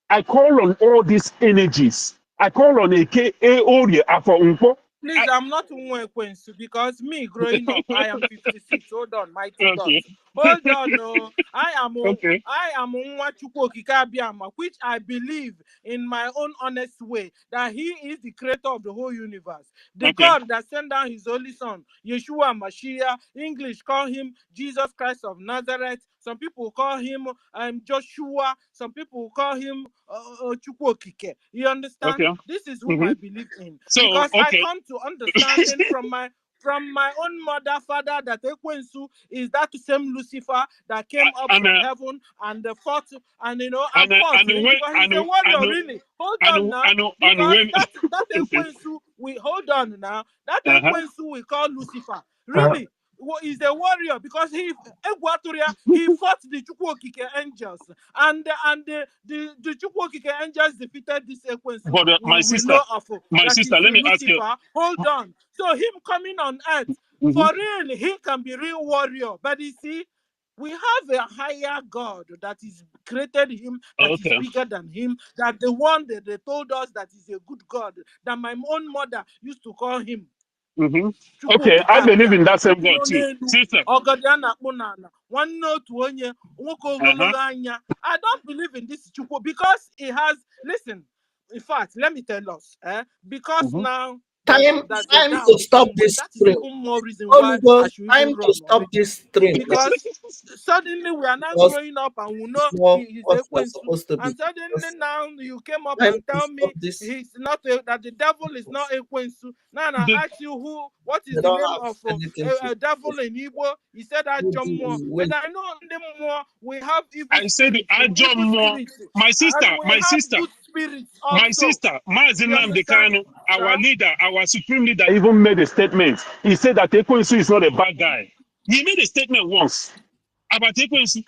I call on all these energies. I call on Ori, Afo Unko. Please, I'm not Nwekwensu, because me growing up, I am 56. Hold on, mighty God. Hold on, no. I am Nwachukwu Okike Abiama, which I believe in my own honest way that he is the creator of the whole universe. The God that sent down his only son, Yeshua Mashiach. English call him Jesus Christ of Nazareth. Some people call him Joshua. Some people call him Chukwu Okike. You understand? This is who I believe in. So, because I come to understanding from my own mother, father, that Ekwensu is that same Lucifer that came up from heaven and fought, and fought because he's a warrior, really. Hold on now, because that Ekwensu, we hold on now. That Ekwensu we call Lucifer, really. Is a warrior because he fought the Chukwokike angels, and the Chukwokike angels defeated this Ekwensu. But my sister, let me ask you. Hold on. So him coming on earth, for real, he can be real warrior. But you see, we have a higher God that is created him, that is bigger than him, that the one that they told us that is a good God, that my own mother used to call him. Okay, I believe in that same God too. Sister. I don't believe in this Chukwu because it has, listen, in fact, let me tell us, because now time to stop this stream. Even more reason why I should time to stop this stream. Because suddenly we are now growing up and we know he's Ekwensu, and suddenly now you came up and tell me he's not that the devil is not Ekwensu. Now I ask you what is the name of a devil in Igbo? He said Ajomo, but I know more we have evil. I said Ajomo. My sister, good spirits also. My sister, Freemazinnamdikanu, our leader, our supreme leader, even made a statement. He said that Ekwensu is not a bad guy. He made a statement once about Ekwensu.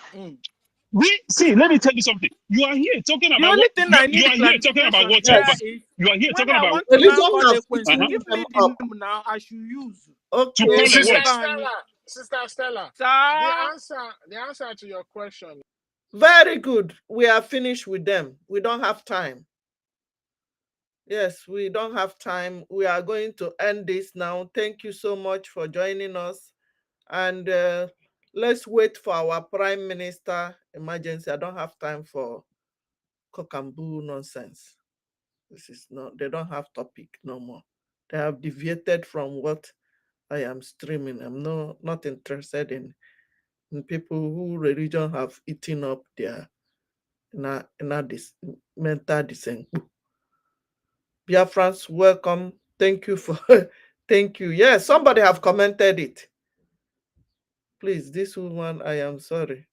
Let me tell you something. You are here talking about what you are here talking about what you are here talking about. Give me the name now I should use. Okay. To call Sister Stella, Sir. the answer to your question. Very good. We are finished with them. We don't have time. Yes, we don't have time. We are going to end this now. Thank you so much for joining us. And let's wait for our Prime Minister emergency. I don't have time for cock and bull nonsense. This is not, they don't have topic no more. They have deviated from what I am streaming. I'm not interested in people who religion have eaten up their this mental descent. Biafrans, welcome. Thank you for thank you. Yes, somebody have commented it. Please, this woman, I am sorry.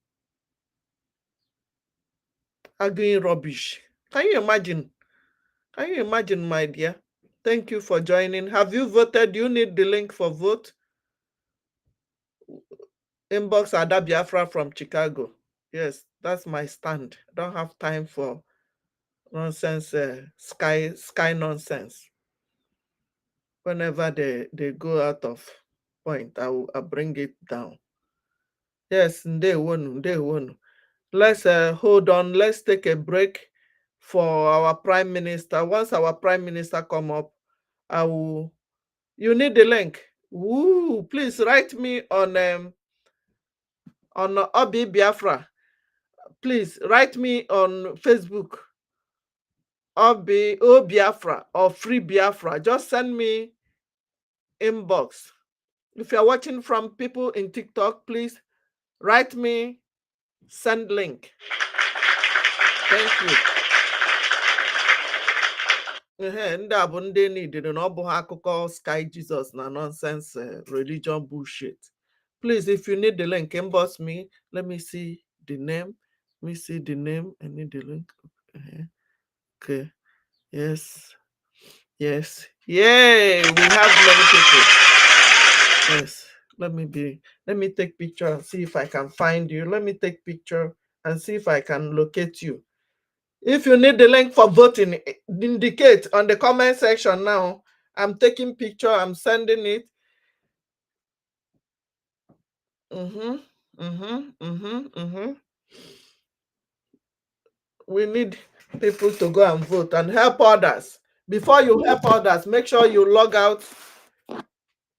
Arguing rubbish. Can you imagine? Can you imagine, my dear? Thank you for joining. Have you voted? Do you need the link for vote? Inbox Ada Biafra from Chicago. Yes, that's my stand. I don't have time for nonsense, sky nonsense. Whenever they go out of point, I'll bring it down. Yes, they won. Let's hold on. Let's take a break for our Prime Minister. Once our Prime Minister come up, you need the link. Woo, please write me on Obi Biafra. Please write me on Facebook. Obi Biafra or Free Biafra. Just send me inbox. If you're watching from people in TikTok, please write me, send link. Thank you. Ndị a bụ ndị needed na ọ bụ ha akụkọ Sky Jesus na nonsense religion bullshit. Please, if you need the link, inbox me. Let me see the name. Let me see the name. I need the link. Okay. Yes. Yes. Yay! We have many people. Yes. Let me take picture and see if I can find you. Let me take picture and see if I can locate you. If you need the link for voting, indicate on the comment section now. I'm taking picture, I'm sending it. We need people to go and vote and help others. Before you help others, make sure you log out.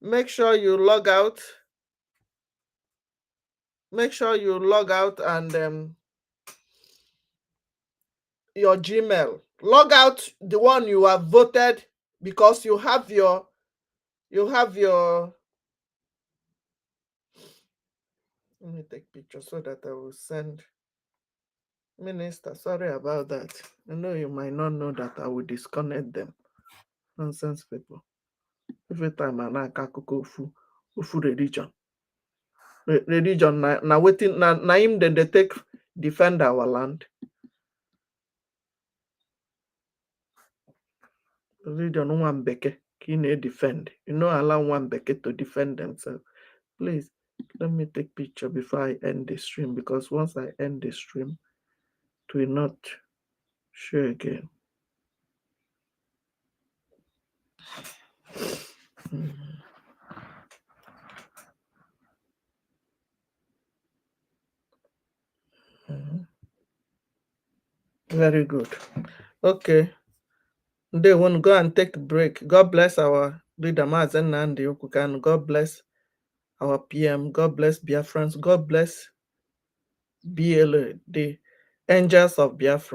Make sure you log out. Make sure you log out and your Gmail. Log out the one you have voted because you have your let me take picture so that I will send Minister. Sorry about that. I know you might not know that I will disconnect them. Nonsense people. Every time I like ufu religion. Religion na waiting na him then they take defend our land. Religion one beke can defend. You know allow one beke to defend themselves. Please let me take picture before I end the stream because once I end the stream, it will not show again. Very good. Okay. They won't go and take a break. God bless our leader Mazen Nandi Okukan. God bless our PM. God bless Biafrans. God bless BLA, the angels of Biafra.